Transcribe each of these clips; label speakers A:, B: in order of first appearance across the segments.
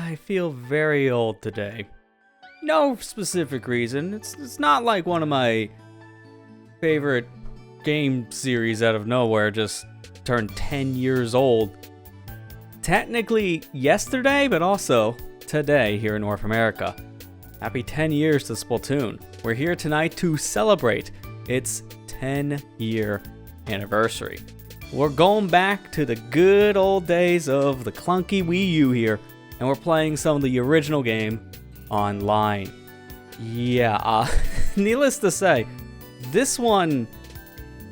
A: I feel very old today. No specific reason. It's not like one of my favorite game series out of nowhere just turned 10 years old. Technically yesterday, but also today here in North America. Happy 10 years to Splatoon. We're here tonight to celebrate its 10-year anniversary. We're going back to the good old days of the clunky Wii U here, and we're playing some of the original game online. Yeah, needless to say, this one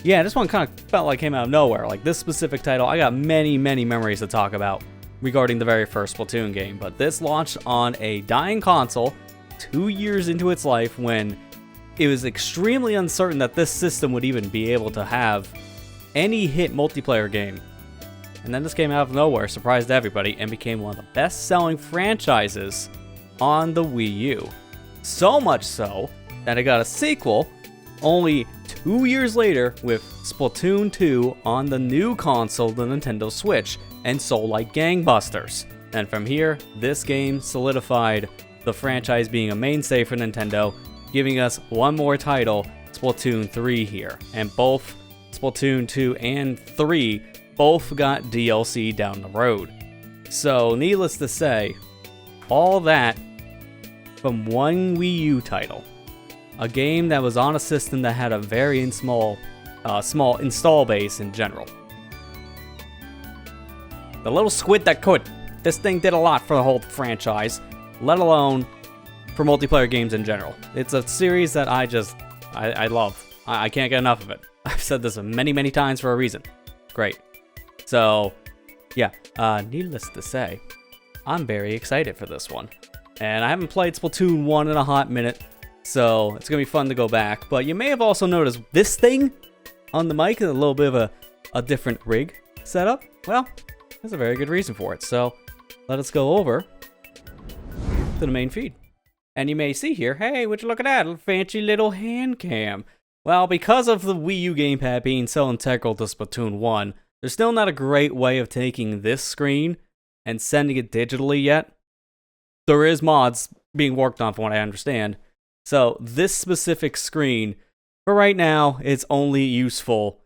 A: kind of felt like came out of nowhere. Like this specific title, I got many memories to talk about regarding the very first Splatoon game, but this launched on a dying console 2 years into its life when it was extremely uncertain that this system would even be able to have any hit multiplayer game. And then this came out of nowhere, surprised everybody, and became one of the best-selling franchises on the Wii U. So much so that it got a sequel only 2 years later with Splatoon 2 on the new console, the Nintendo Switch, and sold like gangbusters. And from here, this game solidified the franchise being a mainstay for Nintendo, giving us one more title, Splatoon 3 here. And both Splatoon 2 and 3 both got DLC down the road. So, needless to say, all that from one Wii U title. A game that was on a system that had a very small install base in general. The little squid that could. This thing did a lot for the whole franchise, let alone for multiplayer games in general. It's a series that I love. I can't get enough of it. I've said this many times for a reason. It's great. So, yeah, needless to say, I'm very excited for this one. And I haven't played Splatoon 1 in a hot minute, so it's going to be fun to go back. But you may have also noticed this thing on the mic is a little bit of a different rig setup. Well, there's a very good reason for it. So, let us go over to the main feed. And you may see here, hey, would you look at that, a fancy little hand cam. Well, because of the Wii U gamepad being so integral to Splatoon 1, there's still not a great way of taking this screen and sending it digitally yet. There is mods being worked on from what I understand. So this specific screen, for right now, it's only useful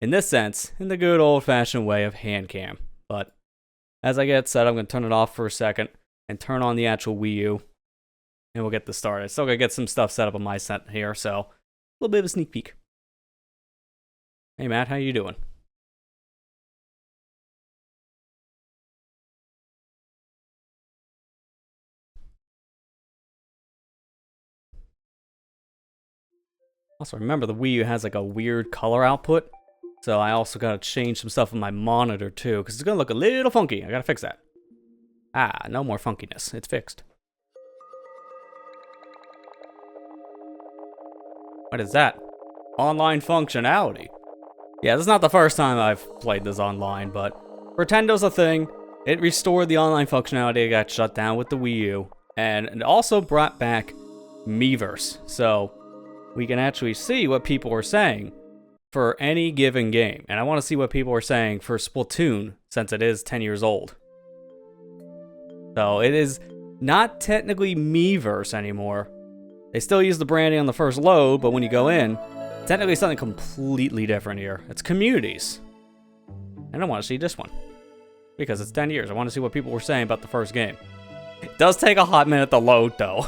A: in this sense, in the good old-fashioned way of hand cam. But as I get set, I'm going to turn it off for a second and turn on the actual Wii U. And we'll get this started. Still gotta get some stuff set up on my set here, so a little bit of a sneak peek. Hey Matt, how you doing? Also, remember the Wii U has like a weird color output, so I also gotta change some stuff on my monitor too, because it's gonna look a little funky. I gotta fix that. Ah, no more funkiness. It's fixed. What is that? Online functionality. Yeah, this is not the first time I've played this online, but Pretendo's a thing. It restored the online functionality that got shut down with the Wii U, and it also brought back Miiverse, so we can actually see what people are saying for any given game. And I want to see what people are saying for Splatoon, since it is 10 years old. So it is not technically Miiverse anymore. They still use the branding on the first load, but when you go in, technically something completely different here. It's communities. I don't want to see this one, because it's 10 years. I want to see what people were saying about the first game. It does take a hot minute to load, though.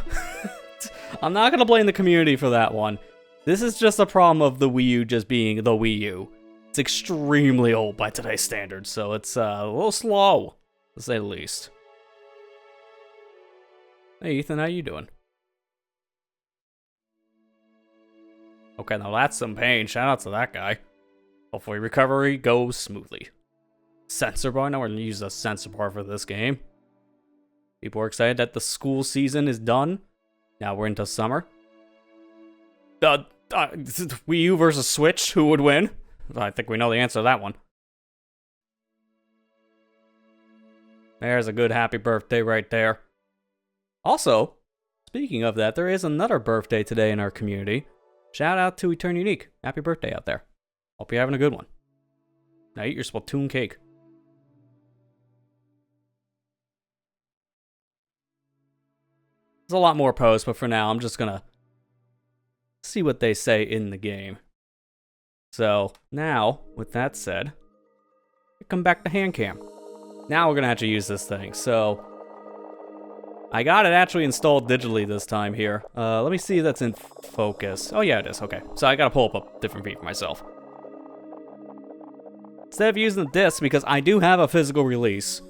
A: I'm not going to blame the community for that one. This is just a problem of the Wii U just being the Wii U. It's extremely old by today's standards, so it's a little slow, to say the least. Hey Ethan, how you doing? Okay, now that's some pain. Shout out to that guy. Hopefully recovery goes smoothly. Sensor bar? Now we're going to use a sensor bar for this game. People are excited that the school season is done. Now we're into summer. Wii U versus Switch, who would win? I think we know the answer to that one. There's a good happy birthday right there. Also, speaking of that, there is another birthday today in our community. Shout out to Etern Unique. Happy birthday out there. Hope you're having a good one. Now eat your Splatoon cake. There's a lot more posts, but for now, I'm just gonna see what they say in the game. So, now, with that said, come back to hand cam. Now we're gonna actually use this thing. So, I got it actually installed digitally this time here. Let me see if that's in focus. Oh yeah, it is, okay. So I gotta pull up a different feed for myself. Instead of using the disc, because I do have a physical release,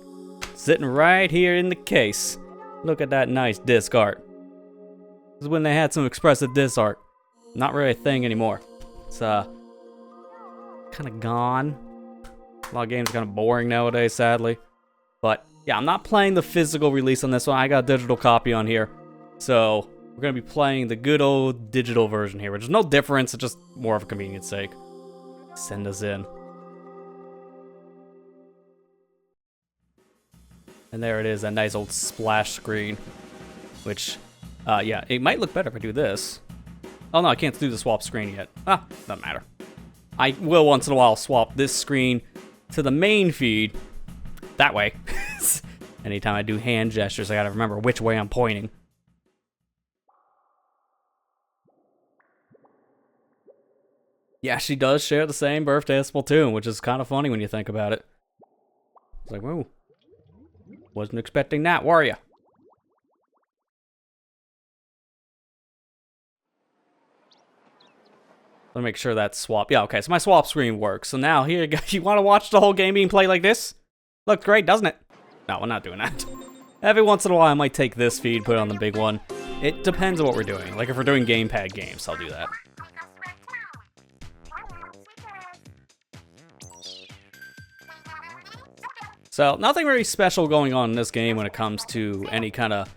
A: sitting right here in the case. Look at that nice disc art. This is when they had some expressive disc art. Not really a thing anymore. It's kind of gone. A lot of games are kind of boring nowadays, sadly. But yeah, I'm not playing the physical release on this one. I got a digital copy on here. So we're going to be playing the good old digital version here, which is no difference. It's just more of a convenience sake. Send us in. And there it is, that nice old splash screen. Which, yeah, it might look better if I do this. Oh no, I can't do the swap screen yet. Ah, doesn't matter. I will once in a while swap this screen to the main feed. That way. Anytime I do hand gestures, I gotta remember which way I'm pointing. Yeah, she does share the same birthday as Splatoon, which is kind of funny when you think about it. It's like, whoa. Wasn't expecting that, were ya? Let me make sure that's swap. Yeah, okay, so my swap screen works. So now, here you go. You want to watch the whole game being played like this? Looks great, doesn't it? No, we're not doing that. Every once in a while, I might take this feed, put it on the big one. It depends on what we're doing. Like, if we're doing gamepad games, I'll do that. So, nothing really special going on in this game when it comes to any kind of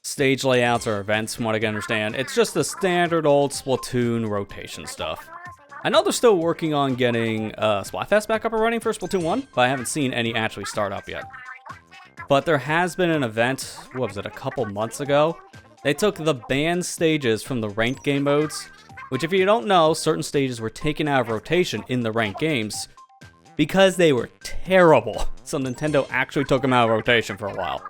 A: stage layouts or events, from what I can understand. It's just the standard old Splatoon rotation stuff. I know they're still working on getting Splatfest back up and running for Splatoon 1, but I haven't seen any actually start up yet. But there has been an event, what was it, a couple months ago? They took the banned stages from the ranked game modes, which if you don't know, certain stages were taken out of rotation in the ranked games because they were terrible. So Nintendo actually took them out of rotation for a while.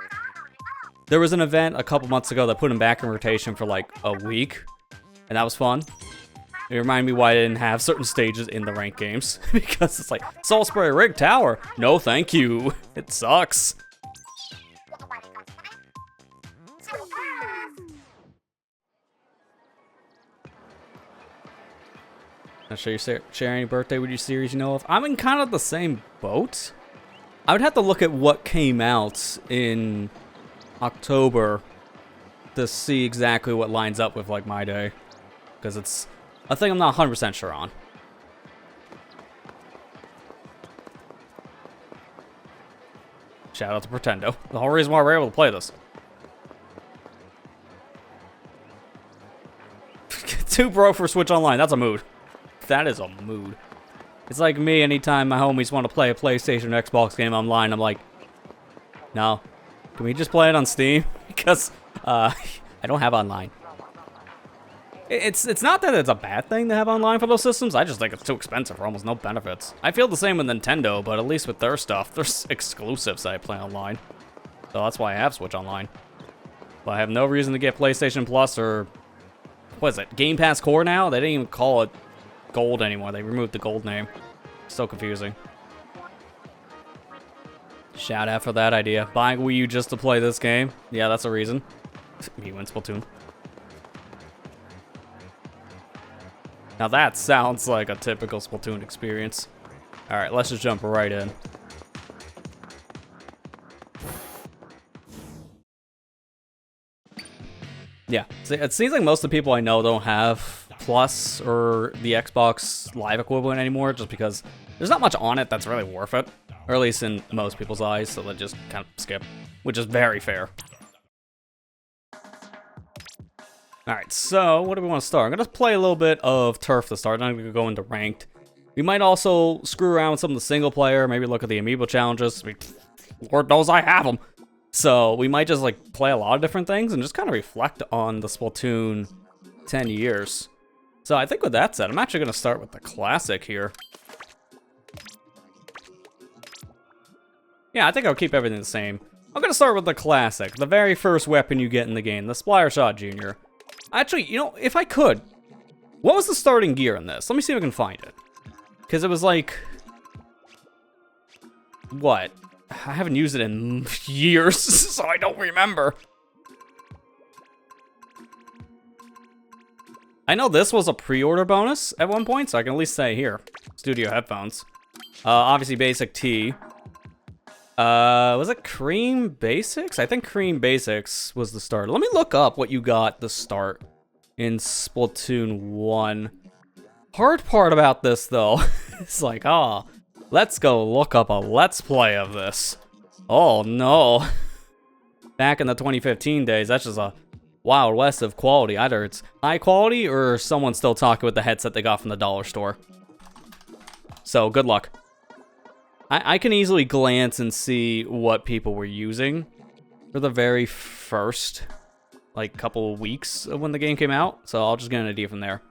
A: There was an event a couple months ago that put them back in rotation for like a week, and that was fun. It reminded me why I didn't have certain stages in the ranked games, because it's like, Soul Spray Rig Tower, no thank you, it sucks. Not sure you share any birthday with your series you know of. I'm in kind of the same boat. I would have to look at what came out in October to see exactly what lines up with like my day, because it's a thing I'm not 100% sure on. Shout out to Pretendo, the whole reason why we're able to play this. Too broke for Switch Online, that's a mood. That is a mood. It's like me anytime my homies want to play a PlayStation or Xbox game online, I'm like, no. Can we just play it on Steam? Because I don't have online. It's not that it's a bad thing to have online for those systems. I just think it's too expensive for almost no benefits. I feel the same with Nintendo, but at least with their stuff, there's exclusives that I play online. So that's why I have Switch Online. But I have no reason to get PlayStation Plus or, what is it, Game Pass Core now? They didn't even call it Gold anymore. They removed the Gold name. So confusing. Shout out for that idea. Buying Wii U just to play this game. Yeah, that's a reason. Me win Splatoon. Now that sounds like a typical Splatoon experience. Alright, let's just jump right in. Yeah, see, it seems like most of the people I know don't have Plus or the Xbox Live equivalent anymore, just because there's not much on it that's really worth it. Or at least in most people's eyes, so they just kind of skip, which is very fair. Alright, so what do we want to start? I'm going to play a little bit of Turf to start, then I'm going to go into Ranked. We might also screw around with some of the single player, maybe look at the Amiibo challenges. Lord knows I have them. So we might just like play a lot of different things and just kind of reflect on the Splatoon 10 years. So I think with that said, I'm actually going to start with the classic here. Yeah, I think I'll keep everything the same. I'm gonna start with the classic, the very first weapon you get in the game, the Splattershot Jr. Actually, you know, if I could, what was the starting gear in this? Let me see if I can find it. Because it was like... What? I haven't used it in years, so I don't remember. I know this was a pre-order bonus at one point, so I can at least say here. Studio headphones. Obviously basic T. Was it Cream Basics? I think Cream Basics was the start. Let me look up what you got to start in Splatoon 1. Hard part about this, though, it's like, oh, let's go look up a Let's Play of this. Oh, no. Back in the 2015 days, that's just a Wild West of quality. Either it's high quality or someone's still talking with the headset they got from the dollar store. So, good luck. I can easily glance and see what people were using for the very first, like, couple of weeks of when the game came out. So, I'll just get an idea from there.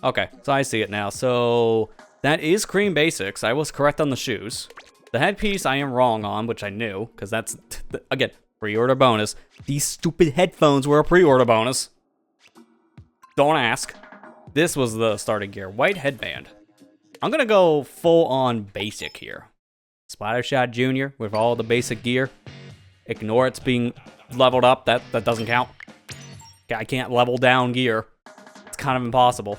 A: Okay, so I see it now. So, that is Cream Basics. I was correct on the shoes. The headpiece I am wrong on, which I knew, because that's, again, pre-order bonus. These stupid headphones were a pre-order bonus. Don't ask. This was the starting gear. White headband. I'm gonna go full-on basic here. Splattershot Jr. with all the basic gear. Ignore it's being leveled up. That doesn't count. I can't level down gear. It's kind of impossible.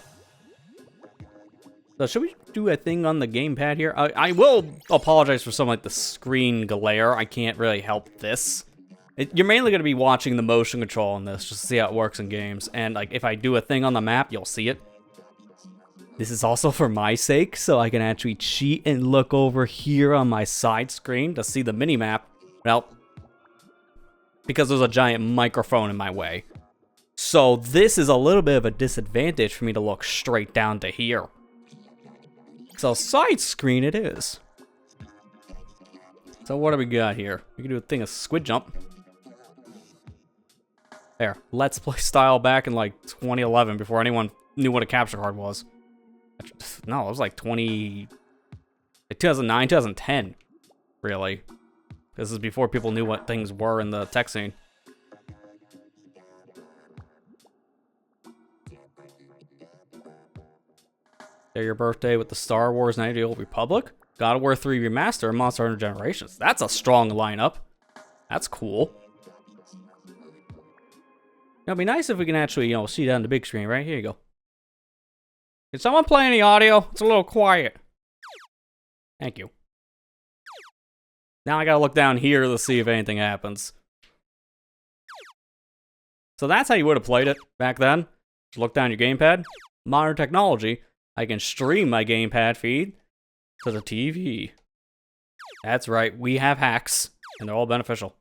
A: So should we do a thing on the gamepad here? I will apologize for some like the screen glare. I can't really help this. You're mainly going to be watching the motion control on this just to see how it works in games. And like if I do a thing on the map, you'll see it. This is also for my sake, so I can actually cheat and look over here on my side screen to see the mini-map. Well, because there's a giant microphone in my way. So this is a little bit of a disadvantage for me to look straight down to here. So side screen it is. So what do we got here? We can do a thing of squid jump. There, Let's Play style back in like 2011 before anyone knew what a capture card was. No, it was like 2009, 2010, really. This is before people knew what things were in the tech scene. Share your birthday with the Star Wars Knights of the Old Republic, God of War 3 Remaster, and Monster Hunter Generations. That's a strong lineup. That's cool. It'd be nice if we can actually, see that on the big screen, right? Here you go. Can someone play any audio? It's a little quiet. Thank you. Now I gotta look down here to see if anything happens. So that's how you would have played it back then. Just look down your gamepad. Modern technology. I can stream my gamepad feed to the TV. That's right, we have hacks, and they're all beneficial.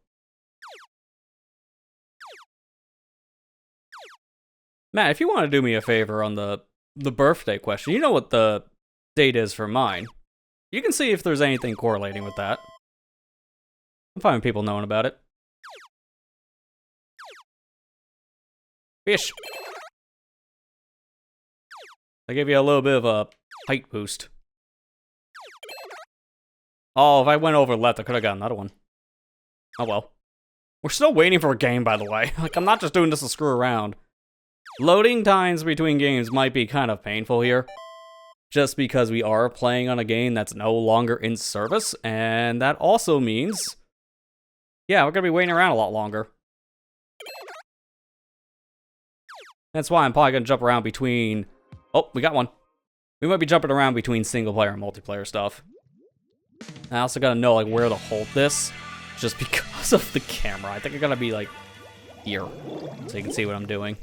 A: Matt, if you want to do me a favor on the birthday question, you know what the date is for mine. You can see if there's anything correlating with that. I'm fine with people knowing about it. Fish! I gave you a little bit of a height boost. Oh, if I went over left, I could have got another one. Oh well. We're still waiting for a game, by the way. Like, I'm not just doing this to screw around. Loading times between games might be kind of painful here. Just because we are playing on a game that's no longer in service. And that also means... yeah, we're going to be waiting around a lot longer. That's why I'm probably going to jump around between... oh, we got one. We might be jumping around between single player and multiplayer stuff. I also got to know like where to hold this. Just because of the camera. I think I got to be like here. So you can see what I'm doing.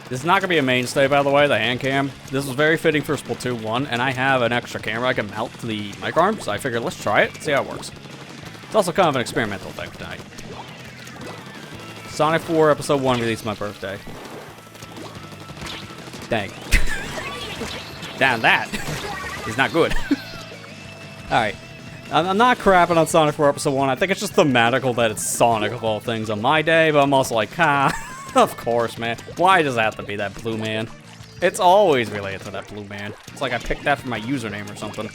A: This is not going to be a mainstay, by the way, the hand cam. This was very fitting for Splatoon 1, and I have an extra camera I can mount to the mic arm, so I figured let's try it, see how it works. It's also kind of an experimental thing tonight. Sonic 4 Episode 1 released my birthday. Dang. Damn, that is not good. Alright. I'm not crapping on Sonic 4 Episode 1. I think it's just thematical that it's Sonic of all things on my day, but I'm also like, Of course, man. Why does it have to be that blue man? It's always related to that blue man. It's like I picked that for my username or something.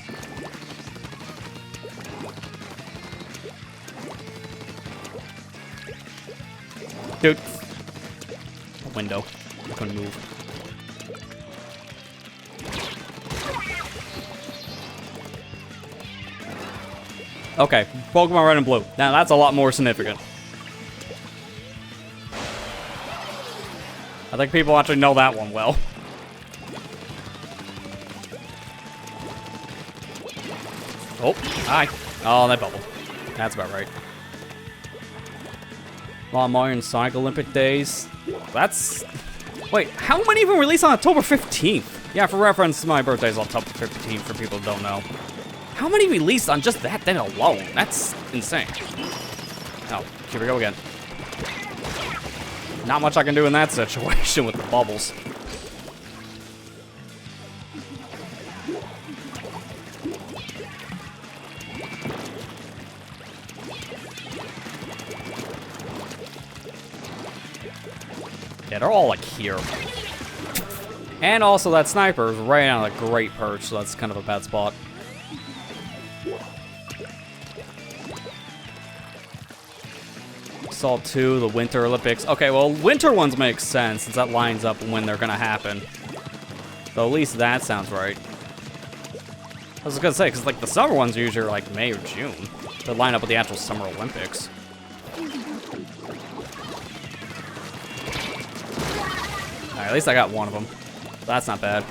A: Dude. A window. I couldn't move. Okay, Pokemon Red and Blue. Now that's a lot more significant. I think people actually know that one well. Oh, hi. Oh, that bubbled. That's about right. Mahi-Mahi and Sonic Olympic Days. That's... Wait, how many even released on October 15th? Yeah, for reference, my birthday's on October 15th for people who don't know. How many released on just that then alone? That's insane. Oh, here we go again. Not much I can do in that situation with the bubbles. Yeah, they're all like here. And also that sniper is right on a great perch, so that's kind of a bad spot. Assault 2, the Winter Olympics. Okay, well, winter ones make sense since that lines up when they're gonna happen. So at least that sounds right. I was gonna say, because like the summer ones are usually like May or June. They line up with the actual Summer Olympics. Alright, at least I got one of them. That's not bad.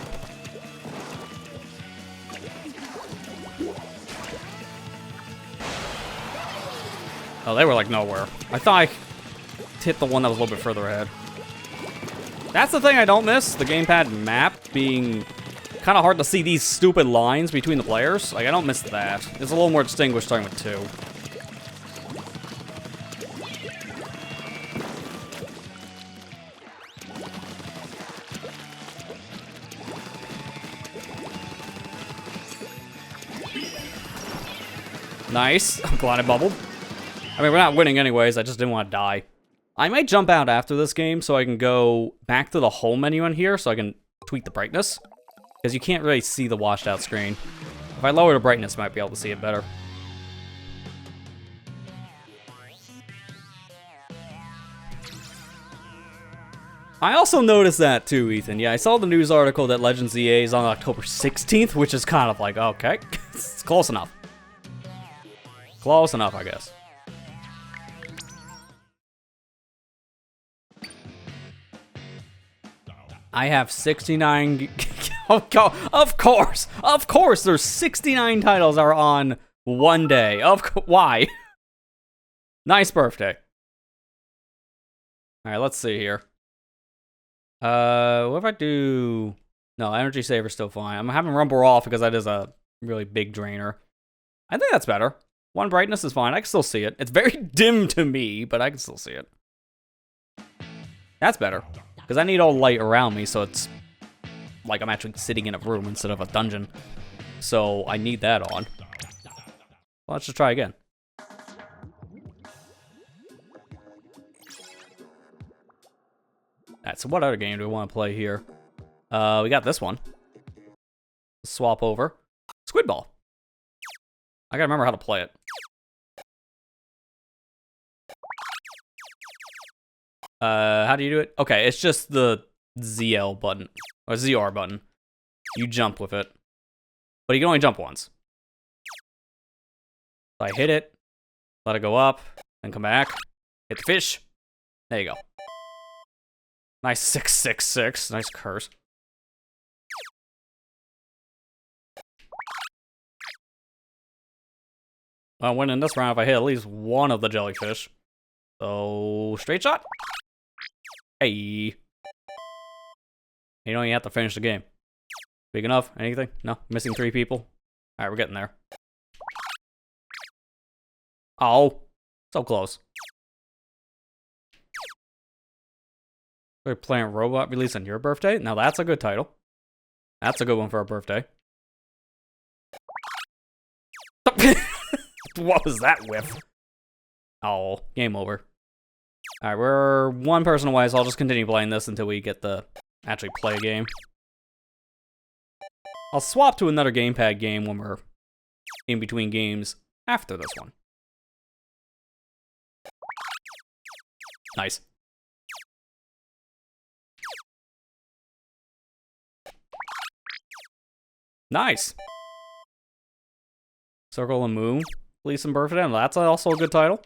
A: Oh, they were like nowhere. I thought I hit the one that was a little bit further ahead. That's the thing I don't miss, the gamepad map being kind of hard to see these stupid lines between the players. Like, I don't miss that. It's a little more distinguished starting with 2. Nice. I'm glad I bubbled. I mean, we're not winning anyways. I just didn't want to die. I might jump out after this game so I can go back to the home menu in here so I can tweak the brightness. Because you can't really see the washed out screen. If I lower the brightness, I might be able to see it better. I also noticed that too, Ethan. Yeah, I saw the news article that Legends EA is on October 16th, which is kind of like, okay, it's close enough. Close enough, I guess. I have 69... Of course, there's 69 titles are on one day. Why? Nice birthday. Alright, let's see here. What if I do... No, energy saver's still fine. I'm having Rumble off because that is a really big drainer. I think that's better. One brightness is fine. I can still see it. It's very dim to me, but I can still see it. That's better. Because I need all light around me, so it's like I'm actually sitting in a room instead of a dungeon. So I need that on. Well, let's just try again. Alright, so what other game do we want to play here? We got this one. Swap over. Squid Ball. I gotta remember how to play it. How do you do it? Okay, it's just the ZL button. Or ZR button. You jump with it. But you can only jump once. So I hit it. Let it go up. Then come back. Hit the fish. There you go. Nice 666. Nice curse. I'll win in this round if I hit at least one of the jellyfish. So, straight shot. Hey. You don't even have to finish the game. Big enough? Anything? No? Missing 3 people? Alright, we're getting there. Oh. So close. We're playing Robot release on your birthday? Now that's a good title. That's a good one for a birthday. What was that whiff? Oh, game over. Alright, we're one person away, so I'll just continue playing this until we get to actually play a game. I'll swap to another gamepad game when we're in between games after this one. Nice. Nice. Circle and Moon, Police and Birthday. That's also a good title.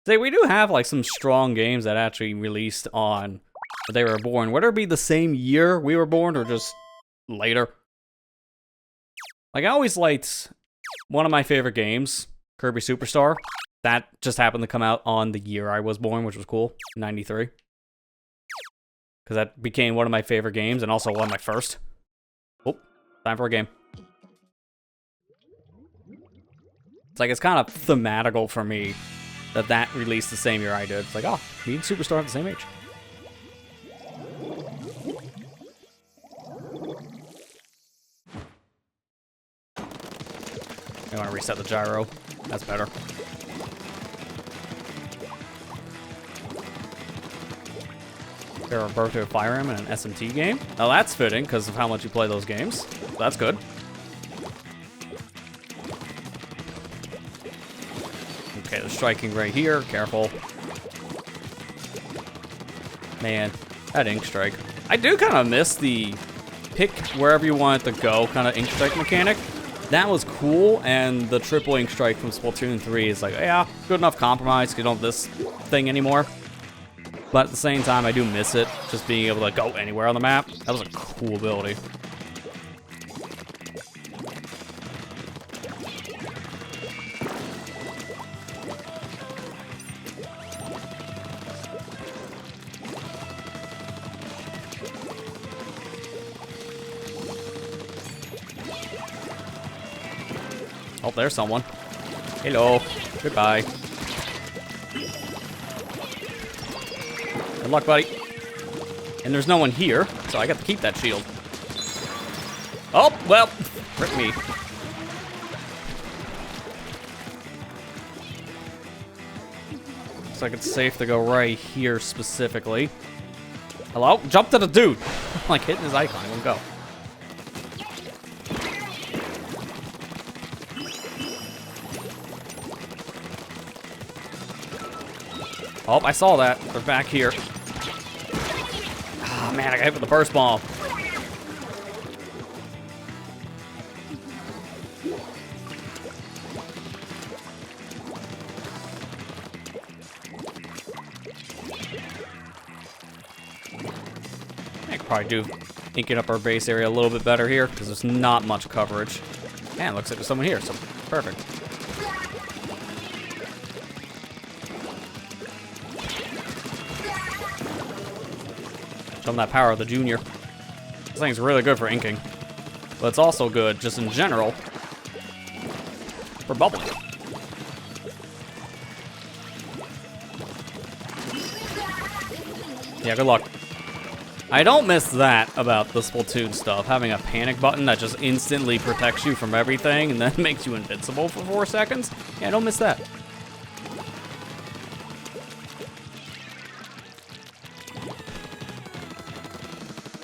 A: See, we do have like some strong games that actually released on they were born. Whether it be the same year we were born or just later. Like I always liked one of my favorite games, Kirby Superstar. That just happened to come out on the year I was born, which was cool, 93. Because that became one of my favorite games and also one of my first. Oh, time for a game. It's like, it's kind of thematical for me that released the same year I did. It's like, oh, me and Superstar have the same age. I want to reset the gyro. That's better. There are Birthday of Fire Emblem and an SMT game. Now that's fitting because of how much you play those games. So that's good. Okay, the striking right here. Careful. Man, that ink strike. I do kind of miss the pick wherever you want it to go kind of ink strike mechanic. That was cool, and the triple ink strike from Splatoon 3 is like, yeah, good enough compromise because you don't have this thing anymore. But at the same time, I do miss it, just being able to go anywhere on the map. That was a cool ability. Oh, there's someone. Hello. Goodbye. Good luck, buddy. And there's no one here, so I got to keep that shield. Oh, well, rip me. Looks like it's safe to go right here specifically. Hello? Jump to the dude. Like hitting his icon, it won't go. Oh, I saw that. They're back here. Ah, oh, man, I got hit with the burst bomb. I could probably do inking up our base area a little bit better here because there's not much coverage. Man, looks like there's someone here, so perfect. Show them that power of the Junior. This thing's really good for inking. But it's also good, just in general, for bubbling. Yeah, good luck. I don't miss that about the Splatoon stuff. Having a panic button that just instantly protects you from everything and then makes you invincible for 4 seconds. Yeah, I don't miss that.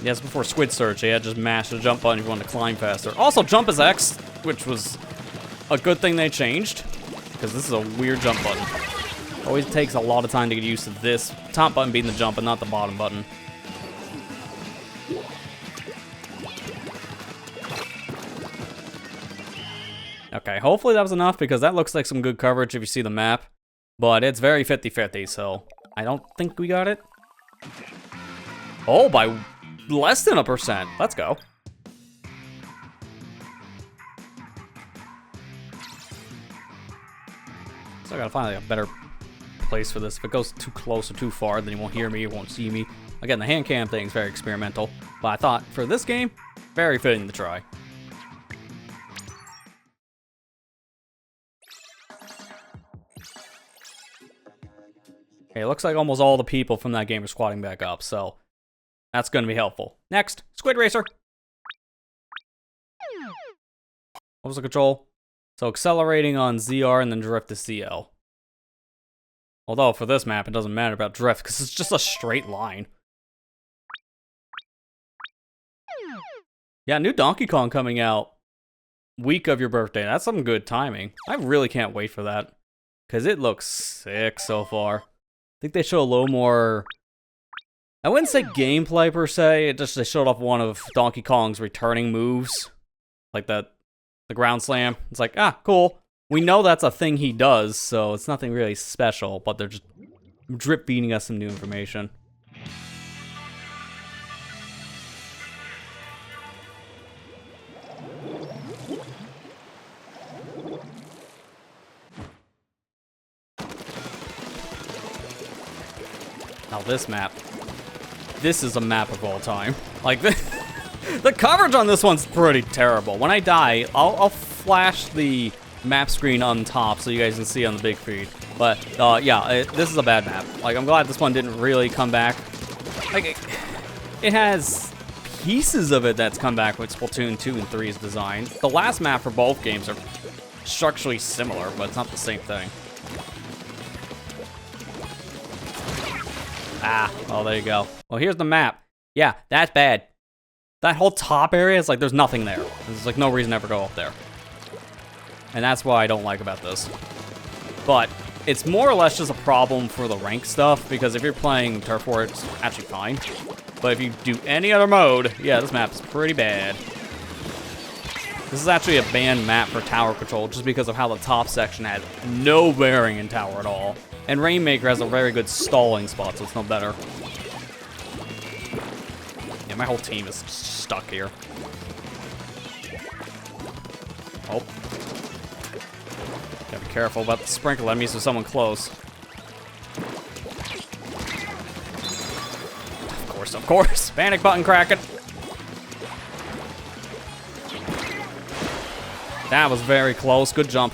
A: Yes, before Squid Search, they had just mashed the jump button if you wanted to climb faster. Also, jump is X, which was a good thing they changed, because this is a weird jump button. Always takes a lot of time to get used to this top button being the jump and not the bottom button. Okay, hopefully that was enough, because that looks like some good coverage if you see the map. But it's very 50-50, so I don't think we got it. Oh, by less than 1%. Let's go. So I gotta find like a better place for this. If it goes too close or too far, then you won't hear me, you won't see me. Again, the hand cam thing is very experimental, but I thought for this game, very fitting to try. Okay, it looks like almost all the people from that game are squatting back up, so that's going to be helpful. Next, Squid Racer. What was the control? So accelerating on ZR and then drift to CL. Although for this map, it doesn't matter about drift because it's just a straight line. Yeah, new Donkey Kong coming out week of your birthday. That's some good timing. I really can't wait for that because it looks sick so far. I think they show a little more, I wouldn't say gameplay per se, they showed off one of Donkey Kong's returning moves. Like the ground slam. It's like, ah, cool. We know that's a thing he does, so it's nothing really special, but they're just drip feeding us some new information. Now this map. This is a map of all time. Like, the coverage on this one's pretty terrible. When I die, I'll flash the map screen on top so you guys can see on the big feed. But, yeah, this is a bad map. Like, I'm glad this one didn't really come back. Like, it has pieces of it that's come back with Splatoon 2 and 3's design. The last map for both games are structurally similar, but it's not the same thing. Ah, well, there you go. Well, here's the map. Yeah, that's bad. That whole top area is like, there's nothing there. There's like no reason to ever go up there. And that's what I don't like about this. But it's more or less just a problem for the rank stuff, because if you're playing Turf War, it's actually fine. But if you do any other mode, yeah, this map is pretty bad. This is actually a banned map for tower control just because of how the top section has no bearing in tower at all. And Rainmaker has a very good stalling spot, so it's no better. Yeah, my whole team is stuck here. Oh. Gotta be careful about the sprinkle enemies with someone close. Of course. Panic button cracking. That was very close. Good jump.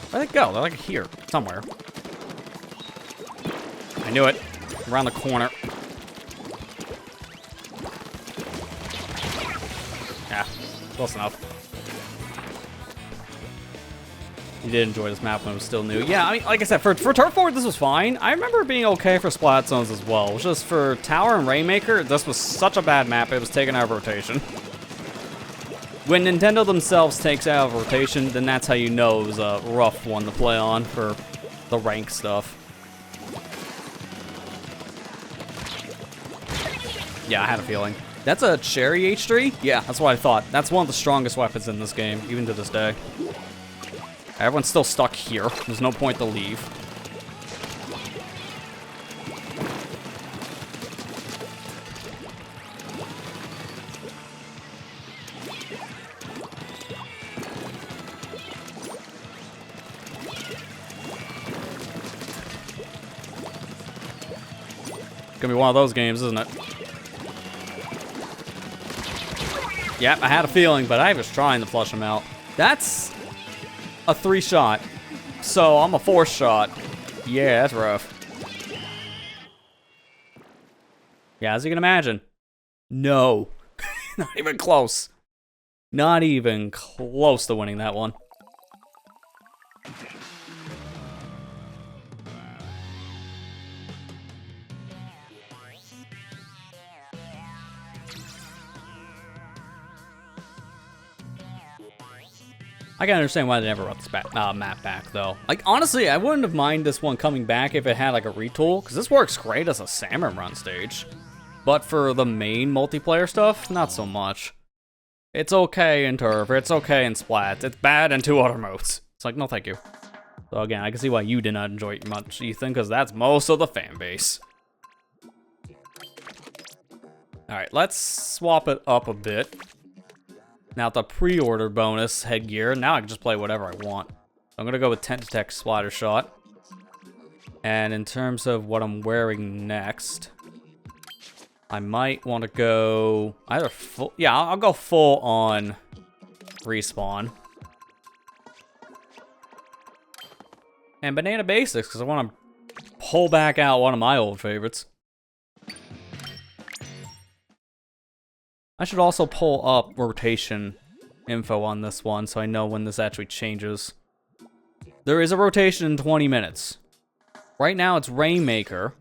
A: Where'd they go? They're like here, somewhere. I knew it. Around the corner. Yeah, close enough. You did enjoy this map when it was still new. Yeah, I mean, like I said, for Turf War, this was fine. I remember it being okay for Splat Zones as well. It was just for Tower and Rainmaker, this was such a bad map, it was taken out of rotation. When Nintendo themselves takes out of rotation, then that's how you know it was a rough one to play on for the rank stuff. Yeah, I had a feeling. That's a Cherry H3? Yeah, that's what I thought. That's one of the strongest weapons in this game, even to this day. Everyone's still stuck here. There's no point to leave. It's gonna be one of those games, isn't it? Yep, I had a feeling, but I was trying to flush him out. That's a 3-shot. So I'm a 4-shot. Yeah, that's rough. Yeah, as you can imagine. No. Not even close. Not even close to winning that one. I can understand why they never brought this map back, though. Like, honestly, I wouldn't have minded this one coming back if it had, like, a retool, because this works great as a Salmon Run stage. But for the main multiplayer stuff, not so much. It's okay in Turf, it's okay in Splat, it's bad in 2 other modes. It's like, no thank you. So again, I can see why you did not enjoy it much, Ethan, because that's most of the fan base. Alright, let's swap it up a bit. Now, the pre-order bonus headgear, now I can just play whatever I want. I'm going to go with Tent Detect Splatter Shot. And in terms of what I'm wearing next, I might want to go either full... Yeah, I'll go full on Respawn. And Banana Basics, because I want to pull back out one of my old favorites. I should also pull up rotation info on this one so I know when this actually changes. There is a rotation in 20 minutes. Right now it's Rainmaker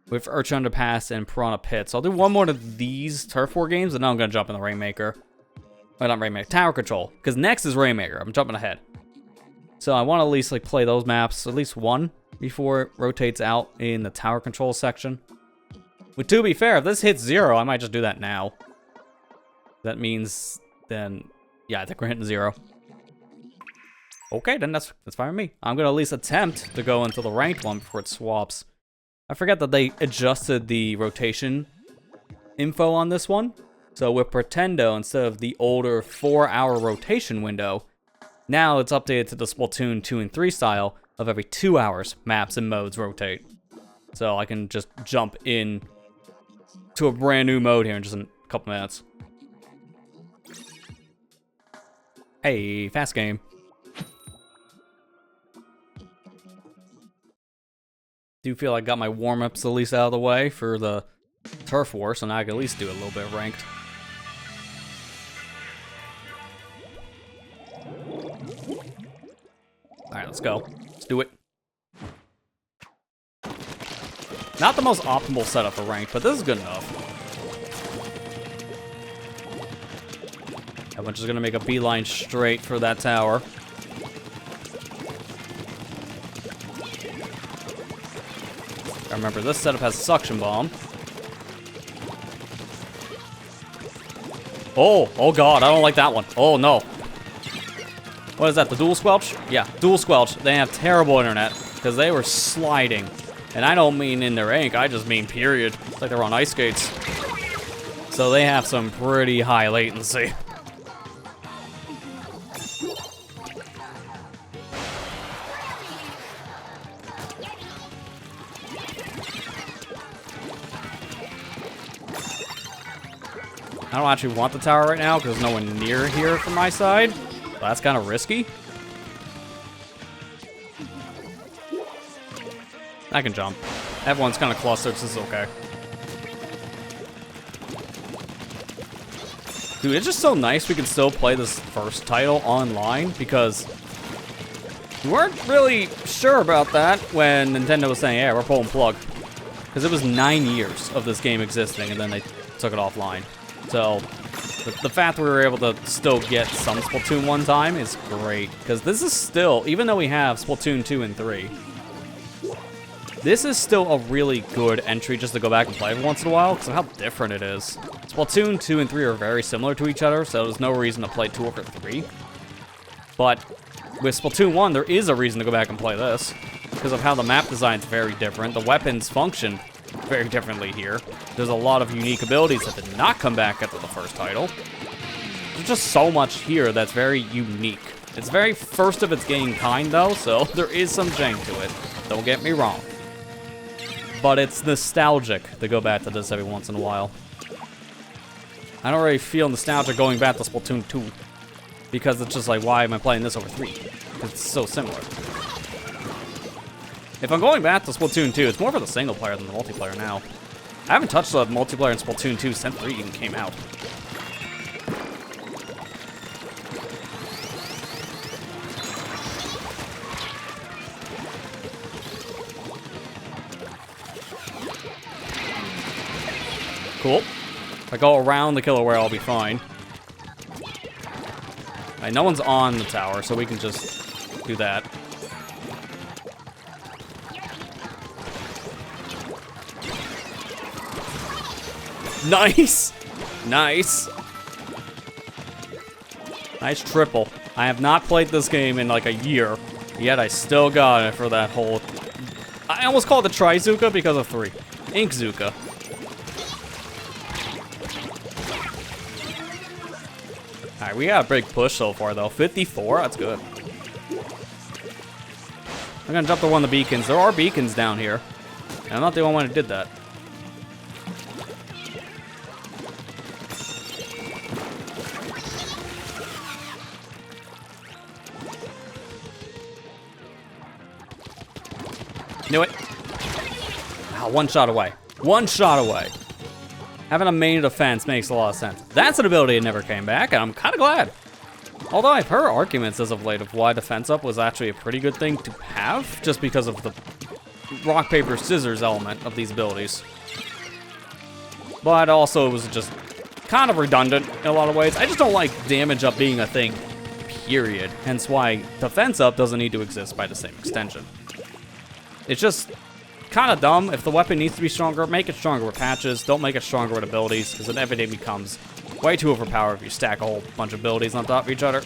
A: with Urchin Underpass and Piranha Pits. I'll do one more of these Turf War games and then I'm going to jump in the Rainmaker. Well, not Rainmaker, Tower Control. Because next is Rainmaker. I'm jumping ahead. So I want to at least like play those maps, at least one, before it rotates out in the Tower Control section. But to be fair, if this hits 0, I might just do that now. That means then, yeah, I think we're hitting 0. Okay, then that's fine with me. I'm going to at least attempt to go into the ranked one before it swaps. I forget that they adjusted the rotation info on this one. So with Pretendo, instead of the older 4-hour rotation window, now it's updated to the Splatoon 2 and 3 style of every 2 hours maps and modes rotate. So I can just jump in to a brand new mode here in just a couple minutes. Hey, fast game. Do feel I got my warm-ups at least out of the way for the Turf War, so now I can at least do a little bit of ranked. Alright, let's go. Let's do it. Not the most optimal setup for ranked, but this is good enough. I'm just gonna make a beeline straight for that tower. I remember this setup has suction bomb. Oh god, I don't like that one. Oh no. What is that, the dual squelch? Yeah, dual squelch. They have terrible internet because they were sliding. And I don't mean in their ink, I just mean period. It's like they're on ice skates. So they have some pretty high latency. I don't actually want the tower right now because there's no one near here from my side. But that's kind of risky. I can jump. Everyone's kind of clustered, so it's okay. Dude, it's just so nice we can still play this first title online because we weren't really sure about that when Nintendo was saying, yeah, we're pulling plug. Because it was 9 years of this game existing and then they took it offline. So the fact that we were able to still get some Splatoon one time is great. Because this is still, even though we have Splatoon 2 and 3, this is still a really good entry just to go back and play every once in a while because of how different it is. Splatoon 2 and 3 are very similar to each other, so there's no reason to play 2 over 3. But with Splatoon 1, there is a reason to go back and play this because of how the map design is very different. The weapons function very differently here. There's a lot of unique abilities that did not come back after the first title. There's just so much here that's very unique. It's very first of its kind though, so there is some jank to it. Don't get me wrong. But it's nostalgic to go back to this every once in a while. I don't really feel nostalgic going back to Splatoon 2. Because it's just like, why am I playing this over 3? Because it's so similar. If I'm going back to Splatoon 2, it's more for the single player than the multiplayer now. I haven't touched the multiplayer in Splatoon 2 since 3 even came out. Cool. If I go around the killer whale, I'll be fine. Alright, no one's on the tower, so we can just do that. Nice! Nice! Nice triple. I have not played this game in like a year, yet I still got it for that whole... I almost called it Trizuka because of 3. Inkzuka. Alright, we got a big push so far though. 54? That's good. I'm gonna jump to one of the beacons. There are beacons down here. And I'm not the only one who did that. Knew it. Ah, one shot away. One shot away. Having a main defense makes a lot of sense. That's an ability that never came back, and I'm kind of glad. Although I've heard arguments as of late of why defense up was actually a pretty good thing to have, just because of the rock, paper, scissors element of these abilities. But also it was just kind of redundant in a lot of ways. I just don't like damage up being a thing, period. Hence why defense up doesn't need to exist by the same extension. It's just kind of dumb. If the weapon needs to be stronger, make it stronger with patches. Don't make it stronger with abilities, because then everything becomes way too overpowered if you stack a whole bunch of abilities on top of each other.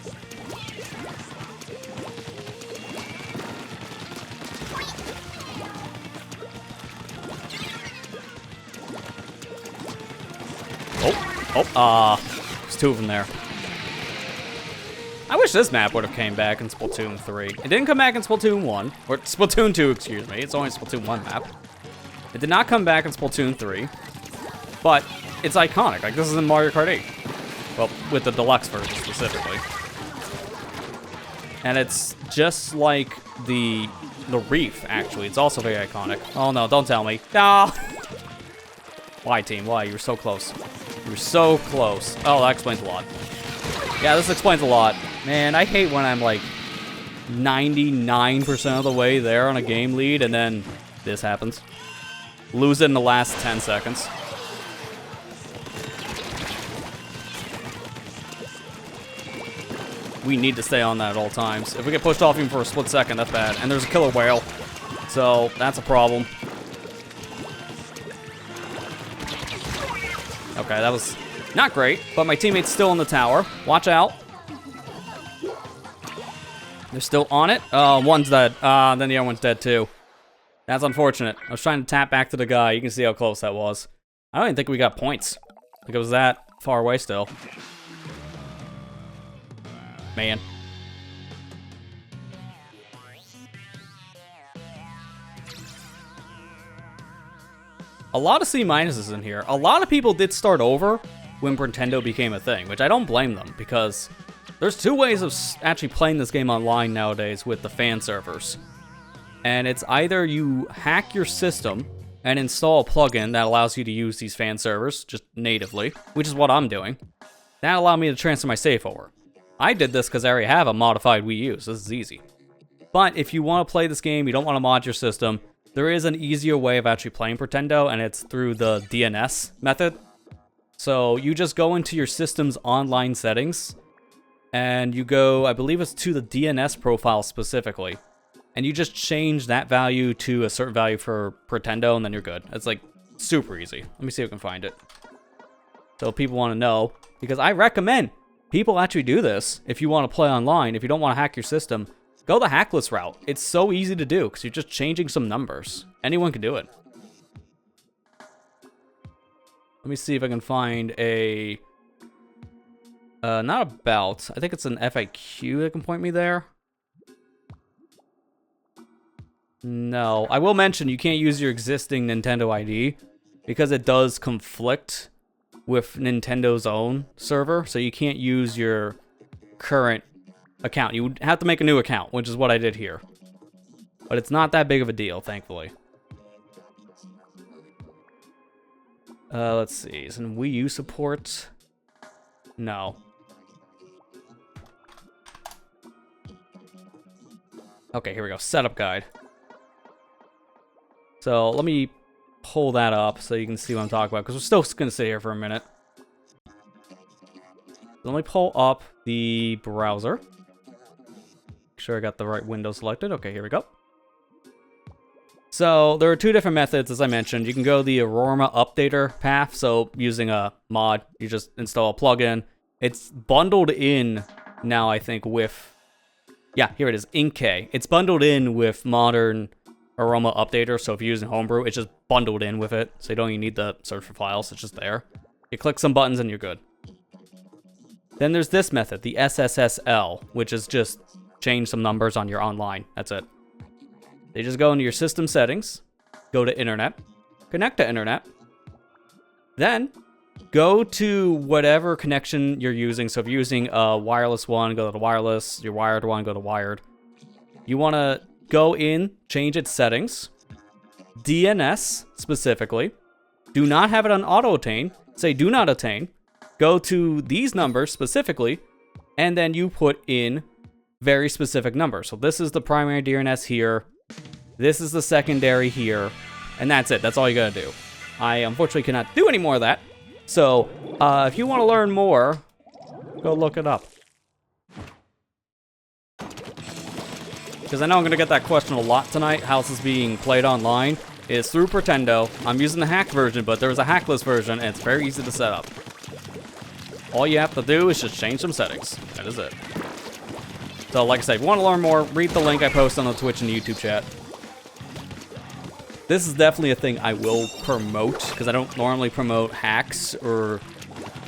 A: There's two of them there. I wish this map would have came back in Splatoon 3. It didn't come back in Splatoon 1, or Splatoon 2, excuse me. It's only a Splatoon 1 map. It did not come back in Splatoon 3, but it's iconic. Like, this is in Mario Kart 8. Well, with the deluxe version specifically. And it's just like the reef, actually. It's also very iconic. Oh no, don't tell me. No! Why, team? Why? You were so close. You were so close. Oh, that explains a lot. Yeah, this explains a lot. Man, I hate when I'm like 99% of the way there on a game lead and then this happens. Lose it in the last 10 seconds. We need to stay on that at all times. If we get pushed off even for a split second, that's bad. And there's a killer whale, so that's a problem. Okay, that was not great, but my teammate's still in the tower. Watch out. They're still on it. One's dead. Then the other one's dead too. That's unfortunate. I was trying to tap back to the guy. You can see how close that was. I don't even think we got points. Like, it was that far away still. Man. A lot of C minuses in here. A lot of people did start over when Nintendo became a thing, which I don't blame them, because there's two ways of actually playing this game online nowadays with the fan servers. And it's either you hack your system and install a plugin that allows you to use these fan servers just natively, which is what I'm doing. That allowed me to transfer my save over. I did this because I already have a modified Wii U, so this is easy. But if you want to play this game, you don't want to mod your system, there is an easier way of actually playing Nintendo, and it's through the DNS method. So you just go into your system's online settings, and you go, I believe it's to the DNS profile specifically, and you just change that value to a certain value for Nintendo, and then you're good. It's like super easy. Let me see if I can find it. So people want to know, because I recommend people actually do this if you want to play online. If you don't want to hack your system, go the hackless route. It's so easy to do because you're just changing some numbers. Anyone can do it. Let me see if I can find a... not about. I think it's an FAQ that can point me there. No. I will mention you can't use your existing Nintendo ID because it does conflict with Nintendo's own server, so you can't use your current account. You would have to make a new account, which is what I did here. But it's not that big of a deal, thankfully. Let's see. Is in Wii U support? No. Okay, here we go. Setup guide. So let me pull that up so you can see what I'm talking about, because we're still going to sit here for a minute. Let me pull up the browser. Make sure I got the right window selected. Okay, here we go. So there are two different methods, as I mentioned. You can go the Aurora Updater path. So using a mod, you just install a plugin. It's bundled in now, I think, with... Yeah, here it is, Inkay. It's bundled in with modern Aroma Updater, so if you're using Homebrew, it's just bundled in with it, so you don't even need to search for files, it's just there. You click some buttons and you're good. Then there's this method, the SSSL, which is just change some numbers on your online, that's it. They just go into your system settings, go to internet, connect to internet, then go to whatever connection you're using. So if you're using a wireless one, go to the wireless, your wired one, go to wired. You want to go in, change its settings, DNS specifically. Do not have it on auto attain. Say do not attain. Go to these numbers specifically, and then you put in very specific numbers. So this is the primary DNS here. This is the secondary here. And that's it. That's all you gotta do. I unfortunately cannot do any more of that. So if you want to learn more, go look it up. Because I know I'm gonna get that question a lot tonight. How this is being played online is through Pretendo. I'm using the hacked version, but there's a hackless version, and it's very easy to set up. All you have to do is just change some settings. That is it. So, like I said, if you want to learn more, read the link I post on the Twitch and the YouTube chat. This is definitely a thing I will promote, because I don't normally promote hacks or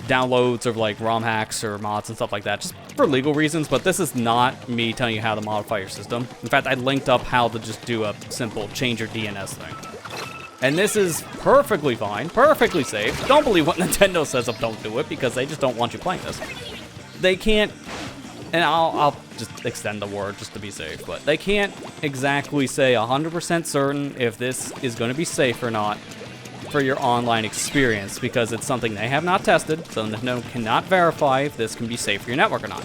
A: downloads of like ROM hacks or mods and stuff like that, just for legal reasons, but this is not me telling you how to modify your system. In fact, I linked up how to just do a simple change your DNS thing. And this is perfectly fine, perfectly safe. Don't believe what Nintendo says of don't do it, because they just don't want you playing this. They can't, and I'll just extend the word just to be safe, but they can't exactly say 100% certain if this is going to be safe or not for your online experience, because it's something they have not tested, so Nintendo cannot verify if this can be safe for your network or not.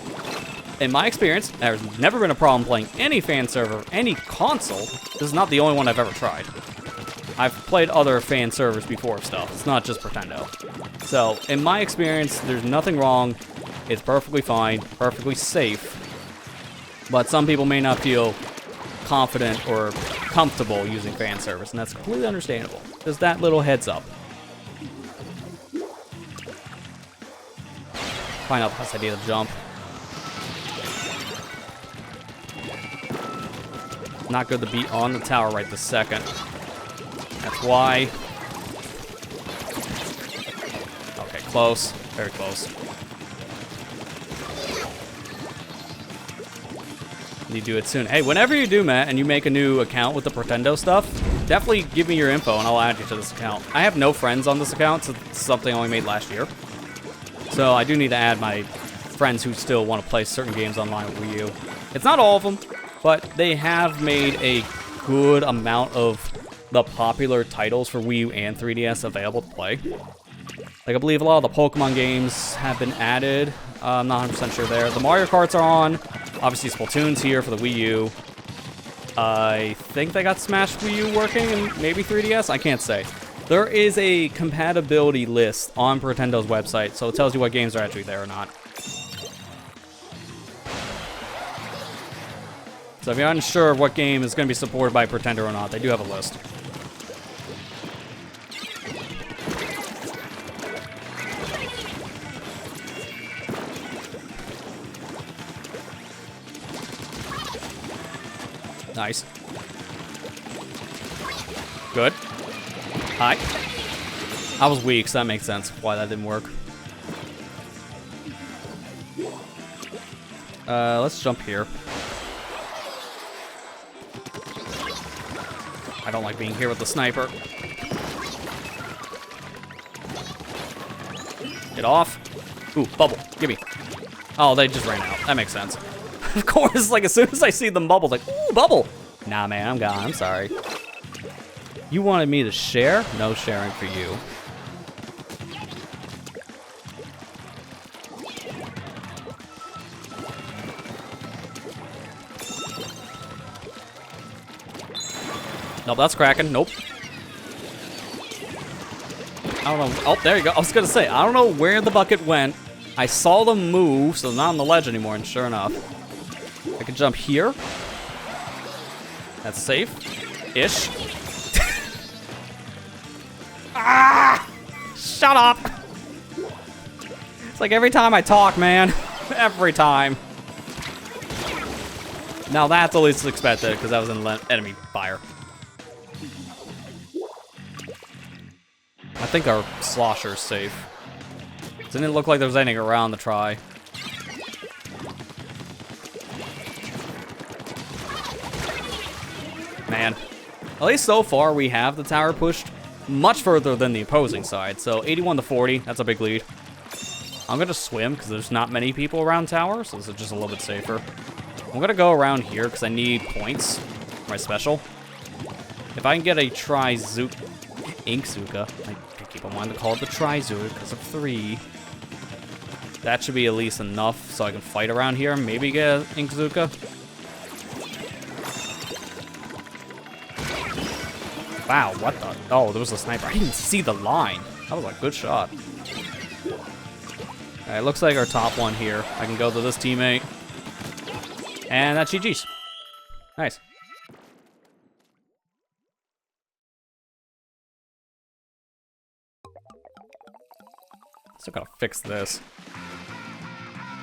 A: In my experience, there's never been a problem playing any fan server, any console. This is not the only one I've ever tried. I've played other fan servers before of stuff. It's not just Pretendo. So, in my experience, there's nothing wrong. It's perfectly fine, perfectly safe. But some people may not feel confident or comfortable using fan servers, and that's completely understandable. Just that little heads up. Find out the best idea to jump. Not good to be on the tower right this second. That's why. Okay, close. Very close. You do it soon. Hey, whenever you do, Matt, and you make a new account with the Pretendo stuff, definitely give me your info and I'll add you to this account. I have no friends on this account, so it's something I only made last year. So I do need to add my friends who still want to play certain games online with Wii U. It's not all of them, but they have made a good amount of the popular titles for Wii U and 3DS available to play. Like, I believe a lot of the Pokemon games have been added. I'm not 100% sure there. The Mario Karts are on. Obviously, Splatoon's here for the Wii U. I think they got Smash Wii U working and maybe 3DS. I can't say. There is a compatibility list on Pretendo's website, so it tells you what games are actually there or not. So if you're unsure of what game is going to be supported by Pretendo or not, they do have a list. Nice. Good. Hi. I was weak, so that makes sense why that didn't work. Let's jump here. I don't like being here with the sniper. Get off. Ooh, bubble. Gimme. Oh, they just ran out. That makes sense. Of course, like, as soon as I see them bubble, like, ooh, bubble. Nah, man, I'm gone. I'm sorry. You wanted me to share? No sharing for you. Nope, that's cracking. Nope. I don't know. Oh, there you go. I was going to say, I don't know where the bucket went. I saw them move, so they're not on the ledge anymore, and sure enough. I can jump here. That's safe-ish. Ah! Shut up! It's like every time I talk, man. Every time. Now that's the least expected, because that was in enemy fire. I think our slosher's safe. Didn't look like there was anything around to try. Man. At least so far, we have the tower pushed much further than the opposing side. So 81 to 40, that's a big lead. I'm going to swim because there's not many people around tower, so this is just a little bit safer. I'm going to go around here because I need points for my special. If I can get a Inkzuka, I keep on wanting to call it the Trizuka because of 3. That should be at least enough so I can fight around here. Maybe get an Inkzuka. Wow, what the? Oh, there was a sniper. I didn't even see the line. That was a good shot. Alright, looks like our top one here. I can go to this teammate. And that's GG's. Nice. Still gotta fix this.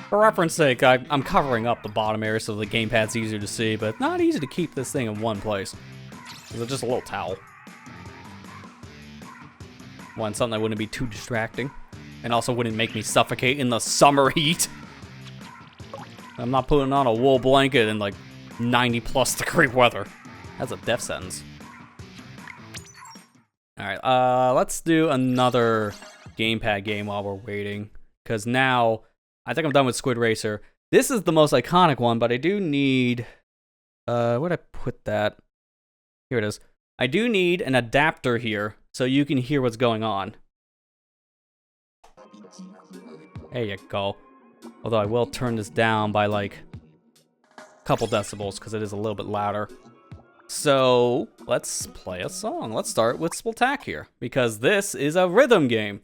A: For reference sake, I'm covering up the bottom area so the gamepad's easier to see, but not easy to keep this thing in one place. It's just a little towel. One, something that wouldn't be too distracting, and also wouldn't make me suffocate in the summer heat. I'm not putting on a wool blanket in like 90+ degree weather. That's a death sentence. Alright, let's do another gamepad game while we're waiting. Because now, I think I'm done with Squid Racer. This is the most iconic one, but I do need... where'd I put that? Here it is. I do need an adapter here, so you can hear what's going on. There you go. Although I will turn this down by like a couple decibels, because it is a little bit louder. So, let's play a song. Let's start with Splatoon here, because this is a rhythm game.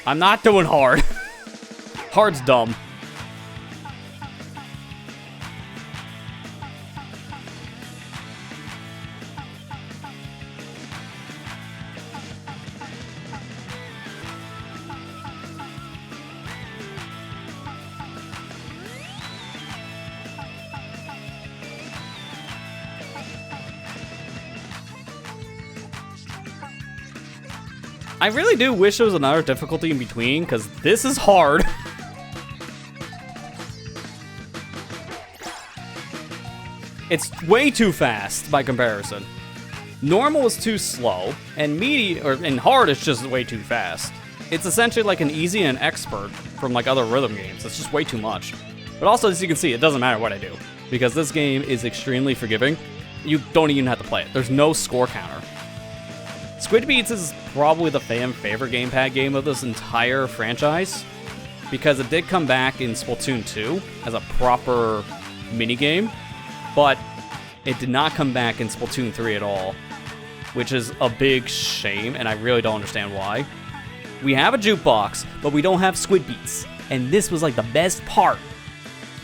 A: I'm not doing hard. Hard's dumb. I really do wish there was another difficulty in between, because this is hard. It's way too fast by comparison. Normal is too slow, and and hard is just way too fast. It's essentially like an easy and expert from like other rhythm games. It's just way too much. But also, as you can see, it doesn't matter what I do, because this game is extremely forgiving. You don't even have to play it. There's no score counter. Squid Beats is probably the favorite gamepad game of this entire franchise, because it did come back in Splatoon 2 as a proper minigame, but it did not come back in Splatoon 3 at all, which is a big shame, and I really don't understand why. We have a jukebox, but we don't have Squid Beats, and this was like the best part.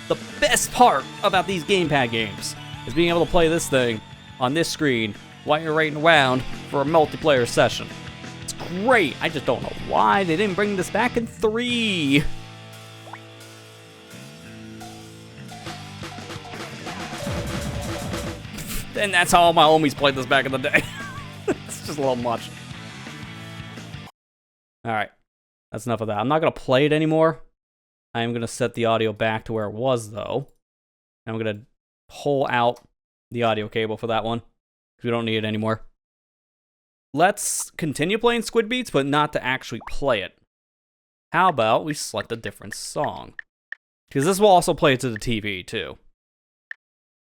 A: The best part about these gamepad games is being able to play this thing on this screen while you're waiting around for a multiplayer session. It's great. I just don't know why they didn't bring this back in 3. And that's how all my homies played this back in the day. It's just a little much. Alright. That's enough of that. I'm not going to play it anymore. I am going to set the audio back to where it was, though. I'm going to pull out the audio cable for that one, because we don't need it anymore. Let's continue playing Squid Beats, but not to actually play it. How about we select a different song? Because this will also play to the TV, too.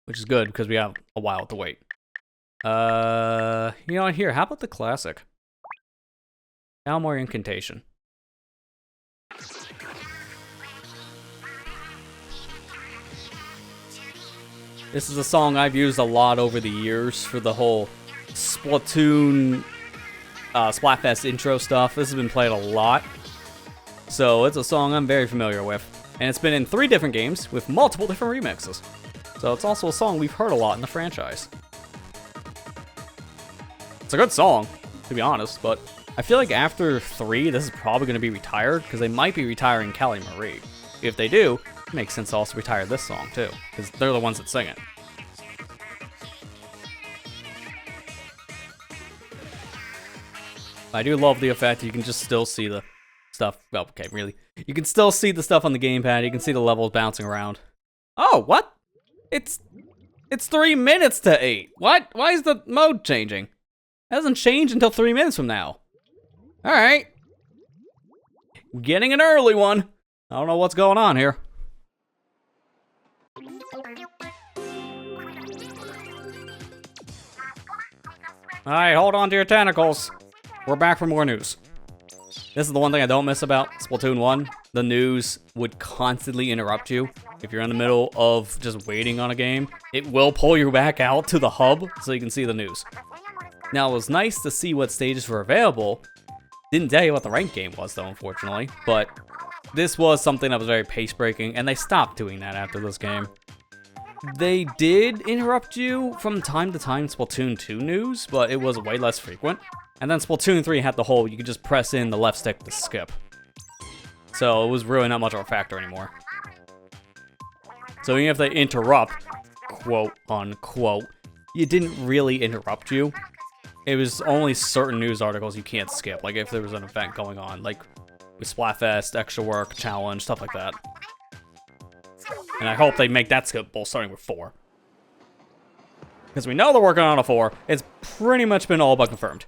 A: Which is good, because we have a while to wait. You know what, here, how about the classic? Now more Incantation. This is a song I've used a lot over the years for the whole Splatoon Splatfest intro stuff. This has been played a lot. So it's a song I'm very familiar with. And it's been in 3 different games with multiple different remixes. So it's also a song we've heard a lot in the franchise. It's a good song, to be honest, but I feel like after 3, this is probably going to be retired, because they might be retiring Callie Marie. If they do, it makes sense to also retire this song, too, because they're the ones that sing it. I do love the effect that you can just still see the stuff. Well, okay, really. You can still see the stuff on the gamepad. You can see the levels bouncing around. Oh, what? It's 3 minutes to 8. What? Why is the mode changing? It doesn't change until 3 minutes from now. Alright. Getting an early one. I don't know what's going on here. Alright, hold on to your tentacles. We're back for more news. This is the one thing I don't miss about Splatoon 1. The news would constantly interrupt you. If you're in the middle of just waiting on a game, it will pull you back out to the hub so you can see the news. Now, it was nice to see what stages were available. Didn't tell you what the ranked game was, though, unfortunately. But this was something that was very pace-breaking, and they stopped doing that after this game. They did interrupt you from time to time in Splatoon 2 news, but it was way less frequent. And then Splatoon 3 had the whole, you could just press in the left stick to skip. So it was really not much of a factor anymore. So even if they interrupt, quote unquote, you didn't really interrupt you. It was only certain news articles you can't skip, like if there was an event going on, like with Splatfest, Extra Work, Challenge, stuff like that. And I hope they make that skippable starting with 4. Because we know they're working on a 4. It's pretty much been all but confirmed.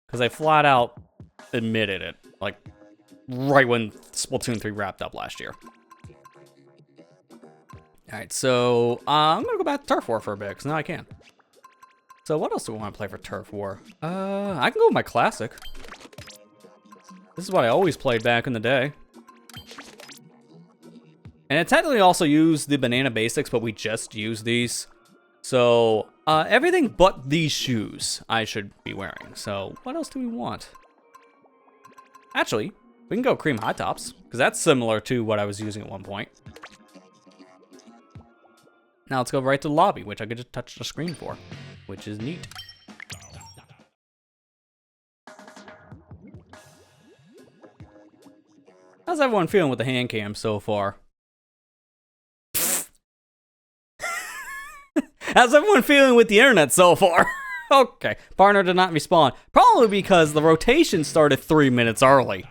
A: Because they flat out admitted it, like, right when Splatoon 3 wrapped up last year. Alright, so, I'm gonna go back to Turf War for a bit, because now I can. So what else do we want to play for Turf War? I can go with my classic. This is what I always played back in the day. And it technically also used the banana basics, but we just used these. So, everything but these shoes I should be wearing. So, what else do we want? Actually, we can go cream high tops, because that's similar to what I was using at one point. Now let's go right to the lobby, which I could just touch the screen for, which is neat. How's everyone feeling with the hand cam so far? How's everyone feeling with the internet so far? Okay, partner did not respond. Probably because the rotation started 3 minutes early.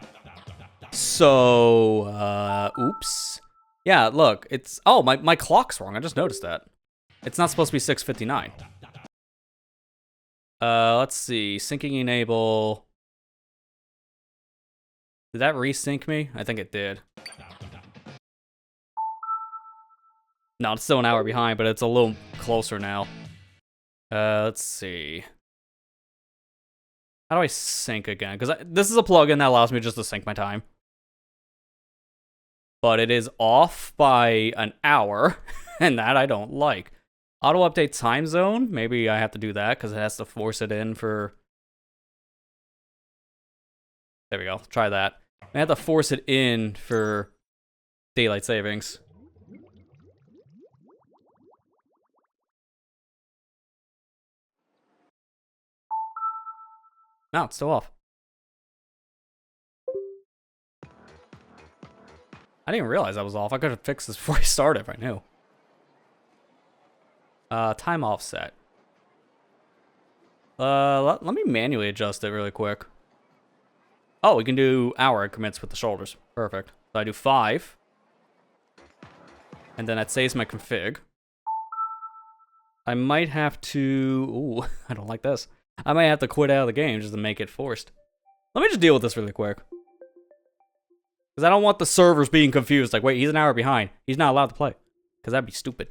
A: So, oops. Yeah, look, it's, oh, my clock's wrong. I just noticed that. It's not supposed to be 6:59. Let's see, syncing enable. Did that resync me? I think it did. No, it's still an hour behind, but it's a little closer now. Let's see. How do I sync again? Because this is a plugin that allows me just to sync my time. But it is off by an hour, and that I don't like. Auto-update time zone? Maybe I have to do that, because it has to force it in for... There we go, try that. I have to force it in for daylight savings. No, it's still off. I didn't realize that was off. I could have fixed this before I started if I knew. Time offset. Let me manually adjust it really quick. Oh, we can do hour increments with the shoulders. Perfect. So I do 5. And then that saves my config. I might have to... Ooh, I don't like this. I might have to quit out of the game just to make it forced. Let me just deal with this really quick. Because I don't want the servers being confused. Like, wait, he's an hour behind. He's not allowed to play. Because that'd be stupid.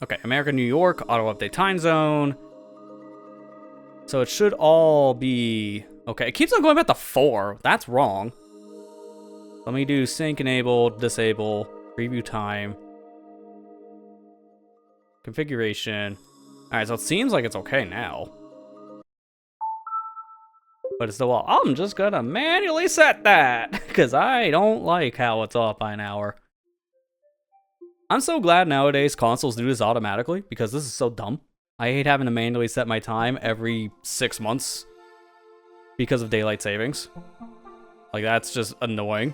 A: Okay, America, New York, auto-update time zone. So it should all be... Okay, it keeps on going back to 4. That's wrong. Let me do sync enable, disable, preview time, configuration. Alright, so it seems like it's okay now. But it's still off. I'm just gonna manually set that, because I don't like how it's off by an hour. I'm so glad nowadays consoles do this automatically, because this is so dumb. I hate having to manually set my time every 6 months because of daylight savings. Like, that's just annoying.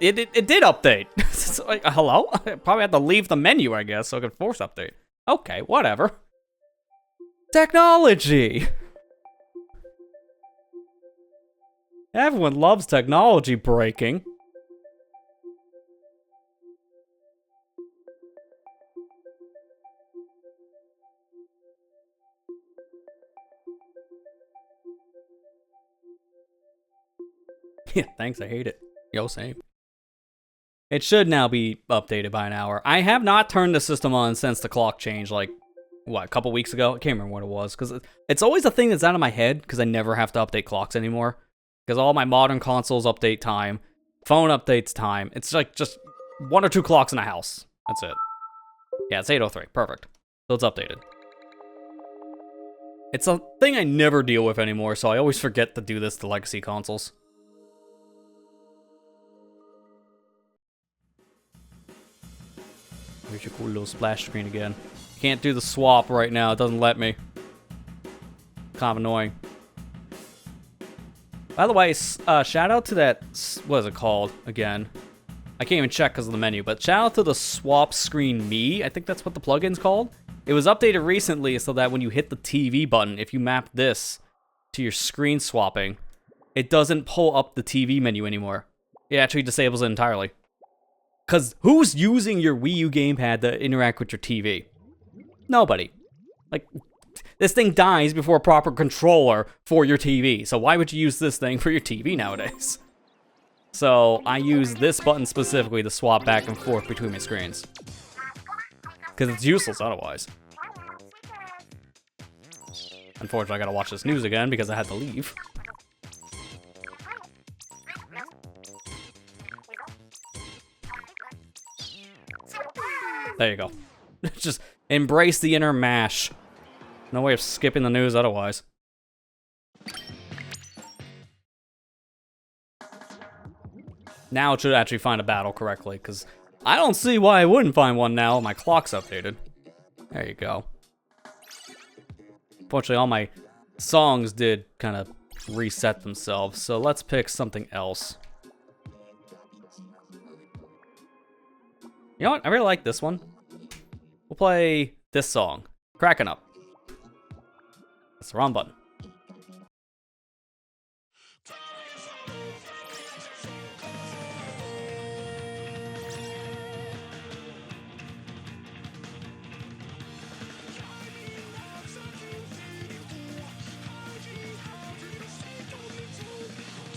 A: It did update. It's like, hello? I probably have to leave the menu, I guess, so I can force update. Okay, whatever. Technology! Everyone loves technology breaking. Yeah, thanks, I hate it. Yo, same. It should now be updated by an hour. I have not turned the system on since the clock changed, like, what, a couple weeks ago? I can't remember what it was, because it's always a thing that's out of my head, because I never have to update clocks anymore. Because all my modern consoles update time, phone updates time. It's like just 1 or 2 clocks in a house. That's it. Yeah, it's 8:03. Perfect. So it's updated. It's a thing I never deal with anymore, so I always forget to do this to legacy consoles. Here's your cool little splash screen again. Can't do the swap right now. It doesn't let me. Kind of annoying. By the way, shout out to that, what is it called again? I can't even check because of the menu, but shout out to the Swap Screen Me. I think that's what the plugin's called. It was updated recently so that when you hit the TV button, if you map this to your screen swapping, it doesn't pull up the TV menu anymore. It actually disables it entirely. Because who's using your Wii U gamepad to interact with your TV? Nobody. Like, this thing dies before a proper controller for your TV. So why would you use this thing for your TV nowadays? So I use this button specifically to swap back and forth between my screens. Because it's useless otherwise. Unfortunately, I gotta watch this news again because I had to leave. There you go. Just embrace the inner mash. No way of skipping the news otherwise. Now it should actually find a battle correctly, because I don't see why I wouldn't find one now. My clock's updated. There you go. Fortunately, all my songs did kind of reset themselves, so let's pick something else. You know what? I really like this one. We'll play this song, Crackin' Up. That's the wrong button.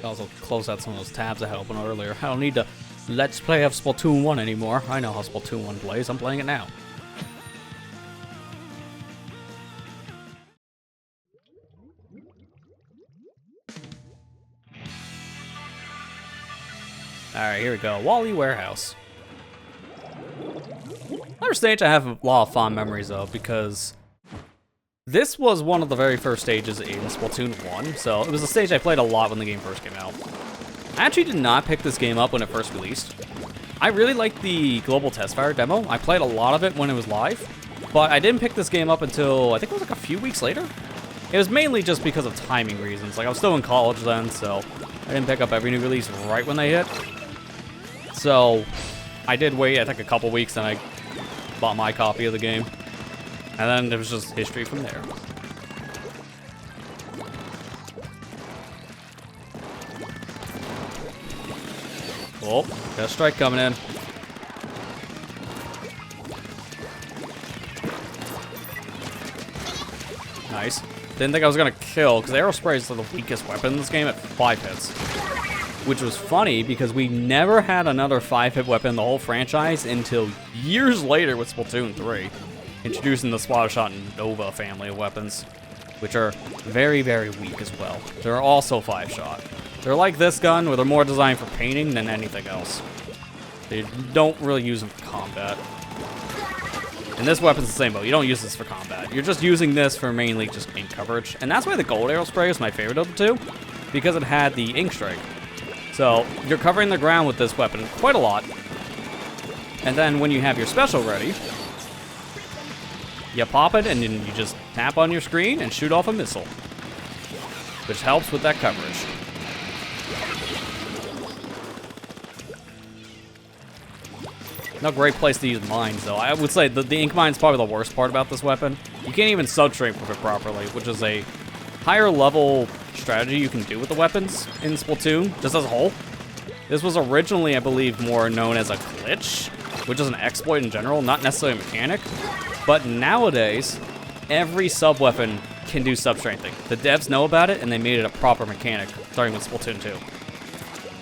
A: Also close out some of those tabs I had open earlier. I don't need to Let's Play of Splatoon 1 anymore. I know how Splatoon 1 plays. I'm playing it now. Alright, here we go. Wally Warehouse. Another stage I have a lot of fond memories of because this was one of the very first stages in Splatoon 1, so it was a stage I played a lot when the game first came out. I actually did not pick this game up when it first released. I really liked the Global Testfire demo. I played a lot of it when it was live, but I didn't pick this game up until, I think it was like a few weeks later. It was mainly just because of timing reasons. Like, I was still in college then, so I didn't pick up every new release right when they hit. So I did wait, I think, a couple weeks, and I bought my copy of the game. And then it was just history from there. Oh, got a strike coming in. Nice. Didn't think I was gonna kill, because arrow spray is the weakest weapon in this game at 5 hits. Which was funny, because we never had another 5-hit weapon in the whole franchise until years later with Splatoon 3. Introducing the Splatter Shot and Nova family of weapons, which are very, very weak as well. They're also 5-shot. They're like this gun, where they're more designed for painting than anything else. They don't really use them for combat. And this weapon's the same, though. You don't use this for combat. You're just using this for mainly just paint coverage. And that's why the gold arrow spray is my favorite of the two, because it had the ink strike. So you're covering the ground with this weapon quite a lot. And then when you have your special ready, you pop it, and then you just tap on your screen and shoot off a missile, which helps with that coverage. No great place to use mines, though. I would say the ink mine is probably the worst part about this weapon. You can't even substrate with it properly, which is a higher level strategy you can do with the weapons in Splatoon, just as a whole. This was originally, I believe, more known as a glitch, which is an exploit in general, not necessarily a mechanic. But nowadays, every sub-weapon can do substrengthening. The devs know about it, and they made it a proper mechanic, starting with Splatoon 2.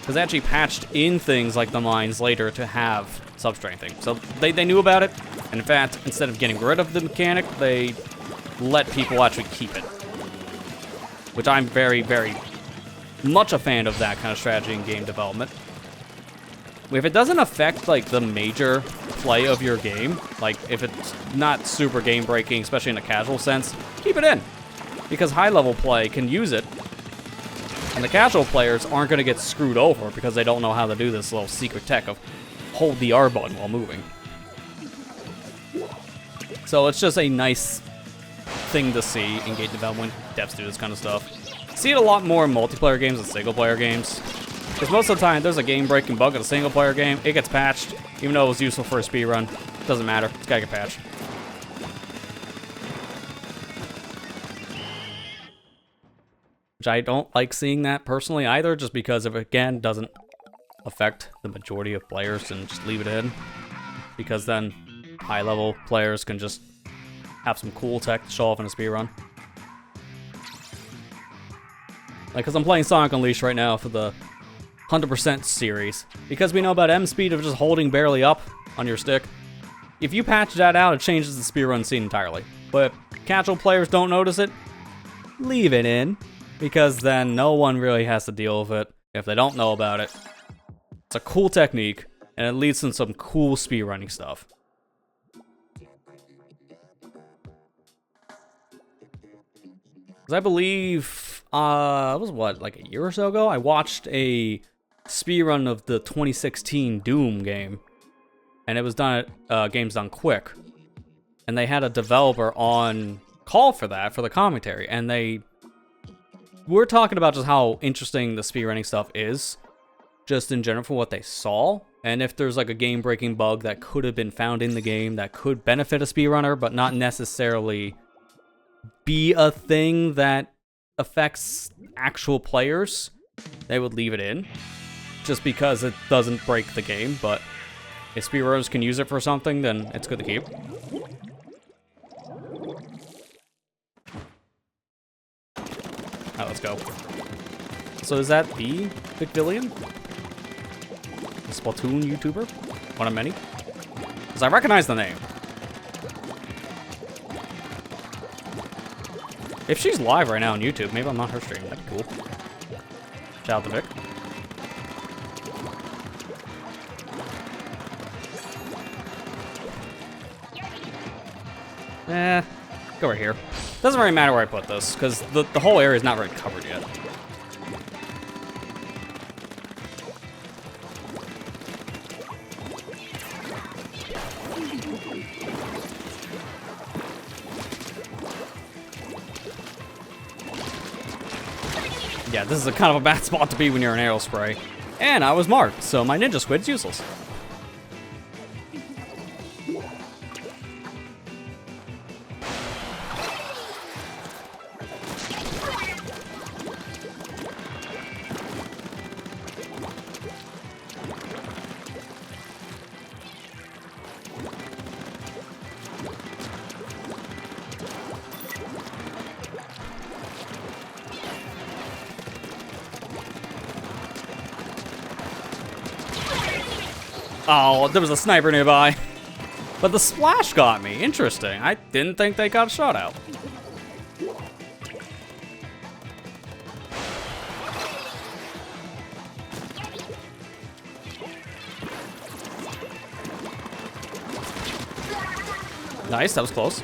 A: Because they actually patched in things like the mines later to have sub-strengthening. So they knew about it, and in fact, instead of getting rid of the mechanic, they let people actually keep it. Which I'm very, very much a fan of that kind of strategy in game development. If it doesn't affect, like, the major play of your game, like, if it's not super game-breaking, especially in a casual sense, keep it in. Because high-level play can use it, and the casual players aren't going to get screwed over because they don't know how to do this little secret tech of hold the R button while moving. So it's just a nice thing to see in game development. Devs do this kind of stuff. See it a lot more in multiplayer games than single-player games. Because most of the time, there's a game-breaking bug in a single-player game. It gets patched, even though it was useful for a speedrun. Doesn't matter. It's gotta get patched. Which I don't like seeing that personally either, just because it, again, doesn't affect the majority of players and just leave it in. Because then high-level players can just have some cool tech to show off in a speedrun. Like, because I'm playing Sonic Unleashed right now for the 100% series. Because we know about M-speed of just holding barely up on your stick. If you patch that out, it changes the speedrun scene entirely. But if casual players don't notice it, leave it in. Because then no one really has to deal with it if they don't know about it. It's a cool technique, and it leads to some cool speedrunning stuff. Because I believe, it was what, like a year or so ago? I watched a speedrun of the 2016 Doom game. And it was done at Games Done Quick. And they had a developer on call for that, for the commentary. And we're talking about just how interesting the speedrunning stuff is, just in general for what they saw, and if there's like a game-breaking bug that could have been found in the game that could benefit a speedrunner, but not necessarily be a thing that affects actual players, they would leave it in, just because it doesn't break the game, but if speedrunners can use it for something, then it's good to keep. Alright, let's go. So is that the Big Villian? The Splatoon YouTuber? One of many? Because I recognize the name. If she's live right now on YouTube, maybe I'm on her stream. That'd be cool. Shout out to Vic. Go right here. Doesn't really matter where I put this, because the whole area is not really covered yet. Yeah, this is a kind of a bad spot to be when you're an arrow spray. And I was marked, so my ninja squid's useless. Oh, there was a sniper nearby. But the splash got me. Interesting. I didn't think they got a shot out. Nice, that was close.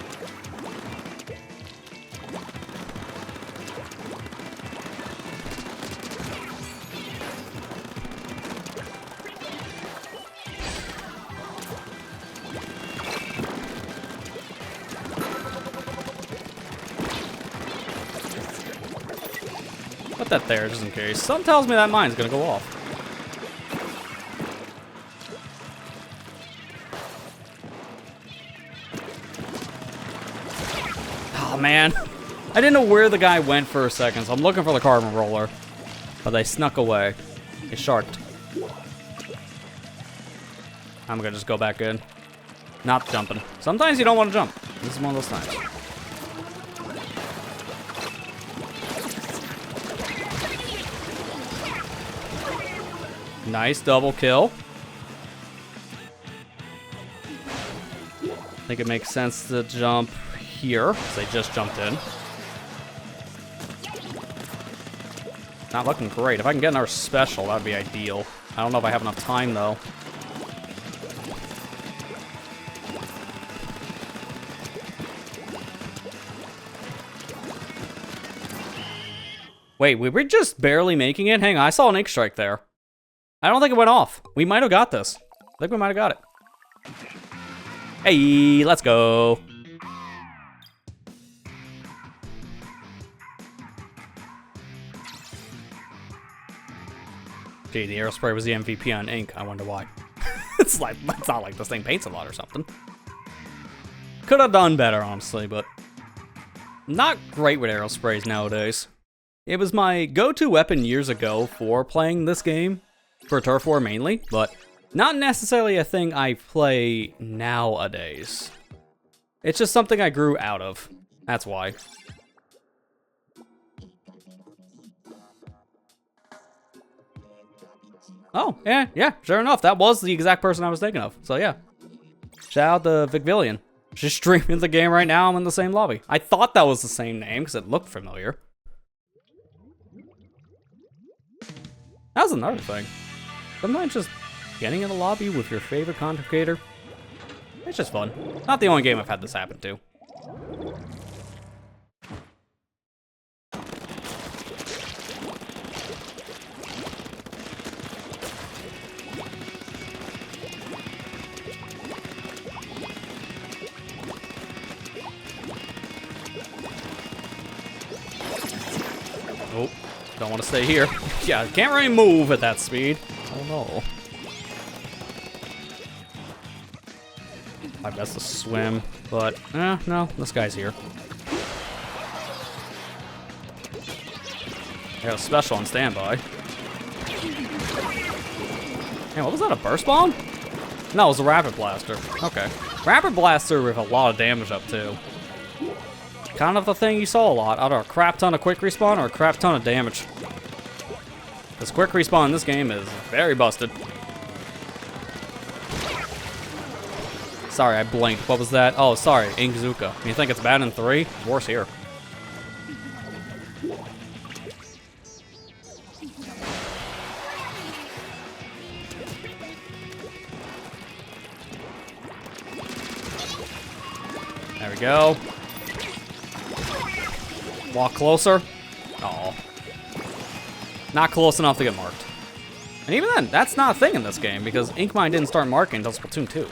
A: Put that there, just in case. Something tells me that mine's gonna go off. Oh, man. I didn't know where the guy went for a second, so I'm looking for the carbon roller. But they snuck away. They sharked. I'm gonna just go back in. Not jumping. Sometimes you don't want to jump. This is one of those times. Nice double kill. I think it makes sense to jump here, because they just jumped in. Not looking great. If I can get another special, that would be ideal. I don't know if I have enough time, though. Wait, we were just barely making it? Hang on, I saw an ink strike there. I don't think it went off. We might have got this. I think we might have got it. Hey, let's go. Gee, the Aerospray was the MVP on ink. I wonder why. It's not like this thing paints a lot or something. Could have done better, honestly, but not great with Aerosprays nowadays. It was my go-to weapon years ago for playing this game, for Turf War mainly, but not necessarily a thing I play nowadays. It's just something I grew out of. That's why. Oh, yeah, sure enough. That was the exact person I was thinking of. So, yeah. Shout out to Vicvillian. She's streaming the game right now. I'm in the same lobby. I thought that was the same name because it looked familiar. That was another thing. Sometimes just getting in the lobby with your favorite content creator, it's just fun. Not the only game I've had this happen to. Oh, don't want to stay here. Yeah, can't really move at that speed. Oh no. My best to swim, but no, this guy's here. I got a special on standby. Hey, what was that, a burst bomb? No, it was a rapid blaster. Okay. Rapid blaster with a lot of damage up too. Kind of the thing you saw a lot, either a crap ton of quick respawn or a crap ton of damage. This quick respawn in this game is very busted. Sorry, I blinked. What was that? Oh, sorry, Inkzuka. You think it's bad in 3? It's worse here. There we go. Walk closer. Oh. Not close enough to get marked. And even then, that's not a thing in this game because Ink Mine didn't start marking until Splatoon 2.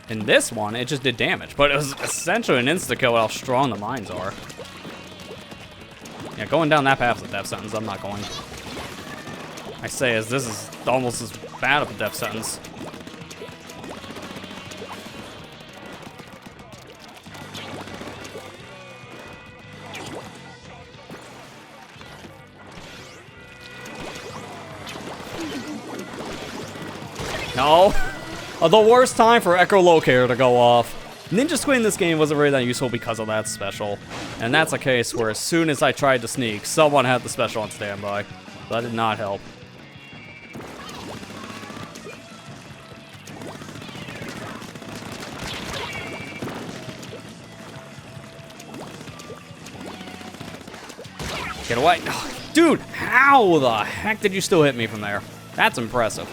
A: In this one, it just did damage, but it was essentially an insta-kill with how strong the mines are. Yeah, going down that path is a death sentence. I'm not going. I say as this is almost as bad of a death sentence. No. The worst time for Echolocator to go off. Ninja Squid in this game wasn't really that useful because of that special. And that's a case where as soon as I tried to sneak, someone had the special on standby. So that did not help. Get away. Dude, how the heck did you still hit me from there? That's impressive.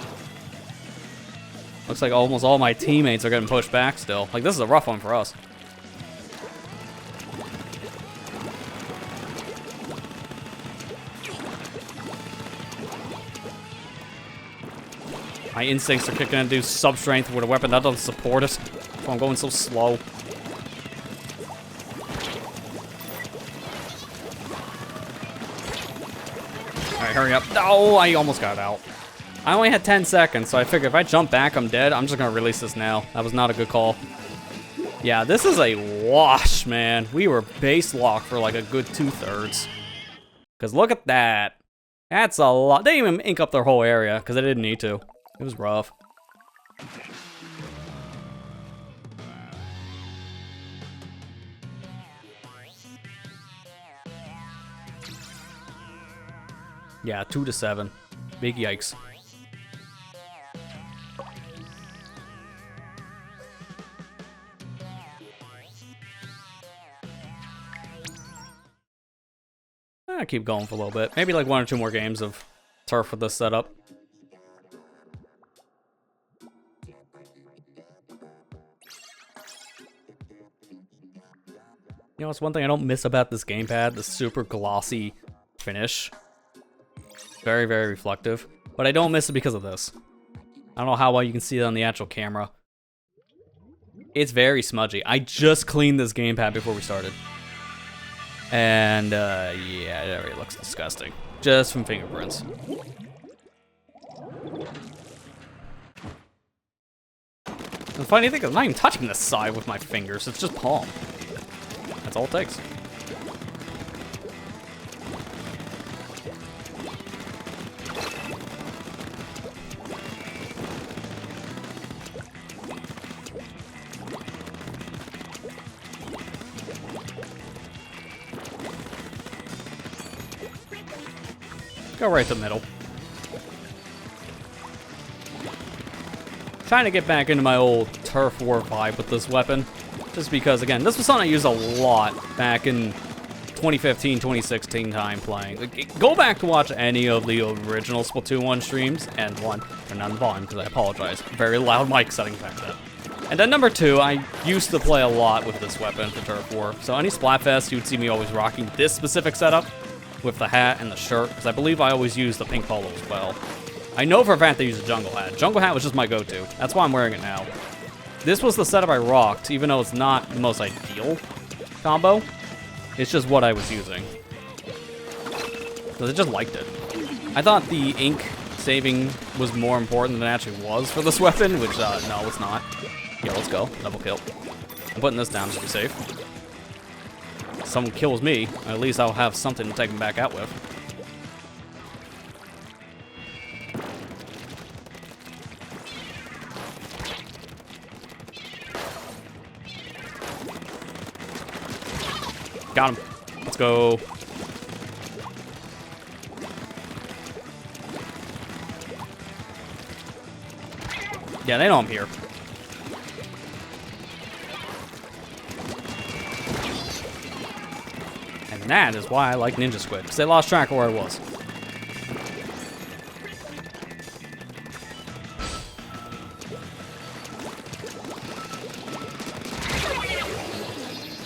A: Looks like almost all my teammates are getting pushed back still. Like, this is a rough one for us. My instincts are kicking in to do sub-strength with a weapon that doesn't support it. So I'm going so slow. Alright, hurry up. No, I almost got out. I only had 10 seconds, so I figured if I jump back, I'm dead. I'm just gonna release this now. That was not a good call. Yeah, this is a wash, man. We were base locked for like a good 2/3. Because look at that. That's a lot. They didn't even ink up their whole area, because they didn't need to. It was rough. Yeah, 2-7. Big yikes. I'll keep going for a little bit. Maybe like 1 or 2 more games of turf with this setup. You know, it's one thing I don't miss about this gamepad, the super glossy finish. Very, very reflective. But I don't miss it because of this. I don't know how well you can see it on the actual camera. It's very smudgy. I just cleaned this gamepad before we started. And, yeah, it already looks disgusting. Just from fingerprints. The funny thing is, I'm not even touching this side with my fingers. It's just palm. That's all it takes. Go right to the middle. Trying to get back into my old turf war vibe with this weapon. Just because, again, this was something I used a lot back in 2015, 2016 time playing. Like, go back to watch any of the original Splatoon 1 streams, and 1, turn down the volume because I apologize. Very loud mic settings back then. And then number 2, I used to play a lot with this weapon for Turf War. So any Splatfest, you'd see me always rocking this specific setup with the hat and the shirt, because I believe I always use the pink polo as well. I know for a fact they use a jungle hat. Jungle hat was just my go-to. That's why I'm wearing it now. This was the setup I rocked, even though it's not the most ideal combo. It's just what I was using. Because I just liked it. I thought the ink saving was more important than it actually was for this weapon, which, no, it's not. Yeah, let's go. Double kill. I'm putting this down just to be safe. If someone kills me, at least I'll have something to take him back out with. Got him. Let's go. Yeah, they know I'm here. And that is why I like Ninja Squid, because they lost track of where I was.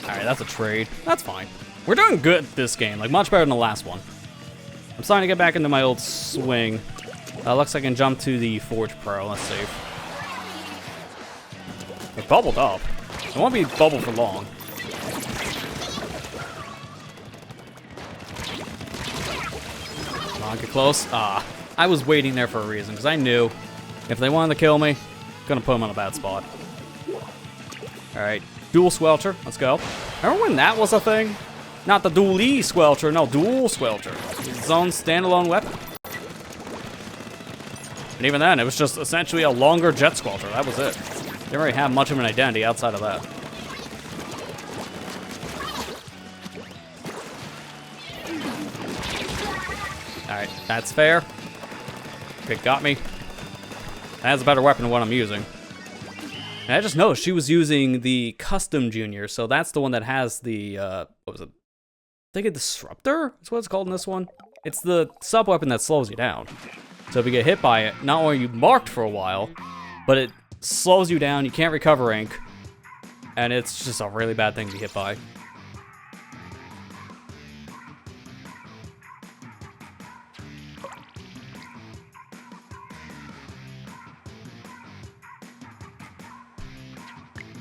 A: Alright, that's a trade. That's fine. We're doing good this game, like much better than the last one. I'm starting to get back into my old swing. Looks like I can jump to the Forge Pro. Let's see. It bubbled up. It won't be bubbled for long. Come on, get close. I was waiting there for a reason, because I knew if they wanted to kill me, I'm gonna put them on a bad spot. Alright, dual Squelcher. Let's go. Remember when that was a thing? Not the dual-E Squelcher, no, dual Squelcher. Its own standalone weapon. And even then, it was just essentially a longer Jet Squelcher. That was it. Didn't really have much of an identity outside of that. Alright, that's fair. Okay, got me. That's a better weapon than what I'm using. And I just noticed she was using the Custom Junior, so that's the one that has the, what was it? I think a Disruptor is what it's called in this one. It's the sub-weapon that slows you down. So if you get hit by it, not only are you marked for a while, but it slows you down, you can't recover ink, and it's just a really bad thing to be hit by.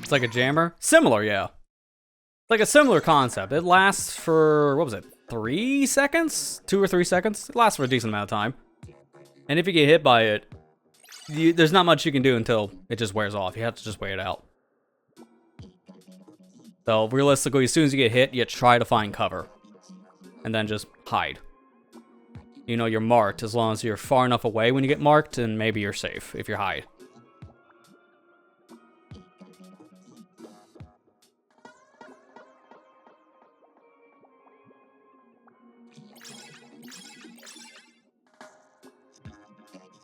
A: It's like a jammer? Similar, yeah. Like a similar concept. It lasts for, what was it, 3 seconds? 2 or 3 seconds? It lasts for a decent amount of time. And if you get hit by it, there's not much you can do until it just wears off. You have to just wait it out. So realistically, as soon as you get hit, you try to find cover. And then just hide. You know, you're marked. As long as you're far enough away when you get marked, and maybe you're safe if you hide.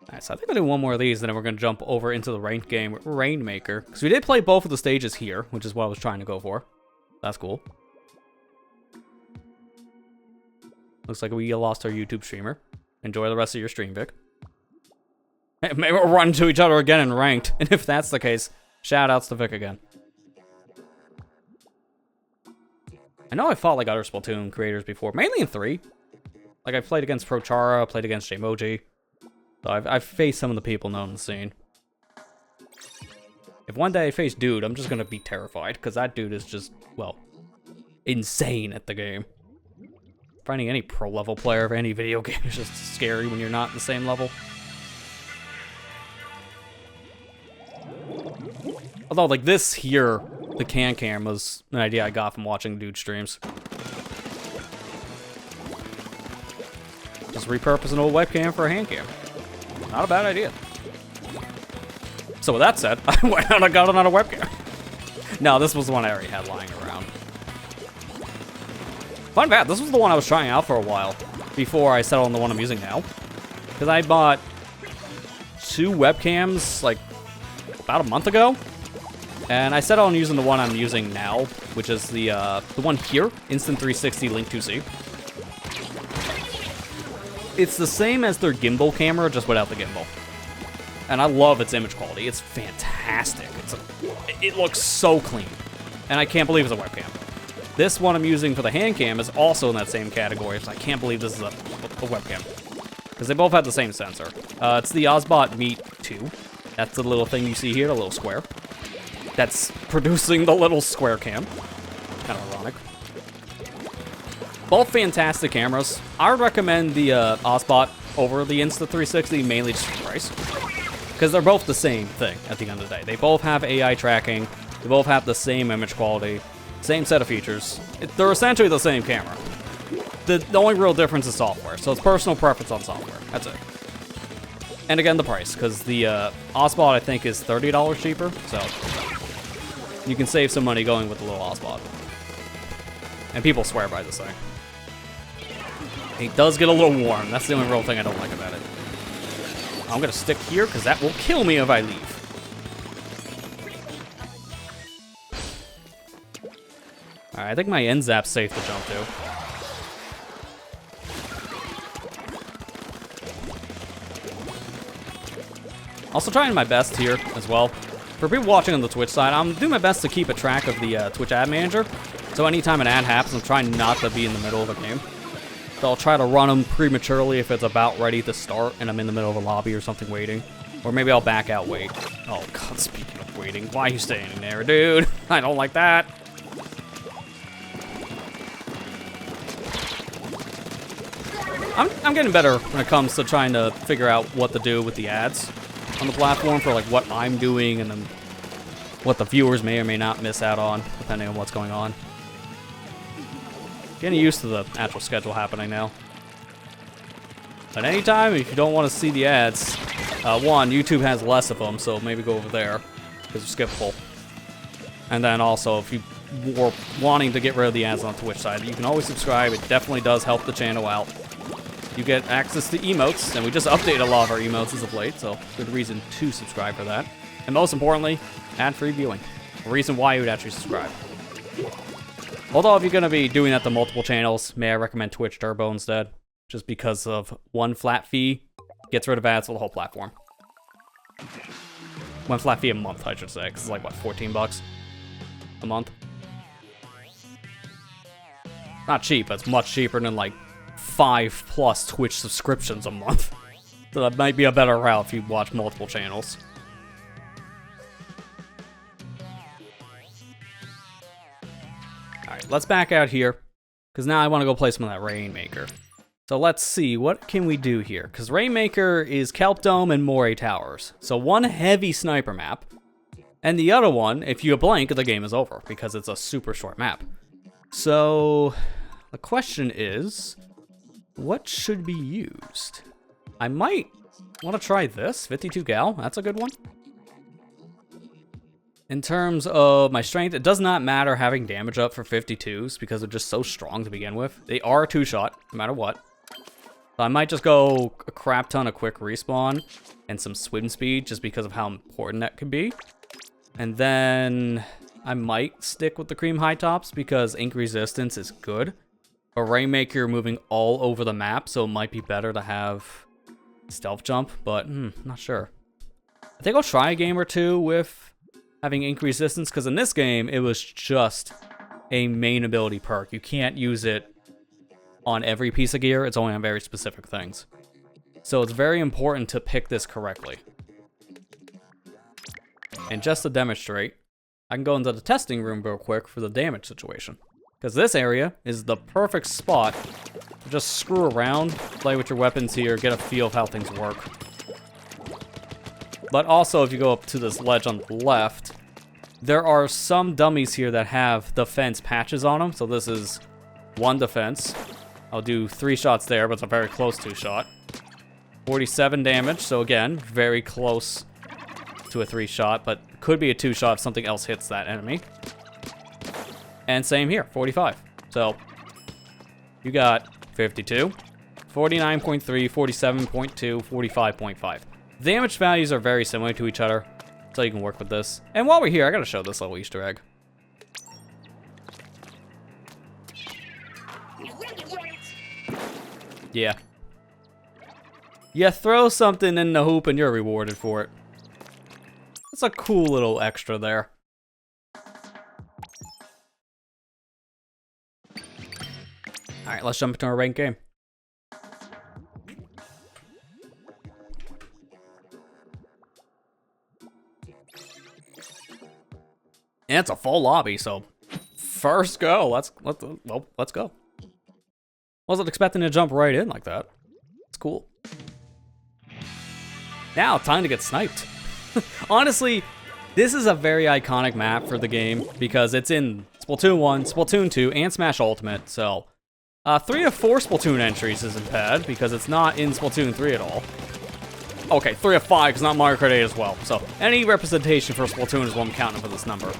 A: Alright, so I think I'll do one more of these, and then we're going to jump over into the ranked game with Rainmaker. Because we did play both of the stages here, which is what I was trying to go for. That's cool. Looks like we lost our YouTube streamer. Enjoy the rest of your stream, Vic. Maybe we'll run into each other again in ranked. And if that's the case, shout outs to Vic again. I know I fought like other Splatoon creators before, mainly in 3. Like I played against Prochara, played against Jmoji. So I've faced some of the people known in the scene. If one day I face Dude, I'm just gonna be terrified, because that dude is just, well, insane at the game. Finding any pro-level player of any video game is just scary when you're not in the same level. Although, like, this here, the can was an idea I got from watching Dude streams. Just repurpose an old webcam for a hand cam. Not a bad idea. So with that said, I went out and got another webcam. No, this was the one I already had lying around. Fun fact, this was the one I was trying out for a while before I settled on the one I'm using now. Because I bought 2 webcams, like, about a month ago. And I settled on using the one I'm using now, which is the one here, Instant360 Link 2C. It's the same as their gimbal camera, just without the gimbal. And I love its image quality. It's fantastic. It looks so clean. And I can't believe it's a webcam. This one I'm using for the hand cam is also in that same category, so I can't believe this is a webcam. Because they both have the same sensor. It's the Ozbot Meet 2. That's the little thing you see here, the little square. That's producing the little square cam. Kind of ironic. Both fantastic cameras. I would recommend the Ozbot over the Insta360, mainly just for price. Because they're both the same thing at the end of the day. They both have AI tracking. They both have the same image quality. Same set of features. They're essentially the same camera. The only real difference is software. So it's personal preference on software. That's it. And again, the price. Because the Ozbot, I think, is $30 cheaper. So you can save some money going with the little Ozbot. And people swear by this thing. It does get a little warm. That's the only real thing I don't like about it. I'm gonna stick here because that will kill me if I leave. Alright, I think my end zap's safe to jump to. Also trying my best here as well. For people watching on the Twitch side, I'm doing my best to keep a track of the Twitch ad manager. So anytime an ad happens, I'm trying not to be in the middle of a game. So I'll try to run them prematurely if it's about ready to start and I'm in the middle of a lobby or something waiting. Or maybe I'll back out, wait. Oh god, speaking of waiting, why are you standing there, dude? I don't like that. I'm getting better when it comes to trying to figure out what to do with the ads on the platform for like what I'm doing and then what the viewers may or may not miss out on, depending on what's going on. Getting used to the actual schedule happening now. But anytime, if you don't want to see the ads, one, YouTube has less of them, so maybe go over there, because they're skippable. And then also, if you were wanting to get rid of the ads on the Twitch side, you can always subscribe. It definitely does help the channel out. You get access to emotes, and we just updated a lot of our emotes as of late, so good reason to subscribe for that. And most importantly, ad-free viewing. A reason why you would actually subscribe. Although if you're going to be doing that to multiple channels, may I recommend Twitch Turbo instead? Just because of one flat fee gets rid of ads for the whole platform. One flat fee a month, I should say, because it's like, what, 14 bucks a month? Not cheap, but it's much cheaper than like 5+ Twitch subscriptions a month. So that might be a better route if you watch multiple channels. Alright, let's back out here, because now I want to go play some of that Rainmaker. So let's see, what can we do here? Because Rainmaker is Kelp Dome and Moray Towers. So one heavy sniper map, and the other one, if you blink, the game is over, because it's a super short map. So the question is, what should be used? I might want to try this, 52 gal, that's a good one. In terms of my strength, it does not matter having damage up for 52s because they're just so strong to begin with. They are a 2-shot, no matter what. So I might just go a crap ton of quick respawn and some swim speed just because of how important that could be. And then I might stick with the cream high tops because ink resistance is good. a Rainmaker, you're moving all over the map, so it might be better to have stealth jump, but not sure. I think I'll try a game or two with having increased distance, because in this game, it was just a main ability perk. You can't use it on every piece of gear, it's only on very specific things. So it's very important to pick this correctly. And just to demonstrate, I can go into the testing room real quick for the damage situation. Because this area is the perfect spot to just screw around, play with your weapons here, get a feel of how things work. But also, if you go up to this ledge on the left, there are some dummies here that have defense patches on them. So this is one defense. I'll do 3 shots there, but it's a very close 2-shot. 47 damage, so again, very close to a 3-shot, but could be a 2-shot if something else hits that enemy. And same here, 45. So you got 52, 49.3, 47.2, 45.5. Damage values are very similar to each other, so you can work with this. And while we're here, I gotta show this little Easter egg. Yeah. You throw something in the hoop and you're rewarded for it. It's a cool little extra there. Alright, let's jump into our ranked game. And it's a full lobby, so first go. Let's go. Wasn't expecting to jump right in like that. It's cool. Now, time to get sniped. Honestly, this is a very iconic map for the game because it's in Splatoon 1, Splatoon 2, and Smash Ultimate, so 3 of 4 Splatoon entries isn't bad because it's not in Splatoon 3 at all. Okay, 3 of 5 because not Mario Kart 8 as well, so any representation for Splatoon is what I'm counting for this number.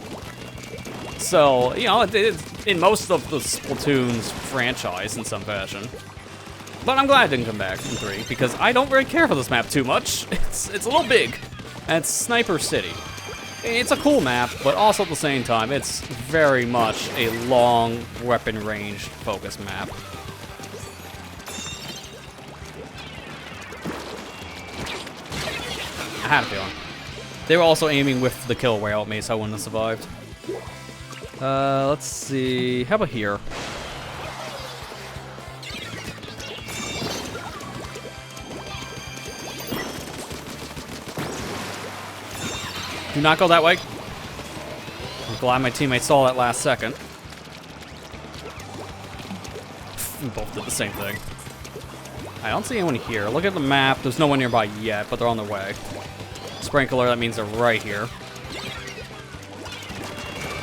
A: So, you know, it's in most of the Splatoon's franchise in some fashion. But I'm glad it didn't come back in 3, because I don't really care for this map too much. It's a little big, and it's Sniper City. It's a cool map, but also at the same time, it's very much a long weapon range focused map. I had a feeling. They were also aiming with the kill whale at me, so I wouldn't have survived. Let's see. How about here? Do not go that way. I'm glad my teammate saw that last second. We both did the same thing. I don't see anyone here. Look at the map. There's no one nearby yet, but they're on their way. Sprinkler, that means they're right here.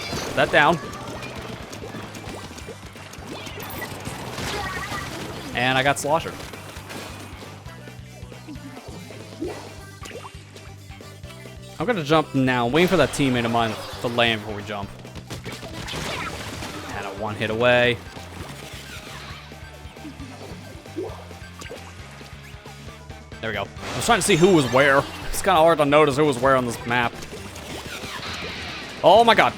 A: Put that down. And I got sloshered. I'm gonna jump now. I'm waiting for that teammate of mine to land before we jump. And a 1 hit away. There we go. I was trying to see who was where. It's kind of hard to notice who was where on this map. Oh my god.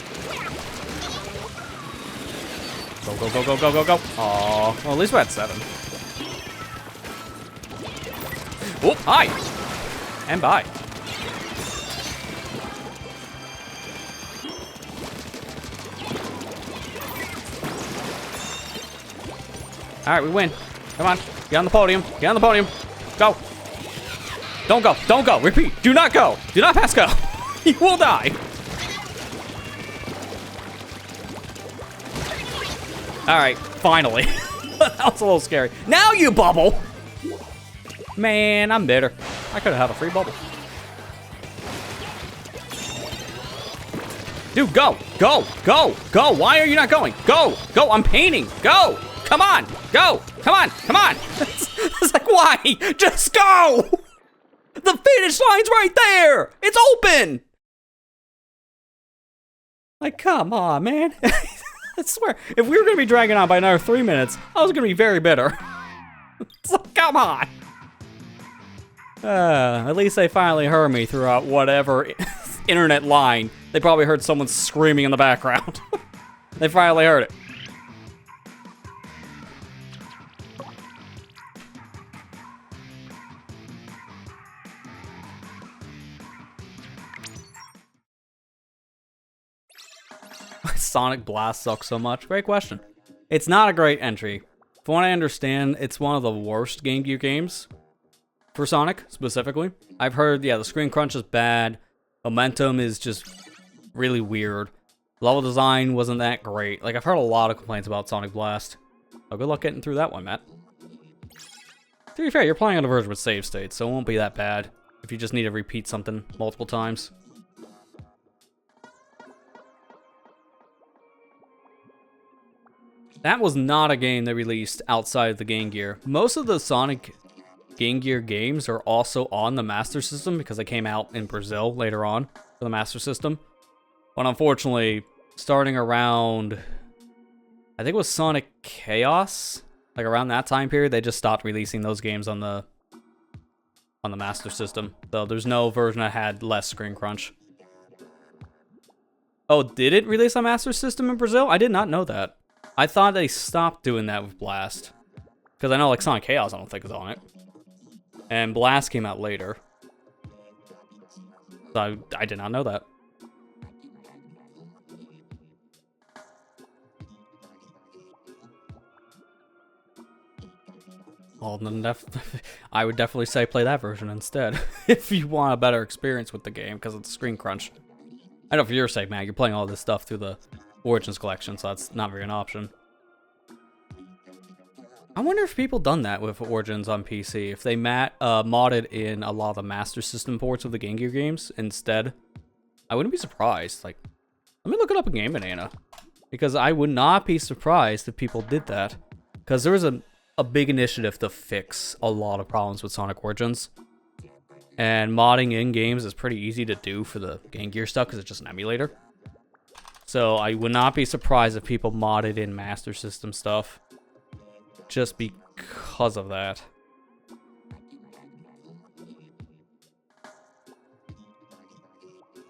A: Go, go, go, go, go, go, go. Aw. Well, at least we're at 7. Oh, hi. And bye. Alright, we win. Come on. Get on the podium. Get on the podium. Go. Don't go. Don't go. Repeat. Do not go. Do not pass go. You will die. Alright, finally. That was a little scary. Now you bubble. Man, I'm bitter. I could have had a free bubble. Dude, go. Go. Go. Go. Why are you not going? Go. Go. I'm painting. Go. Come on, go! Come on, come on! It's like, why? Just go! The finish line's right there! It's open! Like, come on, man. I swear, if we were gonna be dragging on by another 3 minutes, I was gonna be very bitter. It's like, come on! At least they finally heard me throughout whatever internet line. They probably heard someone screaming in the background. They finally heard it. Sonic Blast sucks so much? Great question. It's not a great entry. From what I understand, it's one of the worst Game Gear games for Sonic, specifically. I've heard, yeah, the screen crunch is bad. Momentum is just really weird. Level design wasn't that great. Like, I've heard a lot of complaints about Sonic Blast. So good luck getting through that one, Matt. To be fair, you're playing on a version with save states, so it won't be that bad if you just need to repeat something multiple times. That was not a game that released outside of the Game Gear. Most of the Sonic Game Gear games are also on the Master System because they came out in Brazil later on for the Master System. But unfortunately, starting around, I think it was Sonic Chaos, like around that time period, they just stopped releasing those games on the Master System. So there's no version that had less screen crunch. Oh, did it release on Master System in Brazil? I did not know that. I thought they stopped doing that with Blast. Because I know, like, Sonic Chaos, I don't think is on it. And Blast came out later. So I did not know that. Well, then I would definitely say play that version instead. If you want a better experience with the game, because it's screen crunch. I know for your sake, man, you're playing all this stuff through the Origins collection, so that's not really an option. I wonder if people done that with Origins on PC. If they modded in a lot of the Master System ports of the Game Gear games instead. I wouldn't be surprised. Like, let me look it up in Game Banana. Because I would not be surprised if people did that. Because there was a big initiative to fix a lot of problems with Sonic Origins. And modding in games is pretty easy to do for the Game Gear stuff because it's just an emulator. So I would not be surprised if people modded in Master System stuff. Just because of that.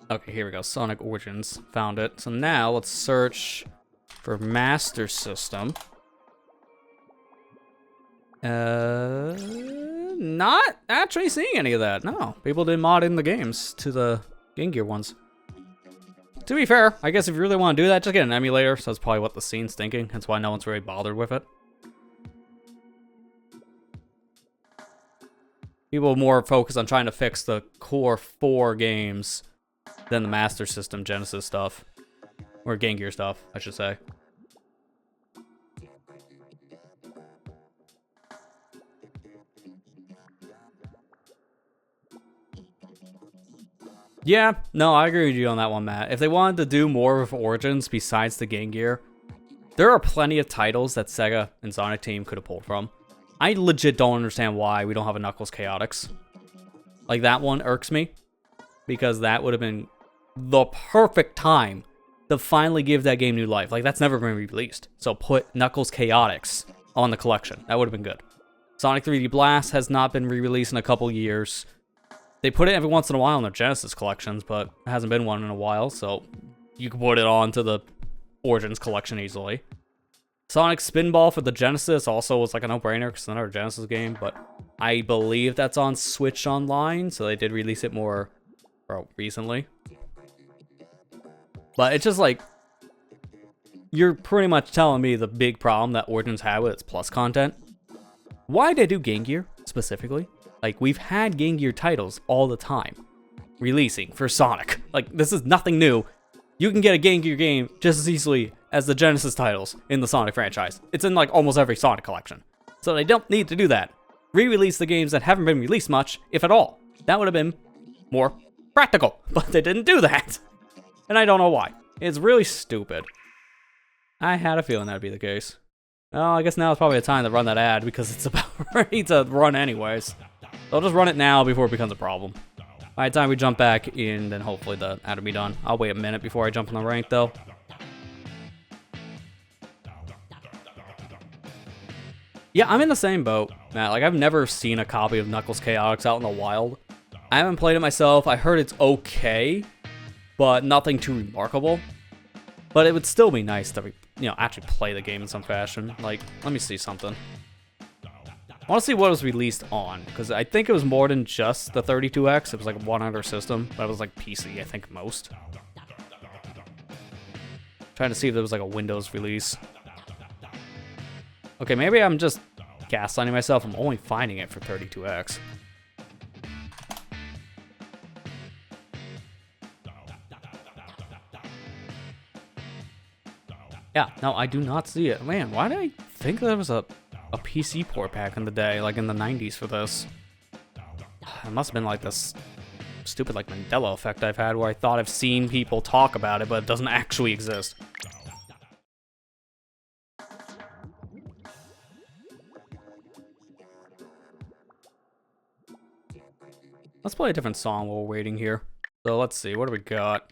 A: Okay, here we go. Sonic Origins. Found it. So now let's search for Master System. Not actually seeing any of that. No, people didn't mod in the games to the Game Gear ones. To be fair, I guess if you really want to do that, just get an emulator. So that's probably what the scene's thinking. That's why no one's really bothered with it. People are more focused on trying to fix the core 4 games than the Master System Genesis stuff. Or Game Gear stuff, I should say. Yeah, no, I agree with you on that one, Matt. If they wanted to do more with Origins besides the Game Gear, there are plenty of titles that Sega and Sonic Team could have pulled from. I legit don't understand why we don't have a Knuckles Chaotix. Like, that one irks me, because that would have been the perfect time to finally give that game new life. Like, that's never been re-released. So put Knuckles Chaotix on the collection. That would have been good. Sonic 3D Blast has not been re-released in a couple years. They put it every once in a while in their Genesis collections, but it hasn't been one in a while, so you can put it onto the Origins collection easily. Sonic Spinball for the Genesis also was like a no-brainer because it's another Genesis game, but I believe that's on Switch Online, so they did release it more recently. But it's just like, you're pretty much telling me the big problem that Origins had with its Plus content. Why did they do Game Gear, specifically? Like, we've had Game Gear titles all the time releasing for Sonic. Like, this is nothing new. You can get a Game Gear game just as easily as the Genesis titles in the Sonic franchise. It's in, like, almost every Sonic collection. So they don't need to do that. Re-release the games that haven't been released much, if at all. That would have been more practical. But they didn't do that. And I don't know why. It's really stupid. I had a feeling that would be the case. Well, I guess now is probably the time to run that ad because it's about ready to run anyways. So I'll just run it now before it becomes a problem. By the time we jump back in, then hopefully the ad will be done. I'll wait a minute before I jump in the rank, though. Yeah, I'm in the same boat, Matt. Like, I've never seen a copy of Knuckles Chaotix out in the wild. I haven't played it myself. I heard it's okay, but nothing too remarkable. But it would still be nice to, actually play the game in some fashion. Like, let me see something. I want to see what it was released on, because I think it was more than just the 32X. It was like one other system, but it was like PC, I think, most. Trying Trying to see if there was like a Windows release. Okay, maybe I'm just gaslighting myself. I'm only finding it for 32X. Yeah, no, I do not see it. Man, why did I think there was a PC port back in the day, like in the 90s for this? It must have been like this stupid like Mandela effect I've had where I thought I've seen people talk about it, but it doesn't actually exist. Let's play a different song while we're waiting here. So let's see, what do we got?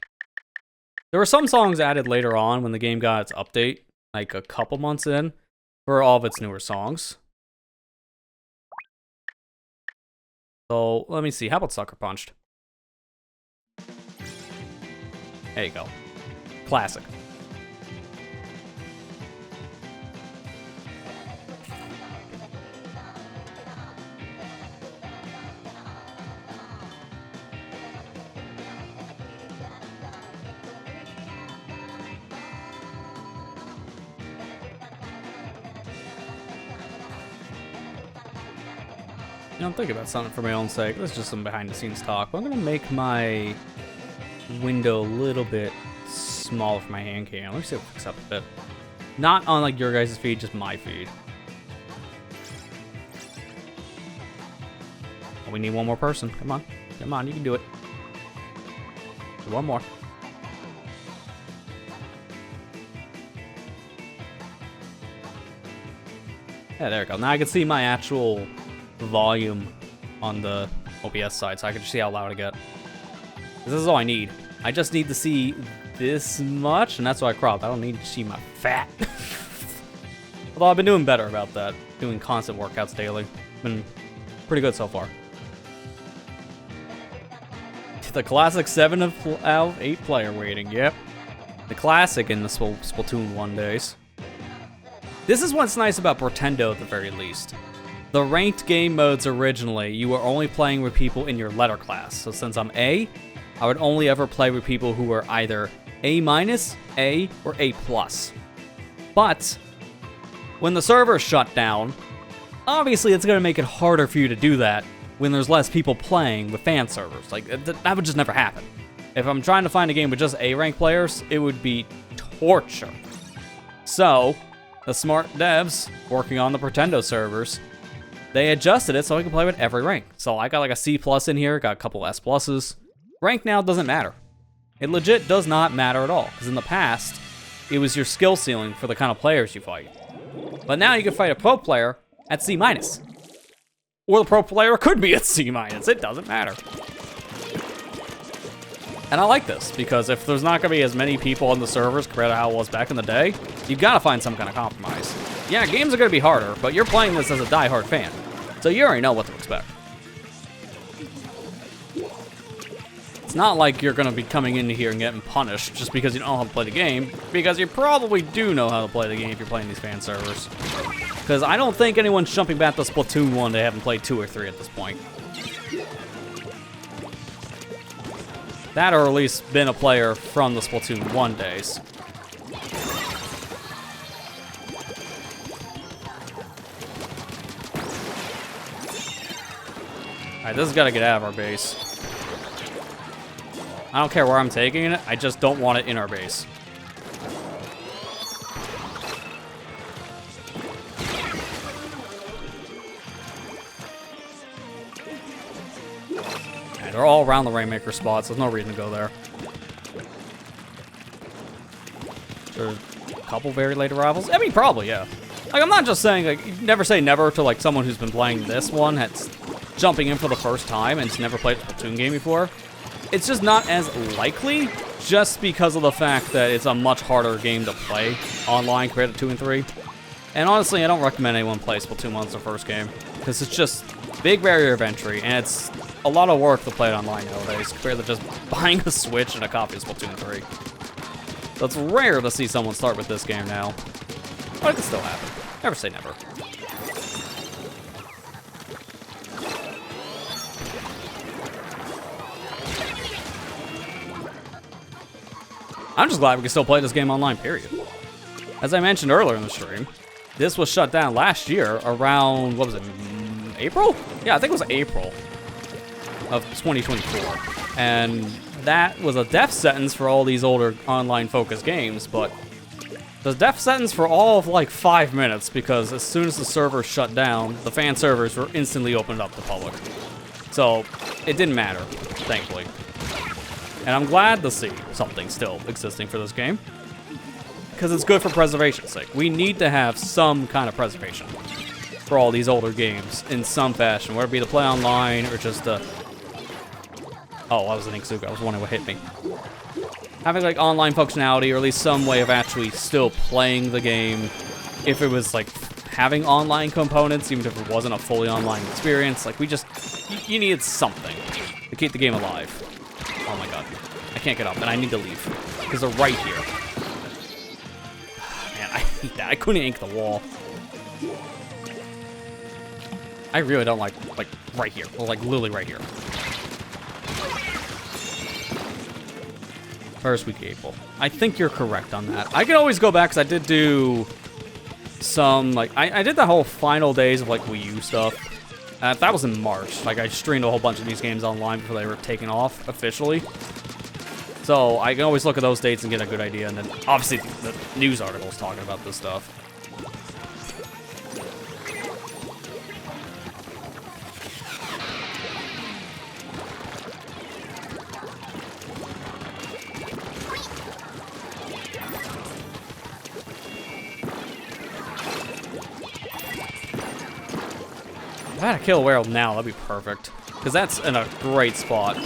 A: There were some songs added later on when the game got its update, like a couple months in, for all of its newer songs. So let me see, how about Sucker Punched? There you go. Classic. You know, I'm thinking about something for my own sake. This is just some behind the scenes talk. But I'm gonna make my window a little bit smaller for my hand cam. Let me see if it picks up a bit. Not on like your guys' feed, just my feed. Oh, we need one more person. Come on. Come on, you can do it. One more. Yeah, there we go. Now I can see my actual volume on the OBS side, so I can see how loud I get. This is all I need. I just need to see this much, and that's why I cropped. I don't need to see my fat. Although I've been doing better about that. Doing constant workouts daily. Been pretty good so far. The classic 7 out of 8 player waiting, yep. The classic in the Splatoon 1 days. This is what's nice about Pretendo at the very least. The ranked game modes originally, you were only playing with people in your letter class. So since I'm A, I would only ever play with people who were either A-, A, or A+. But when the server shut down, obviously it's going to make it harder for you to do that when there's less people playing with fan servers. Like, that would just never happen. If I'm trying to find a game with just A-rank players, it would be torture. So, the smart devs working on the Pretendo servers, they adjusted it so I can play with every rank. So I got like a C+ in here, got a couple S+. Rank now doesn't matter. It legit does not matter at all, because in the past, it was your skill ceiling for the kind of players you fight. But now you can fight a pro player at C-. Or the pro player could be at C-, it doesn't matter. And I like this, because if there's not gonna be as many people on the servers compared to how it was back in the day, you've gotta find some kind of compromise. Yeah, games are gonna be harder, but you're playing this as a die-hard fan, so you already know what to expect. It's not like you're gonna be coming into here and getting punished just because you don't know how to play the game, because you probably do know how to play the game if you're playing these fan servers. Because I don't think anyone's jumping back to Splatoon 1 they haven't played 2 or 3 at this point. That, or at least been a player from the Splatoon 1 days. Alright, this has got to get out of our base. I don't care where I'm taking it, I just don't want it in our base. Alright, they're all around the Rainmaker spots, there's no reason to go there. There's a couple very late arrivals? I mean, probably, yeah. Like, I'm not just saying, like, you never say never to, like, someone who's been playing this one, that's jumping in for the first time and has never played a Splatoon game before. It's just not as likely, just because of the fact that it's a much harder game to play online compared to 2 and 3. And honestly, I don't recommend anyone play Splatoon 1 as their first game, because it's just big barrier of entry, and it's a lot of work to play it online nowadays, compared to just buying a Switch and a copy of Splatoon 3. So it's rare to see someone start with this game now, but it can still happen. Never say never. I'm just glad we can still play this game online, period. As I mentioned earlier in the stream, this was shut down last year around, what was it, April? Yeah, I think it was April of 2024. And that was a death sentence for all these older online-focused games, but the death sentence for all of like 5 minutes, because as soon as the servers shut down, the fan servers were instantly opened up to public. So it didn't matter, thankfully. And I'm glad to see something still existing for this game, because it's good for preservation's sake. We need to have some kind of preservation for all these older games in some fashion, whether it be to play online or just to... Oh, that was an Inkzuka. I was wondering what hit me. Having like online functionality, or at least some way of actually still playing the game. If it was like having online components, even if it wasn't a fully online experience, like we just... You needed something to keep the game alive. Oh my god. I can't get up, and I need to leave. Because they're right here. Man, I hate that. I couldn't ink the wall. I really don't like right here. Well, like, literally right here. First week of April. I think you're correct on that. I can always go back, because I did do some, like... I did the whole final days of, like, Wii U stuff. That was in March. Like, I streamed a whole bunch of these games online before they were taken off officially. So I can always look at those dates and get a good idea. And then, obviously, the news articles talking about this stuff. If I had to kill a werewolf now, that'd be perfect. Because that's in a great spot.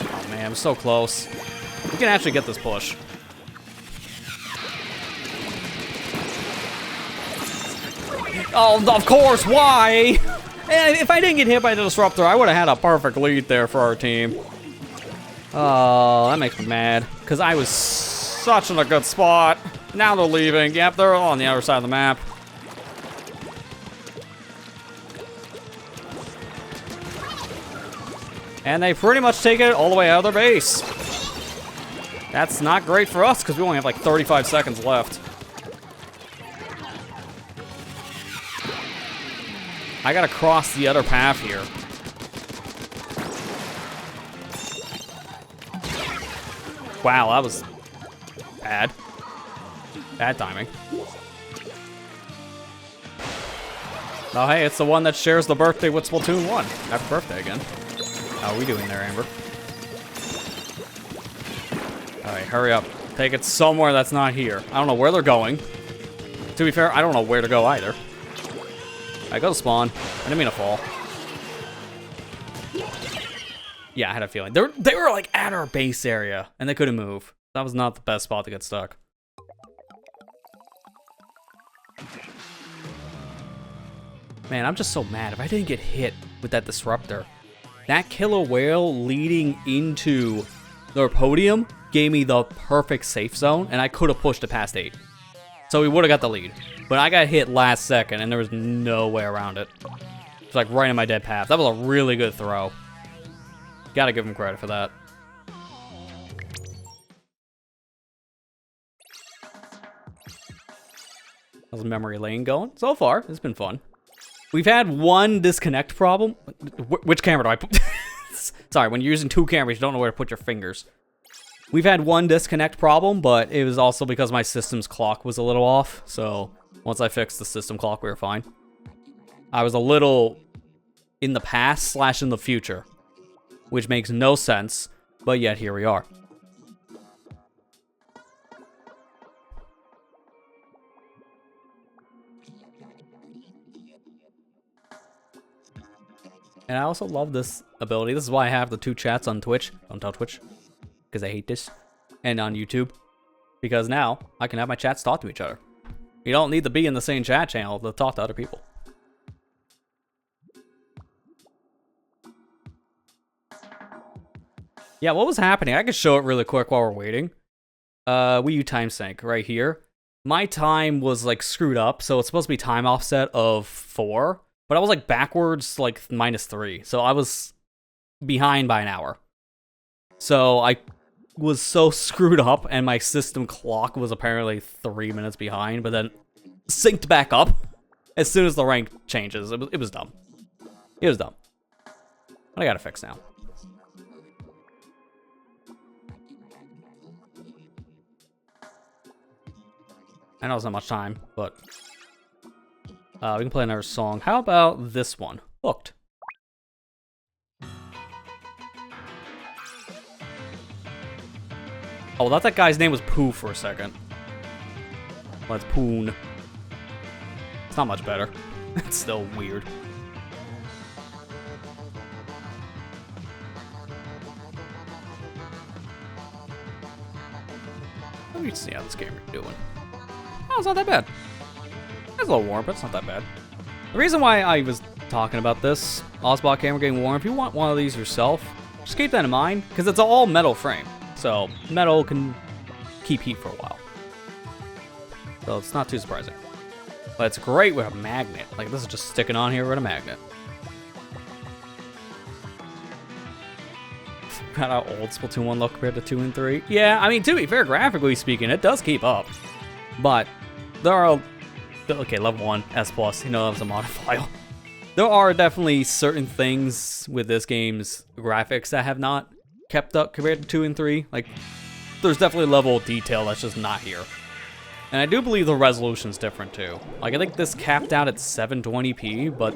A: Oh man, I'm so close. We can actually get this push. Oh, of course, why? And if I didn't get hit by the disruptor, I would have had a perfect lead there for our team. Oh, that makes me mad. Because I was such in a good spot. Now they're leaving. Yep, they're all on the other side of the map. And they pretty much take it all the way out of their base. That's not great for us, because we only have like 35 seconds left. I gotta cross the other path here. Wow, that was bad. Bad timing. Oh, hey, it's the one that shares the birthday with Splatoon 1. Happy birthday again. How are we doing there, Amber? Alright, hurry up. Take it somewhere that's not here. I don't know where they're going. To be fair, I don't know where to go either. I go to spawn. I didn't mean to fall. Yeah, I had a feeling. They were like at our base area, and they couldn't move. That was not the best spot to get stuck. Man, I'm just so mad. If I didn't get hit with that disruptor, that killer whale leading into their podium gave me the perfect safe zone, and I could have pushed it past 8. So we would have got the lead. But I got hit last second, and there was no way around it. It's like right in my dead path. That was a really good throw. Gotta give him credit for that. How's memory lane going? So far, it's been fun. We've had one disconnect problem. Which camera do I put? Sorry, when you're using 2 cameras, you don't know where to put your fingers. We've had one disconnect problem, but it was also because my system's clock was a little off. So once I fixed the system clock, we were fine. I was a little in the past / in the future, which makes no sense, but yet here we are. And I also love this ability. This is why I have the 2 chats on Twitch. Don't tell Twitch, because I hate this. And on YouTube, because now I can have my chats talk to each other. You don't need to be in the same chat channel to talk to other people. Yeah, what was happening? I can show it really quick while we're waiting. Wii U time sync right here. My time was like screwed up, so it's supposed to be time offset of 4. but I was like backwards like -3, so I was behind by an hour. So I was so screwed up, and my system clock was apparently 3 minutes behind, but then synced back up as soon as the rank changes. It was dumb. It was dumb. But I gotta fix now. I know it's not much time, but we can play another song. How about this one? Hooked. Oh, I thought that guy's name was Pooh for a second. Well, it's Poon. It's not much better. It's still weird. Let me see how this game is doing. Oh, it's not that bad. It's a little warm, but it's not that bad. The reason why I was talking about this Osbot camera getting warm, if you want one of these yourself, just keep that in mind, because it's all metal frame. So metal can keep heat for a while. So it's not too surprising. But it's great with a magnet. Like, this is just sticking on here with a magnet. Got how old Splatoon 1 look compared to 2 and 3. Yeah, I mean, to be fair, graphically speaking, it does keep up. But there are... Okay, level 1, S+, you know that was a mod file. There are definitely certain things with this game's graphics that have not kept up compared to 2 and 3. Like, there's definitely a level of detail that's just not here. And I do believe the resolution's different too. Like, I think this capped out at 720p, but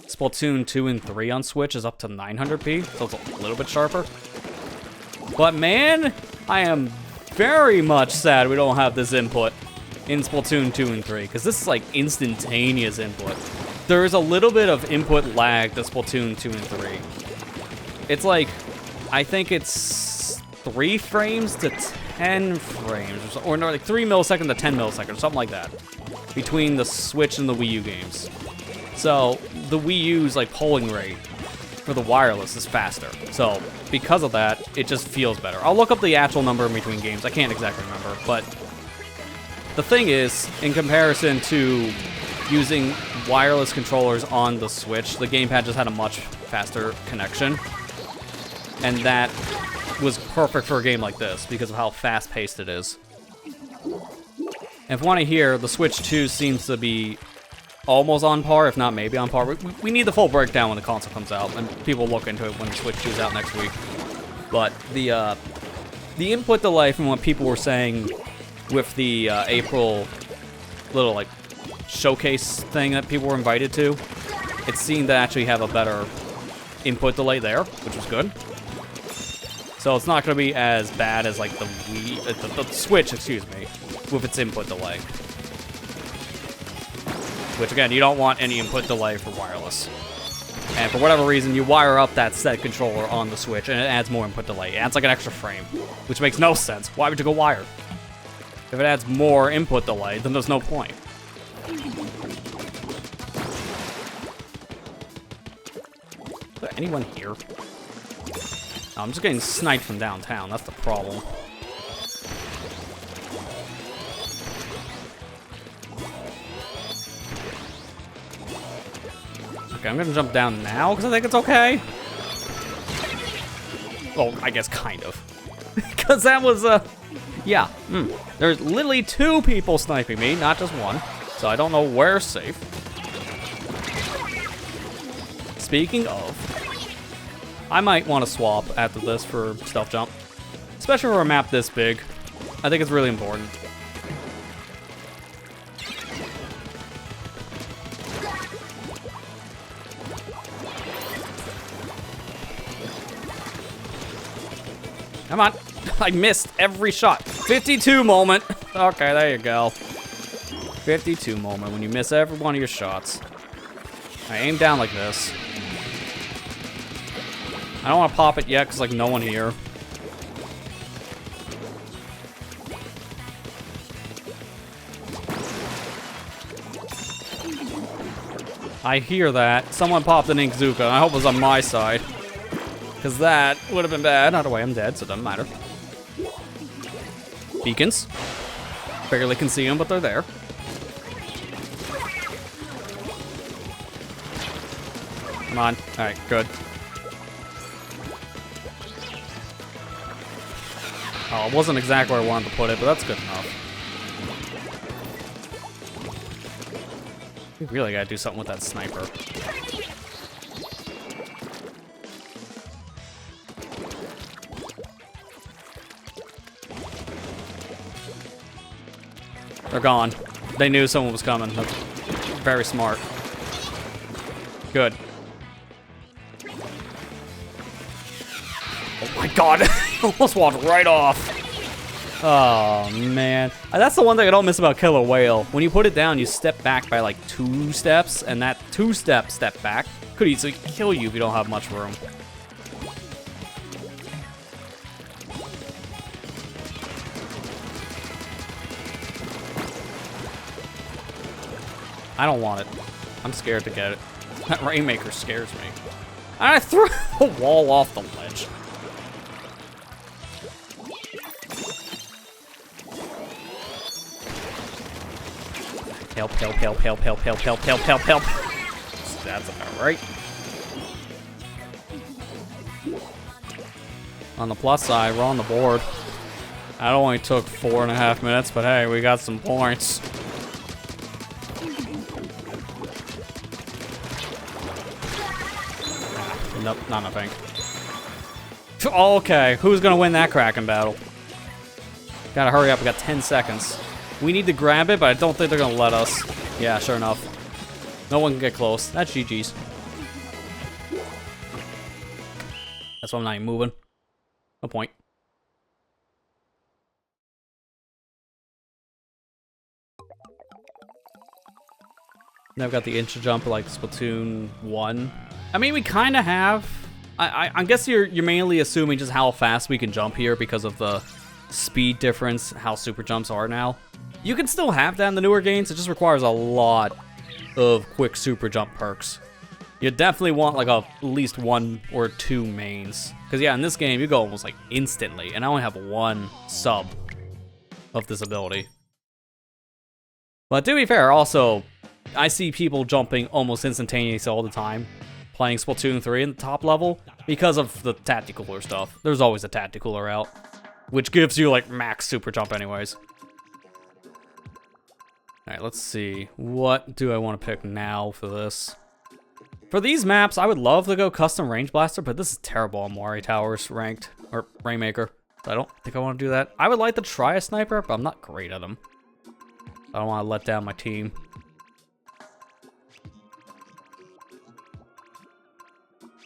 A: Splatoon 2 and 3 on Switch is up to 900p, so it's a little bit sharper. But man, I am very much sad we don't have this input in Splatoon 2 and 3, because this is like instantaneous input. There is a little bit of input lag to Splatoon 2 and 3. It's like, I think it's 3 frames to 10 frames, or no, like 3 milliseconds to 10 milliseconds, something like that, between the Switch and the Wii U games. So the Wii U's like polling rate for the wireless is faster. So because of that, it just feels better. I'll look up the actual number in between games. I can't exactly remember, but the thing is, in comparison to using wireless controllers on the Switch, the gamepad just had a much faster connection. And that was perfect for a game like this because of how fast-paced it is. And if you want to hear, the Switch 2 seems to be almost on par, if not maybe on par. We need the full breakdown when the console comes out, and people look into it when the Switch 2 is out next week. But the input delay from what people were saying with the April little like showcase thing that people were invited to, it seemed to actually have a better input delay there, which was good. So it's not going to be as bad as like the Wii, the Switch, excuse me, with its input delay. Which again, you don't want any input delay for wireless. And for whatever reason, you wire up that set controller on the Switch and it adds more input delay. It adds like an extra frame, which makes no sense. Why would you go wired? If it adds more input delay, then there's no point. Is there anyone here? No, I'm just getting sniped from downtown. That's the problem. Okay, I'm gonna jump down now because I think it's okay. Well, I guess kind of. Because that was, yeah. There's literally 2 people sniping me, not just one. So I don't know where's safe. Speaking of, I might want to swap after this for stealth jump. Especially for a map this big. I think it's really important. Come on. I missed every shot. 52 moment. Okay, there you go. 52 moment when you miss every one of your shots. I aim down like this. I don't want to pop it yet because like no one here. I hear that. Someone popped an Inkzuka. I hope it was on my side. Because that would have been bad. Either way, I'm dead, so it doesn't matter. Beacons. Barely can see them, but they're there. Come on. Alright, good. Oh, it wasn't exactly where I wanted to put it, but that's good enough. We really gotta do something with that sniper. They're gone. They knew someone was coming. That's very smart. Good. Oh my god, almost walked right off. Oh man. That's the one thing I don't miss about Killer Whale. When you put it down, you step back by like 2 steps, and that 2-step back could easily kill you if you don't have much room. I don't want it. I'm scared to get it. That Rainmaker scares me. I threw a wall off the ledge. Help, help, help, help, help, help, help, help, help, help. That's about right. On the plus side, we're on the board. That only took 4.5 minutes, but hey, we got some points. Nope, not nothing. Okay, who's gonna win that Kraken battle? Gotta hurry up, we got 10 seconds. We need to grab it, but I don't think they're gonna let us. Yeah, sure enough. No one can get close. That's GG's. That's why I'm not even moving. No point. Now I've got the inch jump like Splatoon 1. I mean, we kind of have. I guess you're mainly assuming just how fast we can jump here because of the speed difference, how super jumps are now. You can still have that in the newer games. It just requires a lot of quick super jump perks. You definitely want like at least 1 or 2 mains. Because yeah, in this game, you go almost like instantly. And I only have 1 sub of this ability. But to be fair, also, I see people jumping almost instantaneously all the time. Playing Splatoon 3 in the top level because of the tacticooler stuff. There's always a tacticooler out, which gives you like max super jump anyways. All right, let's see. What do I want to pick now for this? For these maps, I would love to go custom range blaster, but this is terrible on Mori Towers ranked or Rainmaker. So I don't think I want to do that. I would like to try a sniper, but I'm not great at them. I don't want to let down my team.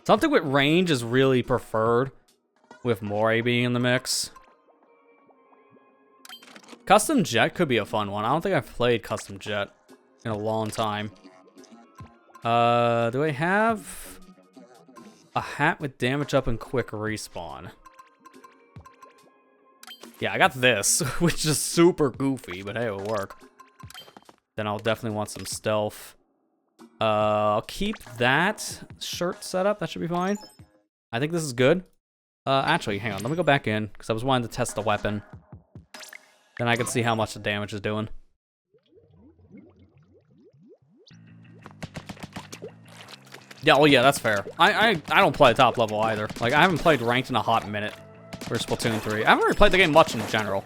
A: Something with range is really preferred, with Mori being in the mix. Custom Jet could be a fun one. I don't think I've played Custom Jet in a long time. Do I have a hat with damage up and quick respawn? Yeah, I got this, which is super goofy, but hey, it'll work. Then I'll definitely want some stealth. I'll keep that shirt set up. That should be fine. I think this is good. Actually, hang on. Let me go back in, because I was wanting to test the weapon. Then I can see how much the damage is doing. Yeah, well, yeah, that's fair. I don't play top level either. Like, I haven't played ranked in a hot minute for Splatoon 3. I haven't really played the game much in general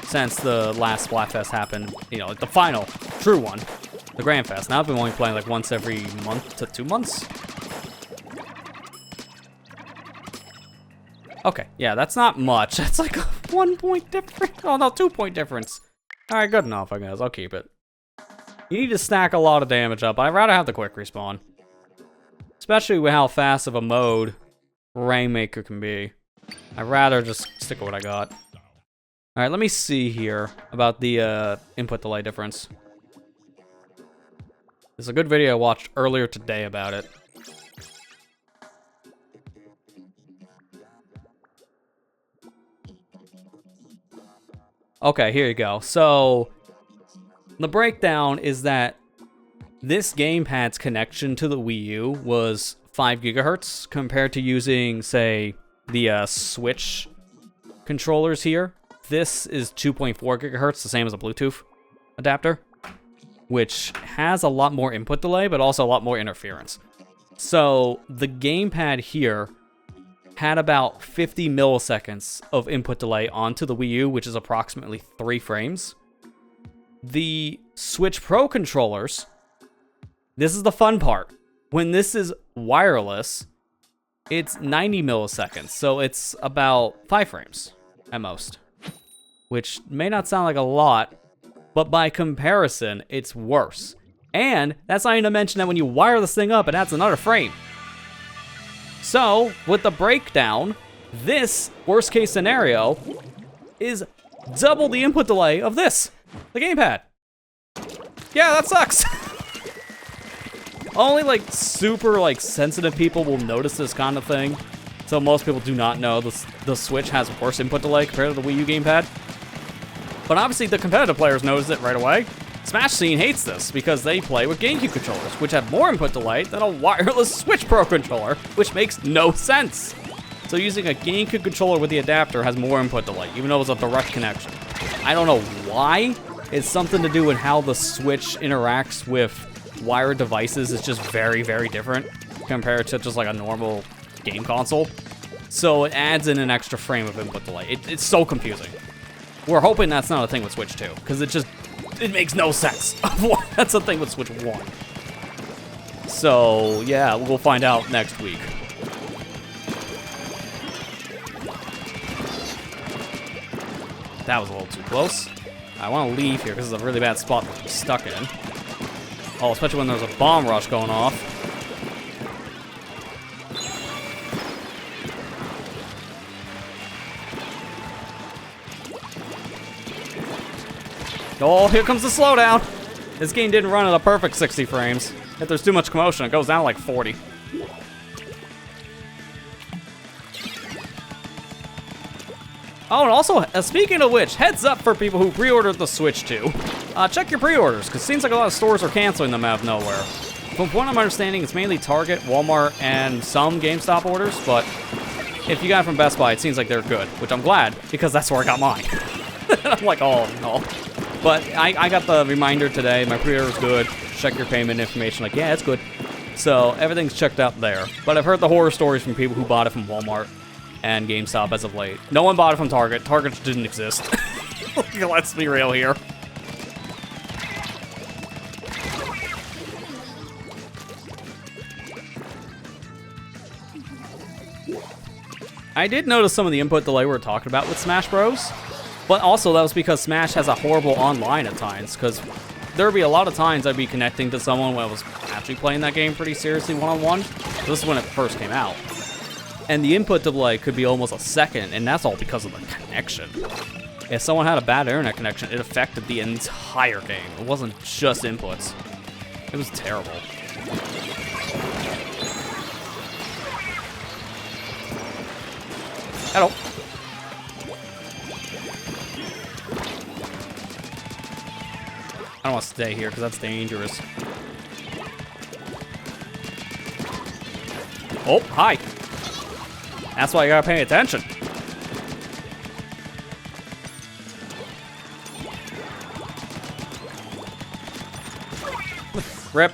A: since the last Splatfest happened. You know, like the final true one, the Grand Fest. Now I've been only playing like once every month to 2 months. Okay, yeah, that's not much. That's like a 1 point difference. Oh no, 2 point difference. All right, good enough, I guess. I'll keep it. You need to stack a lot of damage up. I'd rather have the quick respawn. Especially with how fast of a mode Rainmaker can be. I'd rather just stick with what I got. Alright, let me see here about the input delay difference. There's a good video I watched earlier today about it. Okay, here you go. So, the breakdown is that this gamepad's connection to the Wii U was 5 gigahertz compared to using, say, the Switch controllers here. This is 2.4 gigahertz, the same as a Bluetooth adapter, which has a lot more input delay, but also a lot more interference. So the gamepad here had about 50 milliseconds of input delay onto the Wii U, which is approximately 3 frames. The Switch Pro controllers, this is the fun part. When this is wireless, it's 90 milliseconds, so it's about 5 frames at most. Which may not sound like a lot, but by comparison, it's worse. And that's not even to mention that when you wire this thing up, it adds another frame. So, with the breakdown, this worst case scenario is double the input delay of this, the gamepad. Yeah, that sucks. Only like super like sensitive people will notice this kind of thing. So most people do not know the Switch has worse input delay compared to the Wii U gamepad. But obviously the competitive players notice it right away. Smash Scene hates this because they play with GameCube controllers, which have more input delay than a wireless Switch Pro controller, which makes no sense. So using a GameCube controller with the adapter has more input delay, even though it's a direct connection. I don't know why. It's something to do with how the Switch interacts with wired devices. It's just very, very different compared to just like a normal game console. So it adds in an extra frame of input delay. It's so confusing. We're hoping that's not a thing with Switch 2, because it makes no sense. That's a thing with Switch 1. So, yeah, we'll find out next week. That was a little too close. I want to leave here, because it's a really bad spot to be stuck in. Oh, especially when there's a bomb rush going off. Oh, here comes the slowdown. This game didn't run at a perfect 60 frames. If there's too much commotion, it goes down to like 40. Oh, and also, speaking of which, heads up for people who pre-ordered the Switch 2. Check your pre-orders, because it seems like a lot of stores are canceling them out of nowhere. From what I'm understanding, it's mainly Target, Walmart, and some GameStop orders, but if you got it from Best Buy, it seems like they're good, which I'm glad, because that's where I got mine. I'm like, oh, no. But I got the reminder today, my pre-order's good, check your payment information, like, yeah, it's good. So, everything's checked out there. But I've heard the horror stories from people who bought it from Walmart and GameStop as of late. No one bought it from Target. Target just didn't exist. Let's be real here. I did notice some of the input delay we were talking about with Smash Bros. But also that was because Smash has a horrible online at times, because there would be a lot of times I'd be connecting to someone when I was actually playing that game pretty seriously one-on-one. This is when it first came out. And the input delay could be almost a second, and that's all because of the connection. If someone had a bad internet connection, it affected the entire game. It wasn't just inputs. It was terrible. Hello. I don't want to stay here because that's dangerous. Oh, hi. That's why you gotta pay attention. Rip.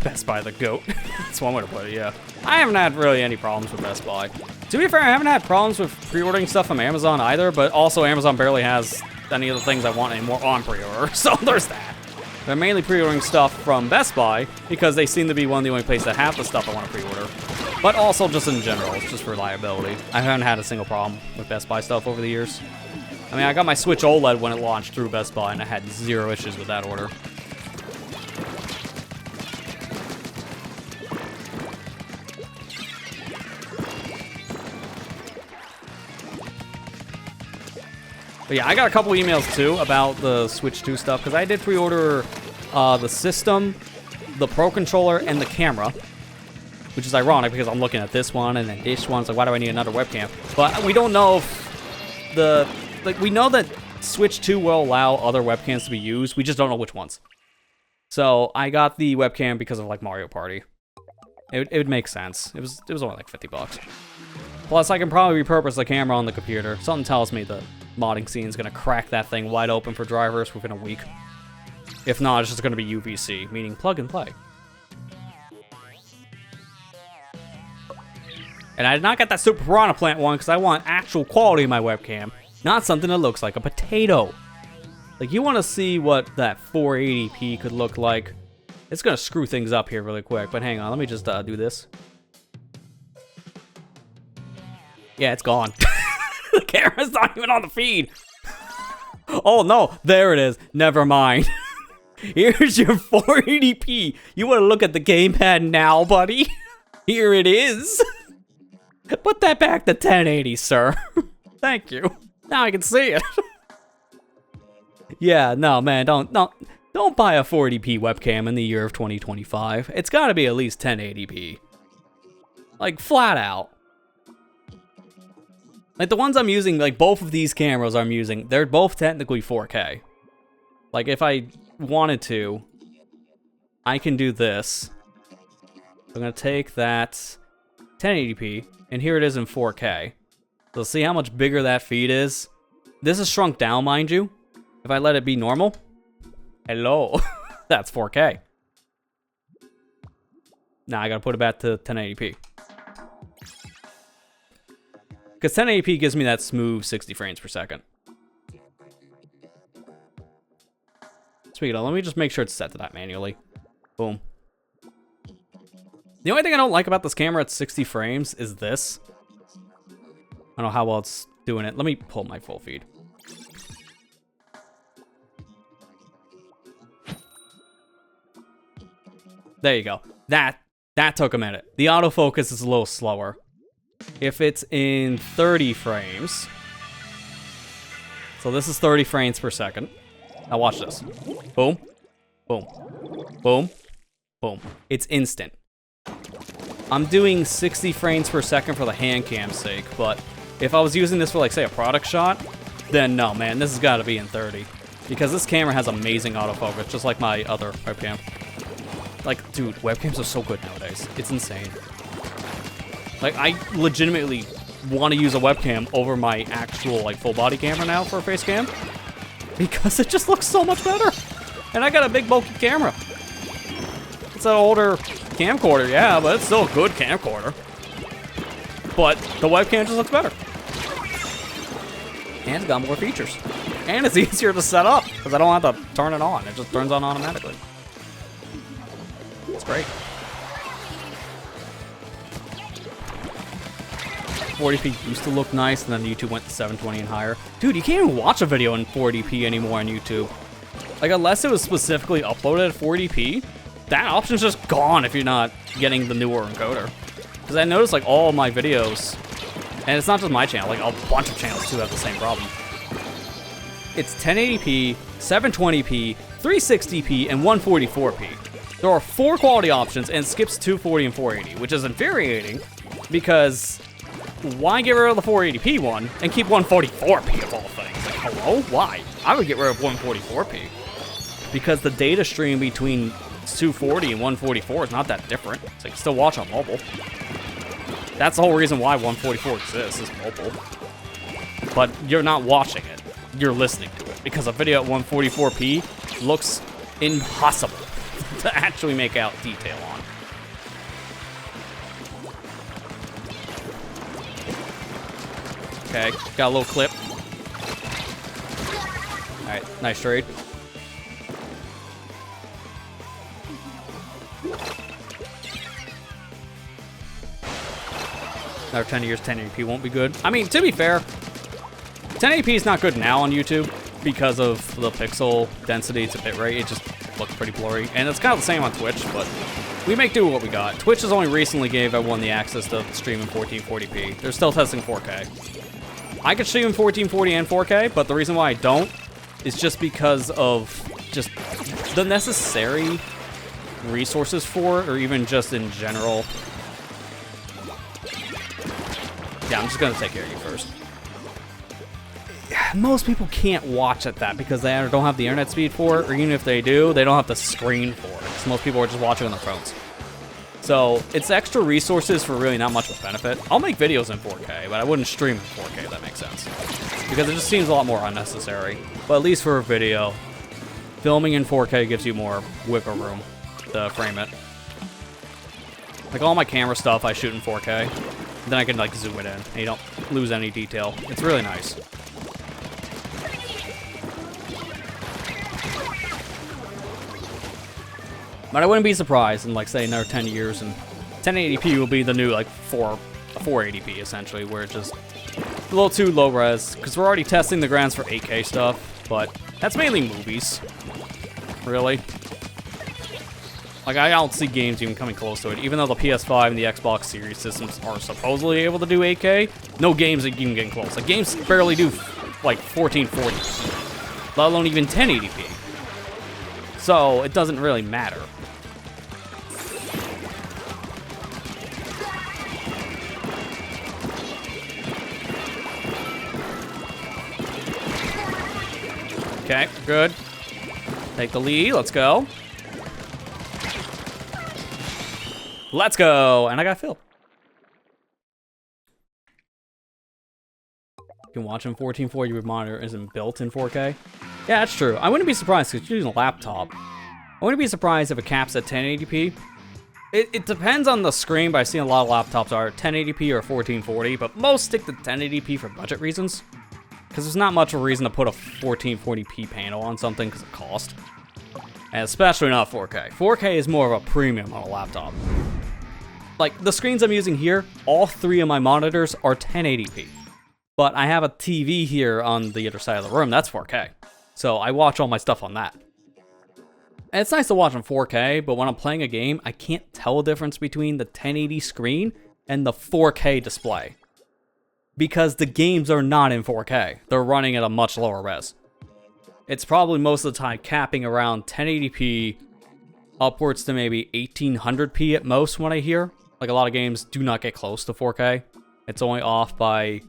A: Best Buy the GOAT. That's one way to put it, yeah. I haven't had really any problems with Best Buy. To be fair, I haven't had problems with pre-ordering stuff from Amazon either, but also Amazon barely has any of the things I want anymore on pre-order, so there's that. I'm mainly pre-ordering stuff from Best Buy because they seem to be one of the only places that have the stuff I want to pre-order. But also just in general, it's just reliability. I haven't had a single problem with Best Buy stuff over the years. I mean, I got my Switch OLED when it launched through Best Buy, and I had zero issues with that order. But yeah, I got a couple emails too about the Switch 2 stuff, because I did pre-order the system, the Pro Controller, and the camera. Which is ironic, because I'm looking at this one and then this one, so why do I need another webcam? But we don't know if we know that Switch 2 will allow other webcams to be used, we just don't know which ones. So I got the webcam because of like Mario Party. It would make sense. It was only like $50. Plus I can probably repurpose the camera on the computer. Something tells me that modding scene is going to crack that thing wide open for drivers within a week. If not, it's just going to be UVC, meaning plug and play. And I did not get that Super Piranha Plant one because I want actual quality in my webcam, not something that looks like a potato. Like, you want to see what that 480p could look like. It's going to screw things up here really quick, but hang on, let me just do this. Yeah, it's gone. The camera's not even on the feed. Oh no, there it is. Never mind. Here's your 480p. You want to look at the gamepad now, buddy? Here it is. Put that back to 1080, sir. Thank you. Now I can see it. Yeah, no, man, don't buy a 480p webcam in the year of 2025. It's got to be at least 1080p. Like, flat out. Like, the ones I'm using, like, both of these cameras I'm using, they're both technically 4K. Like, if I wanted to, I can do this. I'm gonna take that 1080p, and here it is in 4K. So see how much bigger that feed is? This is shrunk down, mind you. If I let it be normal, hello, that's 4K. Now I gotta put it back to 1080p. Because 1080p gives me that smooth 60 frames per second. Speaking of, let me just make sure it's set to that manually. Boom. The only thing I don't like about this camera at 60 frames is this. I don't know how well it's doing it. Let me pull my full feed. There you go. That took a minute. The autofocus is a little slower. If it's in 30 frames, so this is 30 frames per second. Now watch this. Boom, boom, boom, boom. It's instant. I'm doing 60 frames per second for the hand cam's sake, but if I was using this for, like, say, a product shot, then no, man, this has got to be in 30. Because this camera has amazing autofocus, just like my other webcam. Like, dude, webcams are so good nowadays. It's insane. Like, I legitimately want to use a webcam over my actual, like, full-body camera now for a face cam. Because it just looks so much better. And I got a big, bulky camera. It's an older camcorder, yeah, but it's still a good camcorder. But the webcam just looks better. And it's got more features. And it's easier to set up, because I don't have to turn it on. It just turns on automatically. It's great. 480p used to look nice, and then YouTube went to 720 and higher. Dude, you can't even watch a video in 480p anymore on YouTube. Like, unless it was specifically uploaded at 480p, that option's just gone if you're not getting the newer encoder. Because I noticed, like, all of my videos, and it's not just my channel, like, a bunch of channels too have the same problem. It's 1080p, 720p, 360p, and 144p. There are 4 quality options, and it skips 240 and 480, which is infuriating, because why get rid of the 480p one and keep 144p of all things? Like, hello? Why? I would get rid of 144p. Because the data stream between 240 and 144 is not that different. So you can still watch on mobile. That's the whole reason why 144 exists, is mobile. But you're not watching it. You're listening to it. Because a video at 144p looks impossible to actually make out detail on. Okay, got a little clip. Alright, nice trade. Another 10 years, 1080p won't be good. I mean, to be fair, 1080p is not good now on YouTube because of the pixel density to bitrate. It just looks pretty blurry. And it's kind of the same on Twitch, but we make do with what we got. Twitch has only recently gave everyone the access to stream in 1440p. They're still testing 4K. I could stream in 1440 and 4K, but the reason why I don't is just because of just the necessary resources for it, or even just in general. Yeah, I'm just gonna take care of you first. Most people can't watch at that because they either don't have the internet speed for it, or even if they do, they don't have the screen for it. Because most people are just watching on their phones. So it's extra resources for really not much of a benefit. I'll make videos in 4K, but I wouldn't stream in 4K, if that makes sense. because it just seems a lot more unnecessary. But at least for a video, filming in 4K gives you more wiggle room to frame it. Like all my camera stuff I shoot in 4K, then I can like zoom it in, and you don't lose any detail. It's really nice. But I wouldn't be surprised in like say another 10 years and 1080p will be the new like 480p essentially, where it's just a little too low res, because we're already testing the grants for 8K stuff, but that's mainly movies, really. Like, I don't see games even coming close to it. Even though the PS5 and the Xbox Series systems are supposedly able to do 8K, no games are even getting close. Like, games barely do, like, 1440, let alone even 1080p. So, it doesn't really matter. Okay, good. Take the lead, let's go. Let's go! And I got filled. You can watch in 1440 your monitor isn't built in 4K. Yeah, that's true. I wouldn't be surprised because you're using a laptop. I wouldn't be surprised if it caps at 1080p. It depends on the screen, but I've seen a lot of laptops are 1080p or 1440, but most stick to 1080p for budget reasons. Because there's not much of a reason to put a 1440p panel on something because of cost. And especially not 4K. 4K is more of a premium on a laptop. Like, the screens I'm using here, all three of my monitors are 1080p. But I have a TV here on the other side of the room, that's 4K. So I watch all my stuff on that. And it's nice to watch in 4K, but when I'm playing a game, I can't tell the difference between the 1080 screen and the 4K display. Because the games are not in 4K. They're running at a much lower res. It's probably most of the time capping around 1080p, upwards to maybe 1800p at most when I hear. Like, a lot of games do not get close to 4K. It's only off by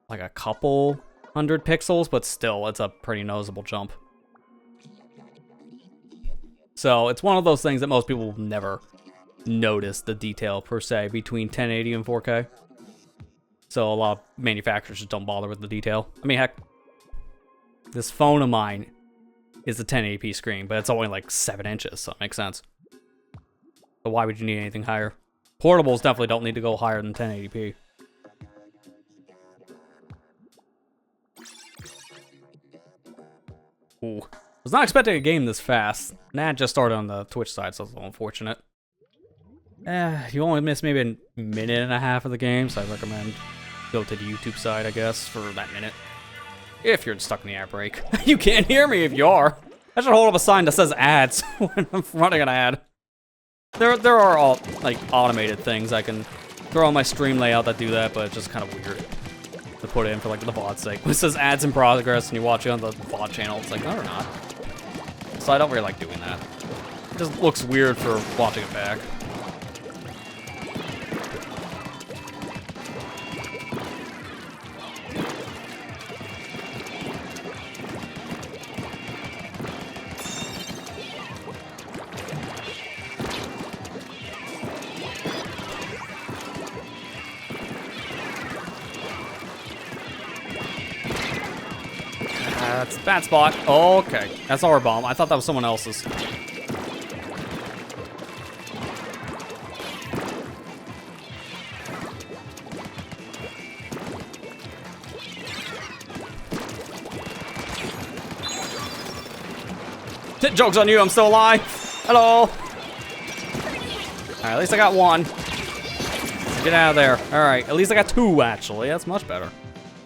A: like a couple hundred pixels, but still, it's a pretty noticeable jump. So it's one of those things that most people will never notice the detail per se between 1080 and 4K. So a lot of manufacturers just don't bother with the detail. I mean, heck, this phone of mine is a 1080p screen, but it's only like 7 inches, so it makes sense. But why would you need anything higher? Portables definitely don't need to go higher than 1080p. Ooh. Was not expecting a game this fast. Nah, it just started on the Twitch side, so it's a little unfortunate. You only missed maybe a minute and a half of the game, so I recommend go to the YouTube side, I guess, for that minute. If you're stuck in the ad break. You can't hear me if you are. I should hold up a sign that says ads when I'm running an ad. There are all like automated things I can throw on my stream layout that do that, but it's just kind of weird to put in for like the VOD's sake. When it says ads in progress and you watch it on the VOD channel, it's like, no, they're not. So I don't really like doing that. It just looks weird for watching it back. That's a bad spot. Oh, okay. That's our bomb. I thought that was someone else's. Joke's on you, I'm still alive. Hello. Alright, at least I got one. Get out of there. Alright, at least I got two, actually. That's much better.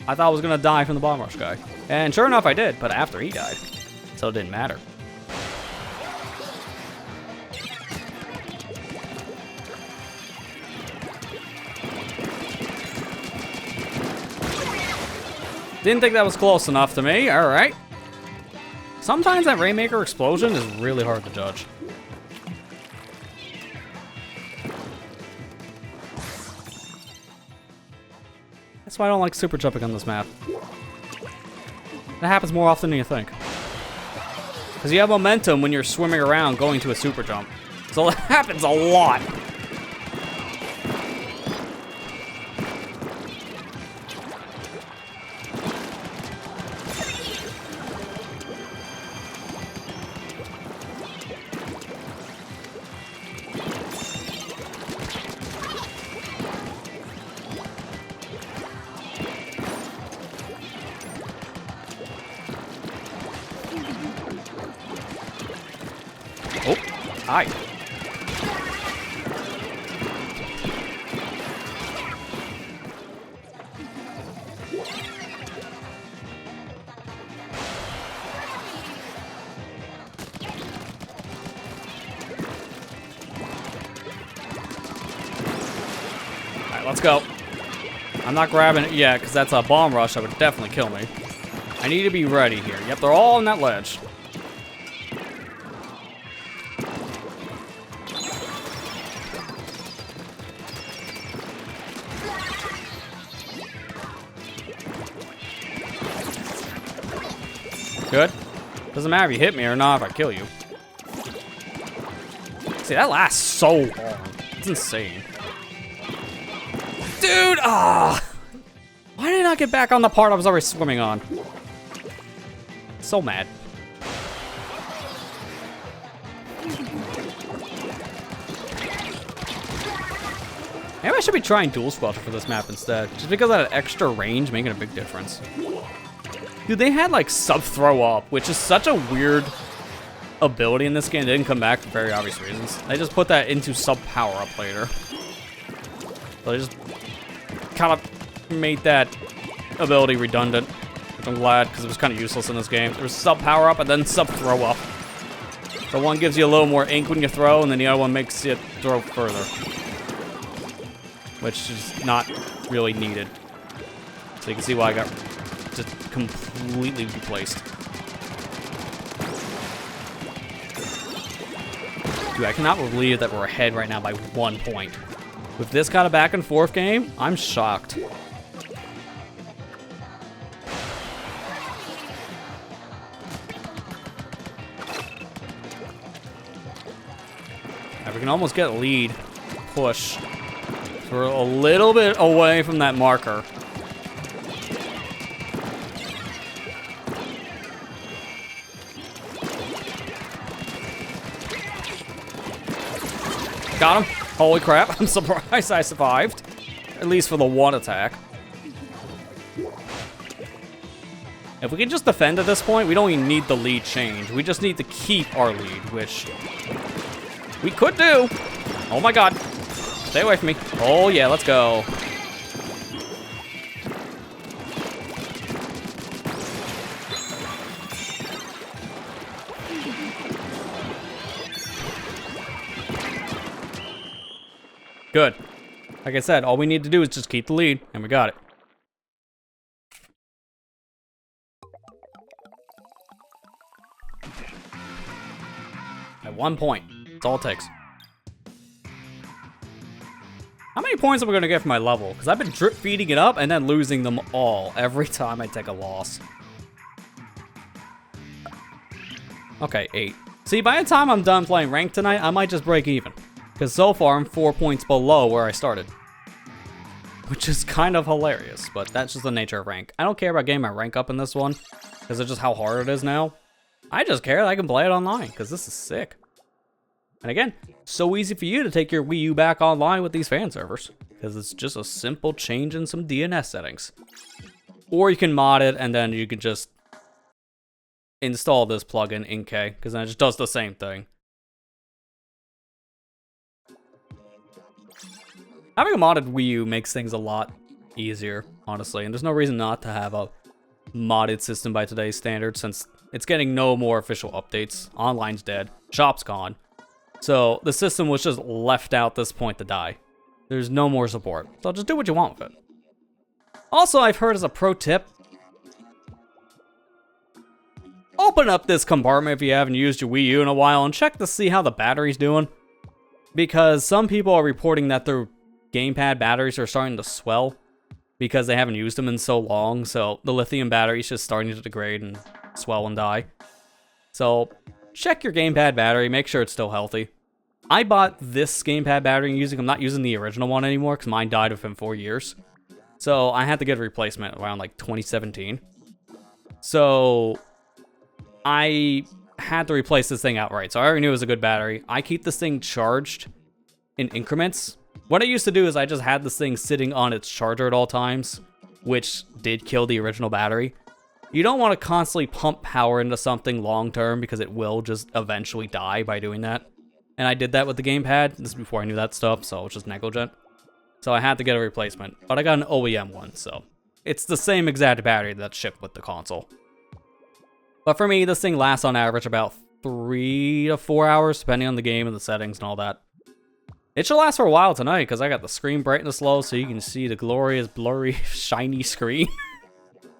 A: I thought I was gonna die from the bomb rush guy. And sure enough, I did, but after he died. So it didn't matter. Didn't think that was close enough to me. Alright. Sometimes that Rainmaker explosion is really hard to judge. That's why I don't like super jumping on this map. That happens more often than you think. Because you have momentum when you're swimming around going to a super jump. So it happens a lot. Hi. Alright, let's go. I'm not grabbing it yet, because that's a bomb rush that would definitely kill me. I need to be ready here. Yep, they're all on that ledge. Good. Doesn't matter if you hit me or not if I kill you. See, that lasts so long. It's insane. Dude! Ah! Why did I not get back on the part I was already swimming on? So mad. Maybe I should be trying dual squelcher for this map instead. Just because of that extra range making a big difference. Dude, they had like sub throw up, which is such a weird ability in this game. It didn't come back for very obvious reasons. They just put that into sub power up later. So they just kind of made that ability redundant, which I'm glad, because it was kind of useless in this game. There was sub power up and then sub throw up. So one gives you a little more ink when you throw, and then the other one makes you throw further, which is not really needed. So you can see why I got just completely replaced. Dude, I cannot believe that we're ahead right now by 1 point. With this kind of back and forth game, I'm shocked. Now we can almost get a lead. Push. So we're a little bit away from that marker. Got him. Holy crap, I'm surprised I survived. At least for the one attack. If we can just defend at this point, we don't even need the lead change. We just need to keep our lead, which we could do. Oh my god. Stay away from me. Oh yeah, let's go. Good. Like I said, all we need to do is just keep the lead, and we got it. At 1 point. That's all it takes. How many points am I going to get for my level? Because I've been drip feeding it up and then losing them all every time I take a loss. Okay, 8. See, by the time I'm done playing ranked tonight, I might just break even. Because so far, I'm 4 points below where I started. Which is kind of hilarious, but that's just the nature of rank. I don't care about getting my rank up in this one, because it's just how hard it is now. I just care that I can play it online, because this is sick. And again, so easy for you to take your Wii U back online with these fan servers, because it's just a simple change in some DNS settings. Or you can mod it, and then you can just install this plugin in K, because then it just does the same thing. Having a modded Wii U makes things a lot easier, honestly, and there's no reason not to have a modded system by today's standards, since it's getting no more official updates. Online's dead. Shop's gone. So the system was just left out this point to die. There's no more support, so just do what you want with it. Also, I've heard as a pro tip, open up this compartment if you haven't used your Wii U in a while and check to see how the battery's doing. Because some people are reporting that their gamepad batteries are starting to swell because they haven't used them in so long, so the lithium battery's just starting to degrade and swell and die. So check your gamepad battery, make sure it's still healthy. I bought this gamepad battery I'm not using the original one anymore because mine died within 4 years. So I had to get a replacement around like 2017. So I had to replace this thing outright. So I already knew it was a good battery. I keep this thing charged in increments. What I used to do is I just had this thing sitting on its charger at all times, which did kill the original battery. You don't want to constantly pump power into something long term because it will just eventually die by doing that. And I did that with the gamepad. This is before I knew that stuff, so it was just negligent. So I had to get a replacement, but I got an OEM one, so it's the same exact battery that's shipped with the console. But for me, this thing lasts on average about 3 to 4 hours, depending on the game and the settings and all that. It should last for a while tonight, because I got the screen brightness low, so you can see the glorious, blurry, shiny screen.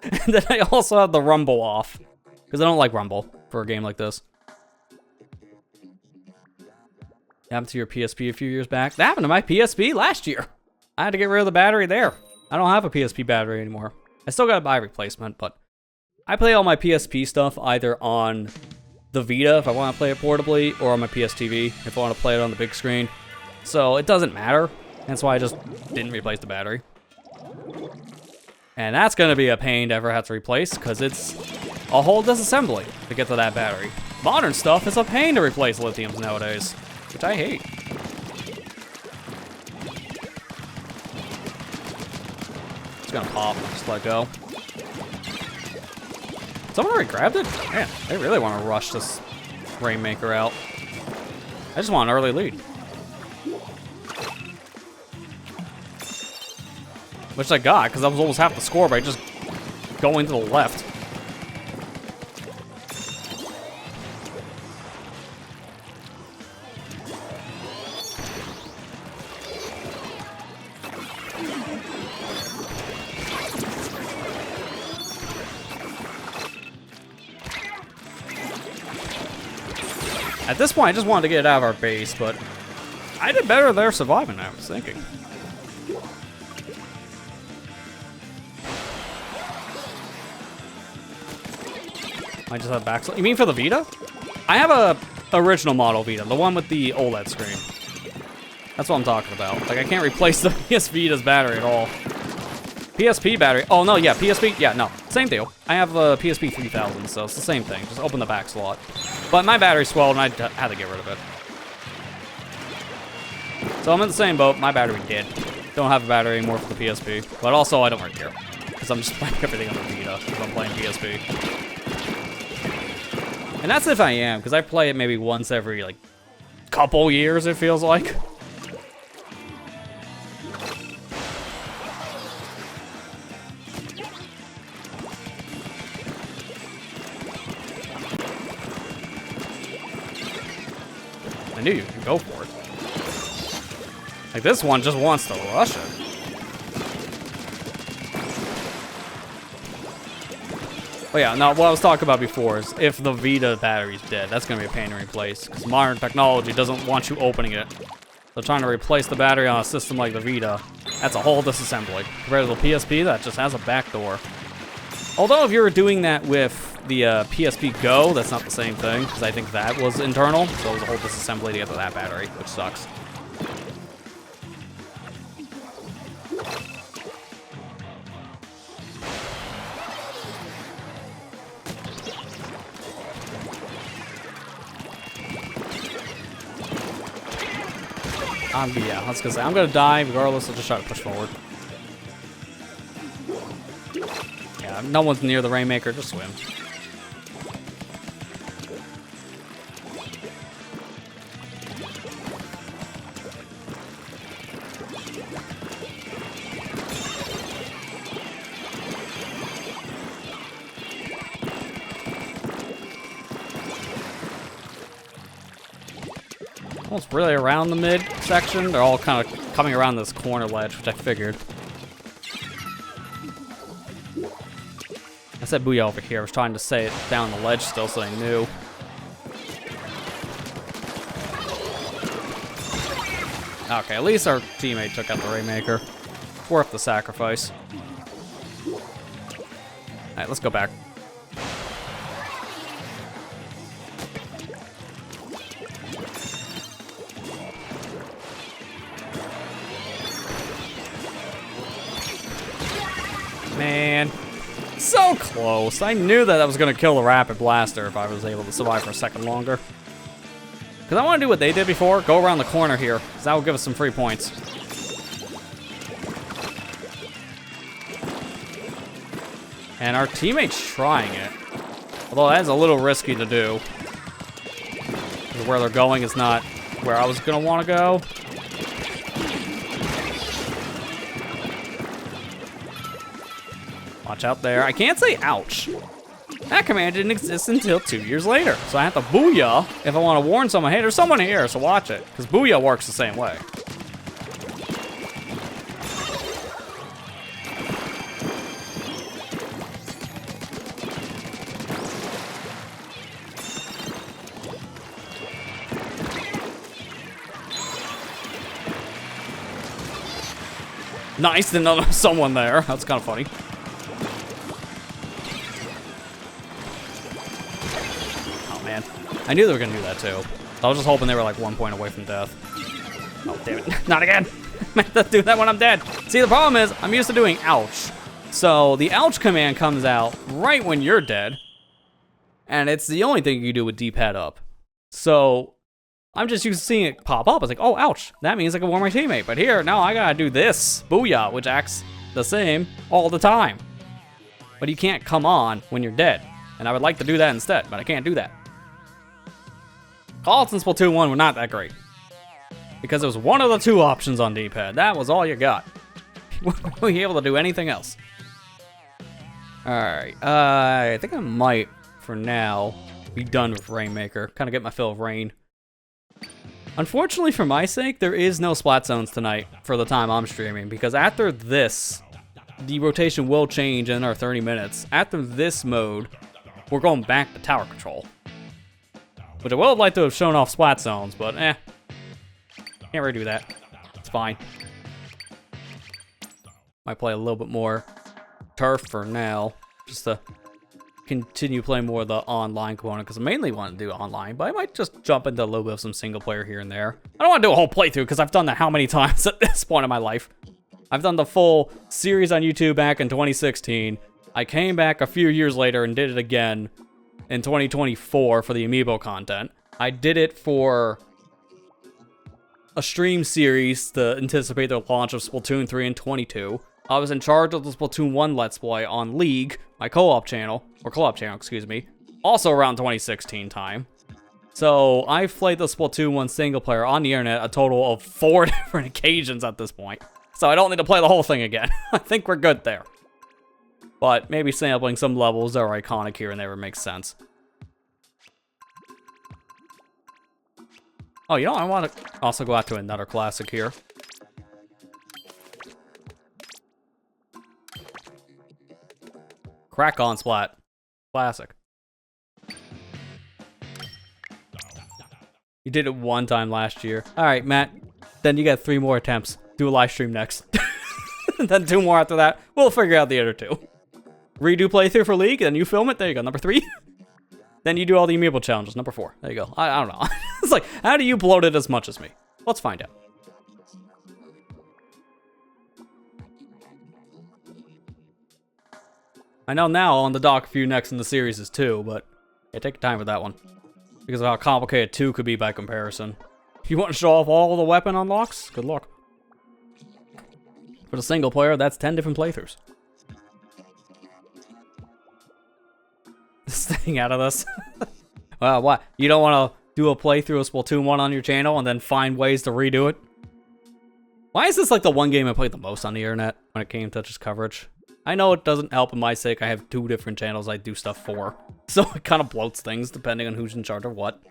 A: And then I also have the rumble off, because I don't like rumble for a game like this. Happened to your PSP a few years back. That happened to my PSP last year. I had to get rid of the battery there. I don't have a PSP battery anymore. I still gotta buy a replacement, but I play all my PSP stuff either on the Vita if I want to play it portably, or on my PS TV if I want to play it on the big screen. So it doesn't matter. That's why I just didn't replace the battery. And that's gonna be a pain to ever have to replace, because it's a whole disassembly to get to that battery. Modern stuff is a pain to replace lithiums nowadays, which I hate. It's gonna pop, just let go. Someone already grabbed it? Man, they really want to rush this Rainmaker out. I just want an early lead. Which I got, because I was almost half the score by just going to the left. At this point, I just wanted to get it out of our base, but I did better there surviving, I was thinking. I just have backslide. You mean for the Vita? I have a original model Vita, the one with the OLED screen. That's what I'm talking about. Like, I can't replace the PS Vita's battery at all. PSP battery. Oh, no, yeah, PSP. Yeah, no, same deal. I have a PSP 3000, so it's the same thing. Just open the back slot. But my battery swelled, and I had to get rid of it. So I'm in the same boat. My battery did. Don't have a battery anymore for the PSP. But also, I don't really care, because I'm just playing everything on the Vita if I'm playing PSP. And that's if I am, because I play it maybe once every, like, couple years, it feels like. I knew you could go for it. Like, this one just wants to rush it. Oh yeah, now what I was talking about before is if the Vita battery's dead, that's gonna be a pain to replace, because modern technology doesn't want you opening it. So trying to replace the battery on a system like the Vita, that's a whole disassembly. Compared to the PSP, that just has a back door. Although if you were doing that with the PSP Go, that's not the same thing, because I think that was internal, so it was a whole disassembly to get to that battery, which sucks. Yeah, I was gonna say, I'm gonna die regardless, I'll just try to push forward. Yeah, no one's near the Rainmaker, just swim. Almost really around the mid section. They're all kind of coming around this corner ledge, which I figured. I said booyah over here. I was trying to say it down the ledge still so they knew. Okay, at least our teammate took out the Rainmaker. Worth the sacrifice. Alright, let's go back. Man, so close. I knew that was going to kill the Rapid Blaster if I was able to survive for a second longer. Because I want to do what they did before, go around the corner here, because that will give us some free points. And our teammate's trying it. Although that's a little risky to do. Because where they're going is not where I was gonna want to go. Watch out there. I can't say ouch. That command didn't exist until 2 years later. So I have to booyah if I want to warn someone, hey, there's someone here, so watch it. Because booyah works the same way. Nice, didn't know there was someone there. That's kind of funny. I knew they were gonna do that too. I was just hoping they were like 1 point away from death. Oh, damn it. Not again. Meant to do that when I'm dead. See, the problem is, I'm used to doing ouch. So the ouch command comes out right when you're dead. And it's the only thing you can do with D-pad up. So I'm just used to seeing it pop up. I was like, oh, ouch. That means I can warn my teammate. But here, no, I gotta do this. Booyah, which acts the same all the time. But you can't come on when you're dead. And I would like to do that instead, but I can't do that. Calls in Splatoon 1 were not that great. Because it was one of the 2 options on D-pad. That was all you got. You weren't really able to do anything else. Alright, I think I might, for now, be done with Rainmaker. Kind of get my fill of rain. Unfortunately for my sake, there is no Splat Zones tonight for the time I'm streaming. Because after this, the rotation will change in our 30 minutes. After this mode, we're going back to tower control. Which I would have liked to have shown off Splat Zones, but can't really do that. It's fine. Might play a little bit more turf for now, just to continue playing more of the online component, because I mainly want to do online, but I might just jump into a little bit of some single player here and there. I don't want to do a whole playthrough, because I've done that how many times at this point in my life. I've done the full series on YouTube back in 2016. I came back a few years later and did it again in 2024 for the Amiibo content. I did it for a stream series to anticipate the launch of Splatoon 3 and 22. I was in charge of the Splatoon 1 Let's Play on League, my co-op channel, or co-op channel, excuse me, also around 2016 time. So I've played the Splatoon 1 single player on the internet a total of 4 different occasions at this point. So I don't need to play the whole thing again. I think we're good there. But maybe sampling some levels that are iconic here and there makes sense. Oh, you know, I want to also go out to another classic here. Crack on Splat. Classic. You did it 1 time last year. Alright, Matt. Then you got 3 more attempts. Do a live stream next. Then 2 more after that. We'll figure out the other 2. Redo playthrough for League, and you film it. There you go, number 3. Then you do all the Amiibo challenges, number 4. There you go. I don't know. It's like, how do you bloat it as much as me? Let's find out. I know now on the dock a few next in the series is 2, but yeah, take your time with that one. Because of how complicated 2 could be by comparison. If you want to show off all the weapon unlocks, good luck. For the single player, that's 10 different playthroughs. Staying out of this. Well, what? You don't want to do a playthrough of Splatoon 1 on your channel and then find ways to redo it? Why is this like the one game I played the most on the internet when it came to just coverage? I know it doesn't help in my sake. I have 2 different channels I do stuff for. So it kind of bloats things depending on who's in charge of what.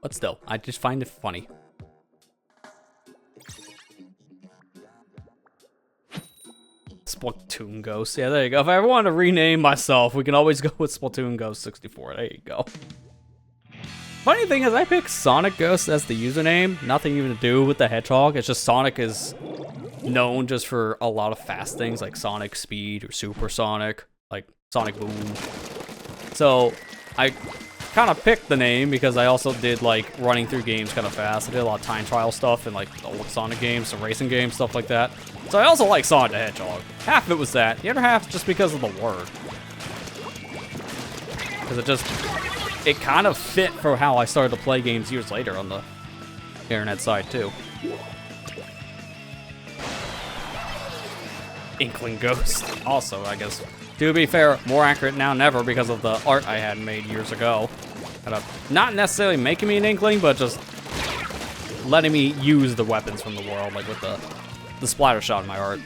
A: But still, I just find it funny. Splatoon Ghost. Yeah, there you go. If I ever want to rename myself, we can always go with Splatoon Ghost 64. There you go. Funny thing is, I picked SonicGhost as the username. Nothing even to do with the Hedgehog. It's just Sonic is known just for a lot of fast things like Sonic Speed or Supersonic, like Sonic Boom. So I kind of picked the name because I also did like running through games kind of fast. I did a lot of time trial stuff and like the old Sonic games, some racing games, stuff like that. So I also like Sonic the Hedgehog. Half of it was that. The other half just because of the word. Because it kind of fit for how I started to play games years later on the internet side too. Inkling Ghost. Also, I guess, to be fair, more accurate now than ever because of the art I had made years ago. Kind of not necessarily making me an Inkling, but just letting me use the weapons from the world, like with the splatter shot in my art.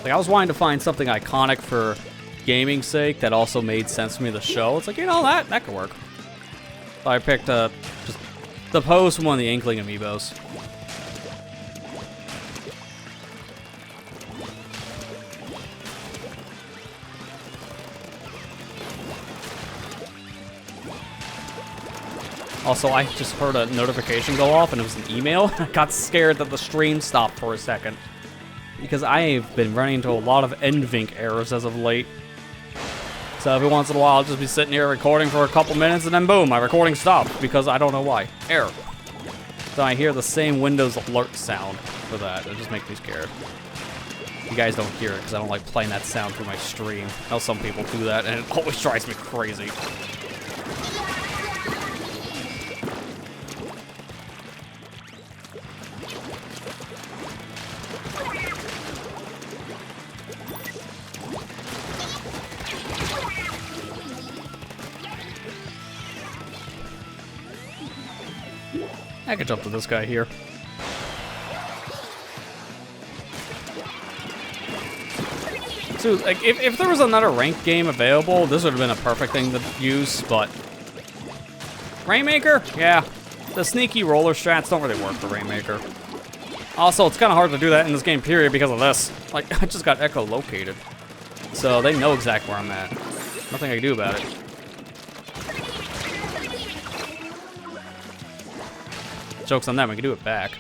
A: Like, I was wanting to find something iconic for gaming's sake that also made sense for me to show. It's like, you know, that could work. So I picked just the pose from one of the Inkling amiibos. Also, I just heard a notification go off and it was an email. I got scared that the stream stopped for a second. Because I've been running into a lot of NVINC errors as of late. So every once in a while, I'll just be sitting here recording for a couple minutes and then boom, my recording stopped because I don't know why. Error. So I hear the same Windows alert sound for that. It just makes me scared. You guys don't hear it because I don't like playing that sound through my stream. I know some people do that and it always drives me crazy. I can jump to this guy here. So, like, if there was another ranked game available, this would have been a perfect thing to use, but... Rainmaker? Yeah. The sneaky roller strats don't really work for Rainmaker. Also, it's kind of hard to do that in this game, period, because of this. Like, I just got echolocated. So, they know exactly where I'm at. Nothing I can do about it. Joke's on them, I can do it back.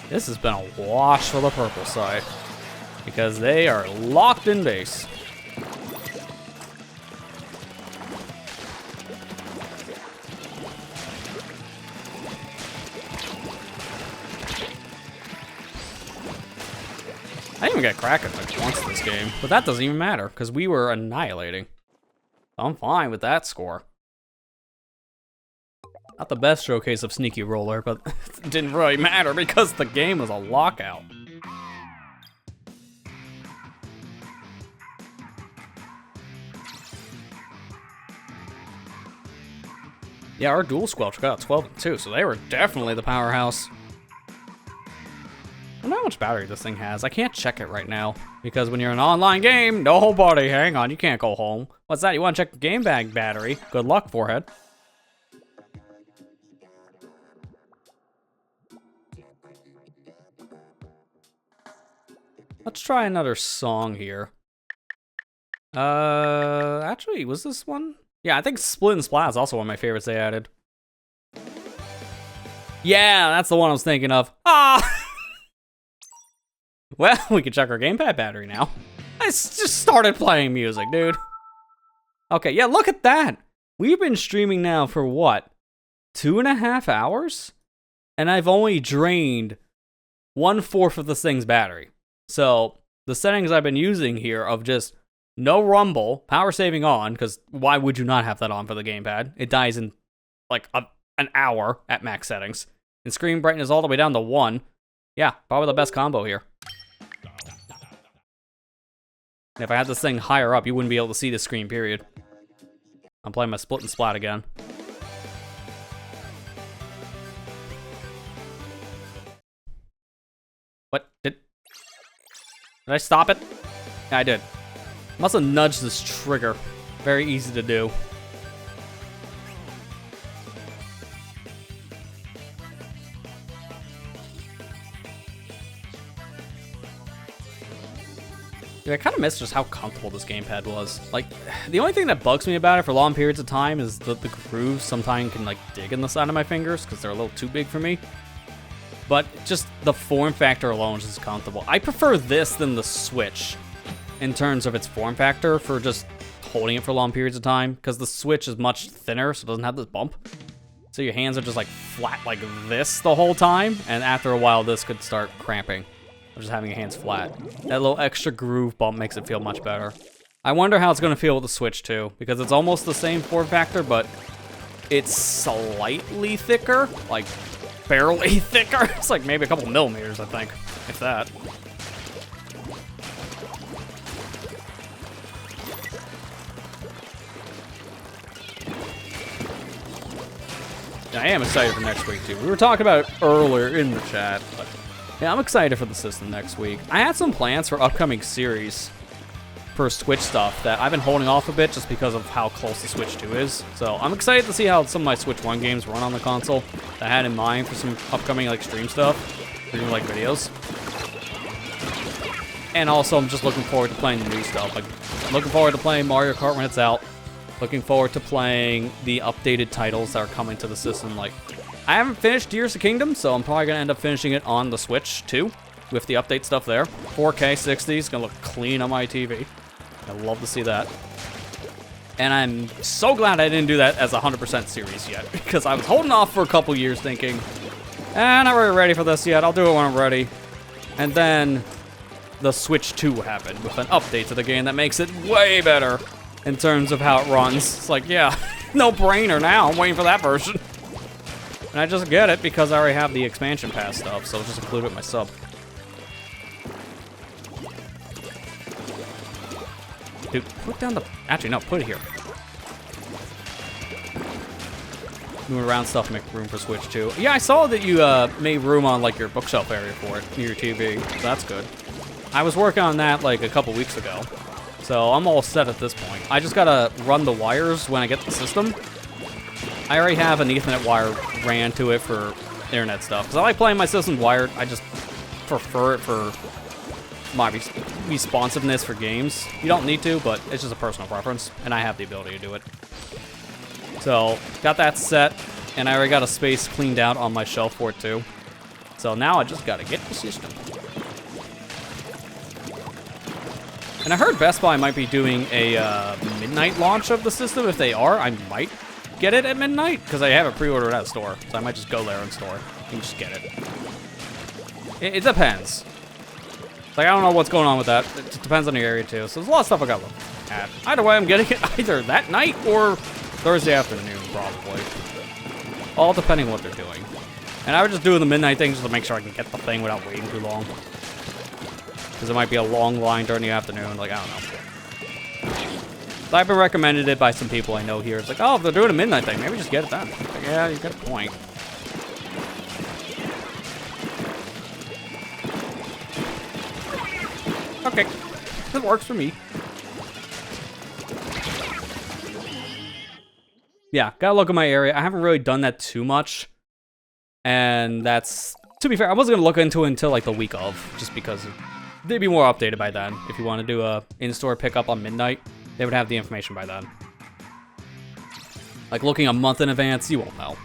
A: This has been a wash for the purple side, because they are locked in base. I didn't even get Kraken like once this game, but that doesn't even matter because we were annihilating. I'm fine with that score. Not the best showcase of Sneaky Roller, but it didn't really matter because the game was a lockout. Yeah, our dual squelch got 12 and 2, so they were definitely the powerhouse. I don't know how much battery this thing has. I can't check it right now because when you're in an online game, nobody, hang on, you can't go home. What's that? You want to check the game bag battery? Good luck, forehead. Let's try another song here. Actually, was this one? Yeah, I think Split and Splat is also one of my favorites they added. Yeah, that's the one I was thinking of. Ah! Well, we can check our gamepad battery now. I just started playing music, dude. Okay, yeah, look at that. We've been streaming now for what? 2.5 hours? And I've only drained 1/4 of this thing's battery. So, the settings I've been using here of just no rumble, power saving on, because why would you not have that on for the gamepad? It dies in like an hour at max settings. And screen brightness all the way down to 1. Yeah, probably the best combo here. And if I had this thing higher up, you wouldn't be able to see the screen, period. I'm playing my Split and Splat again. What? Did I stop it? Yeah, I did. Must have nudged this trigger. Very easy to do. Dude, I kind of miss just how comfortable this gamepad was. Like, the only thing that bugs me about it for long periods of time is that the grooves sometimes can, like, dig in the side of my fingers because they're a little too big for me. But just the form factor alone is just comfortable. I prefer this than the Switch in terms of its form factor for just holding it for long periods of time, because the Switch is much thinner, so it doesn't have this bump. So your hands are just, like, flat like this the whole time, and after a while, this could start cramping. Of just having your hands flat. That little extra groove bump makes it feel much better. I wonder how it's going to feel with the Switch 2, because it's almost the same form factor, but it's slightly thicker, like barely thicker. It's like maybe a couple millimeters, I think, if that. I am excited for next week, too. We were talking about it earlier in the chat, but yeah, I'm excited for the system next week. I had some plans for upcoming series for Switch stuff that I've been holding off a bit just because of how close the Switch 2 is. So I'm excited to see how some of my Switch 1 games run on the console that I had in mind for some upcoming like stream stuff, or even like videos. And also I'm just looking forward to playing the new stuff. Like, I'm looking forward to playing Mario Kart when it's out. Looking forward to playing the updated titles that are coming to the system. Like, I haven't finished Tears of Kingdom, so I'm probably going to end up finishing it on the Switch, too, with the update stuff there. 4K 60 is going to look clean on my TV. I'd love to see that. And I'm so glad I didn't do that as a 100% series yet, because I was holding off for a couple years thinking, not really ready for this yet, I'll do it when I'm ready. And then the Switch 2 happened with an update to the game that makes it way better in terms of how it runs. It's like, yeah, no brainer now. I'm waiting for that version. And I just get it because I already have the expansion pass stuff, so I'll just include it in my sub. Dude, put down the... Actually, no, put it here. Moving around stuff to make room for Switch 2. Yeah, I saw that you made room on, like, your bookshelf area for it, near your TV. So that's good. I was working on that, like, a couple weeks ago. So I'm all set at this point. I just gotta run the wires when I get the system. I already have an Ethernet wire ran to it for internet stuff. Because I like playing my system wired. I just prefer it for my responsiveness for games. You don't need to, but it's just a personal preference. And I have the ability to do it. So, got that set. And I already got a space cleaned out on my shelf for it too. So now I just gotta get the system. And I heard Best Buy might be doing a midnight launch of the system. If they are, I might get it at midnight, because I have it pre-ordered at a store. So I might just go there in store and just get it. It depends. Like, I don't know what's going on with that. It just depends on the area, too. So there's a lot of stuff I got to look at. Either way, I'm getting it either that night or Thursday afternoon, probably. All depending on what they're doing. And I would just do the midnight thing just to make sure I can get the thing without waiting too long. Because it might be a long line during the afternoon. Like, I don't know. So I've been recommended it by some people I know here. It's like, oh, if they're doing a midnight thing, maybe just get it done. Like, yeah, you got a point. Okay. It works for me. Yeah, gotta look at my area. I haven't really done that too much. And that's... To be fair, I wasn't gonna look into it until, like, the week of. Just because... They'd be more updated by then. If you want to do a in-store pickup on midnight, they would have the information by then. Like looking a month in advance, you won't know.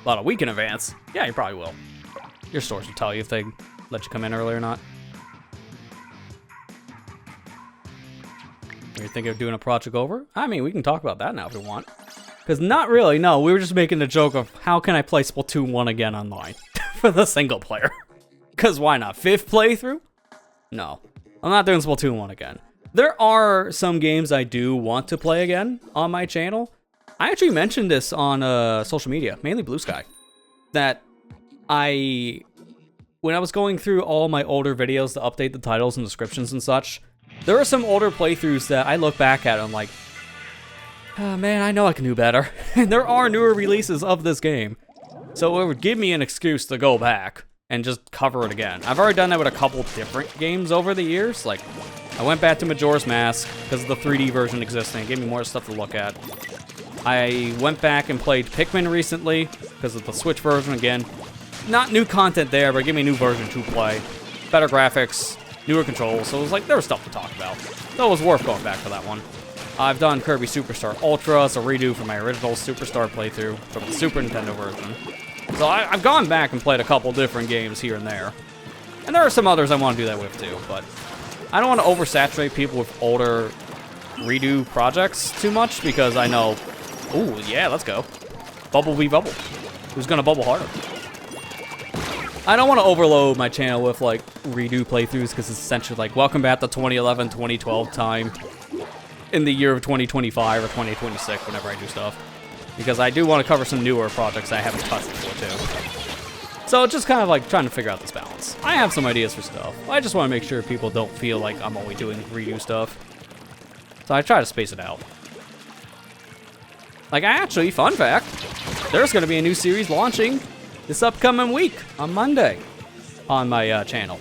A: About a week in advance, yeah, you probably will. Your stores will tell you if they let you come in early or not. You're thinking of doing a project over? I mean, we can talk about that now if we want. Because not really, no, we were just making a joke of how can I play Splatoon 1 again online for the single player. Because why not? 5th playthrough? No. I'm not doing Splatoon 1 again. There are some games I do want to play again on my channel. I actually mentioned this on social media, mainly Blue Sky. That when I was going through all my older videos to update the titles and descriptions and such, there are some older playthroughs that I look back at and I'm like, oh man, I know I can do better. And there are newer releases of this game. So it would give me an excuse to go back and just cover it again. I've already done that with a couple different games over the years. Like, I went back to Majora's Mask because the 3D version existing. It gave me more stuff to look at. I went back and played Pikmin recently because of the Switch version again. Not new content there, but it gave me a new version to play. Better graphics, newer controls, so it was like, there was stuff to talk about. So it was worth going back for that one. I've done Kirby Superstar Ultra, so redo for my original Superstar playthrough from the Super Nintendo version. So I've gone back and played a couple different games here and there. And there are some others I want to do that with too, but I don't want to oversaturate people with older redo projects too much because I know, ooh, yeah, let's go. Bubble be bubble. Who's gonna bubble harder? I don't want to overload my channel with, like, redo playthroughs, because it's essentially like, welcome back to 2011, 2012 time in the year of 2025 or 2026, whenever I do stuff. Because I do want to cover some newer projects I haven't touched before, too. So, just kind of, like, trying to figure out this balance. I have some ideas for stuff. I just want to make sure people don't feel like I'm only doing redo stuff. So I try to space it out. Like, actually, fun fact, there's going to be a new series launching this upcoming week on Monday on my channel.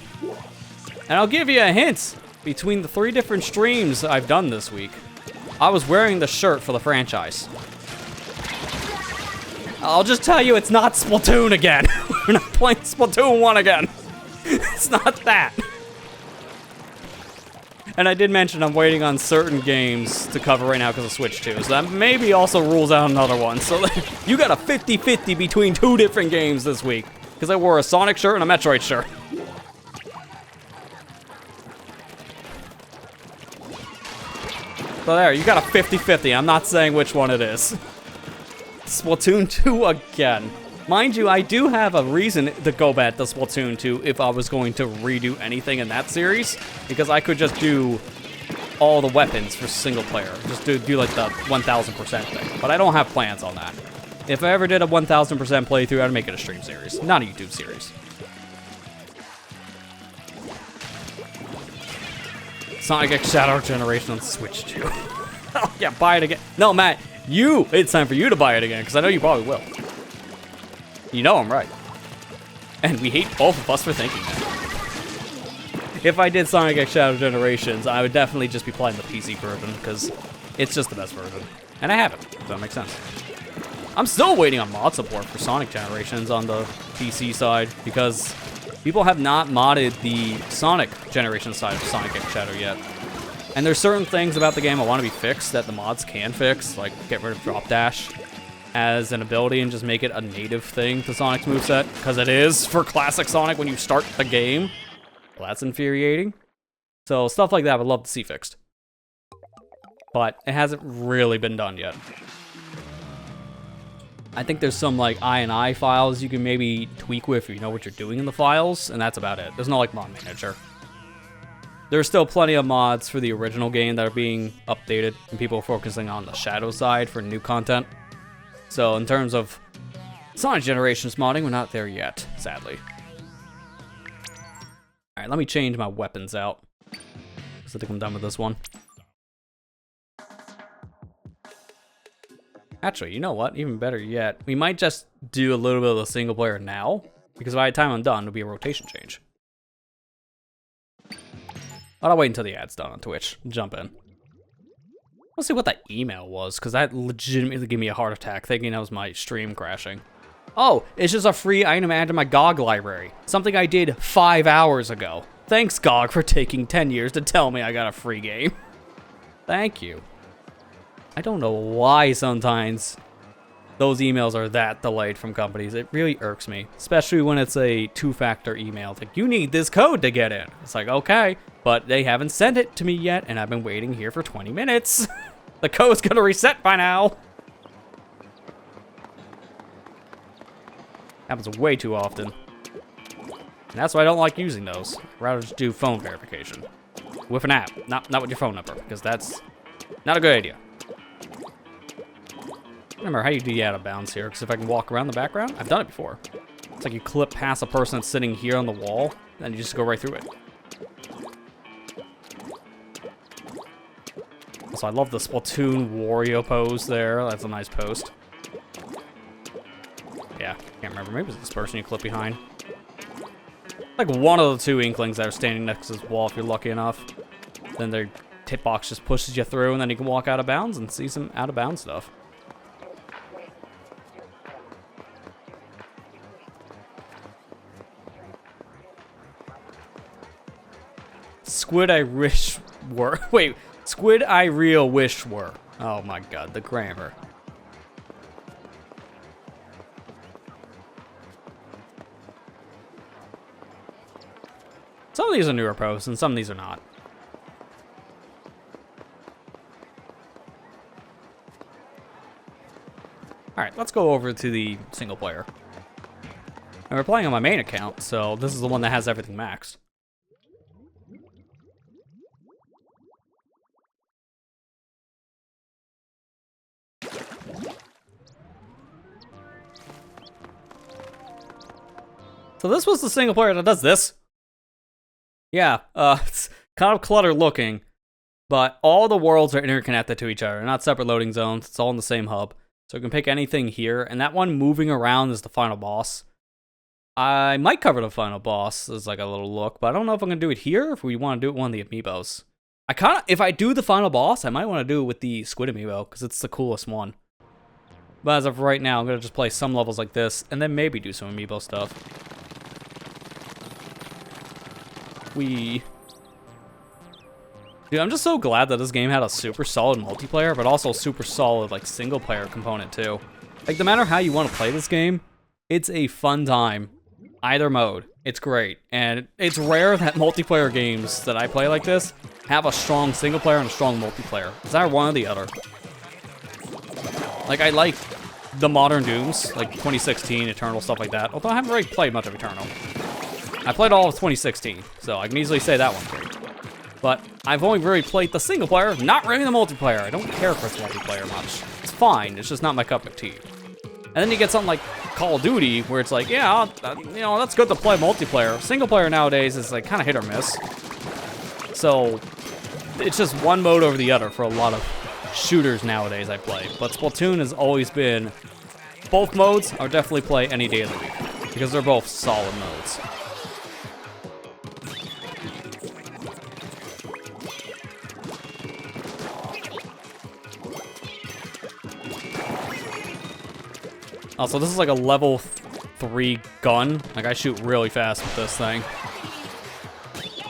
A: And I'll give you a hint. Between the 3 different streams I've done this week, I was wearing the shirt for the franchise. I'll just tell you, it's not Splatoon again. We're not playing Splatoon 1 again. It's not that. And I did mention I'm waiting on certain games to cover right now because of Switch 2. So that maybe also rules out another one. So you got a 50-50 between 2 different games this week. Because I wore a Sonic shirt and a Metroid shirt. So there, you got a 50-50. I'm not saying which one it is. Splatoon 2 again. Mind you, I do have a reason to go back to Splatoon 2 if I was going to redo anything in that series, because I could just do all the weapons for single player. Just do like the 1000% thing. But I don't have plans on that. If I ever did a 1000% playthrough, I'd make it a stream series, not a YouTube series. Sonic X Shadow Generation on Switch 2. Oh, yeah, buy it again. No, Matt, it's time for you to buy it again, because I know you probably will. You know I'm right. And we hate both of us for thinking that. If I did Sonic X Shadow Generations, I would definitely just be playing the PC version, because it's just the best version. And I haven't, if that makes sense. I'm still waiting on mod support for Sonic Generations on the PC side, because people have not modded the Sonic Generation side of Sonic X Shadow yet. And there's certain things about the game I want to be fixed that the mods can fix, like get rid of Drop Dash as an ability and just make it a native thing to Sonic's moveset, because it is for classic Sonic when you start the game. Well, that's infuriating. So stuff like that I would love to see fixed. But it hasn't really been done yet. I think there's some like INI files you can maybe tweak with if you know what you're doing in the files, and that's about it. There's no like mod manager. There's still plenty of mods for the original game that are being updated, and people are focusing on the Shadow side for new content. So in terms of Sonic Generations modding, we're not there yet, sadly. Alright, let me change my weapons out, because I think I'm done with this one. Actually, you know what? Even better yet, we might just do a little bit of the single player now, because by the time I'm done, it'll be a rotation change. I'll wait until the ad's done on Twitch. Jump in. Let's see what that email was, because that legitimately gave me a heart attack thinking that was my stream crashing. Oh, it's just a free item added to my GOG library. Something I did 5 hours ago. Thanks, GOG, for taking 10 years to tell me I got a free game. Thank you. I don't know why sometimes those emails are that delayed from companies. It really irks me, especially when it's a 2-factor email. It's like, you need this code to get in. It's like, okay, but they haven't sent it to me yet, and I've been waiting here for 20 minutes. The code's gonna reset by now. Happens way too often. And that's why I don't like using those. I'd rather just do phone verification. With an app, not with your phone number, because that's not a good idea. I don't remember how you do the out of bounds here, because if I can walk around the background, I've done it before. It's like you clip past a person that's sitting here on the wall, and you just go right through it. So I love the Splatoon Wario pose there. That's a nice post. Yeah, can't remember. Maybe it's this person you clip behind. Like one of the 2 Inklings that are standing next to this wall if you're lucky enough. Then their hitbox just pushes you through, and then you can walk out of bounds and see some out of bounds stuff. Squid I wish were. Wait, squid I real wish were. Oh my god, the grammar. Some of these are newer posts, and some of these are not. Alright, let's go over to the single player. And we're playing on my main account, so this is the one that has everything maxed. So this was the single player that does this. Yeah, it's kind of cluttered looking, but all the worlds are interconnected to each other. They're not separate loading zones. It's all in the same hub. So you can pick anything here, and that one moving around is the final boss. I might cover the final boss as like a little look, but I don't know if I'm gonna do it here or if we want to do it with one of the amiibos. If I do the final boss, I might want to do it with the Squid amiibo, because it's the coolest one. But as of right now, I'm gonna just play some levels like this, and then maybe do some amiibo stuff. Dude, I'm just so glad that this game had a super solid multiplayer, but also super solid, like, single-player component, too. Like, no matter how you want to play this game, it's a fun time. Either mode. It's great. And it's rare that multiplayer games that I play like this have a strong single-player and a strong multiplayer. It's either one or the other. Like, I like the modern Dooms, like 2016, Eternal, stuff like that, although I haven't really played much of Eternal. I played all of 2016, so I can easily say that one's great. But I've only really played the single player, not really the multiplayer. I don't care for its multiplayer much. It's fine, it's just not my cup of tea. And then you get something like Call of Duty, where it's like, yeah, you know, that's good to play multiplayer. Single player nowadays is like kind of hit or miss. So it's just one mode over the other for a lot of shooters nowadays I play. But Splatoon has always been, both modes are definitely play any day of the week, because they're both solid modes. Also, this is like a level 3 gun. Like, I shoot really fast with this thing.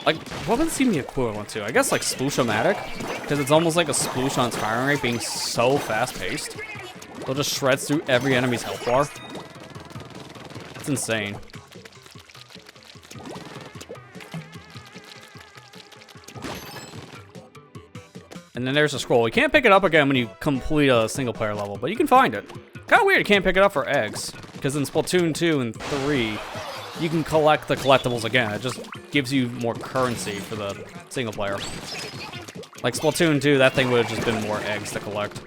A: Like, what would it seem the equivalent to? I guess like Sploosh-O-Matic, because it's almost like a Sploosh on its firing rate, being so fast-paced. It'll just shreds through every enemy's health bar. It's insane. And then there's a scroll. You can't pick it up again when you complete a single-player level, but you can find it. Kind of weird you can't pick it up for eggs, because in Splatoon 2 and 3, you can collect the collectibles again. It just gives you more currency for the single player. Like Splatoon 2, that thing would have just been more eggs to collect.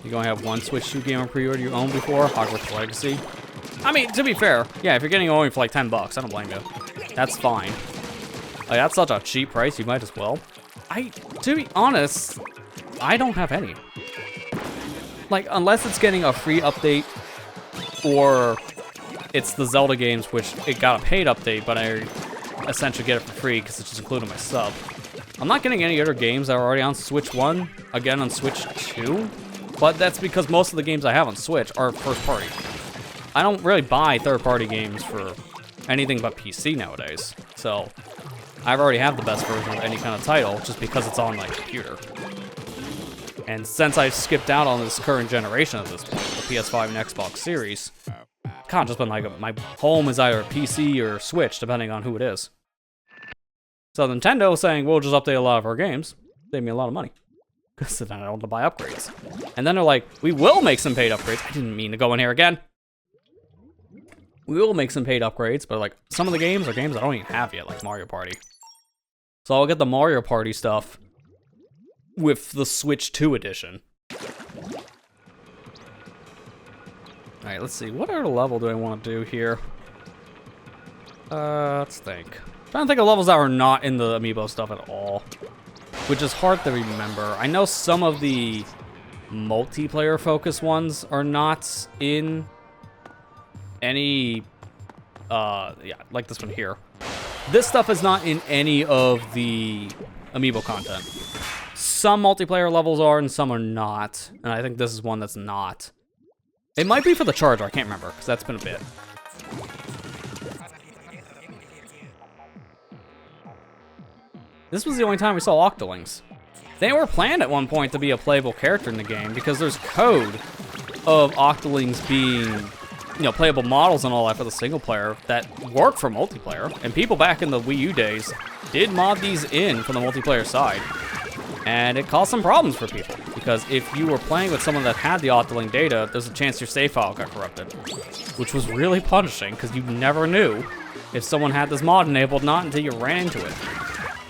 A: You only have one Switch 2 game on pre-order you own before, Hogwarts Legacy. I mean, to be fair, yeah, if you're getting it only for like $10, I don't blame you. That's fine. Like, that's such a cheap price, you might as well. To be honest, I don't have any. Like, unless it's getting a free update, or it's the Zelda games, which it got a paid update, but I essentially get it for free because it's just included in my sub. I'm not getting any other games that are already on Switch 1, again on Switch 2, but that's because most of the games I have on Switch are first party. I don't really buy third-party games for anything but PC nowadays, so I already have the best version of any kind of title just because it's on my computer. And since I've skipped out on this current generation at this point, the PS5 and Xbox Series, kind of just been like, my home is either PC or Switch, depending on who it is. So Nintendo saying, we'll just update a lot of our games, save me a lot of money, because then I don't have to buy upgrades. And then they're like, we will make some paid upgrades. I didn't mean to go in here again. We will make some paid upgrades, but like, some of the games are games I don't even have yet, like Mario Party. So I'll get the Mario Party stuff with the Switch 2 edition. Alright, let's see. What other level do I want to do here? Let's think. I'm trying to think of levels that are not in the amiibo stuff at all, which is hard to remember. I know some of the multiplayer focused ones are not in any, yeah, like this one here. This stuff is not in any of the amiibo content. Some multiplayer levels are and some are not, and I think this is one that's not. It might be for the Charger, I can't remember, because that's been a bit. This was the only time we saw Octolings. They were planned at one point to be a playable character in the game, because there's code of Octolings being, you know, playable models and all that for the single player that work for multiplayer. And people back in the Wii U days did mod these in from the multiplayer side. And it caused some problems for people because if you were playing with someone that had the auto-link data, there's a chance your save file got corrupted, which was really punishing because you never knew if someone had this mod enabled or not until you ran into it.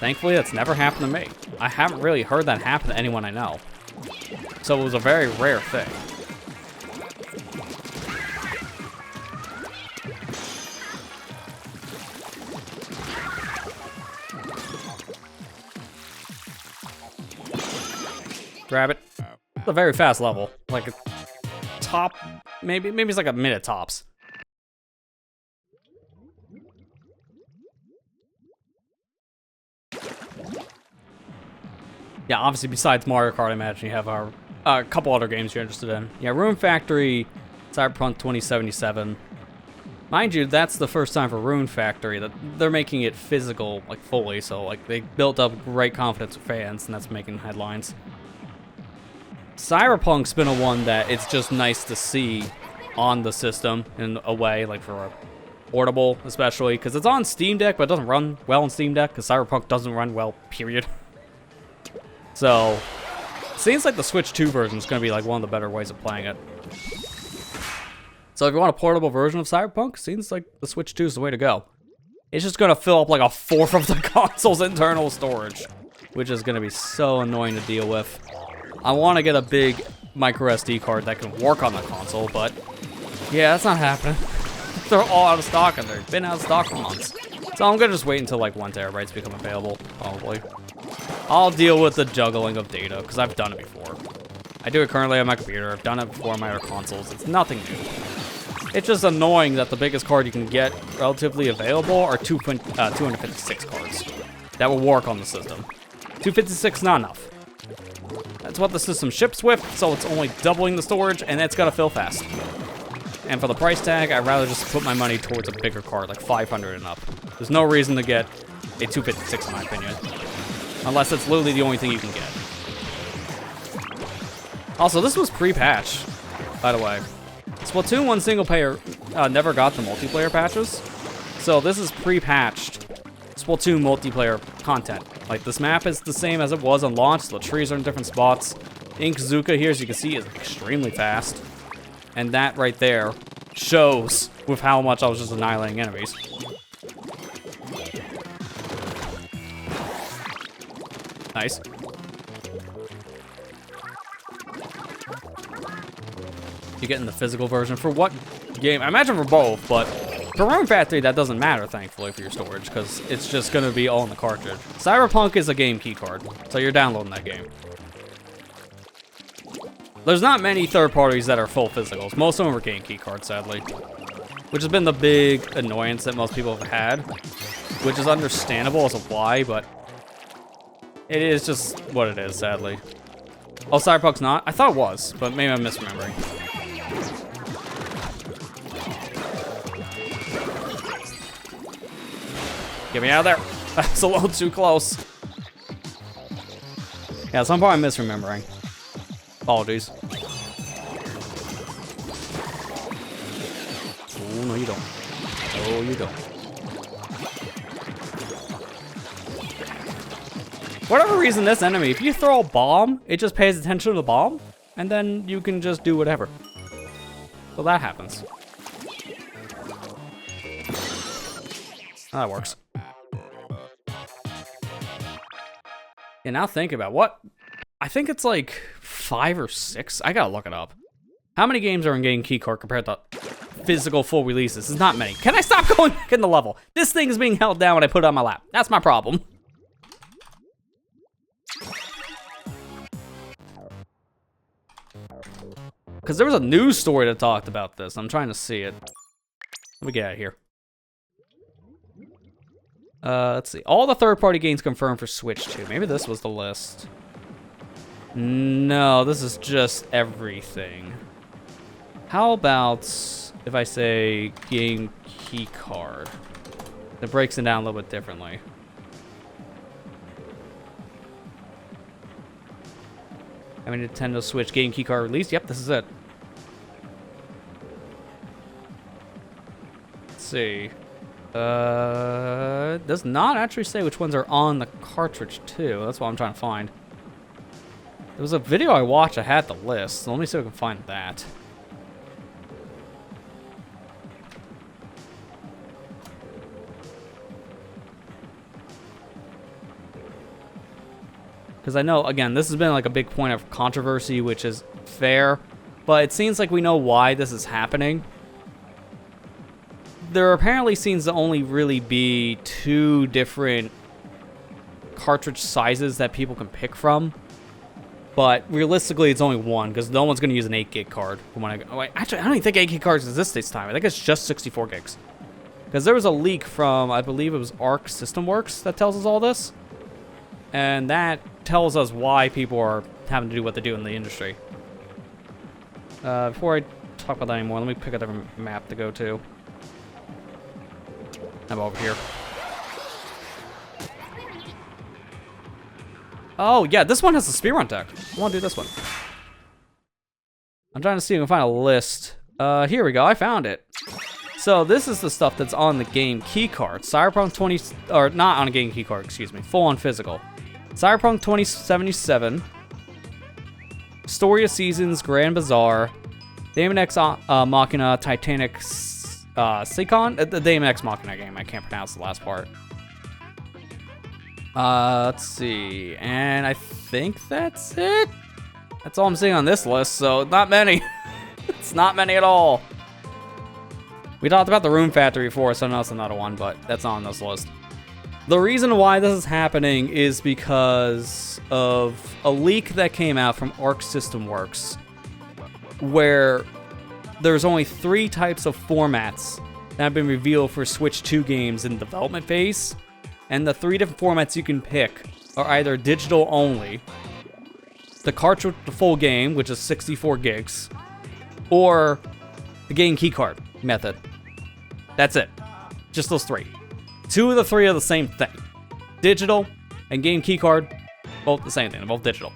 A: Thankfully, that's never happened to me. I haven't really heard that happen to anyone I know. So it was a very rare thing. Grab it. It's a very fast level. Like a top, maybe it's like a minute tops. Yeah, obviously besides Mario Kart, I imagine you have a couple other games you're interested in. Yeah, Rune Factory, Cyberpunk 2077. Mind you, that's the first time for Rune Factory that they're making it physical, like fully, so like they built up great confidence with fans, and that's making headlines. Cyberpunk's been a one that it's just nice to see on the system in a way, like for a portable especially, because it's on Steam Deck, but it doesn't run well on Steam Deck, because Cyberpunk doesn't run well, period. So, seems like the Switch 2 version is going to be like one of the better ways of playing it. So if you want a portable version of Cyberpunk, seems like the Switch 2 is the way to go. It's just going to fill up like a fourth of the console's internal storage, which is going to be so annoying to deal with. I want to get a big micro SD card that can work on the console, but yeah, that's not happening. They're all out of stock, and they've been out of stock for months. So I'm going to just wait until like 1 terabytes become available, probably. I'll deal with the juggling of data, because I've done it before. I do it currently on my computer. I've done it before on my other consoles. It's nothing new. It's just annoying that the biggest card you can get relatively available are 256 cards that will work on the system. 256 not enough. That's what the system ships with, so it's only doubling the storage, and it's gotta fill fast. And for the price tag, I'd rather just put my money towards a bigger card, like 500 and up. There's no reason to get a 256 in my opinion. Unless it's literally the only thing you can get. Also, this was pre-patch, by the way. Splatoon 1 single player never got the multiplayer patches. So this is pre-patched Splatoon multiplayer content. Like, this map is the same as it was on launch. The trees are in different spots. Inkzuka here, as you can see, is extremely fast. And that right there shows with how much I was just annihilating enemies. Nice. You get in the physical version for what game? I imagine for both, but for Rune Factory, that doesn't matter, thankfully, for your storage, because it's just going to be all in the cartridge. Cyberpunk is a game key card, so you're downloading that game. There's not many third parties that are full physicals. Most of them are game key cards, sadly, which has been the big annoyance that most people have had, which is understandable as to why, but it is just what it is, sadly. Oh, Cyberpunk's not? I thought it was, but maybe I'm misremembering. Get me out of there. That's a little too close. Yeah, some part I'm misremembering. Apologies. Oh, no you don't. Oh, you don't. Whatever reason, this enemy, if you throw a bomb, it just pays attention to the bomb, and then you can just do whatever. So that happens. Oh, that works. Yeah, now think about what? I think it's like 5 or 6. I gotta look it up. How many games are in game keycard compared to physical full releases? It's not many. Can I stop going back in the level? This thing is being held down when I put it on my lap. That's my problem. Because there was a news story that talked about this. I'm trying to see it. Let me get out of here. Let's see. All the third-party games confirmed for Switch 2. Maybe this was the list. No, this is just everything. How about if I say game key card? It breaks it down a little bit differently. I mean, Nintendo Switch game key card release. Yep, this is it. Let's see. Does not actually say which ones are on the cartridge too. That's what I'm trying to find. There was a video I watched that had the list, so let me see if I can find that. Because I know, again, this has been like a big point of controversy, which is fair, but it seems like we know why this is happening. There apparently seems to only really be 2 different cartridge sizes that people can pick from. But realistically, it's only one, because no one's going to use an 8 gig card. Actually, I don't even think 8 gig cards exist this time. I think it's just 64 gigs. Because there was a leak from, I believe it was Arc System Works that tells us all this. And that tells us why people are having to do what they do in the industry. Before I talk about that anymore, let me pick a different map to go to. I'm over here. Oh, yeah, this one has a speedrun deck. I want to do this one. I'm trying to see if I can find a list. Here we go. I found it. So this is the stuff that's on the game key card. Cyberpunk 20... Or, not on a game key card, excuse me. Full on physical. Cyberpunk 2077. Story of Seasons, Grand Bazaar. Daemon X Machina, Titanic... Seacon? The Daemon X Machina game. I can't pronounce the last part. Let's see, and I think that's it. That's all I'm seeing on this list, so not many. It's not many at all. We talked about the Room Factory before, so that's another one, but that's not on this list. The reason why this is happening is because of a leak that came out from Arc System Works, where there's only 3 types of formats that have been revealed for Switch 2 games in development phase. And the 3 different formats you can pick are either digital only, the cartridge the full game, which is 64 gigs, or the game keycard method. That's it. Just those 3. 2 of the 3 are the same thing. Digital and game keycard, both the same thing. They're both digital.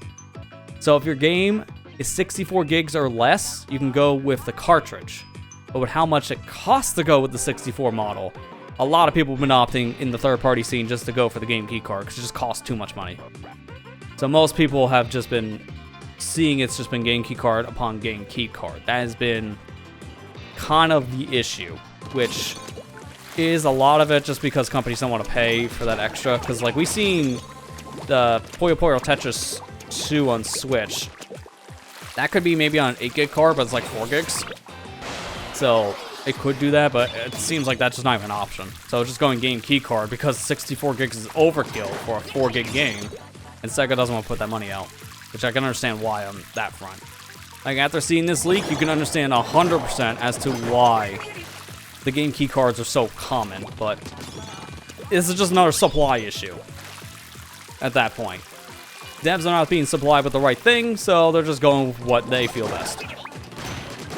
A: So if your game is 64 gigs or less, you can go with the cartridge. But with how much it costs to go with the 64 model, a lot of people have been opting in the third-party scene just to go for the game key card because it just costs too much money. So most people have just been seeing it's just been game key card upon game key card. That has been kind of the issue, which is a lot of it just because companies don't want to pay for that extra. Because like we've seen the Puyo Puyo Tetris 2 on Switch. That could be maybe on an 8 gig card, but it's like 4 gigs. So it could do that, but it seems like that's just not even an option. So just going game key card because 64 gigs is overkill for a 4 gig game, and Sega doesn't want to put that money out, which I can understand why on that front. Like after seeing this leak, you can understand 100% as to why the game key cards are so common, but this is just another supply issue at that point. Devs are not being supplied with the right thing, so they're just going with what they feel best.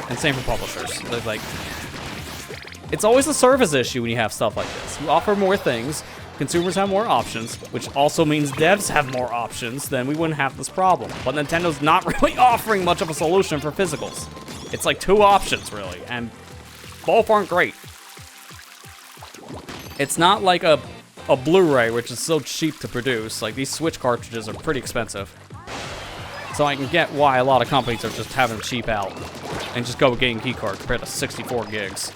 A: And same for publishers. They're like, it's always a service issue when you have stuff like this. You offer more things, consumers have more options, which also means devs have more options, then we wouldn't have this problem. But Nintendo's not really offering much of a solution for physicals. It's like 2 options, really, and both aren't great. It's not like a Blu-ray, which is so cheap to produce. Like, these Switch cartridges are pretty expensive. So I can get why a lot of companies are just having them cheap out and just go with game key card compared to 64 gigs.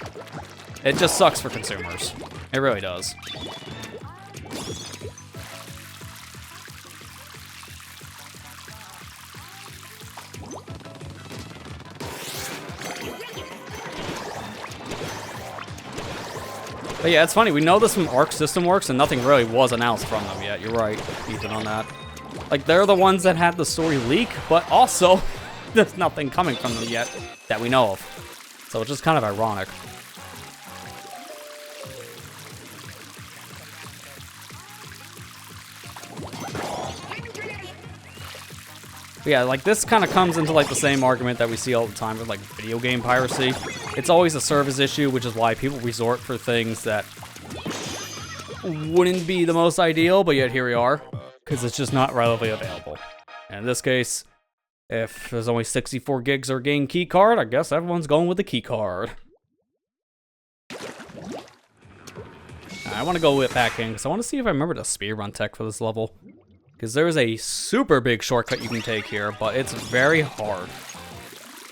A: It just sucks for consumers. It really does. But yeah, it's funny. We know this from Arc System Works, and nothing really was announced from them yet. You're right, Ethan, on that. Like, they're the ones that had the story leak, but also there's nothing coming from them yet that we know of. So it's just kind of ironic. But yeah, like this kind of comes into like the same argument that we see all the time with like video game piracy. It's always a service issue, which is why people resort for things that wouldn't be the most ideal, but yet here we are, because it's just not readily available. And in this case, if there's only 64 gigs or game key card, I guess everyone's going with the key card. I want to go back in because I want to see if I remember the speedrun tech for this level. Because there is a super big shortcut you can take here, but it's very hard.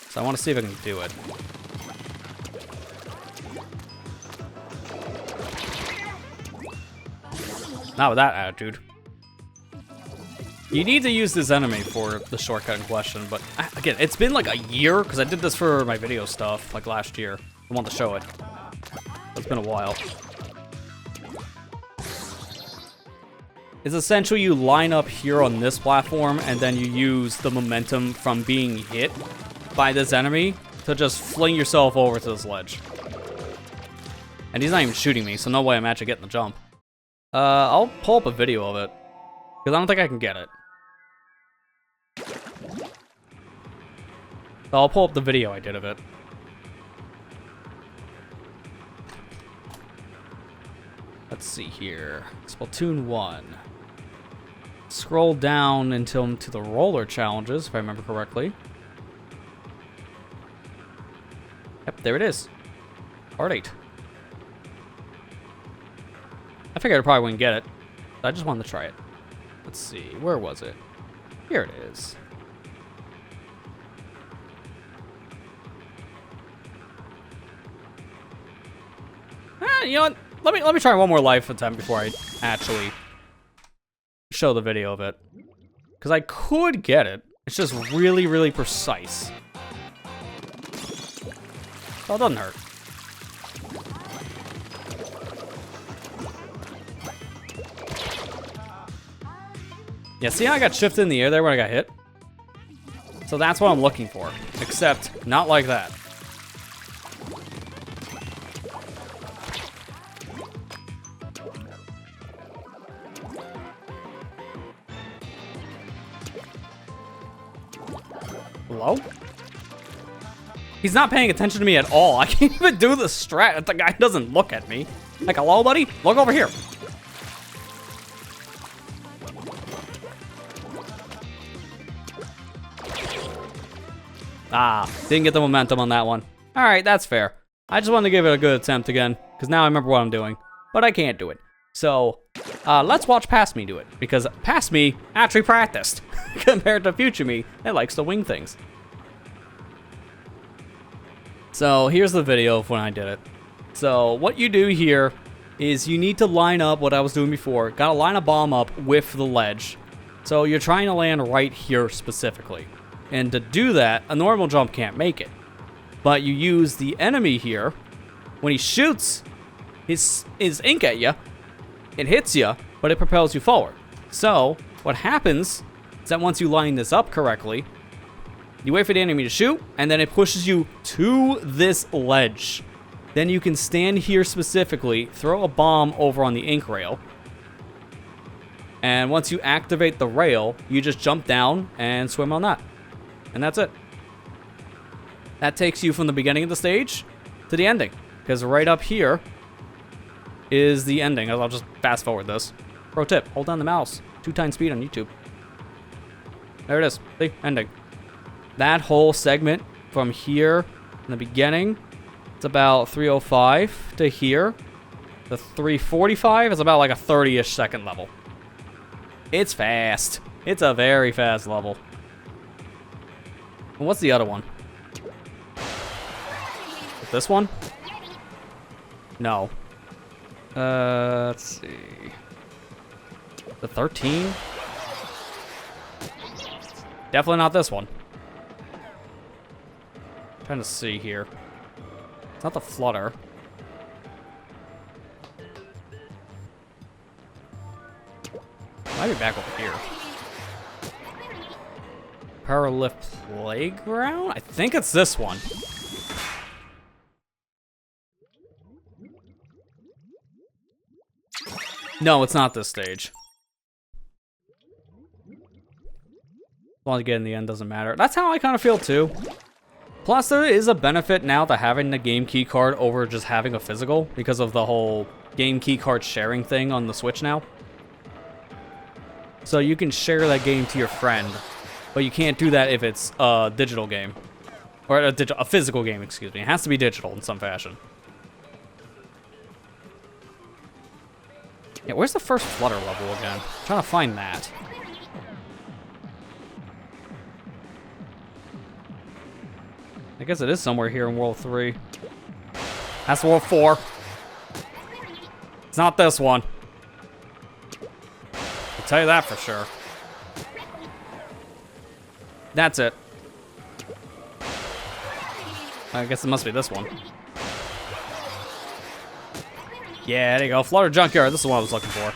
A: So I want to see if I can do it. Not with that attitude. You need to use this enemy for the shortcut in question, but again, it's been like a year, because I did this for my video stuff, like last year. I want to show it. It's been a while. It's essentially you line up here on this platform, and then you use the momentum from being hit by this enemy to just fling yourself over to this ledge. And he's not even shooting me, so no way I'm actually getting the jump. I'll pull up a video of it, because I don't think I can get it. So I'll pull up the video I did of it. Let's see here. Splatoon 1. Scroll down until to the roller challenges, if I remember correctly. Yep, there it is. Part 8. I figured I probably wouldn't get it. I just wanted to try it. Let's see, where was it? Here it is. You know what? Let me try one more life attempt before I actually show the video of it. Because I could get it. It's just really, really precise. So it doesn't hurt. Yeah, see how I got shifted in the air there when I got hit? So that's what I'm looking for. Except, not like that. Hello? He's not paying attention to me at all. I can't even do the strat. The guy doesn't look at me. Like, hello, buddy? Look over here. Ah, didn't get the momentum on that one. All right, that's fair. I just wanted to give it a good attempt again, because now I remember what I'm doing, but I can't do it. So, let's watch Past Me do it, because Past Me actually practiced, compared to Future Me that likes to wing things. So, here's the video of when I did it. So, what you do here is you need to line up what I was doing before. Gotta line a bomb up with the ledge. So, you're trying to land right here specifically. And to do that, a normal jump can't make it. But you use the enemy here. When he shoots his ink at you, it hits you, but it propels you forward. So, what happens is that once you line this up correctly, you wait for the enemy to shoot, and then it pushes you to this ledge. Then you can stand here specifically, throw a bomb over on the ink rail, and once you activate the rail, you just jump down and swim on that. And that's it. That takes you from the beginning of the stage to the ending. Because right up here is the ending. I'll just fast forward this. Pro tip, hold down the mouse. 2x speed on YouTube. There it is. See? Ending. That whole segment from here in the beginning, it's about 3:05 to here. The 3:45 is about like a 30-ish second level. It's fast. It's a very fast level. What's the other one? This one? No. Let's see. The 13? Definitely not this one. I'm trying to see here. It's not the flutter. Might be back over here. Powerlift Playground? I think it's this one. No, it's not this stage. As long as you get in the end, doesn't matter. That's how I kind of feel too. Plus, there is a benefit now to having the game key card over just having a physical because of the whole game key card sharing thing on the Switch now. So you can share that game to your friend, but you can't do that if it's a digital game. Or a physical game, excuse me. It has to be digital in some fashion. Yeah, where's the first Flutter level again? I'm trying to find that. I guess it is somewhere here in World 3. That's World 4. It's not this one. I'll tell you that for sure. That's it. I guess it must be this one. Yeah, there you go. Flutter Junkyard. This is what I was looking for.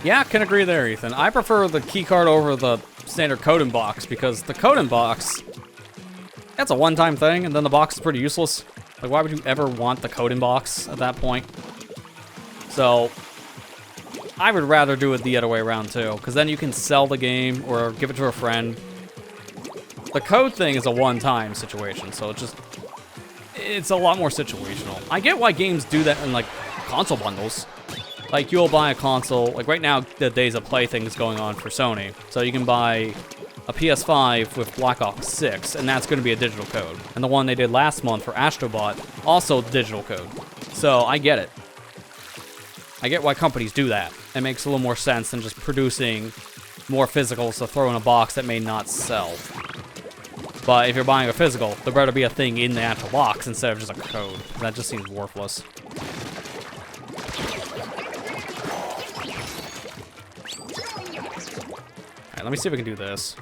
A: Yeah, can agree there, Ethan. I prefer the keycard over the standard coding box because the coding box, that's a one-time thing, and then the box is pretty useless. Like, why would you ever want the coding box at that point? So, I would rather do it the other way around, too, because then you can sell the game or give it to a friend. The code thing is a one-time situation, so it's a lot more situational. I get why games do that in, like, console bundles. Like, you'll buy a console, like right now, the Days of Play thing is going on for Sony. So you can buy a PS5 with Black Ops 6, and that's going to be a digital code. And the one they did last month for Astrobot, also digital code. So I get it. I get why companies do that. It makes a little more sense than just producing more physicals to throw in a box that may not sell. But if you're buying a physical, there better be a thing in the actual box instead of just a code. That just seems worthless. Let me see if we can do this.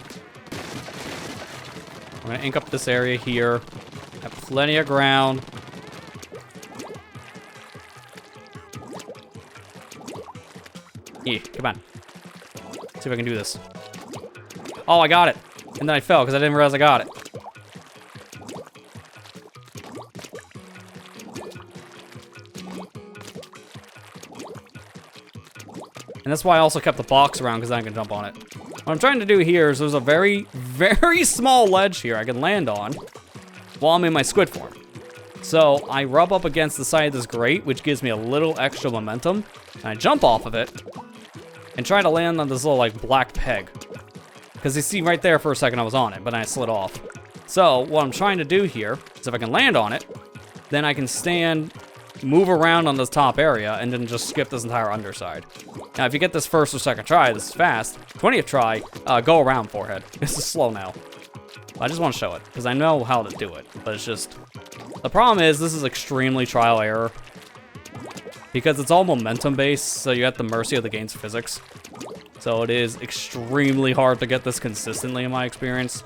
A: I'm gonna ink up this area here. Have plenty of ground. Yeah, come on. Let's see if I can do this. Oh, I got it. And then I fell because I didn't realize I got it. And that's why I also kept the box around because I can jump on it. What I'm trying to do here is there's a very, very small ledge here I can land on while I'm in my squid form. So I rub up against the side of this grate, which gives me a little extra momentum, and I jump off of it and try to land on this little like black peg. Because you see right there for a second I was on it, but I slid off. So what I'm trying to do here is if I can land on it, then I can stand, move around on this top area, and then just skip this entire underside. Now, if you get this first or second try, this is fast. 20th try, go around forehead. This is slow now. I just want to show it, because I know how to do it, but it's just... The problem is, this is extremely trial error. Because it's all momentum-based, so you're at the mercy of the game's physics. So it is extremely hard to get this consistently, in my experience.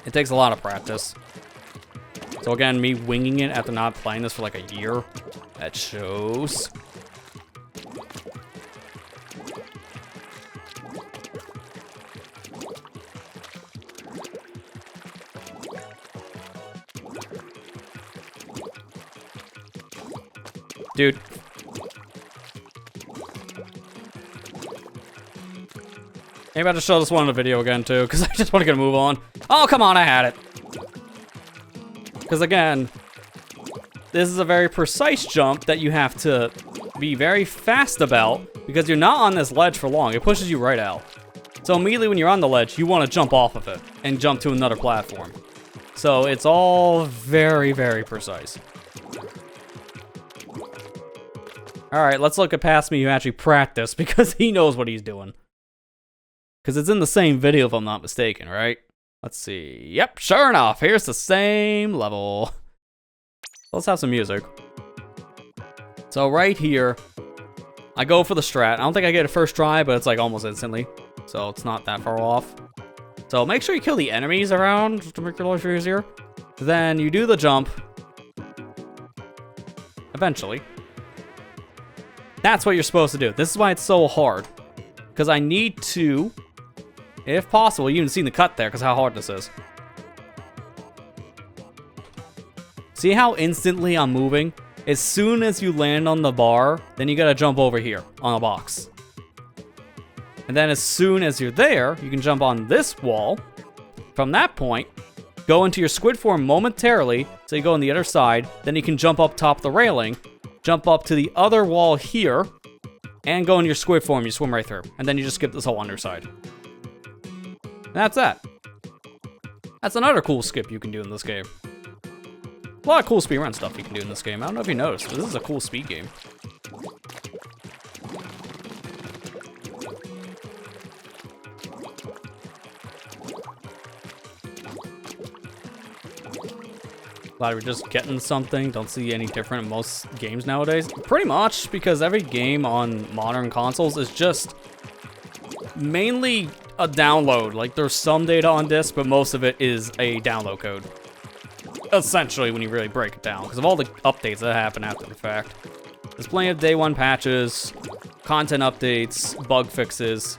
A: It takes a lot of practice. So again, me winging it after not playing this for like a year, that shows. Dude. Maybe I'll just show this one in the video again too, because I just want to get a move on. Oh, come on, I had it. Because again, this is a very precise jump that you have to be very fast about because you're not on this ledge for long. It pushes you right out. So immediately when you're on the ledge, you want to jump off of it and jump to another platform. So it's all very, very precise. All right, let's look at past me who actually practiced because he knows what he's doing. Because it's in the same video if I'm not mistaken, right? Let's see. Yep, sure enough, here's the same level. Let's have some music. So right here, I go for the strat. I don't think I get it first try, but it's like almost instantly. So it's not that far off. So make sure you kill the enemies around to make your life easier. Then you do the jump. Eventually. That's what you're supposed to do. This is why it's so hard. Because I need to... If possible, you haven't seen the cut there because how hard this is. See how instantly I'm moving? As soon as you land on the bar, then you gotta jump over here on a box. And then as soon as you're there, you can jump on this wall. From that point, go into your squid form momentarily, so you go on the other side, then you can jump up top the railing, jump up to the other wall here, and go in your squid form, you swim right through. And then you just skip this whole underside. And that's that. That's another cool skip you can do in this game. A lot of cool speedrun stuff you can do in this game. I don't know if you noticed, but this is a cool speed game. Glad we're just getting something. Don't see any different in most games nowadays. Pretty much, because every game on modern consoles is just mainly a download. Like, there's some data on disk, but most of it is a download code. Essentially, when you really break it down, because of all the updates that happen after the fact. There's plenty of day one patches, content updates, bug fixes.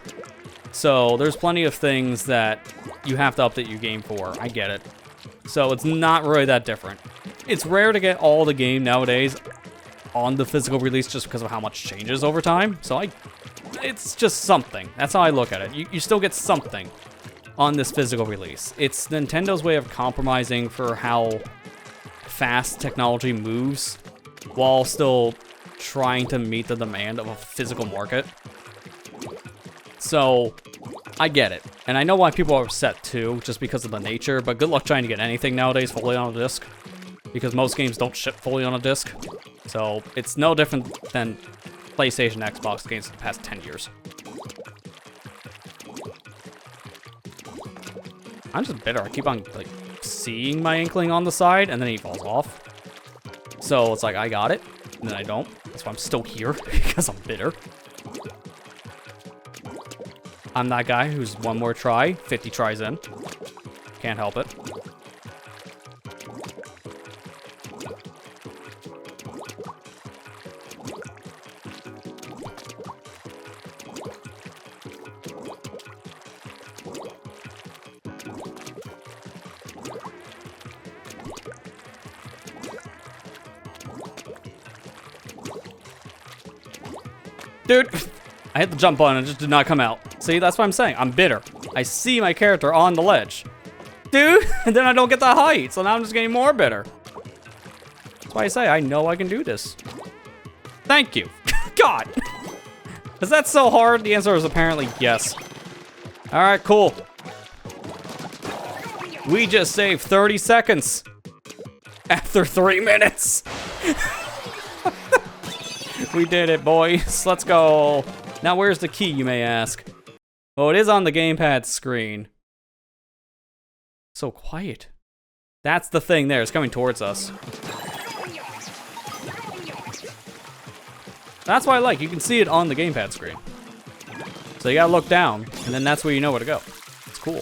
A: So there's plenty of things that you have to update your game for. I get it. So it's not really that different. It's rare to get all the game nowadays on the physical release just because of how much changes over time. So it's just something. That's how I look at it. You still get something on this physical release. It's Nintendo's way of compromising for how fast technology moves while still trying to meet the demand of a physical market. So I get it. And I know why people are upset too, just because of the nature, but good luck trying to get anything nowadays fully on a disc, because most games don't ship fully on a disc. So it's no different than PlayStation, Xbox games in the past 10 years. I'm just bitter. I keep on like seeing my Inkling on the side, and then he falls off. So it's like, I got it, and then I don't. That's why I'm still here, because I'm bitter. I'm that guy who's one more try, 50 tries in. Can't help it. Dude, I hit the jump button and it just did not come out. See, that's what I'm saying. I'm bitter. I see my character on the ledge. Dude, and then I don't get the height, so now I'm just getting more bitter. That's why I say I know I can do this. Thank you. God. Is that so hard? The answer is apparently yes. All right, cool. We just saved 30 seconds after 3 minutes. We did it, boys. Let's go. Now, where's the key, you may ask? Oh, it is on the gamepad screen. So quiet. That's the thing there. It's coming towards us. That's what I like. You can see it on the gamepad screen. So you gotta look down, and then that's where you know where to go. It's cool.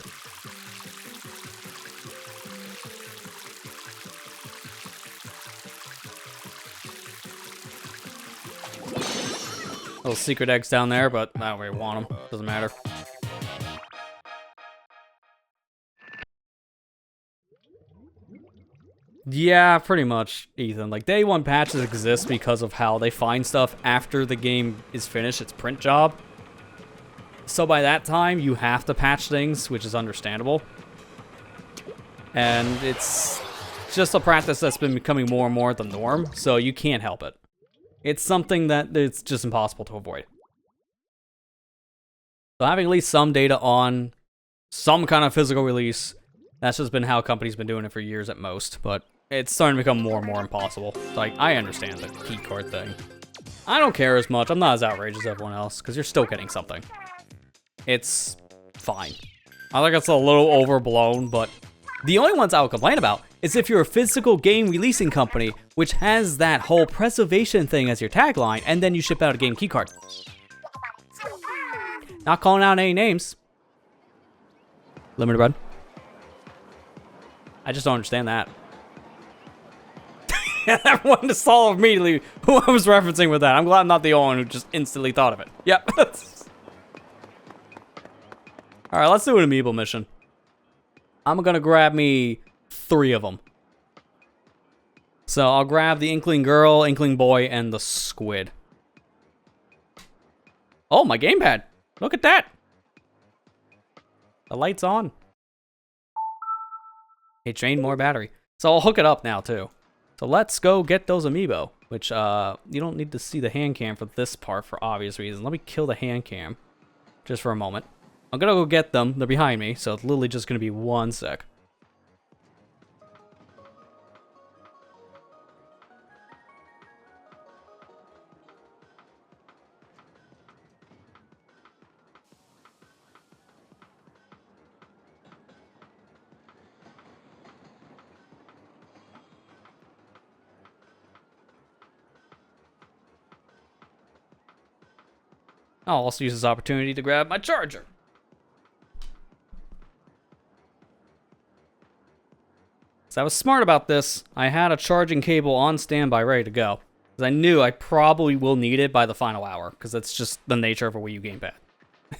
A: Little secret eggs down there, but I don't really want them. Doesn't matter. Yeah, pretty much, Ethan. Like, day one patches exist because of how they find stuff after the game is finished, its print job. So by that time, you have to patch things, which is understandable. And it's just a practice that's been becoming more and more the norm, so you can't help it. It's something that it's just impossible to avoid. So having at least some data on some kind of physical release, that's just been how companies been doing it for years at most, but it's starting to become more and more impossible. Like, I understand the key card thing. I don't care as much. I'm not as outraged as everyone else, because you're still getting something. It's fine. I think it's a little overblown, but the only ones I would complain about is if you're a physical game releasing company, which has that whole preservation thing as your tagline, and then you ship out a game keycard. Not calling out any names. Limited Bread. I just don't understand that. Everyone just saw immediately who I was referencing with that. I'm glad I'm not the only one who just instantly thought of it. Yep. Alright, let's do an amiibo mission. I'm gonna grab me 3 of them. So I'll grab the Inkling Girl, Inkling Boy, and the Squid. Oh, my gamepad. Look at that. The light's on. It drained more battery. So I'll hook it up now, too. So let's go get those amiibo, which you don't need to see the hand cam for this part for obvious reasons. Let me kill the hand cam just for a moment. I'm gonna go get them. They're behind me, so it's literally just gonna be 1 sec. I'll also use this opportunity to grab my charger. So I was smart about this. I had a charging cable on standby ready to go. Because I knew I probably will need it by the final hour. Because that's just the nature of a Wii U gamepad.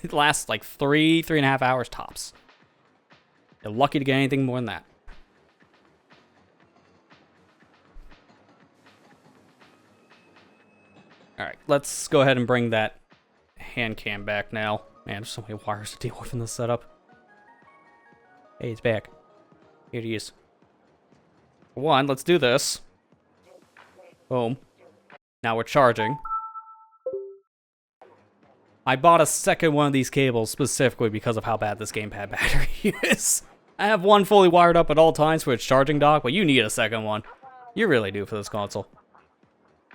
A: It lasts like 3.5 hours tops. You're lucky to get anything more than that. Alright, let's go ahead and bring that hand cam back now. Man, there's so many wires to deal with in this setup. Hey, it's back. Here it is. For one, let's do this. Boom. Now we're charging. I bought a second one of these cables specifically because of how bad this gamepad battery is. I have one fully wired up at all times for its charging dock, but you need a second one. You really do for this console.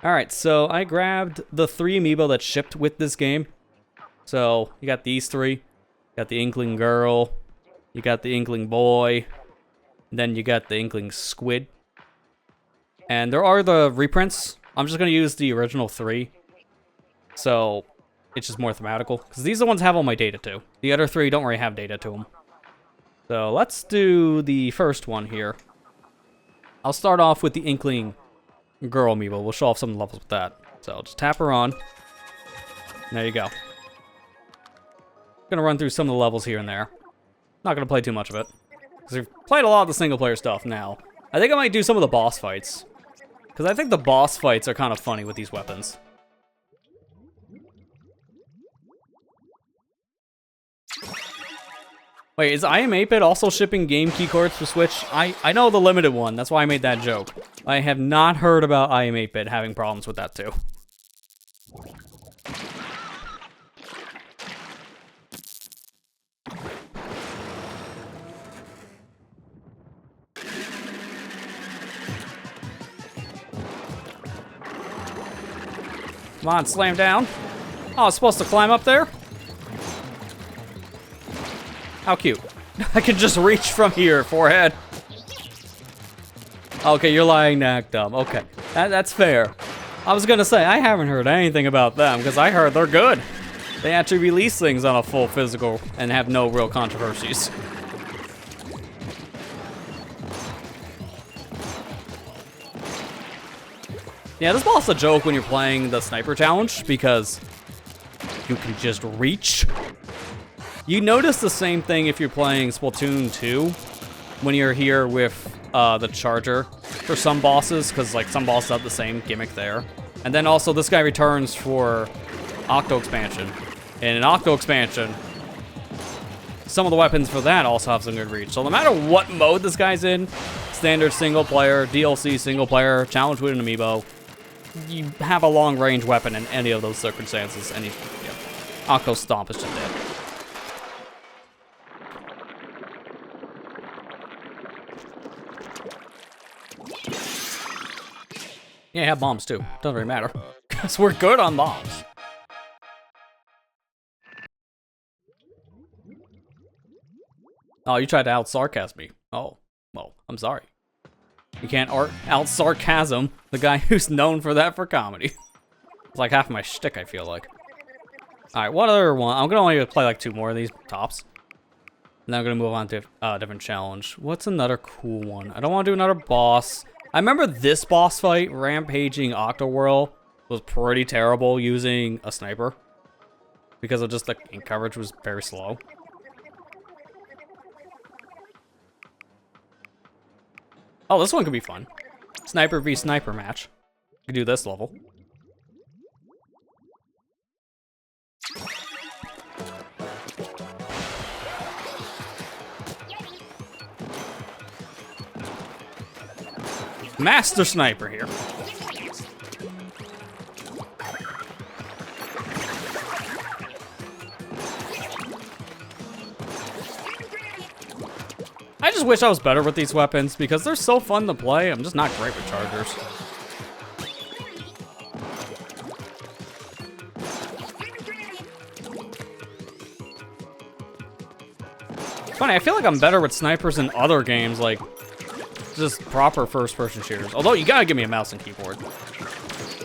A: Alright, so I grabbed the 3 amiibo that shipped with this game. So, you got these 3. You got the Inkling Girl. You got the Inkling Boy. And then you got the Inkling Squid. And there are the reprints. I'm just going to use the original 3. So, it's just more thematical. Because these are the ones that have all my data too. The other 3 don't really have data to them. So, let's do the first one here. I'll start off with the Inkling Girl amiibo. We'll show off some of the levels with that. So, just tap her on. There you go. Gonna run through some of the levels here and there. Not gonna play too much of it. Because we've played a lot of the single player stuff now. I think I might do some of the boss fights. Because I think the boss fights are kind of funny with these weapons. Wait, is I Am 8-Bit also shipping game keycords for Switch? I know the limited one, that's why I made that joke. I have not heard about I Am 8-Bit having problems with that too. Come on, slam down. Oh, I was supposed to climb up there? How cute. I can just reach from here, forehead. Okay, you're lying to act dumb. Okay, that's fair. I was gonna say, I haven't heard anything about them, because I heard they're good. They actually release things on a full physical and have no real controversies. Yeah, this boss is a joke when you're playing the sniper challenge, because you can just reach. You notice the same thing if you're playing Splatoon 2, when you're here with the charger for some bosses, because like some bosses have the same gimmick there. And then also this guy returns for Octo Expansion. And in Octo Expansion, some of the weapons for that also have some good reach. So no matter what mode this guy's in, standard single player, DLC single player, challenge with an amiibo, you have a long range weapon in any of those circumstances. And Octo Stomp is just dead. Yeah, I have bombs too. Doesn't really matter. Because we're good on bombs. Oh, you tried to out-sarcasm me. Oh, well, I'm sorry. You can't out-sarcasm the guy who's known for that for comedy. It's like half my shtick, I feel like. Alright, what other one? I'm gonna only play like 2 more of these tops. And then I'm gonna move on to a different challenge. What's another cool one? I don't want to do another boss. I remember this boss fight, Rampaging Octowhirl, was pretty terrible using a sniper. Because of just the ink coverage was very slow. Oh, this one could be fun. Sniper v sniper match. We could do this level. Master Sniper here. I just wish I was better with these weapons because they're so fun to play. I'm just not great with chargers. It's funny, I feel like I'm better with snipers in other games, like just proper first-person shooters. Although, you gotta give me a mouse and keyboard.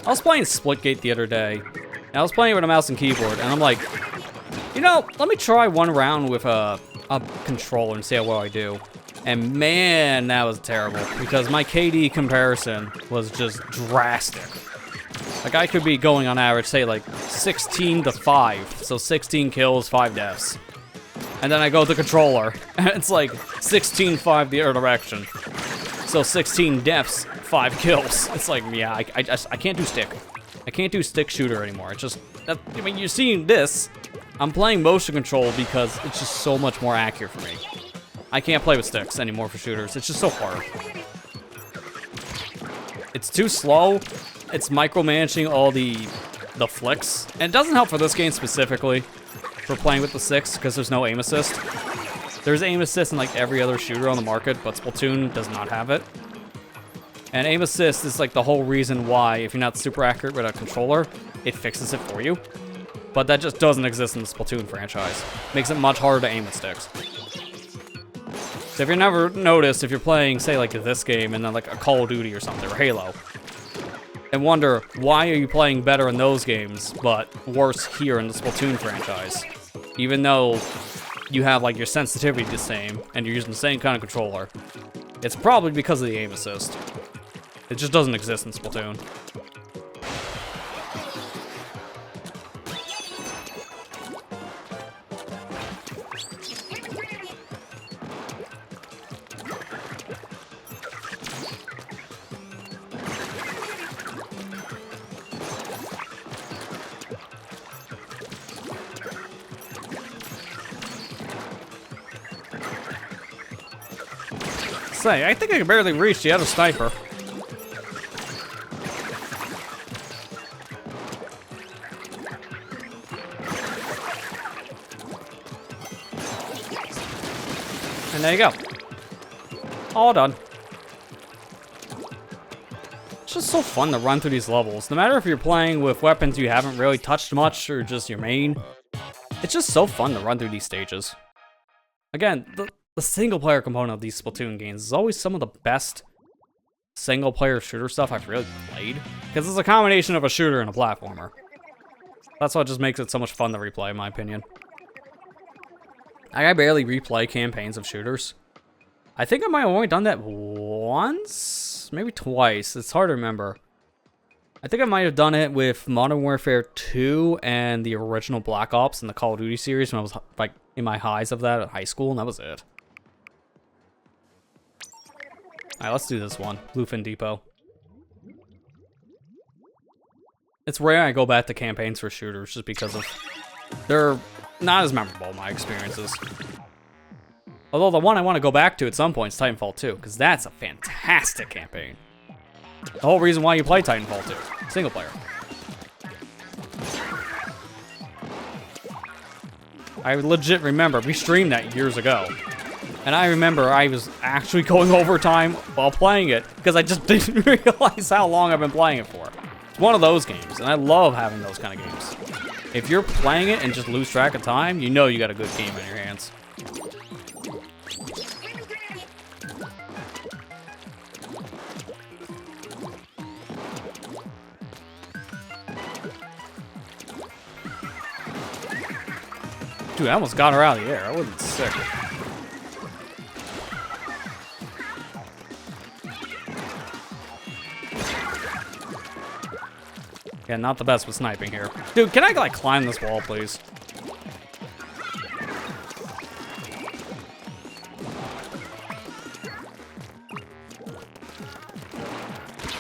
A: I was playing Splitgate the other day, And I was playing with a mouse and keyboard, and I'm like, you know, let me try one round with a controller and see how well I do. And man, that was terrible, because my KD comparison was just drastic. Like, I could be going on average, say, like, 16 to 5. So 16 kills, 5 deaths. And then I go to the controller, and it's like 16-5 the other direction. So 16 deaths, 5 kills. It's like, yeah, I can't do stick. I can't do stick shooter anymore. It's just, I mean, you're seeing this. I'm playing motion control because it's just so much more accurate for me. I can't play with sticks anymore for shooters. It's just so hard. It's too slow. It's micromanaging all the flicks. And it doesn't help for this game specifically for playing with the sticks because there's no aim assist. There's aim assist in like every other shooter on the market, but Splatoon does not have it. And aim assist is like the whole reason why, if you're not super accurate with a controller, it fixes it for you. But that just doesn't exist in the Splatoon franchise. Makes it much harder to aim with sticks. So if you've never noticed, if you're playing, say, like this game and then like a Call of Duty or something, or Halo, and wonder, why are you playing better in those games, but worse here in the Splatoon franchise? Even though you have like your sensitivity the same, and you're using the same kind of controller. It's probably because of the aim assist. It just doesn't exist in Splatoon. Say, I think I can barely reach the other sniper. And there you go. All done. It's just so fun to run through these levels. No matter if you're playing with weapons you haven't really touched much or just your main. It's just so fun to run through these stages. Again, the single-player component of these Splatoon games is always some of the best single-player shooter stuff I've really played. Because it's a combination of a shooter and a platformer. That's what just makes it so much fun to replay, in my opinion. I barely replay campaigns of shooters. I think I might have only done that once? Maybe twice. It's hard to remember. I think I might have done it with Modern Warfare 2 and the original Black Ops and the Call of Duty series when I was like in my highs of that at high school, and that was it. Alright, let's do this one. Bluefin Depot. It's rare I go back to campaigns for shooters just because of they're not as memorable in my experiences. Although the one I want to go back to at some point is Titanfall 2, because that's a fantastic campaign. The whole reason why you play Titanfall 2. Single player. I legit remember, we streamed that years ago. And I remember I was actually going overtime while playing it, because I just didn't realize how long I've been playing it for. It's one of those games, and I love having those kind of games. If you're playing it and just lose track of time, you know you got a good game in your hands. Dude, I almost got her out of the air. I wasn't sick. Yeah, not the best with sniping here. Dude, can I, like, climb this wall, please?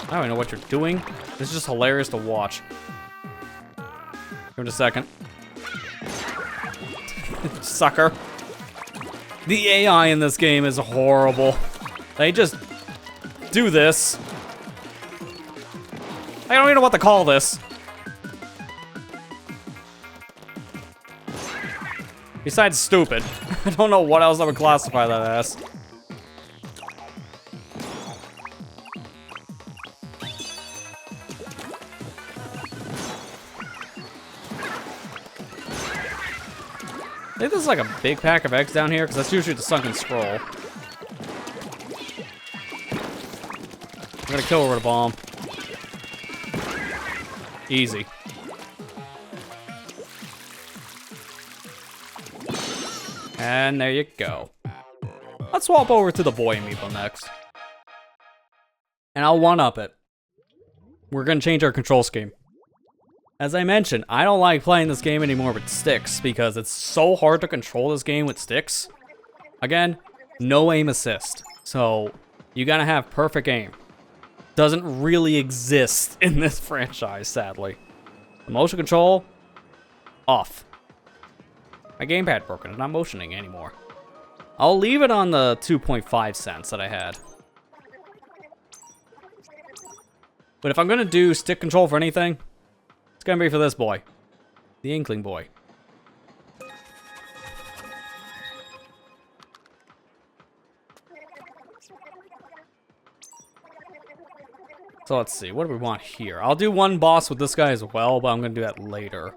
A: I don't even know what you're doing. This is just hilarious to watch. Give it a second. Sucker. The AI in this game is horrible. They just do this. I don't even know what to call this. Besides stupid. I don't know what else I would classify that as. I think this is like a big pack of eggs down here, because that's usually the sunken scroll. I'm gonna kill her with a bomb. Easy. And there you go. Let's swap over to the boy amiibo next. And I'll one-up it. We're gonna change our control scheme. As I mentioned, I don't like playing this game anymore with sticks because it's so hard to control this game with sticks. Again, no aim assist. So, you gotta have perfect aim. Doesn't really exist in this franchise, sadly. The motion control, off. My gamepad broken, it's not motioning anymore. I'll leave it on the 2.5 cents that I had. But if I'm gonna do stick control for anything, it's gonna be for this boy. The Inkling boy. So let's see, what do we want here? I'll do one boss with this guy as well, but I'm gonna do that later.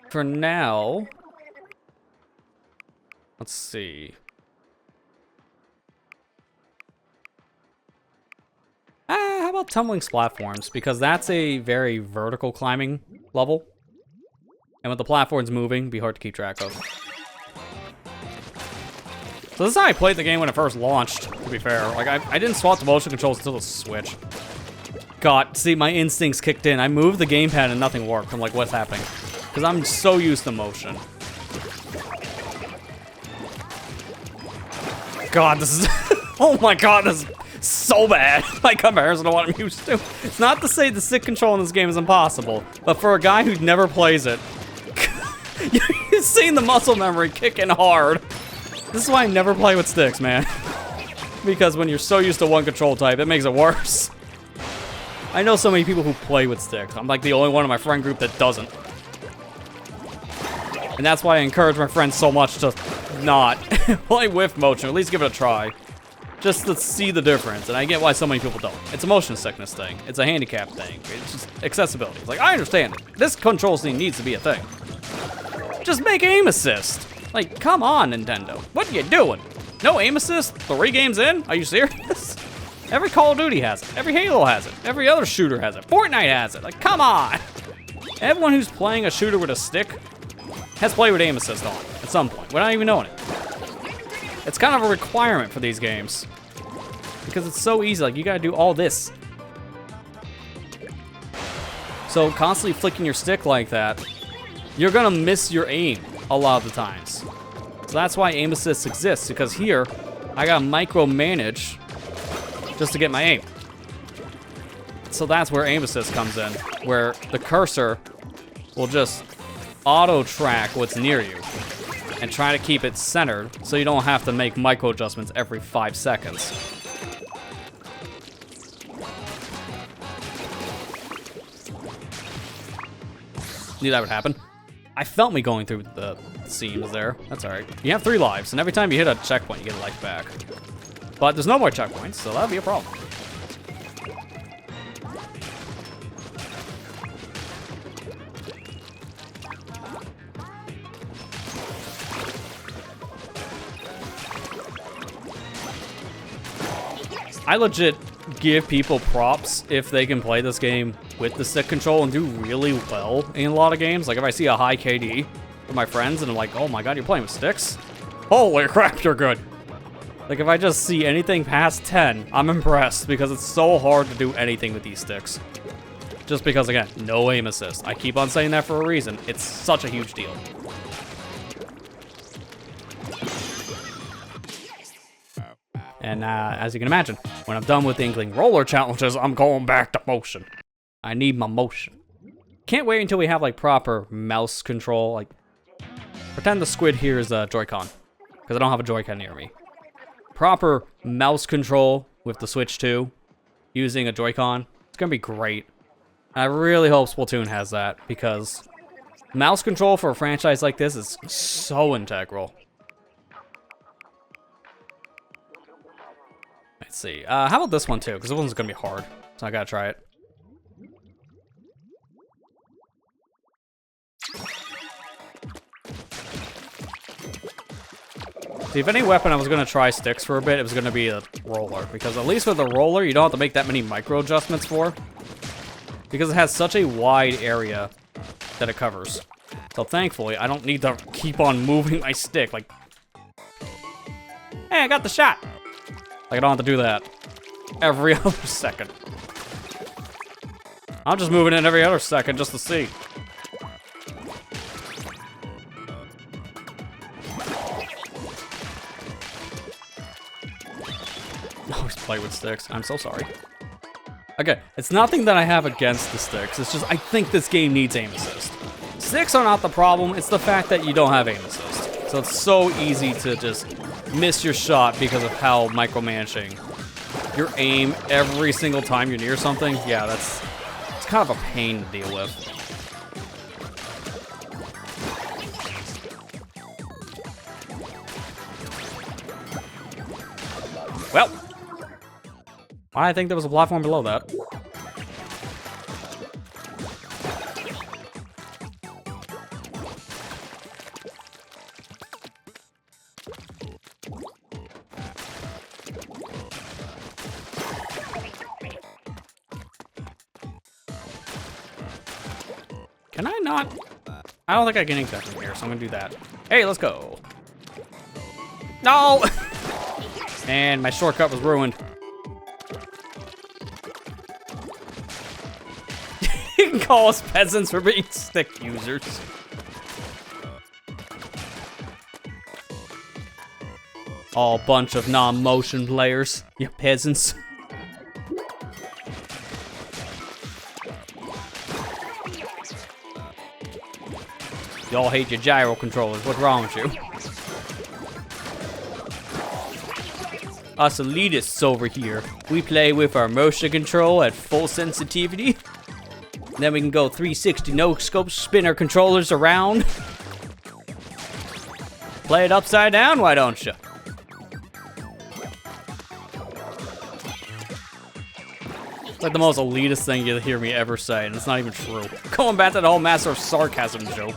A: For now, let's see. How about tumbling platforms? Because that's a very vertical climbing level. And with the platforms moving, it'd be hard to keep track of. So this is how I played the game when it first launched, to be fair. Like, I didn't swap the motion controls until the Switch. God, see, my instincts kicked in. I moved the gamepad and nothing worked. I'm like, what's happening? Because I'm so used to motion. God, this is... oh my god, this is so bad by comparison to what I'm used to. It's not to say the stick control in this game is impossible, but for a guy who never plays it, you've seen the muscle memory kick in hard. This is why I never play with sticks, man. Because when you're so used to one control type, it makes it worse. I know so many people who play with sticks. I'm like the only one in my friend group that doesn't. And that's why I encourage my friends so much to not play with motion, at least give it a try. Just to see the difference, and I get why so many people don't. It's a motion sickness thing. It's a handicap thing. It's just accessibility. It's like, I understand it. This control scheme needs to be a thing. Just make aim assist. Like, come on, Nintendo. What are you doing? No aim assist? 3 games in? Are you serious? Every Call of Duty has it. Every Halo has it. Every other shooter has it. Fortnite has it. Like, come on. Everyone who's playing a shooter with a stick has played with aim assist on at some point without even knowing it. It's kind of a requirement for these games. Because it's so easy, like, you gotta do all this. So, constantly flicking your stick like that, you're gonna miss your aim a lot of the times. So that's why aim assist exists, because here, I gotta micromanage just to get my aim. So that's where aim assist comes in, where the cursor will just auto-track what's near you and try to keep it centered so you don't have to make micro adjustments every 5 seconds. Knew that would happen. I felt me going through the seams there. That's alright. You have 3 lives, and every time you hit a checkpoint, you get a life back. But there's no more checkpoints, so that'll be a problem. I legit give people props if they can play this game with the stick control and do really well in a lot of games. Like if I see a high KD with my friends and I'm like, oh my god, you're playing with sticks? Holy crap, you're good. Like if I just see anything past 10, I'm impressed because it's so hard to do anything with these sticks. Just because, again, no aim assist. I keep on saying that for a reason. It's such a huge deal. And as you can imagine, when I'm done with the Inkling roller challenges, I'm going back to motion. I need my motion. Can't wait until we have like proper mouse control. Like, pretend the squid here is a Joy-Con, because I don't have a Joy-Con near me. Proper mouse control with the Switch 2, using a Joy-Con. It's gonna be great. I really hope Splatoon has that, because mouse control for a franchise like this is so integral. Let's see. How about this one too? Because this one's gonna be hard, so I gotta try it. See, if any weapon I was gonna try sticks for a bit, it was gonna be a roller, because at least with a roller, you don't have to make that many micro adjustments for, because it has such a wide area that it covers. So thankfully, I don't need to keep on moving my stick. Like, hey, I got the shot. Like, I don't have to do that every other second. I'm just moving in every other second just to see. Always play with sticks. I'm so sorry. Okay, it's nothing that I have against the sticks. It's just I think this game needs aim assist. Sticks are not the problem. It's the fact that you don't have aim assist. So it's so easy to just miss your shot because of how micromanaging your aim every single time you're near something. Yeah, it's kind of a pain to deal with. Well, I think there was a platform below that. Can I not? I don't think I can ink that from here, so I'm gonna do that. Hey, let's go. No! And my shortcut was ruined. You can call us peasants for being stick users. All bunch of non-motion players, you peasants. Y'all hate your gyro controllers. What's wrong with you? Us elitists over here, we play with our motion control at full sensitivity. Then we can go 360 no-scope, spin our controllers around. Play it upside down, why don't you? It's like the most elitist thing you'll hear me ever say, and it's not even true. Going back to the whole Master of Sarcasm joke.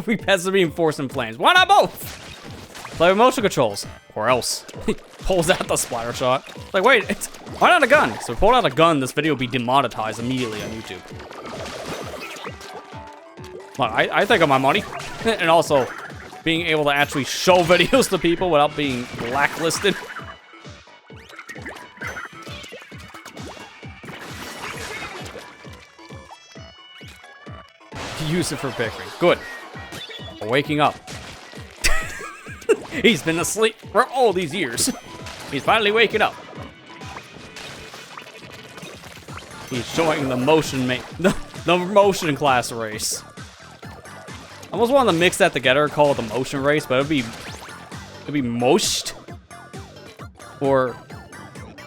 A: We peasants being forced in flames. Why not both? Play with motion controls, or else. He pulls out the splatter shot. Like, wait, why not a gun? So we pulled out a gun, this video would be demonetized immediately on YouTube. Well, I think of my money. And also, being able to actually show videos to people without being blacklisted. Use it for bickering. Good. We're waking up. He's been asleep for all these years. He's finally waking up. He's showing the motion the motion class race. I almost wanted to mix that together and call it the motion race, but it'd be most or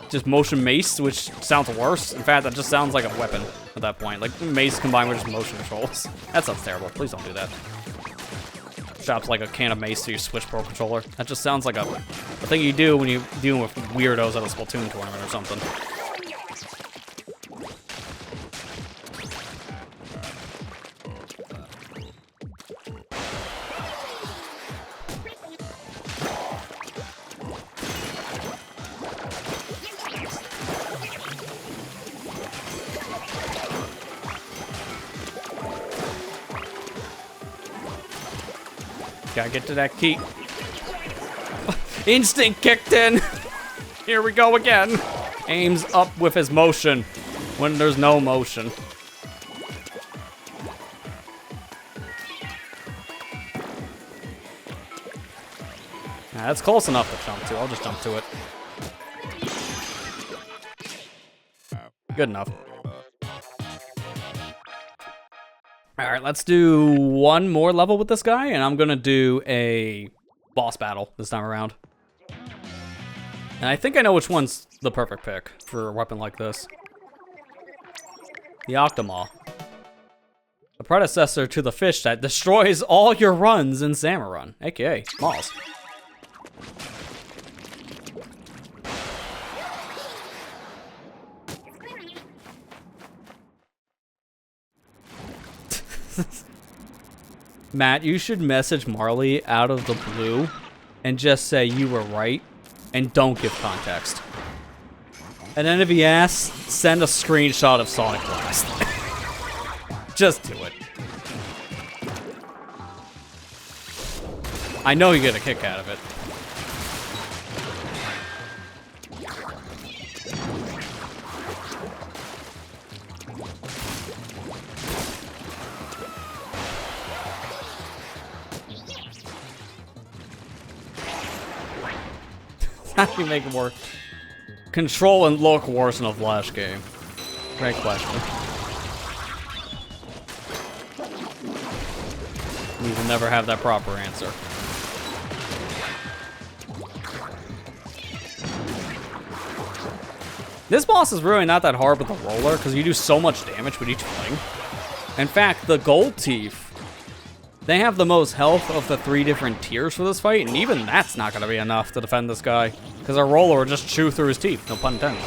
A: just motion mace, which sounds worse. In fact, that just sounds like a weapon at that point. Like mace combined with just motion controls. That sounds terrible. Please don't do that. Straps like a can of mace to your Switch Pro controller. That just sounds like a thing you do when you're dealing with weirdos at a Splatoon tournament or something. Gotta get to that key. Instinct kicked in. Here we go again. Aims up with his motion when there's no motion. Nah, that's close enough to jump to. I'll just jump to it. Good enough. Alright, let's do one more level with this guy, and I'm gonna do a boss battle this time around. And I think I know which one's the perfect pick for a weapon like this. The Octomaw. The predecessor to the fish that destroys all your runs in Salmon Run, aka Maws. Matt, you should message Marley out of the blue and just say you were right and don't give context. And then if he asks, send a screenshot of Sonic Blast. Just do it. I know you get a kick out of it. How do you make it work? Control and look worse in a Flash game. Great question. You will never have that proper answer. This boss is really not that hard with the roller because you do so much damage with each fling. In fact, the gold teeth, they have the most health of the 3 different tiers for this fight, and even that's not going to be enough to defend this guy because a roller will just chew through his teeth, no pun intended.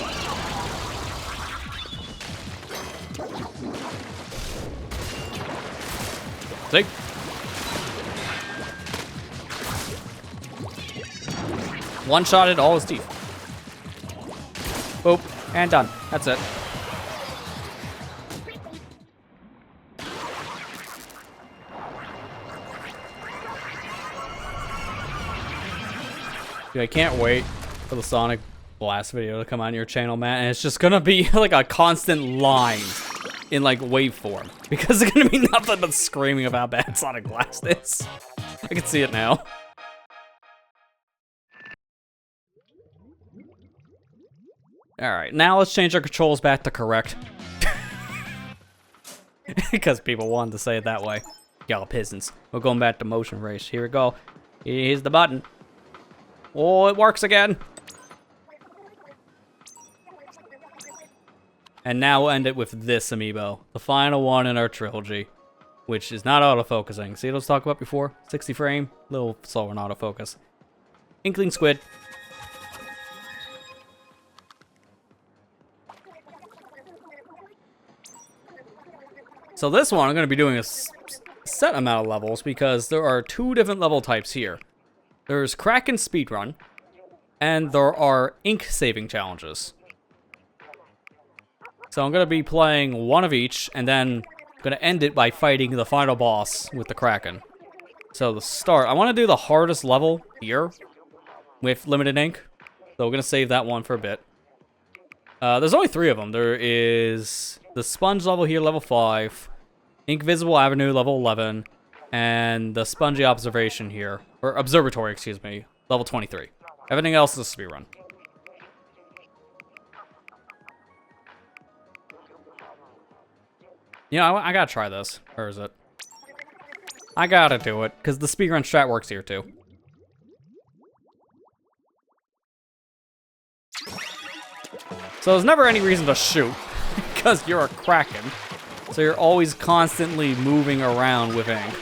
A: See? One-shotted all his teeth. Boop, and done. That's it. Dude, I can't wait for the Sonic Blast video to come on your channel, Matt, and it's just gonna be like a constant line in like waveform because it's gonna be nothing but screaming about how bad Sonic Blast is. I can see it now. Alright, now let's change our controls back to correct. Because people wanted to say it that way. Y'all peasants. We're going back to motion race. Here we go. Here's the button. Oh, it works again. And now we'll end it with this amiibo. The final one in our trilogy. Which is not autofocusing. See what I was talking about before? 60 frame. A little slower in autofocus. Inkling Squid. So this one, I'm going to be doing a set amount of levels because there are 2 different level types here. There's Kraken Speedrun, and there are Ink Saving Challenges. So I'm going to be playing one of each, and then I'm going to end it by fighting the final boss with the Kraken. So the start, I want to do the hardest level here with limited ink. So we're going to save that one for a bit. There's only 3 of them. There is the Sponge level here, level 5. Ink Visible Avenue, level 11. And the Spongy Observation here. Or Observatory, excuse me. Level 23. Everything else is a speedrun. You know, I gotta try this. Where is it? I gotta do it, because the speedrun strat works here too. So there's never any reason to shoot, because you're a Kraken. So you're always constantly moving around with ink.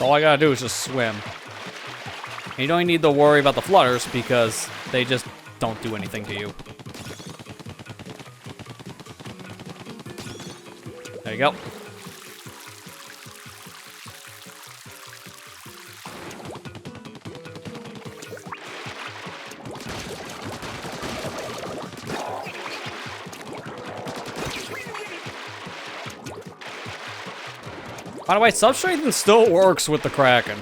A: All I gotta do is just swim. And you don't need to worry about the flutters because they just don't do anything to you. There you go. By the way, Substrate still works with the Kraken.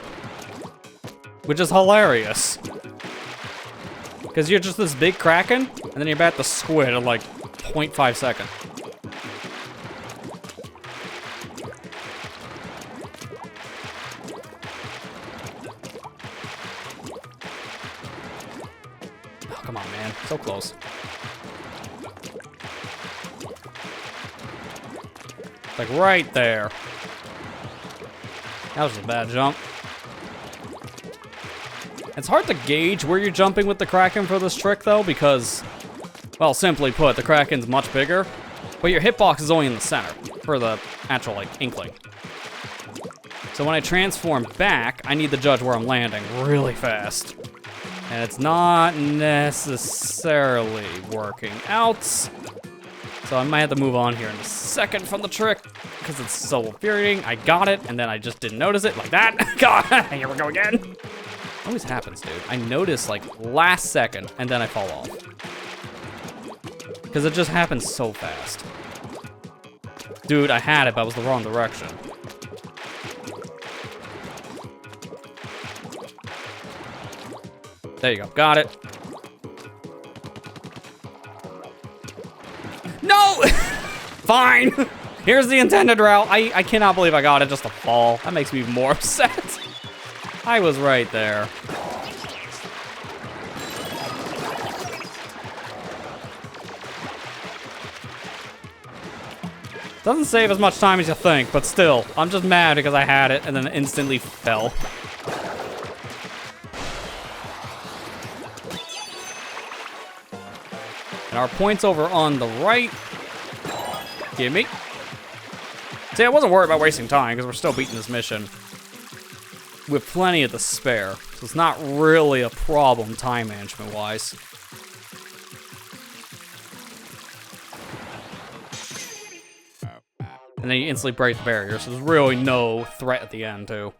A: Which is hilarious. Because you're just this big Kraken, and then you're about to squid in like 0.5 seconds. Oh, come on, man. So close. Like right there. That was a bad jump. It's hard to gauge where you're jumping with the Kraken for this trick, though, because, well, simply put, the Kraken's much bigger, but your hitbox is only in the center for the actual, like, Inkling. So when I transform back, I need to judge where I'm landing really fast. And it's not necessarily working out. So I might have to move on here in a second from the trick, because it's so infuriating. I got it, and then I just didn't notice it, like that. God, here we go again. Always happens, dude. I notice like last second and then I fall off. Because it just happens so fast. Dude, I had it, but I was the wrong direction. There you go, got it. No! Fine! Here's the intended route. I cannot believe I got it just to fall. That makes me even more upset. I was right there. Doesn't save as much time as you think, but still, I'm just mad because I had it and then instantly fell. And our points over on the right. Gimme. See, I wasn't worried about wasting time because we're still beating this mission with plenty of the spare. So it's not really a problem time management-wise. And then you instantly break the barrier, so there's really no threat at the end, too.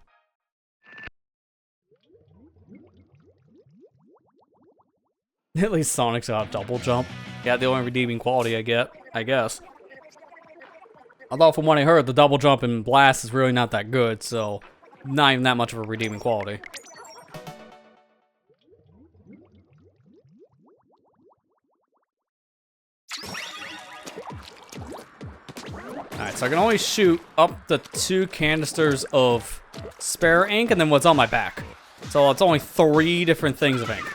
A: At least Sonic's got a double jump. Yeah, the only redeeming quality I get, I guess. Although from what I heard, the double jump in Blast is really not that good, so not even that much of a redeeming quality. Alright, so I can only shoot up the 2 canisters of spare ink and then what's on my back. So it's only 3 different things of ink.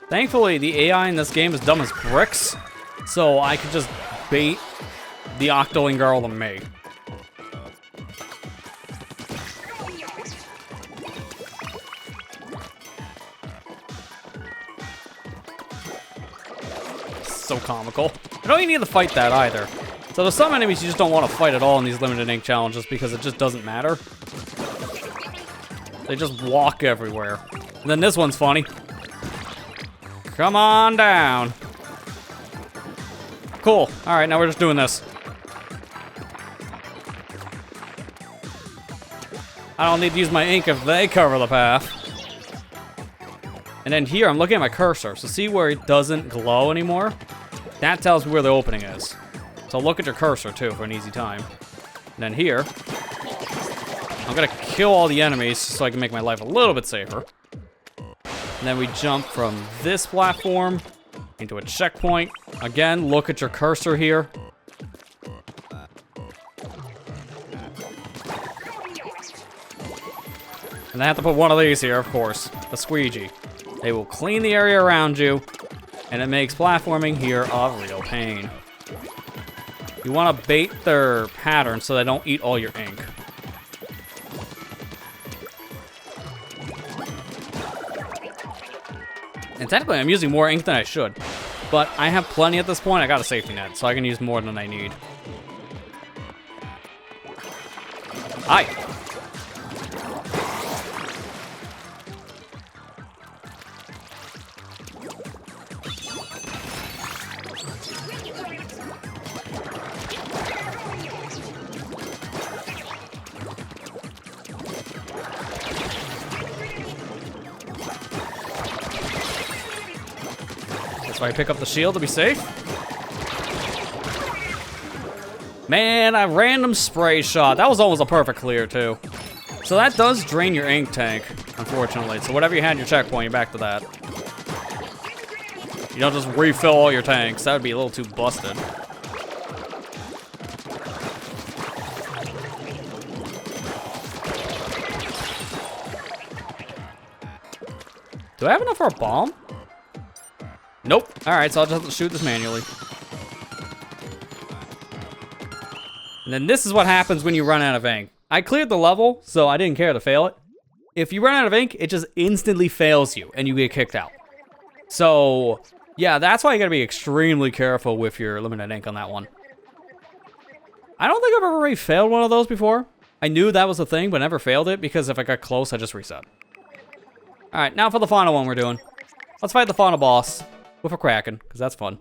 A: Thankfully, the AI in this game is dumb as bricks, so I could just bait the Octoling girl to me. So comical. I don't even need to fight that either. So there's some enemies you just don't want to fight at all in these limited ink challenges because it just doesn't matter. They just walk everywhere. And then this one's funny. Come on down. Cool. All right, now we're just doing this. I don't need to use my ink if they cover the path. And then here, I'm looking at my cursor. So see where it doesn't glow anymore? That tells me where the opening is. So look at your cursor, too, for an easy time. And then here, I'm gonna kill all the enemies so I can make my life a little bit safer. And then we jump from this platform into a checkpoint. Again, look at your cursor here. And I have to put one of these here, of course, the squeegee. They will clean the area around you, and it makes platforming here a real pain. You want to bait their pattern so they don't eat all your ink. And technically, I'm using more ink than I should. But I have plenty at this point. I got a safety net, so I can use more than I need. Hi. So I pick up the shield to be safe. Man, a random spray shot. That was almost a perfect clear, too. So that does drain your ink tank, unfortunately. So whatever you had in your checkpoint, you're back to that. You don't just refill all your tanks. That would be a little too busted. Do I have enough for a bomb? Nope. Alright, so I'll just have to shoot this manually. And then this is what happens when you run out of ink. I cleared the level, so I didn't care to fail it. If you run out of ink, it just instantly fails you, and you get kicked out. So, yeah, that's why you gotta be extremely careful with your limited ink on that one. I don't think I've ever really failed one of those before. I knew that was a thing, but never failed it, because if I got close, I just reset. Alright, now for the final one we're doing. Let's fight the final boss with a Kraken, because that's fun.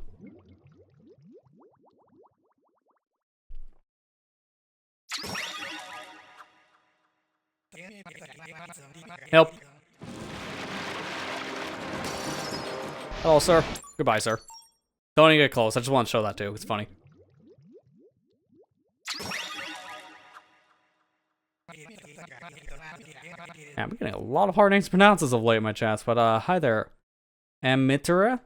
A: Help. Hello, sir. Goodbye, sir. Don't even get close. I just want to show that too. It's funny. Yeah, I'm getting a lot of hard names to pronounce as of late in my chats, but hi there. Amitera?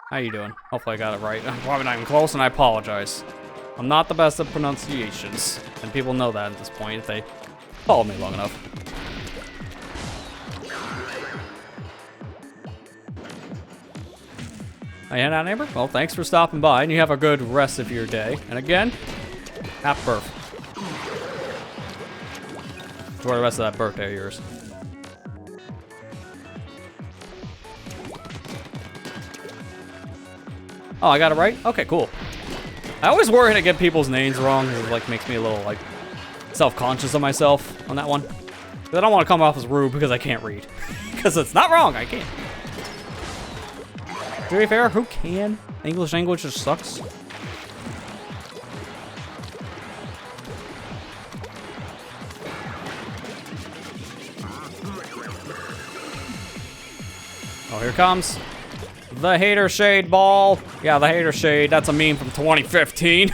A: How you doing? Hopefully I got it right. I'm probably not even close, and I apologize. I'm not the best at pronunciations, and people know that at this point if they follow me long enough. Hey, out, neighbor? Well, thanks for stopping by, and you have a good rest of your day. And again, happy birthday. Enjoy the rest of that birthday of yours. Oh, I got it right? Okay, cool. I always worry to get people's names wrong. It like makes me a little like self-conscious of myself on that one. I don't want to come off as rude because I can't read. Because it's not wrong, I can't. To be fair, who can? English language just sucks. Oh, here comes the hater shade ball. Yeah, the hater shade. That's a meme from 2015.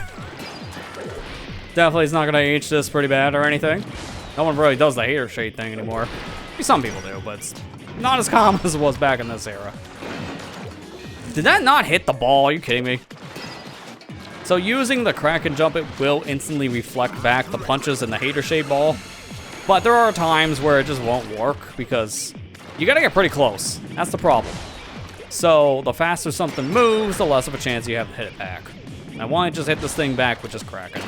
A: Definitely is not gonna age this pretty bad or anything. No one really does the hater shade thing anymore. Maybe some people do, but it's not as common as it was back in this era. Did that not hit the ball? Are you kidding me? So using the Kraken jump, it will instantly reflect back the punches in the hater shade ball. But there are times where it just won't work because you gotta get pretty close. That's the problem. So the faster something moves, the less of a chance you have to hit it back. And I want to just hit this thing back with just Kraken.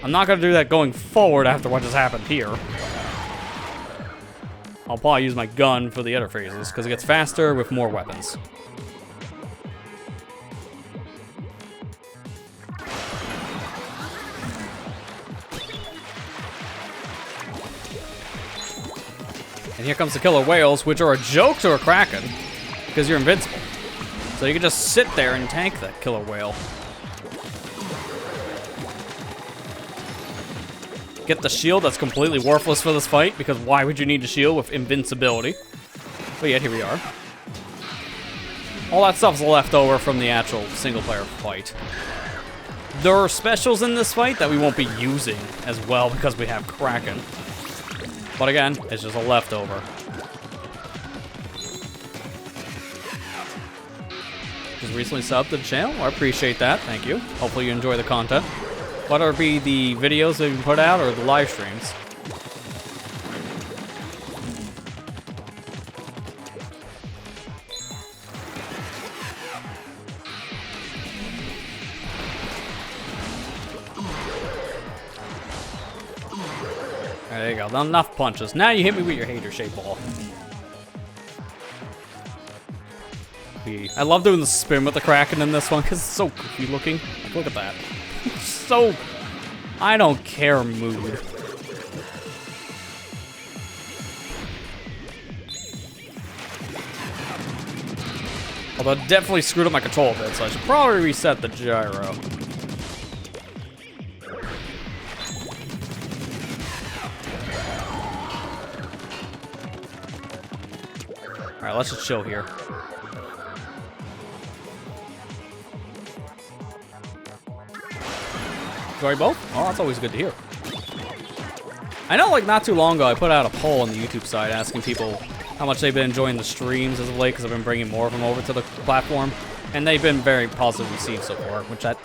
A: I'm not gonna do that going forward after what just happened here. I'll probably use my gun for the other phases because it gets faster with more weapons. And here comes the killer whales, which are a joke to a Kraken, because you're invincible. So you can just sit there and tank that killer whale. Get the shield that's completely worthless for this fight, because why would you need a shield with invincibility? But yet, here we are. All that stuff's left over from the actual single-player fight. There are specials in this fight that we won't be using as well because we have Kraken. But again, it's just a leftover. Just recently subbed to the channel. I appreciate that. Thank you. Hopefully you enjoy the content. Whether it be the videos that we put out or the live streams. There you go, enough punches. Now you hit me with your hater shape ball. I love doing the spin with the Kraken in this one because it's so goofy looking. Like, look at that. So, I don't care mood. Although it definitely screwed up my control a bit, so I should probably reset the gyro. Alright, let's just chill here. Enjoy both? Oh, that's always good to hear. I know, like, not too long ago, I put out a poll on the YouTube side asking people how much they've been enjoying the streams as of late, because I've been bringing more of them over to the platform. And they've been very positively received so far, which that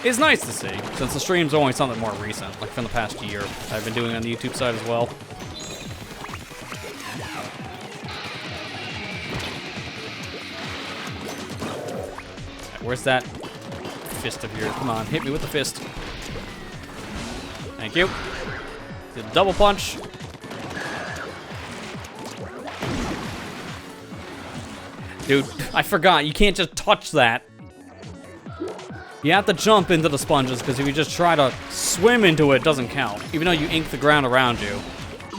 A: is nice to see, since the streams are only something more recent, like from the past year. I've been doing on the YouTube side as well. Where's that fist of yours? Come on, hit me with the fist. Thank you. Did a double punch. Dude, I forgot. You can't just touch that. You have to jump into the sponges, because if you just try to swim into it, it doesn't count. Even though you ink the ground around you,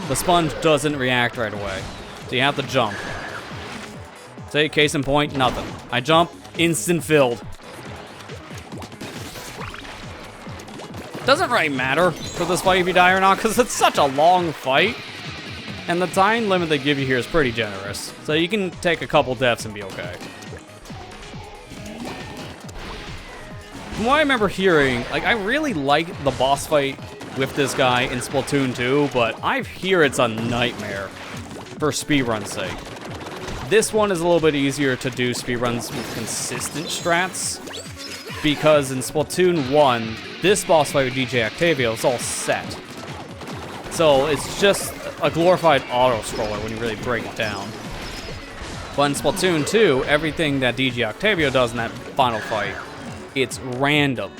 A: the sponge doesn't react right away. So you have to jump. Say, case in point, nothing. I jump, instant filled. Doesn't really matter for this fight if you die or not, because it's such a long fight. And the time limit they give you here is pretty generous. So you can take a couple deaths and be okay. From what I remember hearing, like, I really like the boss fight with this guy in Splatoon 2, but I hear it's a nightmare for speedrun's sake. This one is a little bit easier to do speedruns with consistent strats, because in Splatoon 1, this boss fight with DJ Octavio is all set. So it's just a glorified auto-scroller when you really break it down. But in Splatoon 2, everything that DJ Octavio does in that final fight, it's random.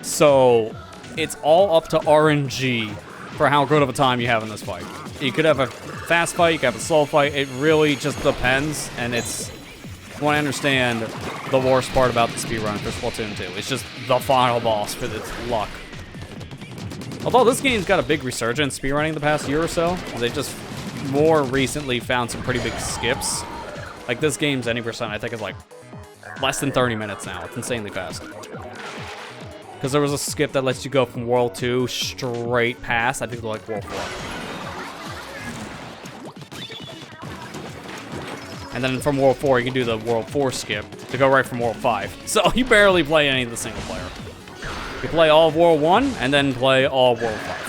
A: So it's all up to RNG for how good of a time you have in this fight. You could have a fast fight, you could have a slow fight, it really just depends, and it's, when I understand the worst part about the speedrun for Splatoon 2, it's just the final boss for its luck. Although this game's got a big resurgence speedrunning the past year or so, they just more recently found some pretty big skips. Like this game's any percent, I think, is like less than 30 minutes now. It's insanely fast. Because there was a skip that lets you go from World 2 straight past, I think, like World 4. And then from World 4, you can do the World 4 skip to go right from World 5. So you barely play any of the single player. You play all of World 1, and then play all of World 5.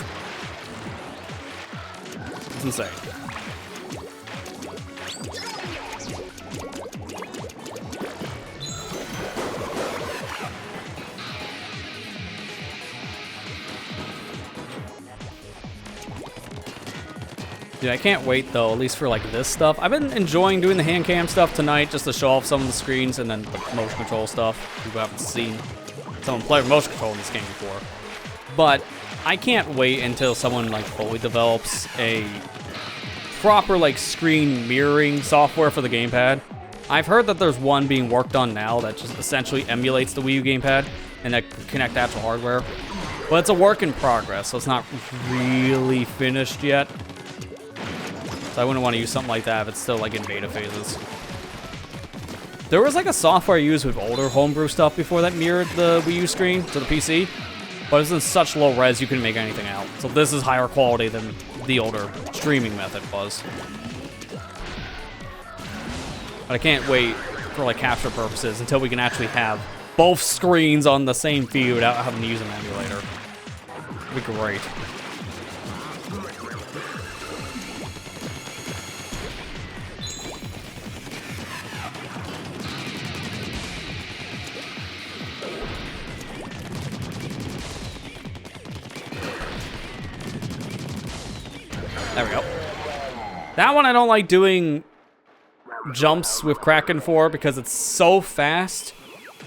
A: It's insane. Dude, I can't wait, though, at least for, like, this stuff. I've been enjoying doing the hand cam stuff tonight just to show off some of the screens and then the motion control stuff. People haven't seen someone play with motion control in this game before. But I can't wait until someone, like, fully develops a proper, like, screen mirroring software for the gamepad. I've heard that there's one being worked on now that just essentially emulates the Wii U gamepad and that can connect to actual hardware. But it's a work in progress, so it's not really finished yet. So I wouldn't want to use something like that if it's still, like, in beta phases. There was, like, a software used with older homebrew stuff before that mirrored the Wii U screen to the PC, but it was in such low res you couldn't make anything out. So this is higher quality than the older streaming method was. But I can't wait for, like, capture purposes until we can actually have both screens on the same feed without having to use an emulator. It'd be great. There we go. That one I don't like doing jumps with Kraken for because it's so fast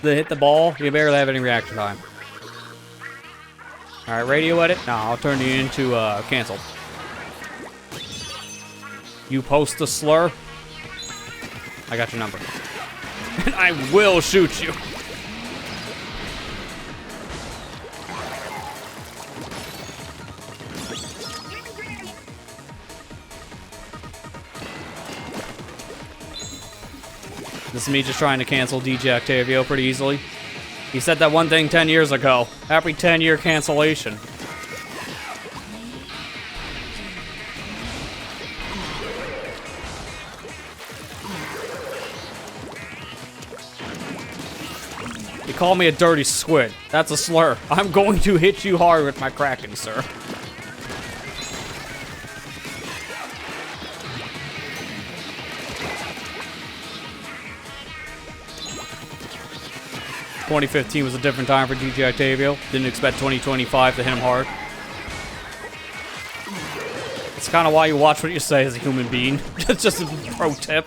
A: to hit the ball, you barely have any reaction time. Alright, radio edit? No, I'll turn you into cancel. You post a slur? I got your number. And I will shoot you. This is me just trying to cancel DJ Octavio pretty easily. He said that one thing 10 years ago. Happy 10-year cancellation. You call me a dirty squid. That's a slur. I'm going to hit you hard with my Kraken, sir. ...2015 was a different time for DJ Octavio. Didn't expect 2025 to hit him hard. It's kind of why you watch what you say as a human being. It's just a pro tip.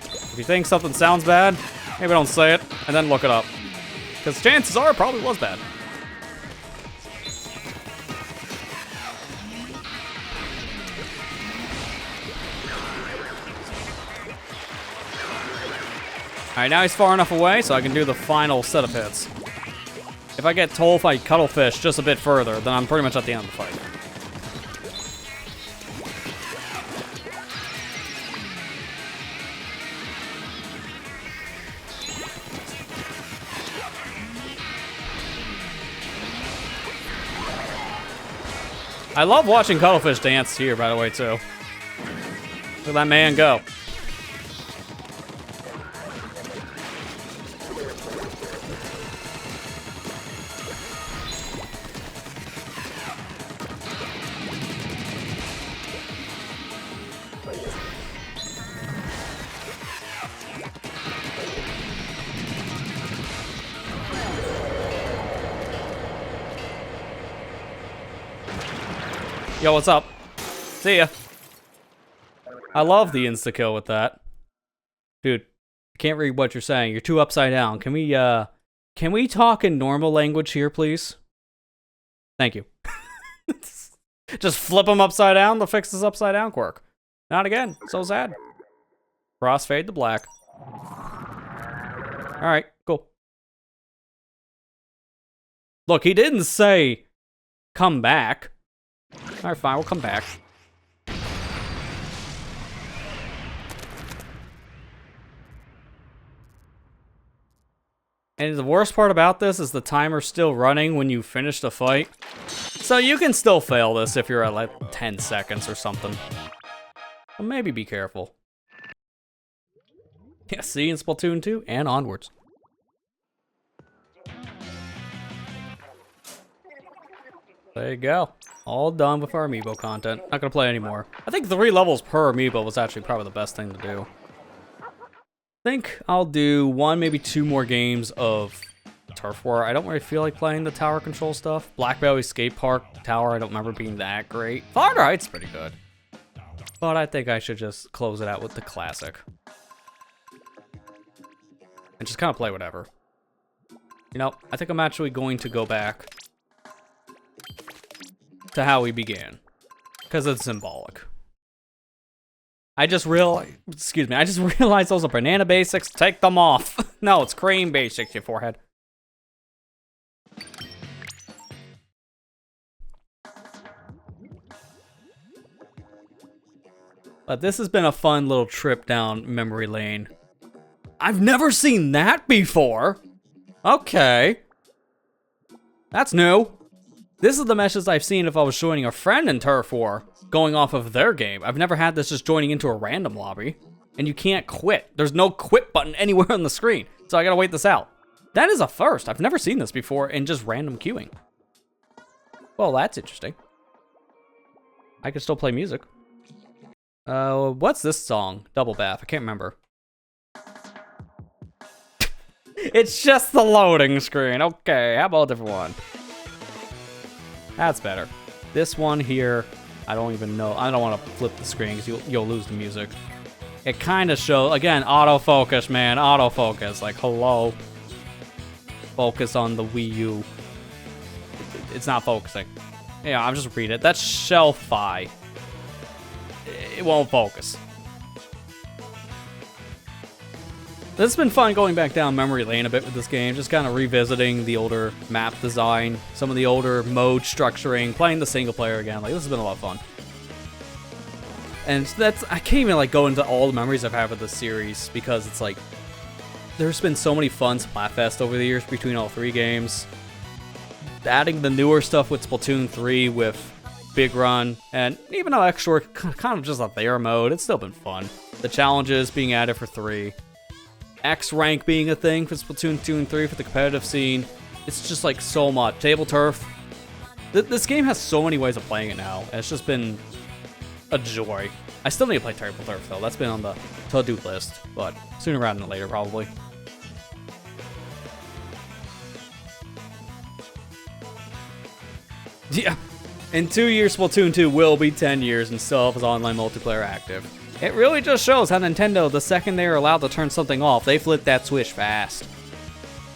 A: If you think something sounds bad, maybe don't say it, and then look it up. Because chances are it probably was bad. Alright, now he's far enough away so I can do the final set of hits. If I get told if I cuttlefish just a bit further, then I'm pretty much at the end of the fight. I love watching Cuttlefish dance here, by the way, too. Look at that man go. Yo, what's up? See ya. I love the insta-kill with that. Dude, I can't read what you're saying. You're too upside down. Can we talk in normal language here, please? Thank you. Just flip him upside down to fix this upside down quirk. Not again. So sad. Crossfade to black. Alright, cool. Look, he didn't say come back. Alright, fine, we'll come back. And the worst part about this is the timer's still running when you finish the fight. So you can still fail this if you're at like 10 seconds or something. But maybe be careful. Yeah, see in Splatoon 2 and onwards. There you go. All done with our amiibo content. Not gonna play anymore. I think 3 levels per amiibo was actually probably the best thing to do. I think I'll do 1, maybe 2 more games of Turf War. I don't really feel like playing the tower control stuff. Black Belly Skate Park Tower, I don't remember being that great. Florida Heights pretty good. But I think I should just close it out with the classic. And just kind of play whatever. You know, I think I'm actually going to go back to how we began, because it's symbolic. I just realized those are banana basics. Take them off. No, it's cream basics, you forehead. But this has been a fun little trip down memory lane. I've never seen that before. Okay. That's new. This is the meshes I've seen if I was joining a friend in Turf War, going off of their game. I've never had this just joining into a random lobby. And you can't quit. There's no quit button anywhere on the screen. So I gotta wait this out. That is a first. I've never seen this before in just random queuing. Well, that's interesting. I can still play music. What's this song? Double Bath. I can't remember. It's just the loading screen. Okay, how about a different one? That's better. This one here, I don't even know. I don't want to flip the screen because you'll lose the music. It kind of shows, again, autofocus, man, autofocus. Like, hello. Focus on the Wii U. It's not focusing. Yeah, I'm just reading it. That's Shelf-Fi. It won't focus. It's been fun going back down memory lane a bit with this game, just kind of revisiting the older map design, some of the older mode structuring, playing the single player again. Like, this has been a lot of fun. And I can't even like go into all the memories I've had with this series because it's like there's been so many fun Splatfest over the years between all 3 games. Adding the newer stuff with Splatoon 3 with Big Run, and even though extra kind of just a there mode, it's still been fun. The challenges being added for 3. X rank being a thing for Splatoon 2 and 3 for the competitive scene. It's just like so much. Table Turf. This game has so many ways of playing it now, and it's just been a joy. I still need to play Table Turf though. That's been on the to-do list, but sooner rather than later probably. Yeah. In 2 years, Splatoon 2 will be 10 years and still has online multiplayer active. It really just shows how Nintendo, the second they are allowed to turn something off, they flip that switch fast.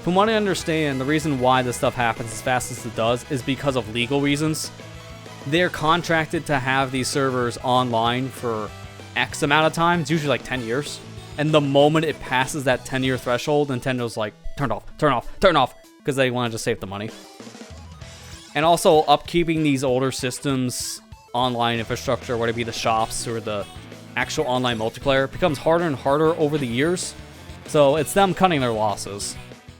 A: From what I understand, the reason why this stuff happens as fast as it does is because of legal reasons. They're contracted to have these servers online for X amount of time, it's usually like 10 years. And the moment it passes that 10-year threshold, Nintendo's like, turn off, turn off, turn off, because they want to just save the money. And also, upkeeping these older systems, online infrastructure, whether it be the shops or the actual online multiplayer, becomes harder and harder over the years. So it's them cutting their losses.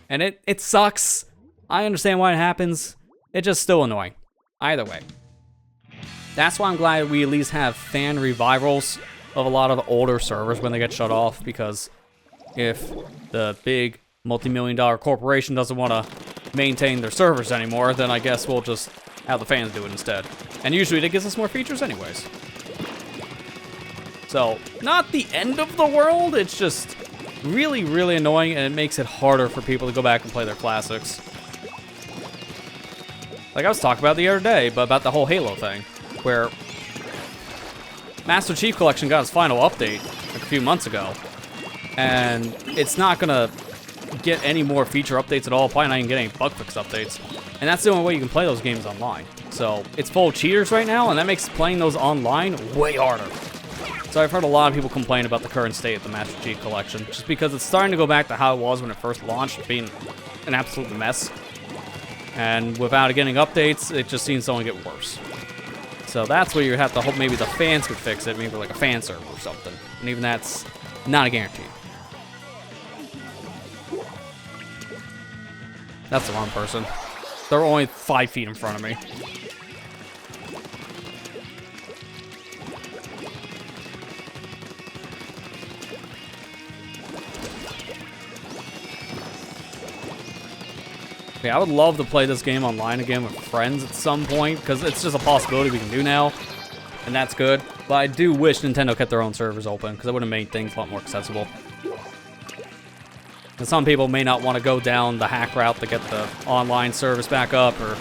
A: And it sucks. I understand why it happens. It's just still annoying. Either way. That's why I'm glad we at least have fan revivals of a lot of older servers when they get shut off, because if the big multi-million-dollar corporation doesn't want to maintain their servers anymore, then I guess we'll just have the fans do it instead. And usually that gives us more features anyways. So, not the end of the world, it's just really, really annoying, and it makes it harder for people to go back and play their classics. Like I was talking about the other day, but about the whole Halo thing, where Master Chief Collection got its final update like a few months ago, and it's not gonna get any more feature updates at all, probably not even get any bug fix updates. And that's the only way you can play those games online. So it's full of cheaters right now, and that makes playing those online way harder. So I've heard a lot of people complain about the current state of the Master Chief Collection, just because it's starting to go back to how it was when it first launched, being an absolute mess. And without getting updates, it just seems to only get worse. So that's where you have to hope maybe the fans could fix it, maybe like a fan server or something. And even that's not a guarantee. That's the wrong person. They're only 5 feet in front of me. Yeah, I would love to play this game online again with friends at some point, because it's just a possibility we can do now, and that's good. But I do wish Nintendo kept their own servers open, because it would have made things a lot more accessible. And some people may not want to go down the hack route to get the online service back up, or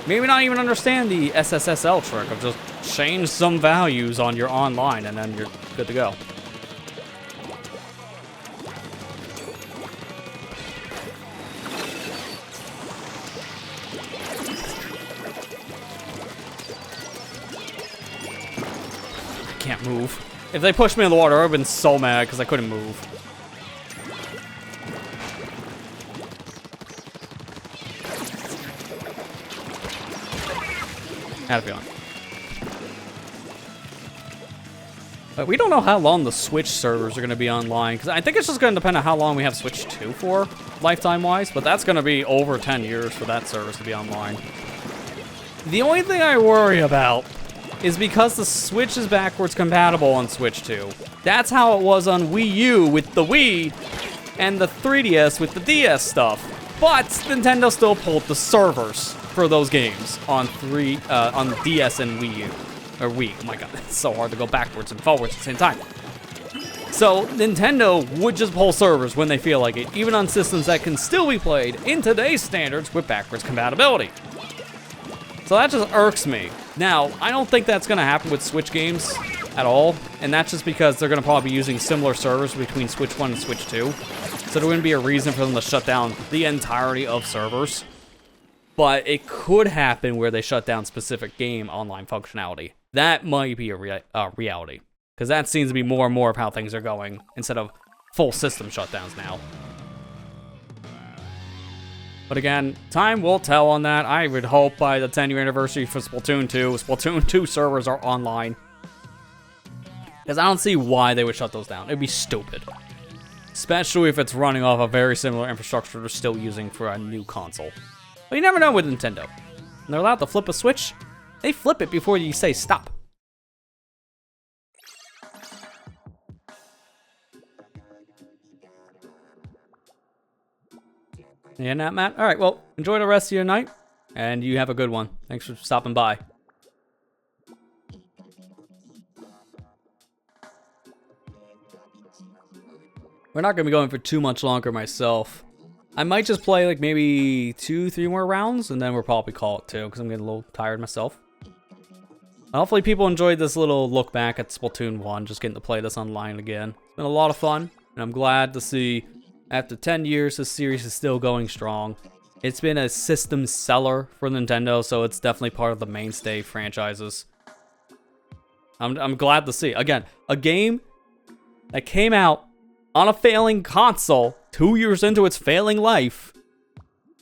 A: maybe not even understand the SSSL trick of just change some values on your online, and then you're good to go. Can't move. If they pushed me in the water, I would have been so mad because I couldn't move. Had a feeling. But we don't know how long the Switch servers are going to be online, because I think it's just going to depend on how long we have Switch 2 for, lifetime-wise, but that's going to be over 10 years for that service to be online. The only thing I worry about is because the Switch is backwards compatible on Switch 2. That's how it was on Wii U with the Wii, and the 3DS with the DS stuff. But Nintendo still pulled the servers for those games on on DS and Wii U. Or Wii, oh my god, it's so hard to go backwards and forwards at the same time. So Nintendo would just pull servers when they feel like it, even on systems that can still be played in today's standards with backwards compatibility. So that just irks me. Now, I don't think that's going to happen with Switch games at all, and that's just because they're going to probably be using similar servers between Switch 1 and Switch 2, so there wouldn't be a reason for them to shut down the entirety of servers. But it could happen where they shut down specific game online functionality. That might be a reality, because that seems to be more and more of how things are going, instead of full system shutdowns now. But again, time will tell on that. I would hope by the 10-year anniversary for Splatoon 2, Splatoon 2 servers are online. Because I don't see why they would shut those down. It'd be stupid. Especially if it's running off a very similar infrastructure they're still using for a new console. But you never know with Nintendo. When they're allowed to flip a switch, they flip it before you say stop. Yeah, not Matt. All right, well, enjoy the rest of your night, and you have a good one. Thanks for stopping by. We're not going to be going for too much longer myself. I might just play like maybe 2-3 more rounds, and then we'll probably call it too, because I'm getting a little tired myself. Hopefully people enjoyed this little look back at Splatoon 1, just getting to play this online again. It's been a lot of fun, and I'm glad to see after 10 years, this series is still going strong. It's been a system seller for Nintendo, so it's definitely part of the mainstay franchises. I'm glad to see. Again, a game that came out on a failing console 2 years into its failing life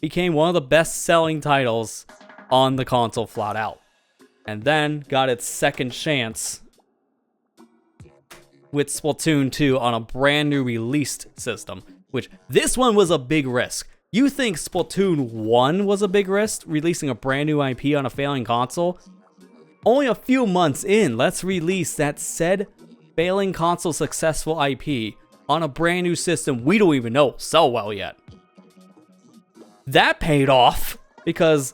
A: became one of the best-selling titles on the console flat out. And then got its second chance with Splatoon 2 on a brand new released system. Which, this one was a big risk. You think Splatoon 1 was a big risk, releasing a brand new IP on a failing console? only a few months in, let's release that said failing console successful IP on a brand new system we don't even know will sell well yet. That paid off because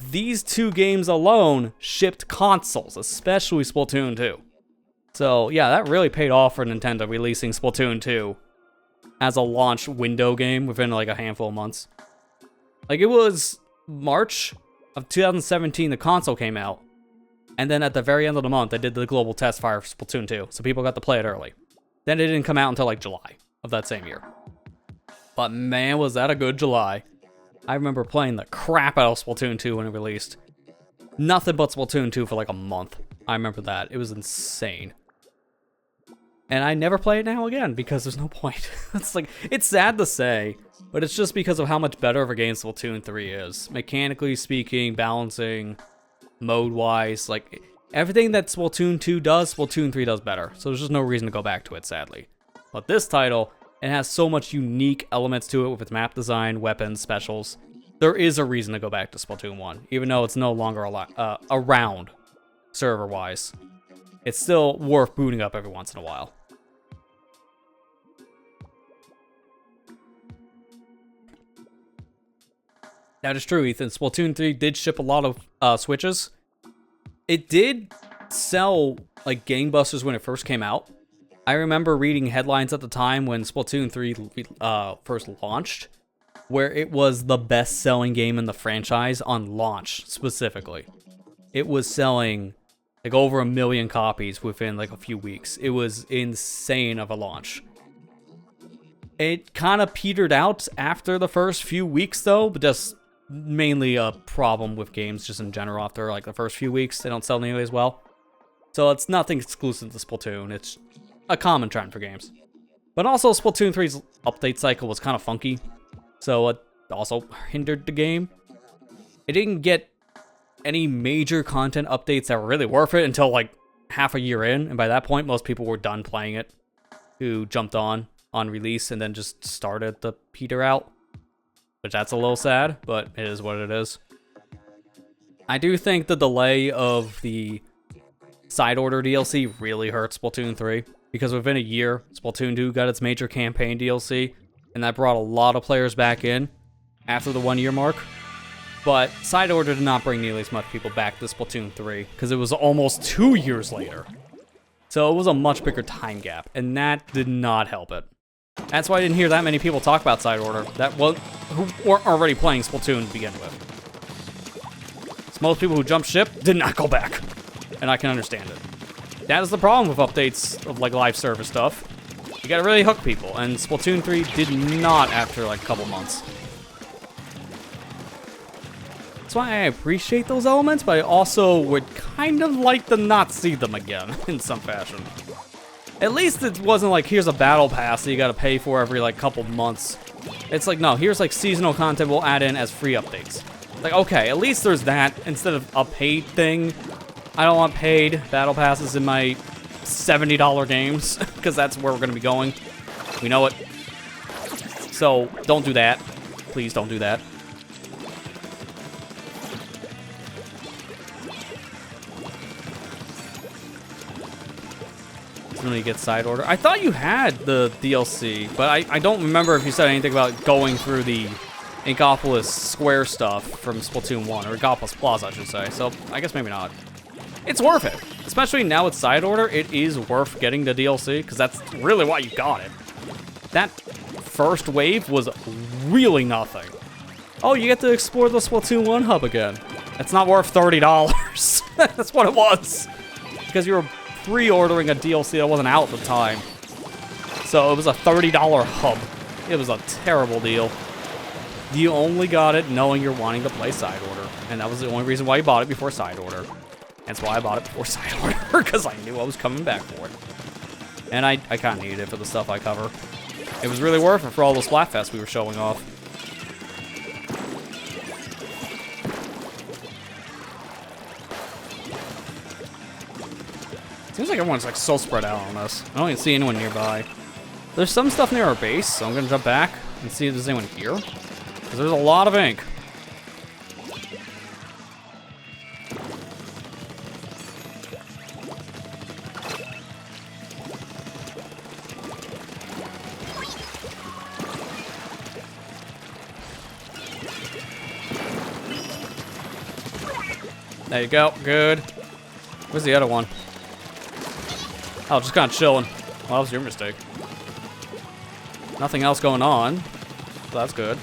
A: these 2 games alone shipped consoles, especially Splatoon 2. So yeah, that really paid off for Nintendo releasing Splatoon 2 as a launch window game within like a handful of months. Like it was March of 2017 the console came out, and then at the very end of the month they did the global test fire for Splatoon 2, so people got to play it early. Then it didn't come out until like July of that same year. But man, was that a good July. I remember playing the crap out of Splatoon 2 when it released. Nothing but Splatoon 2 for like a month. I remember that. It was insane. And I never play it now again because there's no point. It's sad to say, but it's just because of how much better of a game Splatoon 3 is. Mechanically speaking, balancing, mode-wise, like everything that Splatoon 2 does, Splatoon 3 does better. So there's just no reason to go back to it, sadly. But this title, it has so much unique elements to it with its map design, weapons, specials. There is a reason to go back to Splatoon 1, even though it's no longer around server-wise. It's still worth booting up every once in a while. That is true, Ethan. Splatoon 3 did ship a lot of Switches. It did sell like gangbusters when it first came out. I remember reading headlines at the time when Splatoon 3 first launched, where it was the best-selling game in the franchise on launch, specifically. It was selling like over 1 million copies within like a few weeks. It was insane of a launch. It kind of petered out after the first few weeks, though, but just mainly a problem with games just in general. After like the first few weeks, they don't sell nearly as well. So it's nothing exclusive to Splatoon. It's a common trend for games. But also, Splatoon 3's update cycle was kind of funky, so it also hindered the game. It didn't get any major content updates that were really worth it until like half a year in, and by that point, most people were done playing it, who jumped on release and then just started to peter out. Which that's a little sad, but it is what it is. I do think the delay of the Side Order DLC really hurts Splatoon 3, because within a year, Splatoon 2 got its major campaign DLC, and that brought a lot of players back in after the 1 year mark. But Side Order did not bring nearly as much people back to Splatoon 3, because it was almost 2 years later. So it was a much bigger time gap, and that did not help it. That's why I didn't hear that many people talk about Side Order who weren't already playing Splatoon to begin with. So most people who jumped ship did not go back, and I can understand it. That is the problem with updates of like live service stuff. You gotta really hook people, and Splatoon 3 did not after like a couple months. That's why I appreciate those elements, but I also would kind of like to not see them again in some fashion. At least it wasn't like, here's a battle pass that you gotta pay for every like couple months. It's like, no, here's like seasonal content we'll add in as free updates. Like, okay, at least there's that instead of a paid thing. I don't want paid battle passes in my $70 games, because that's where we're gonna be going. We know it. So, don't do that. Please don't do that. When you get Side Order. I thought you had the DLC, but I don't remember if you said anything about going through the Inkopolis Square stuff from Splatoon 1, or Inkopolis Plaza, I should say, so I guess maybe not. It's worth it. Especially now with Side Order, it is worth getting the DLC, because that's really why you got it. That first wave was really nothing. Oh, you get to explore the Splatoon 1 hub again. It's not worth $30. That's what it was. Because you were pre-ordering a DLC that wasn't out at the time. So it was a $30 hub. It was a terrible deal. You only got it knowing you're wanting to play Side Order. And that was the only reason why you bought it before Side Order. That's why I bought it before Side Order, because I knew I was coming back for it. And I kind of needed it for the stuff I cover. It was really worth it for all the Splatfests we were showing off. Seems like everyone's like so spread out on this. I don't even see anyone nearby. There's some stuff near our base, so I'm gonna jump back and see if there's anyone here. Because there's a lot of ink. There you go. Good. Where's the other one? Oh, just kind of chilling. Well, that was your mistake. Nothing else going on. So that's good.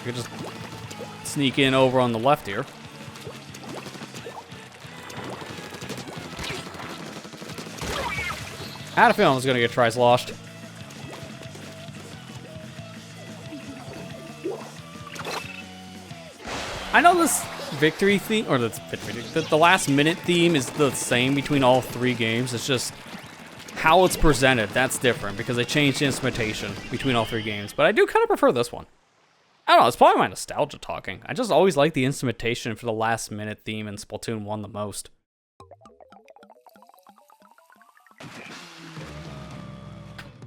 A: You can just sneak in over on the left here. I had a feeling I was going to get tri-sloshed. I know this victory theme, or the last minute theme is the same between all three games. It's just how it's presented. That's different because they changed the instrumentation between all three games. But I do kind of prefer this one. I don't know, it's probably my nostalgia talking. I just always like the instrumentation for the last minute theme in Splatoon 1 the most.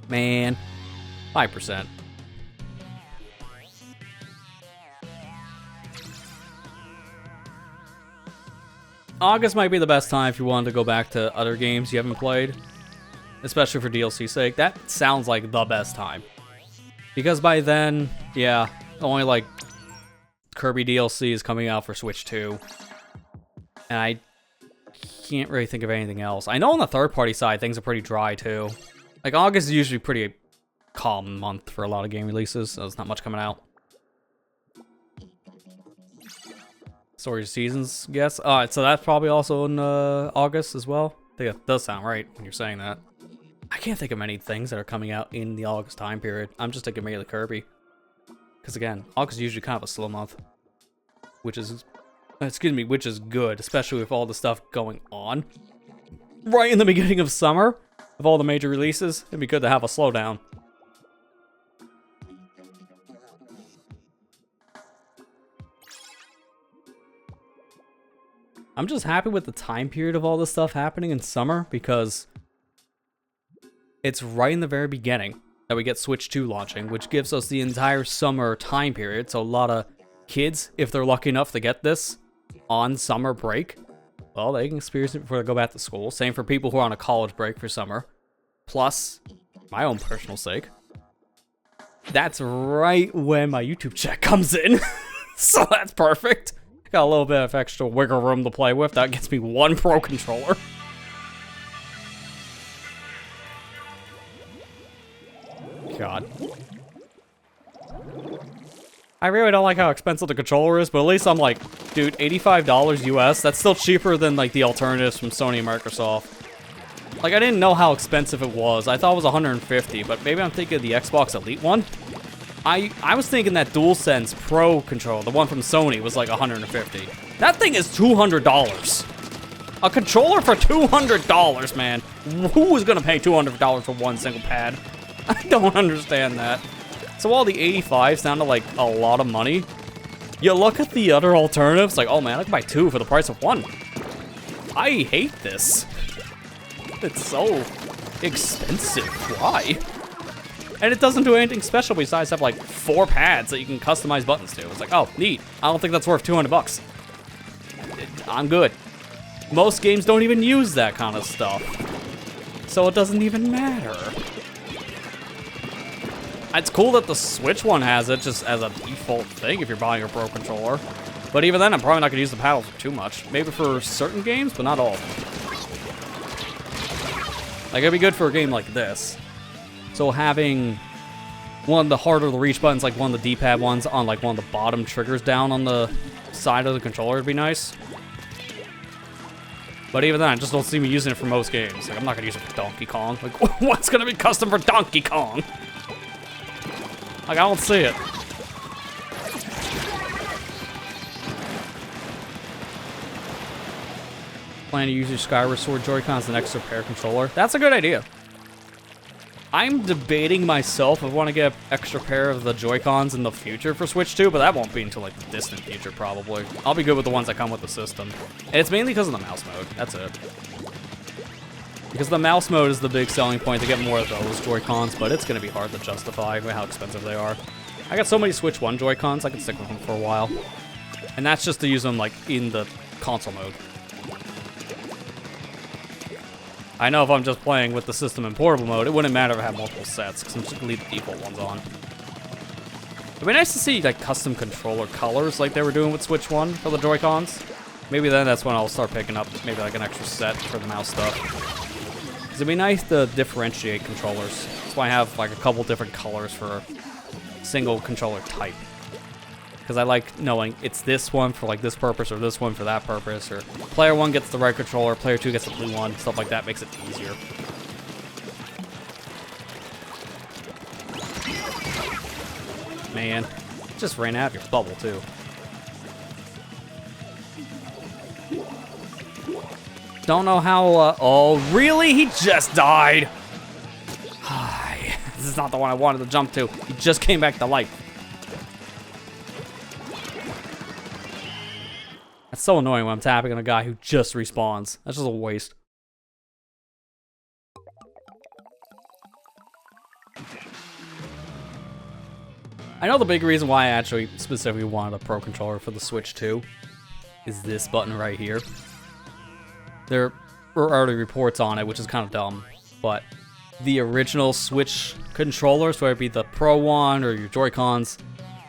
A: Man, 5%. August might be the best time if you wanted to go back to other games you haven't played. Especially for DLC's sake. That sounds like the best time. Because by then, yeah, only like Kirby DLC is coming out for Switch 2. And I can't really think of anything else. I know on the third-party side, things are pretty dry too. Like, August is usually pretty calm month for a lot of game releases, so there's not much coming out. Story of Seasons, yes. Alright, so that's probably also in August as well. I think that does sound right when you're saying that. I can't think of many things that are coming out in the August time period. I'm just thinking mainly Kirby. Because again, August is usually kind of a slow month. Which is, which is good, especially with all the stuff going on. Right in the beginning of summer, of all the major releases, it'd be good to have a slowdown. I'm just happy with the time period of all this stuff happening in summer because it's right in the very beginning that we get Switch 2 launching, which gives us the entire summer time period. So a lot of kids, if they're lucky enough to get this on summer break, well, they can experience it before they go back to school. Same for people who are on a college break for summer. Plus, my own personal sake, that's right when my YouTube check comes in. So that's perfect. Got a little bit of extra wiggle room to play with. That gets me one Pro Controller. God. I really don't like how expensive the controller is, but at least I'm like, dude, $85 US, that's still cheaper than like the alternatives from Sony and Microsoft. Like, I didn't know how expensive it was. I thought it was $150, but maybe I'm thinking of the Xbox Elite one. I was thinking that DualSense Pro controller, the one from Sony, was like $150. That thing is $200. A controller for $200, man. Who is gonna pay $200 for one single pad? I don't understand that. So while the 85 sounded like a lot of money, you look at the other alternatives, like, oh man, I can buy two for the price of one. I hate this. It's so expensive. Why? And it doesn't do anything special besides have like 4 pads that you can customize buttons to. It's like, oh, neat. I don't think that's worth 200 bucks. I'm good. Most games don't even use that kind of stuff. So it doesn't even matter. It's cool that the Switch one has it just as a default thing if you're buying a Pro Controller. But even then, I'm probably not going to use the paddles too much. Maybe for certain games, but not all of them. Like, it'd be good for a game like this. So having one of the harder to reach buttons, like one of the D-pad ones, on like one of the bottom triggers down on the side of the controller would be nice. But even then, I just don't see me using it for most games. Like, I'm not going to use it for Donkey Kong. Like, what's going to be custom for Donkey Kong? Like, I don't see it. Plan to use your Skyward Sword Joy-Cons as an extra pair controller. That's a good idea. I'm debating myself if I want to get an extra pair of the Joy-Cons in the future for Switch 2, but that won't be until like the distant future probably. I'll be good with the ones that come with the system. And it's mainly because of the mouse mode. That's it. Because the mouse mode is the big selling point to get more of those Joy-Cons, but it's going to be hard to justify how expensive they are. I got so many Switch 1 Joy-Cons, I can stick with them for a while. And that's just to use them like in the console mode. I know if I'm just playing with the system in portable mode, it wouldn't matter if I have multiple sets, because I'm just going to leave the default ones on. It'd be nice to see like custom controller colors like they were doing with Switch 1 for the Joy-Cons. Maybe then that's when I'll start picking up maybe like an extra set for the mouse stuff. Because it'd be nice to differentiate controllers. That's why I have like a couple different colors for a single controller type. Because I like knowing it's this one for like this purpose or this one for that purpose. Or player 1 gets the red controller, player 2 gets the blue one. Stuff like that makes it easier. Man, just ran out of your bubble too. Don't know how, oh, really? He just died. This is not the one I wanted to jump to. He just came back to life. That's so annoying when I'm tapping on a guy who just respawns. That's just a waste. I know the big reason why I actually specifically wanted a Pro Controller for the Switch 2 is this button right here. There were already reports on it, which is kind of dumb, but the original Switch controllers, whether it be the Pro one or your Joy-Cons,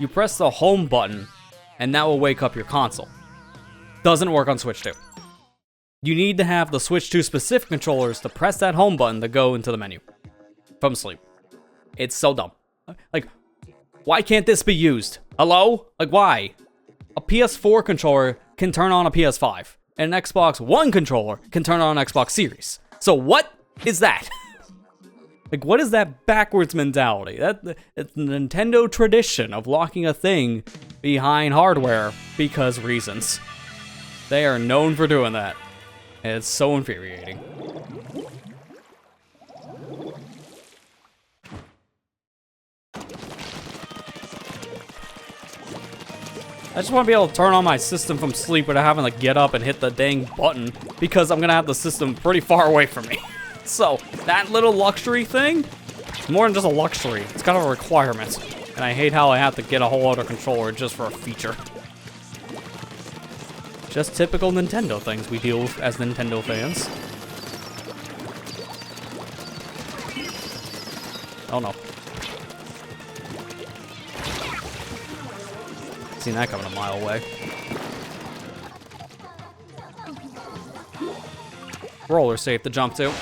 A: you press the home button, and that will wake up your console. Doesn't work on Switch 2. You need to have the Switch 2 specific controllers to press that home button to go into the menu from sleep. It's so dumb. Like, why can't this be used? Hello? Like, why? A PS4 controller can turn on a PS5. And an Xbox One controller can turn on an Xbox Series. So what is that? Like, what is that backwards mentality? It's the Nintendo tradition of locking a thing behind hardware because reasons. They are known for doing that. And it's so infuriating. I just want to be able to turn on my system from sleep without having to get up and hit the dang button because I'm going to have the system pretty far away from me. So, that little luxury thing, it's more than just a luxury. It's kind of a requirement. And I hate how I have to get a whole other controller just for a feature. Just typical Nintendo things we deal with as Nintendo fans. Oh no. Seen that coming a mile away. Roller safe to jump to.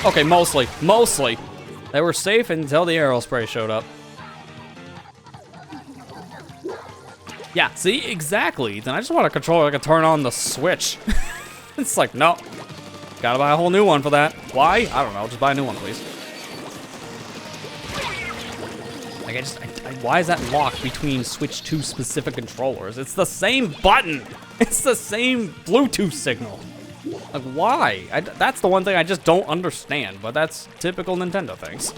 A: Okay, mostly. They were safe until the arrow spray showed up. Yeah, see? Exactly. Then I just want a controller that can turn on the Switch. It's like, no. Gotta buy a whole new one for that. Why? I don't know. Just buy a new one, please. Like, why is that locked between Switch 2 specific controllers? It's the same button. It's the same Bluetooth signal. Like, why? That's the one thing I just don't understand, but that's typical Nintendo things.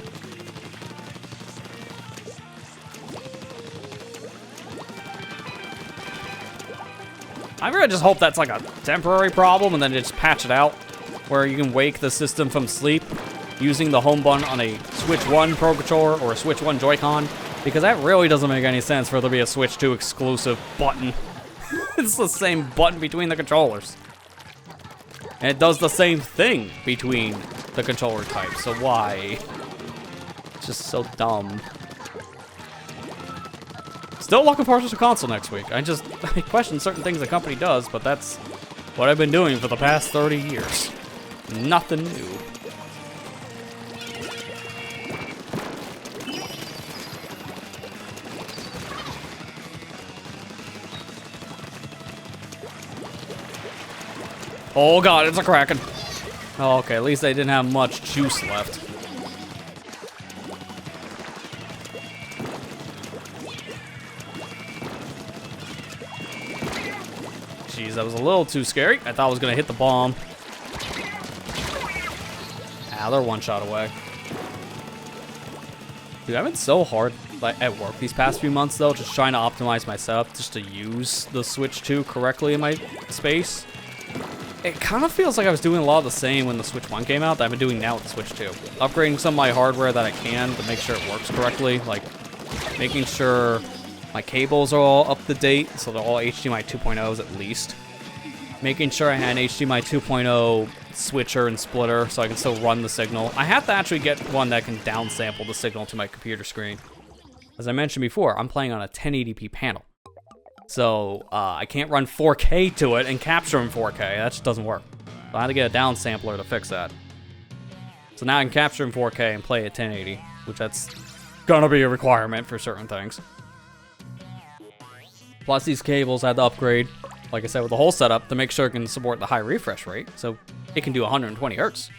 A: I really just hope that's like a temporary problem and then just patch it out, where you can wake the system from sleep using the home button on a Switch 1 Pro Controller or a Switch 1 Joy-Con, because that really doesn't make any sense for there to be a Switch 2 exclusive button. It's the same button between the controllers. And it does the same thing between the controller types, so why? It's just so dumb. Still looking forward to the console next week. I question certain things the company does, but that's what I've been doing for the past 30 years. Nothing new. Oh god, it's a Kraken. Oh, okay, at least they didn't have much juice left. Jeez, that was a little too scary. I thought I was gonna hit the bomb. Ah, they're one shot away. Dude, I've been so hard at work these past few months, though, just trying to optimize my setup just to use the Switch 2 correctly in my space. It kind of feels like I was doing a lot of the same when the Switch 1 came out that I've been doing now with the Switch 2. Upgrading some of my hardware that I can to make sure it works correctly, like making sure my cables are all up to date, so they're all HDMI 2.0s at least. Making sure I had an HDMI 2.0 switcher and splitter so I can still run the signal. I have to actually get one that can downsample the signal to my computer screen. As I mentioned before, I'm playing on a 1080p panel. So I can't run 4K to it and capture in 4K. That just doesn't work. So I had to get a downsampler to fix that. So now I can capture in 4K and play at 1080, which that's gonna be a requirement for certain things. Plus these cables I had to upgrade, like I said, with the whole setup to make sure it can support the high refresh rate, so it can do 120 hertz.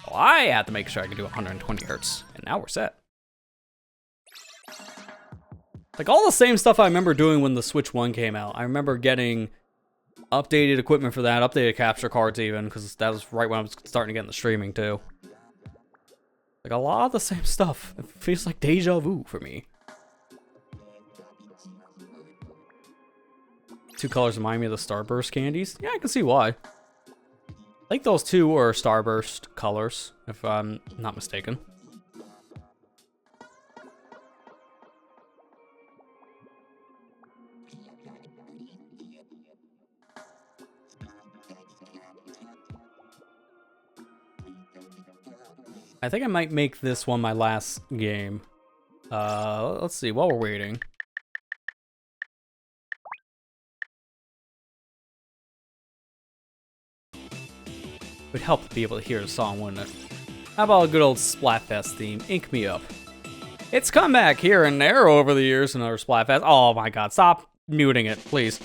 A: Well, I had to make sure I could do 120 hertz, and now we're set. Like all the same stuff I remember doing when the Switch 1 came out. I remember getting updated equipment for that, updated capture cards even, because that was right when I was starting to get into streaming too. Like a lot of the same stuff. It feels like deja vu for me. Two colors remind me of the Starburst candies. Yeah, I can see why. I think those two are Starburst colors, if I'm not mistaken. I think I might make this one my last game. Let's see, while we're waiting. It would help to be able to hear the song, wouldn't it? How about a good old Splatfest theme? Ink me up. It's come back here and there over the years, another Splatfest. Oh my god, stop muting it, please.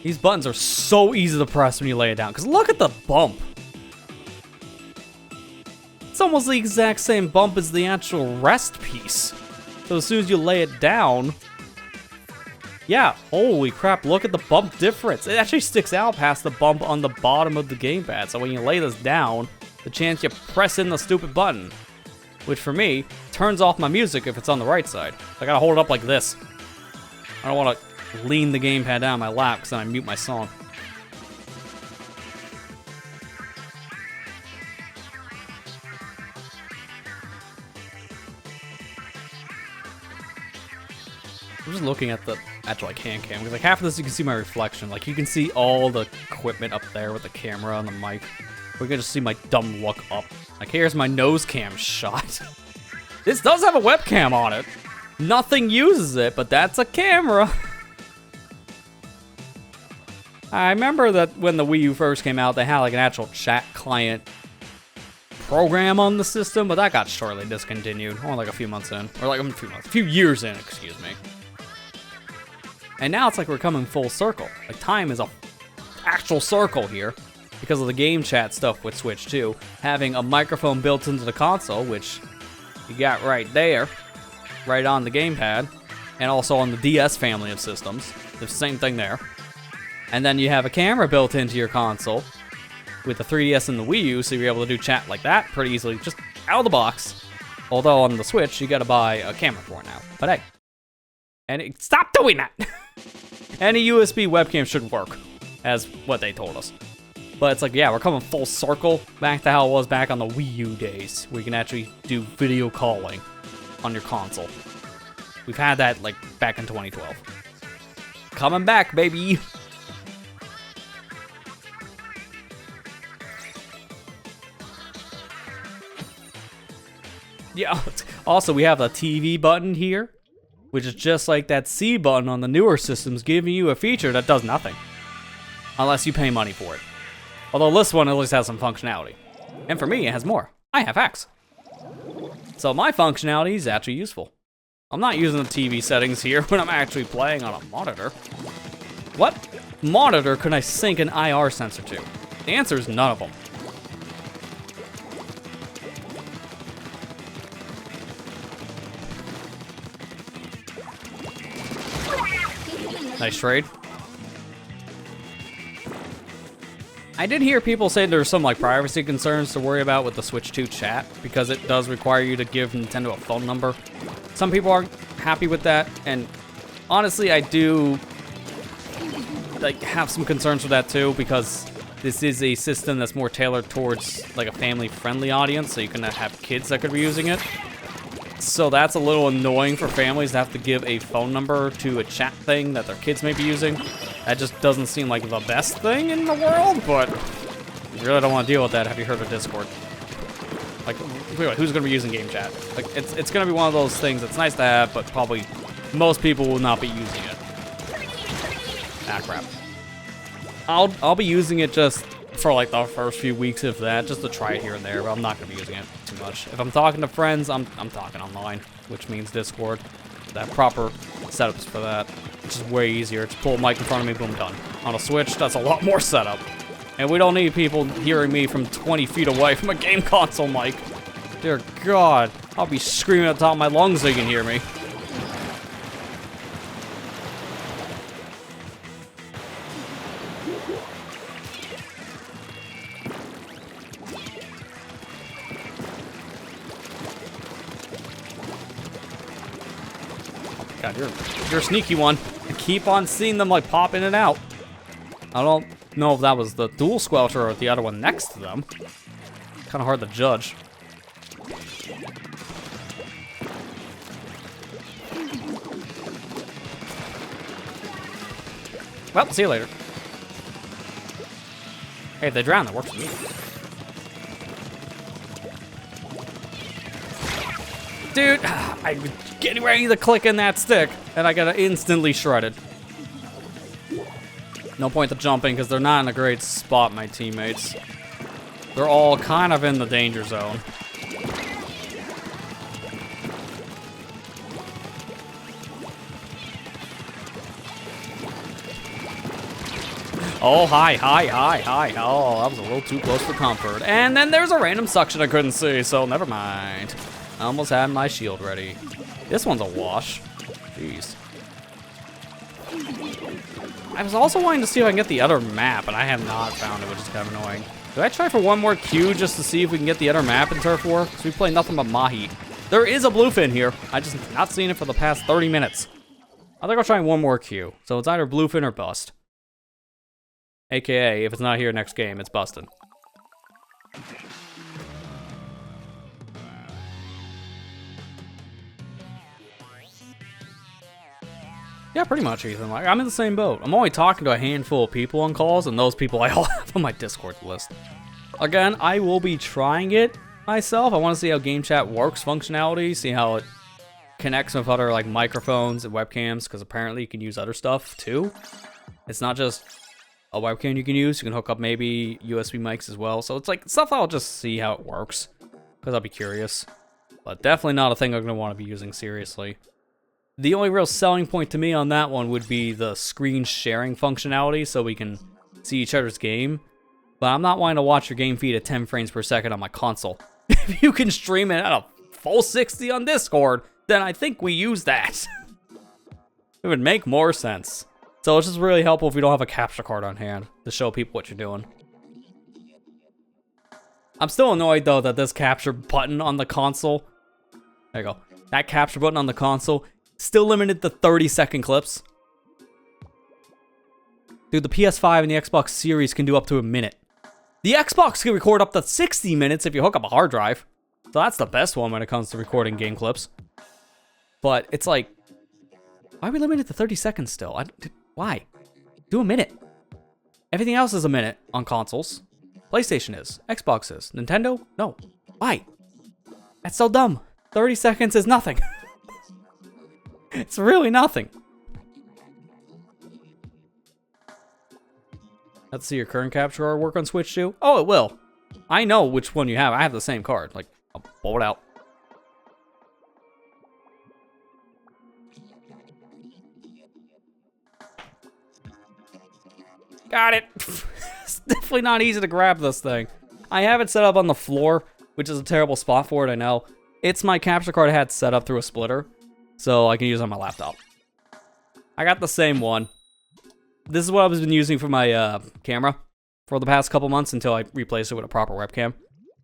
A: These buttons are so easy to press when you lay it down, because look at the bump. It's almost the exact same bump as the actual rest piece. So as soon as you lay it down, yeah, holy crap, look at the bump difference. It actually sticks out past the bump on the bottom of the gamepad. So when you lay this down, the chance you press in the stupid button, which for me, turns off my music if it's on the right side. I gotta hold it up like this. I don't wanna lean the gamepad down my lap because then I mute my song. I'm just looking at the actual like hand cam because like half of this you can see my reflection. Like you can see all the equipment up there with the camera and the mic. We can just see my dumb look up. Like here's my nose cam shot. This does have a webcam on it. Nothing uses it, but that's a camera. I remember that when the Wii U first came out, they had like an actual chat client program on the system, but that got shortly discontinued. Only like a few months in, or like a few years in, excuse me. And now it's like we're coming full circle. Like time is a actual circle here because of the game chat stuff with Switch 2. Having a microphone built into the console, which you got right there, right on the gamepad, and also on the DS family of systems. The same thing there. And then you have a camera built into your console with the 3DS and the Wii U, so you're able to do chat like that pretty easily, just out of the box. Although on the Switch, you gotta buy a camera for it now. But hey. And stop doing that! Any USB webcam should work, as what they told us. But it's like, yeah, we're coming full circle back to how it was back on the Wii U days, where you can actually do video calling on your console. We've had that, like, back in 2012. Coming back, baby! Yeah, also we have the TV button here, which is just like that C button on the newer systems, giving you a feature that does nothing. Unless you pay money for it. Although this one at least has some functionality. And for me, it has more. I have X. So my functionality is actually useful. I'm not using the TV settings here when I'm actually playing on a monitor. What monitor can I sync an IR sensor to? The answer is none of them. Nice trade. I did hear people say there's some like privacy concerns to worry about with the Switch 2 chat because it does require you to give Nintendo a phone number. Some people aren't happy with that, and honestly, I do like have some concerns with that too because this is a system that's more tailored towards like a family-friendly audience, so you can have kids that could be using it. So that's a little annoying for families to have to give a phone number to a chat thing that their kids may be using. That just doesn't seem like the best thing in the world, but you really don't want to deal with that. Have you heard of Discord? Like, who's going to be using game chat? Like, it's going to be one of those things that's nice to have, but probably most people will not be using it. Ah, crap. I'll be using it just for like the first few weeks, if that, just to try it here and there, but I'm not gonna be using it too much. If I'm talking to friends, I'm talking online, which means Discord. That proper setups for that. It's just way easier. Just pull a mic in front of me, boom, done. On a Switch, that's a lot more setup. And we don't need people hearing me from 20 feet away from a game console mic. Dear God, I'll be screaming at the top of my lungs so you can hear me. God, you're a sneaky one. I keep on seeing them like pop in and out. I don't know if that was the dual squelcher or the other one next to them. Kind of hard to judge. Well, see you later. Hey, if they drown, that works for me. Dude, I'm getting ready to click in that stick, and I got instantly shredded. No point to jumping, because they're not in a great spot, my teammates. They're all kind of in the danger zone. Oh, hi. Oh, that was a little too close for comfort. And then there's a random suction I couldn't see, so never mind. I almost had my shield ready. This one's a wash. Jeez. I was also wanting to see if I can get the other map, and I have not found it, which is kind of annoying. Did I try for one more queue just to see if we can get the other map in Turf War? Because we play nothing but Mahi. There is a bluefin here. I just have not seen it for the past 30 minutes. I think I'll try one more queue. So it's either bluefin or bust. AKA, if it's not here next game, it's busting. Yeah, pretty much, Ethan. Like, I'm in the same boat. I'm only talking to a handful of people on calls, and those people I all have on my Discord list. Again, I will be trying it myself. I want to see how game chat works functionality, see how it connects with other like microphones and webcams, because apparently you can use other stuff too. It's not just a webcam you can use. You can hook up maybe USB mics as well. So it's like stuff I'll just see how it works, because I'll be curious. But definitely not a thing I'm going to want to be using seriously. The only real selling point to me on that one would be the screen sharing functionality, so we can see each other's game. But I'm not wanting to watch your game feed at 10 frames per second on my console. If you can stream it at a full 60 on Discord, then I think we use that. It would make more sense. So it's just really helpful if you don't have a capture card on hand to show people what you're doing. I'm still annoyed, though, that this capture button on the console... There you go. That capture button on the console... still limited to 30-second clips. Dude, the PS5 and the Xbox Series can do up to a minute. The Xbox can record up to 60 minutes if you hook up a hard drive. So that's the best one when it comes to recording game clips. But it's like, why are we limited to 30 seconds still? Why? Do a minute. Everything else is a minute on consoles. PlayStation is. Xbox is. Nintendo? No. Why? That's so dumb. 30 seconds is nothing. It's really nothing. Let's see your current capture card work on Switch too. Oh, it will. I know which one you have. I have the same card. Like, I'll pull it out. Got it. It's definitely not easy to grab this thing. I have it set up on the floor, which is a terrible spot for it, I know. It's my capture card I had set up through a splitter, so I can use it on my laptop. I got the same one. This is what I've been using for my camera for the past couple months until I replace it with a proper webcam.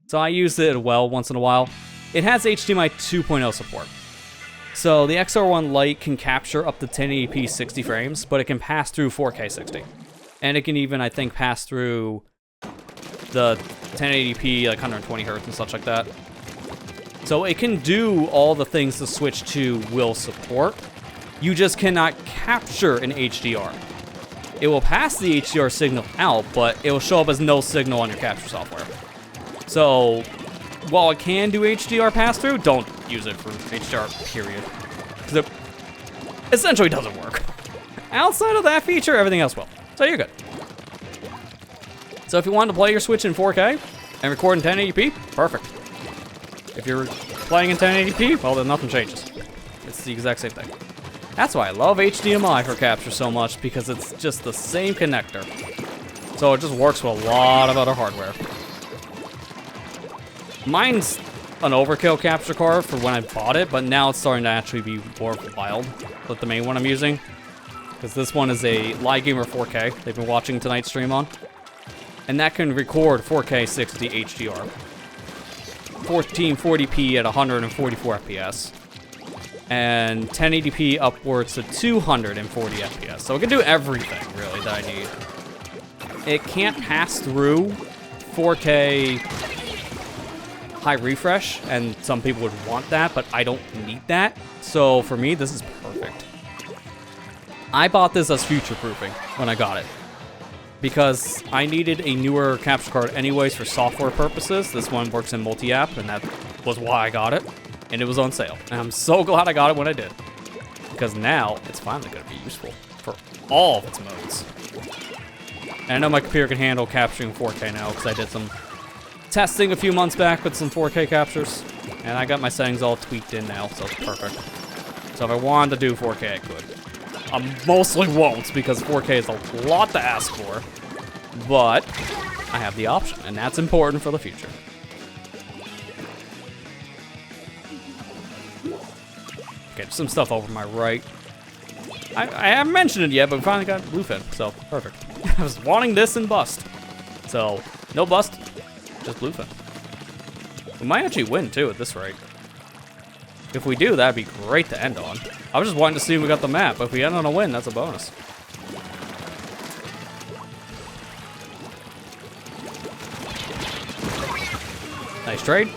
A: So I use it well once in a while. It has HDMI 2.0 support. So the XR1 Lite can capture up to 1080p 60 frames, but it can pass through 4K 60. And it can even, I think, pass through the 1080p, like 120 hertz and such like that. So it can do all the things the Switch 2 will support. You just cannot capture an HDR. It will pass the HDR signal out, but it will show up as no signal on your capture software. So while it can do HDR pass-through, don't use it for HDR, period. Because it essentially doesn't work. Outside of that feature, everything else will. So you're good. So if you wanted to play your Switch in 4K and record in 1080p, perfect. If you're playing in 1080p, well, then nothing changes. It's the exact same thing. That's why I love HDMI for capture so much, because it's just the same connector. So it just works with a lot of other hardware. Mine's an overkill capture card for when I bought it, but now it's starting to actually be more wild with the main one I'm using. Because this one is a Ligamer 4K they've been watching tonight's stream on. And that can record 4K 60 HDR. 1440p at 144 FPS. And 1080p upwards to 240 FPS. So it can do everything, really, that I need. It can't pass through 4K high refresh, and some people would want that, but I don't need that. So for me, this is perfect. I bought this as future-proofing when I got it, because I needed a newer capture card anyways for software purposes. This one works in multi-app, and that was why I got it, and it was on sale. And I'm so glad I got it when I did, because now it's finally going to be useful for all of its modes. And I know my computer can handle capturing 4K now, because I did some testing a few months back with some 4K captures, and I got my settings all tweaked in now, so it's perfect. So if I wanted to do 4K, I could. I mostly won't, because 4K is a lot to ask for, but I have the option, and that's important for the future. Okay, just some stuff over my right. I haven't mentioned it yet, but we finally got bluefin, so perfect. I was wanting this and bust, so no bust. Just bluefin. We might actually win, too, at this rate. If we do, that'd be great to end on. I was just wanting to see if we got the map, but if we end on a win, that's a bonus. Nice trade.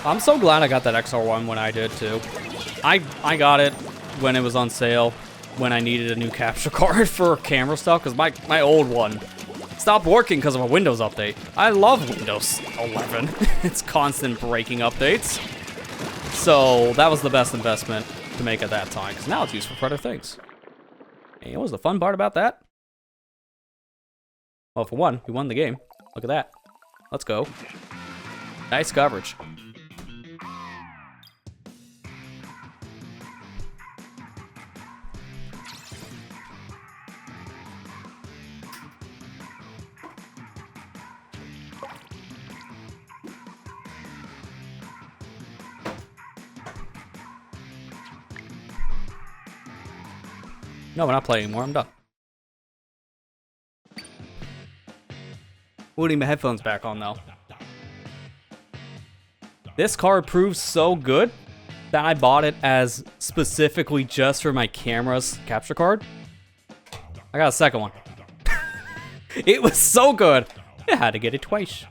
A: I'm so glad I got that XR1 when I did, too. I got it when it was on sale, when I needed a new capture card for camera stuff, because my old one stopped working because of a Windows update. I love Windows 11. It's constant breaking updates. So that was the best investment to make at that time, because now it's useful for other things. And you know what's the fun part about that? Well, for one, we won the game. Look at that. Let's go. Nice coverage. No, we're not playing anymore. I'm done. Putting my headphones back on, though. This card proves so good that I bought it as specifically just for my camera's capture card. I got a second one. It was so good, I had to get it twice.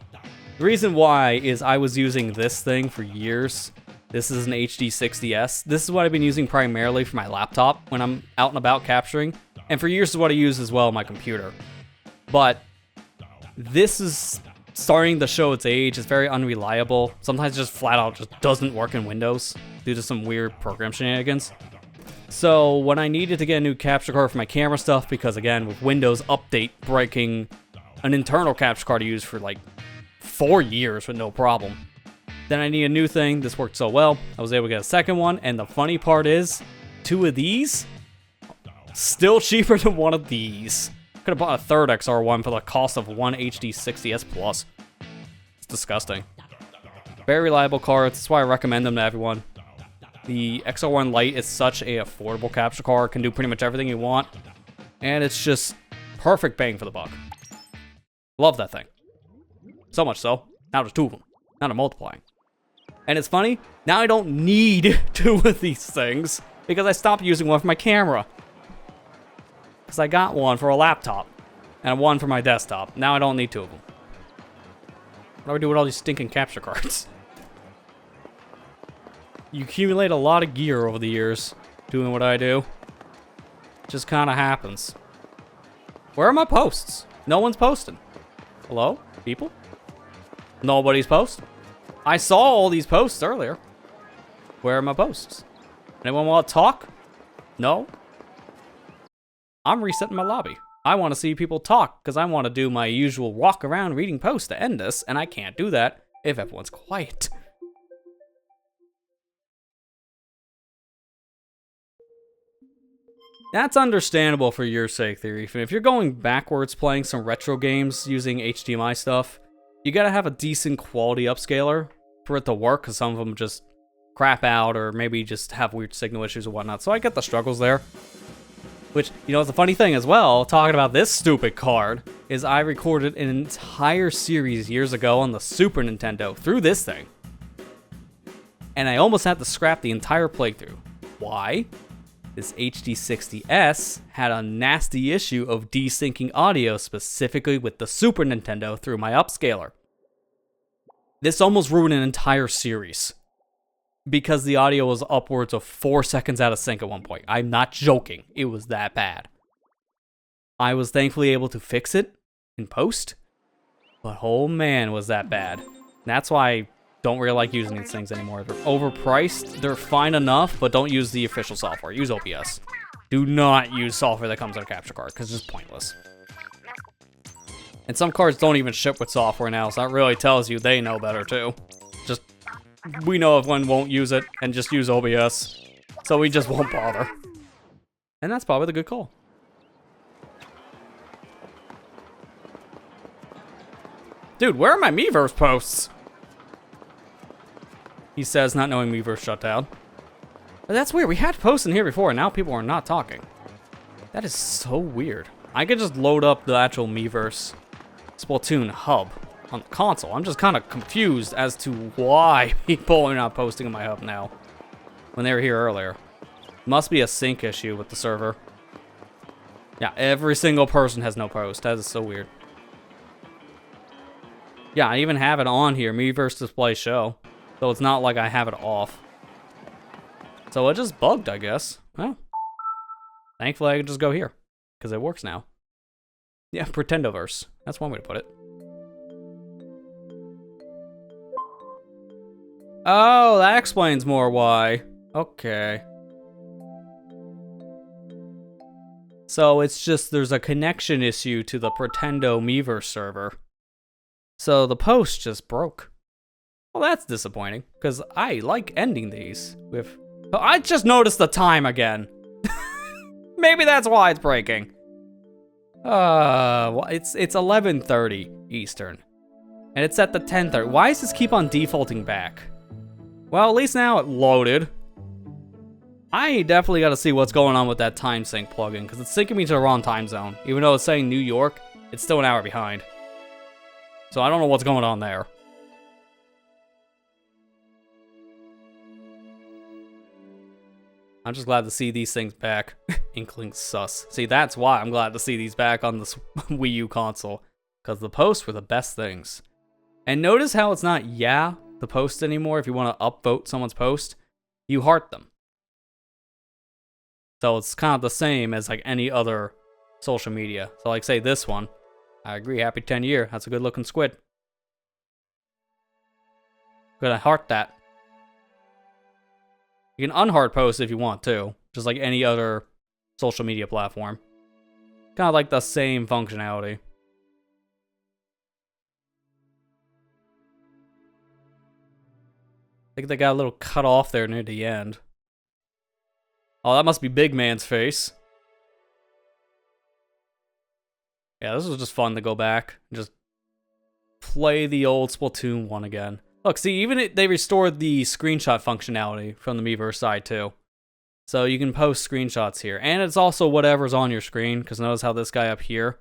A: The reason why is I was using this thing for years. This is an HD60S. This is what I've been using primarily for my laptop when I'm out and about capturing. And for years is what I use as well on my computer. But this is starting to show its age. It's very unreliable. Sometimes just flat out just doesn't work in Windows due to some weird program shenanigans. So when I needed to get a new capture card for my camera stuff, because again, with Windows Update breaking an internal capture card to use for like 4 years with no problem, then I need a new thing. This worked so well, I was able to get a second one. And the funny part is, 2 of these, still cheaper than one of these. Could have bought a third XR1 for the cost of one HD60S Plus. It's disgusting. Very reliable cards. That's why I recommend them to everyone. The XR1 Lite is such a affordable capture card. Can do pretty much everything you want. And it's just perfect bang for the buck. Love that thing. So much so, now there's 2 of them. Now they're multiplying. And it's funny, now I don't need 2 of these things because I stopped using one for my camera. Because I got one for a laptop and one for my desktop. Now I don't need 2 of them. What do I do with all these stinking capture cards? You accumulate a lot of gear over the years doing what I do. It just kind of happens. Where are my posts? No one's posting. Hello? People? Nobody's posting. I saw all these posts earlier. Where are my posts? Anyone want to talk? No? I'm resetting my lobby. I want to see people talk because I want to do my usual walk around reading posts to end this, and I can't do that if everyone's quiet. That's understandable for your sake, Theory. If you're going backwards playing some retro games using HDMI stuff, you gotta have a decent quality upscaler for it to work, because some of them just crap out or maybe just have weird signal issues and whatnot. So I get the struggles there. Which, you know, the funny thing as well, talking about this stupid card, is I recorded an entire series years ago on the Super Nintendo through this thing. And I almost had to scrap the entire playthrough. Why? This HD60S had a nasty issue of desyncing audio specifically with the Super Nintendo through my upscaler. This almost ruined an entire series because the audio was upwards of 4 seconds out of sync at one point. I'm not joking. It was that bad. I was thankfully able to fix it in post, but oh man, was that bad. That's why I don't really like using these things anymore. They're overpriced. They're fine enough, but don't use the official software. Use OBS. Do not use software that comes on a capture card, because it's just pointless. And some cards don't even ship with software now, so that really tells you they know better too. Just, we know if one won't use it, and just use OBS. So we just won't bother. And that's probably the good call. Dude, where are my Miiverse posts? He says, not knowing Miiverse shut down. But that's weird. We had posts in here before, and now people are not talking. That is so weird. I could just load up the actual Miiverse Splatoon hub on the console. I'm just kind of confused as to why people are not posting in my hub now when they were here earlier. Must be a sync issue with the server. Yeah, every single person has no post. That is so weird. Yeah, I even have it on here, Miiverse Display Show. So it's not like I have it off. So it just bugged, I guess. Well, thankfully I can just go here, because it works now. Yeah, Pretendoverse. That's one way to put it. Oh, that explains more why. Okay. So it's just there's a connection issue to the Pretendo Miiverse server. So the post just broke. Well, that's disappointing, because I like ending these with... Oh, I just noticed the time again. Maybe that's why it's breaking. Well, it's 11:30 Eastern. And it's at the 10:30. Why does this keep on defaulting back? Well, at least now it loaded. I definitely got to see what's going on with that time sync plugin, because it's syncing me to the wrong time zone. Even though it's saying New York, it's still an hour behind. So I don't know what's going on there. I'm just glad to see these things back. Inkling sus. See, that's why I'm glad to see these back on this Wii U console. Because the posts were the best things. And notice how it's not the post anymore. If you want to upvote someone's post, you heart them. So it's kind of the same as like any other social media. So like say this one. I agree, happy 10 year. That's a good looking squid. Gonna heart that. You can unheart post if you want to, just like any other social media platform. Kind of like the same functionality. I think they got a little cut off there near the end. Oh, that must be Big Man's face. Yeah, this was just fun to go back and just play the old Splatoon 1 again. Look, see, even they restored the screenshot functionality from the Miiverse side, too. So you can post screenshots here. And it's also whatever's on your screen, because notice how this guy up here,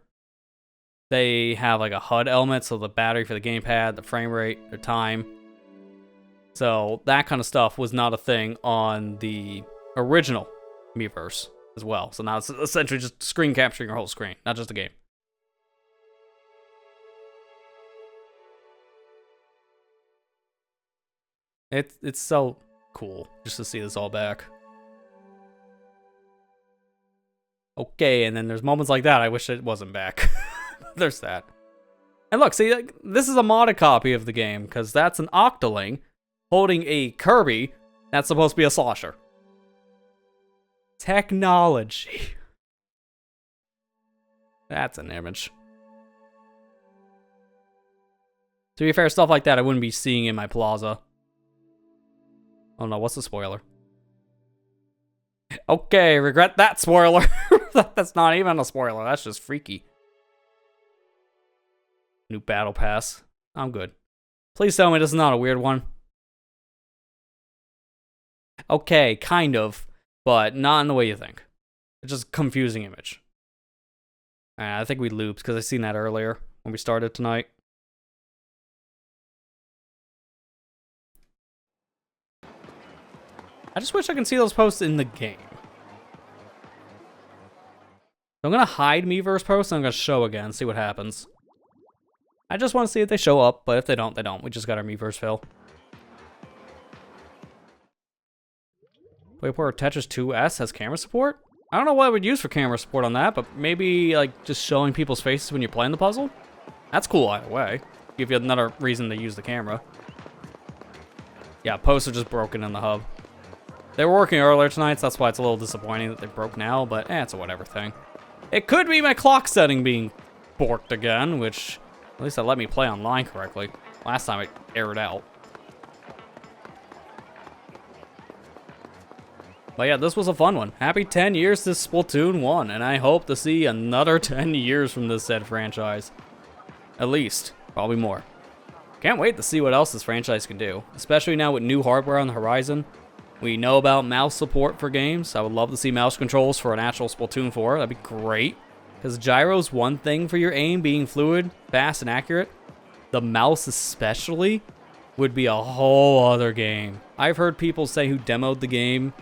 A: they have like a HUD element, so the battery for the gamepad, the frame rate, the time. So that kind of stuff was not a thing on the original Miiverse as well. So now it's essentially just screen capturing your whole screen, not just a game. It's so cool just to see this all back. Okay, and then there's moments like that I wish it wasn't back. There's that. And look, see, like, this is a modded copy of the game, because that's an Octoling holding a Kirby that's supposed to be a Slosher. Technology. That's an image. To be fair, stuff like that I wouldn't be seeing in my plaza. Oh no, what's the spoiler? Okay, regret that spoiler. That's not even a spoiler, that's just freaky. New battle pass. I'm good. Please tell me this is not a weird one. Okay, kind of, but not in the way you think. It's just a confusing image. I think we looped because I seen that earlier when we started tonight. I just wish I could see those posts in the game. So I'm gonna hide Miiverse posts and I'm gonna show again, see what happens. I just want to see if they show up, but if they don't, they don't. We just got our Miiverse fill. Playport Tetris 2S has camera support? I don't know what I would use for camera support on that, but maybe like just showing people's faces when you're playing the puzzle? That's cool either way. Give you another reason to use the camera. Yeah, posts are just broken in the hub. They were working earlier tonight, so that's why it's a little disappointing that they broke now, but it's a whatever thing. It could be my clock setting being borked again, which at least it let me play online correctly. Last time it errored out. But yeah, this was a fun one. Happy 10 years to Splatoon 1, and I hope to see another 10 years from this said franchise. At least. Probably more. Can't wait to see what else this franchise can do, especially now with new hardware on the horizon. We know about mouse support for games. I would love to see mouse controls for an actual Splatoon 4. That'd be great. Because gyro's one thing for your aim being fluid, fast, and accurate. The mouse especially would be a whole other game. I've heard people say who demoed the game,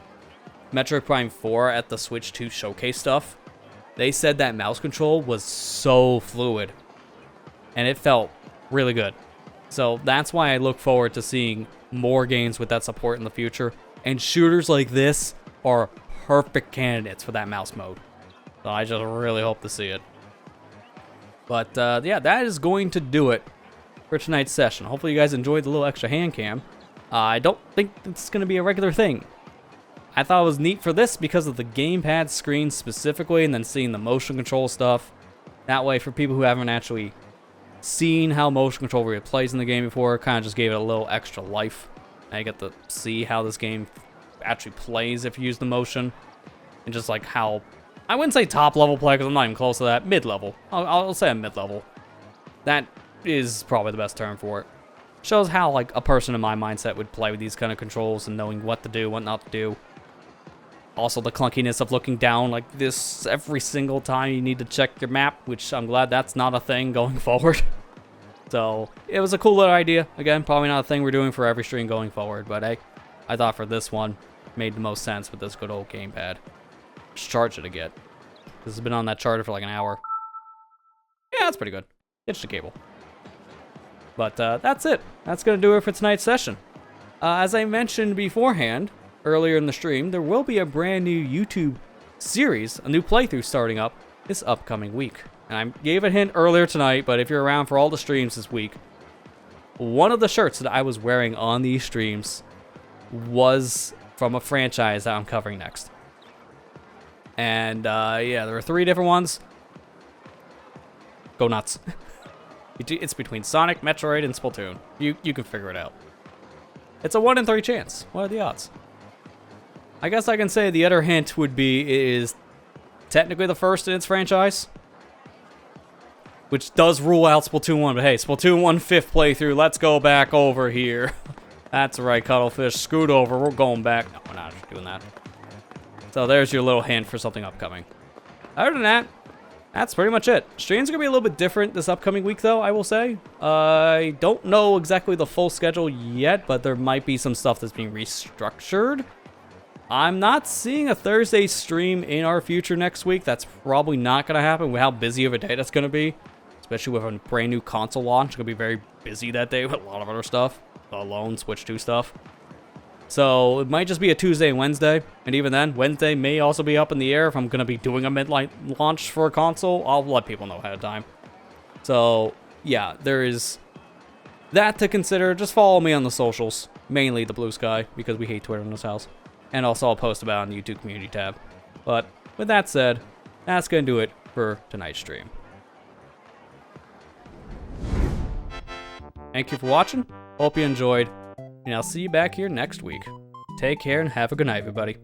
A: Metroid Prime 4 at the Switch 2 showcase stuff. They said that mouse control was so fluid. And it felt really good. So that's why I look forward to seeing more games with that support in the future. And shooters like this are perfect candidates for that mouse mode. So I just really hope to see it. But yeah, that is going to do it for tonight's session. Hopefully you guys enjoyed the little extra hand cam. I don't think it's going to be a regular thing. I thought it was neat for this because of the gamepad screen specifically, and then seeing the motion control stuff. That way, for people who haven't actually seen how motion control really plays in the game before, kind of just gave it a little extra life. Now you get to see how this game actually plays if you use the motion. And just like how, I wouldn't say top level play because I'm not even close to that, mid-level. I'll say a mid-level. That is probably the best term for it. Shows how like a person in my mindset would play with these kind of controls and knowing what to do, what not to do. Also the clunkiness of looking down like this every single time you need to check your map, which I'm glad that's not a thing going forward. So it was a cool little idea. Again, probably not a thing we're doing for every stream going forward, but hey, I thought for this one, made the most sense with this good old gamepad. Just charge it again. This has been on that charger for like an hour. Yeah, that's pretty good. Ditch the cable. But that's it. That's going to do it for tonight's session. As I mentioned beforehand, earlier in the stream, there will be a brand new YouTube series, a new playthrough starting up this upcoming week. And I gave a hint earlier tonight, but if you're around for all the streams this week, one of the shirts that I was wearing on these streams was from a franchise that I'm covering next. And yeah, there are 3 different ones. Go nuts. It's between Sonic, Metroid, and Splatoon. You can figure it out. It's a 1 in 3 chance. What are the odds? I guess I can say the other hint would be it is technically the first in its franchise. Which does rule out Splatoon 1, but hey, Splatoon 1 5th playthrough, let's go back over here. That's right, Cuttlefish, scoot over, we're going back. No, we're not doing that. So there's your little hint for something upcoming. Other than that, that's pretty much it. Streams are going to be a little bit different this upcoming week, though, I will say. I don't know exactly the full schedule yet, but there might be some stuff that's being restructured. I'm not seeing a Thursday stream in our future next week. That's probably not going to happen with how busy of a day that's going to be. Especially with a brand new console launch. It's going to be very busy that day with a lot of other stuff. Alone, Switch 2 stuff. So it might just be a Tuesday and Wednesday. And even then, Wednesday may also be up in the air. If I'm going to be doing a midnight launch for a console, I'll let people know ahead of time. So yeah, there is that to consider. Just follow me on the socials, mainly the Blue Sky, because we hate Twitter in this house. And also I'll post about it on the YouTube community tab. But with that said, that's going to do it for tonight's stream. Thank you for watching. Hope you enjoyed. And I'll see you back here next week. Take care and have a good night, everybody.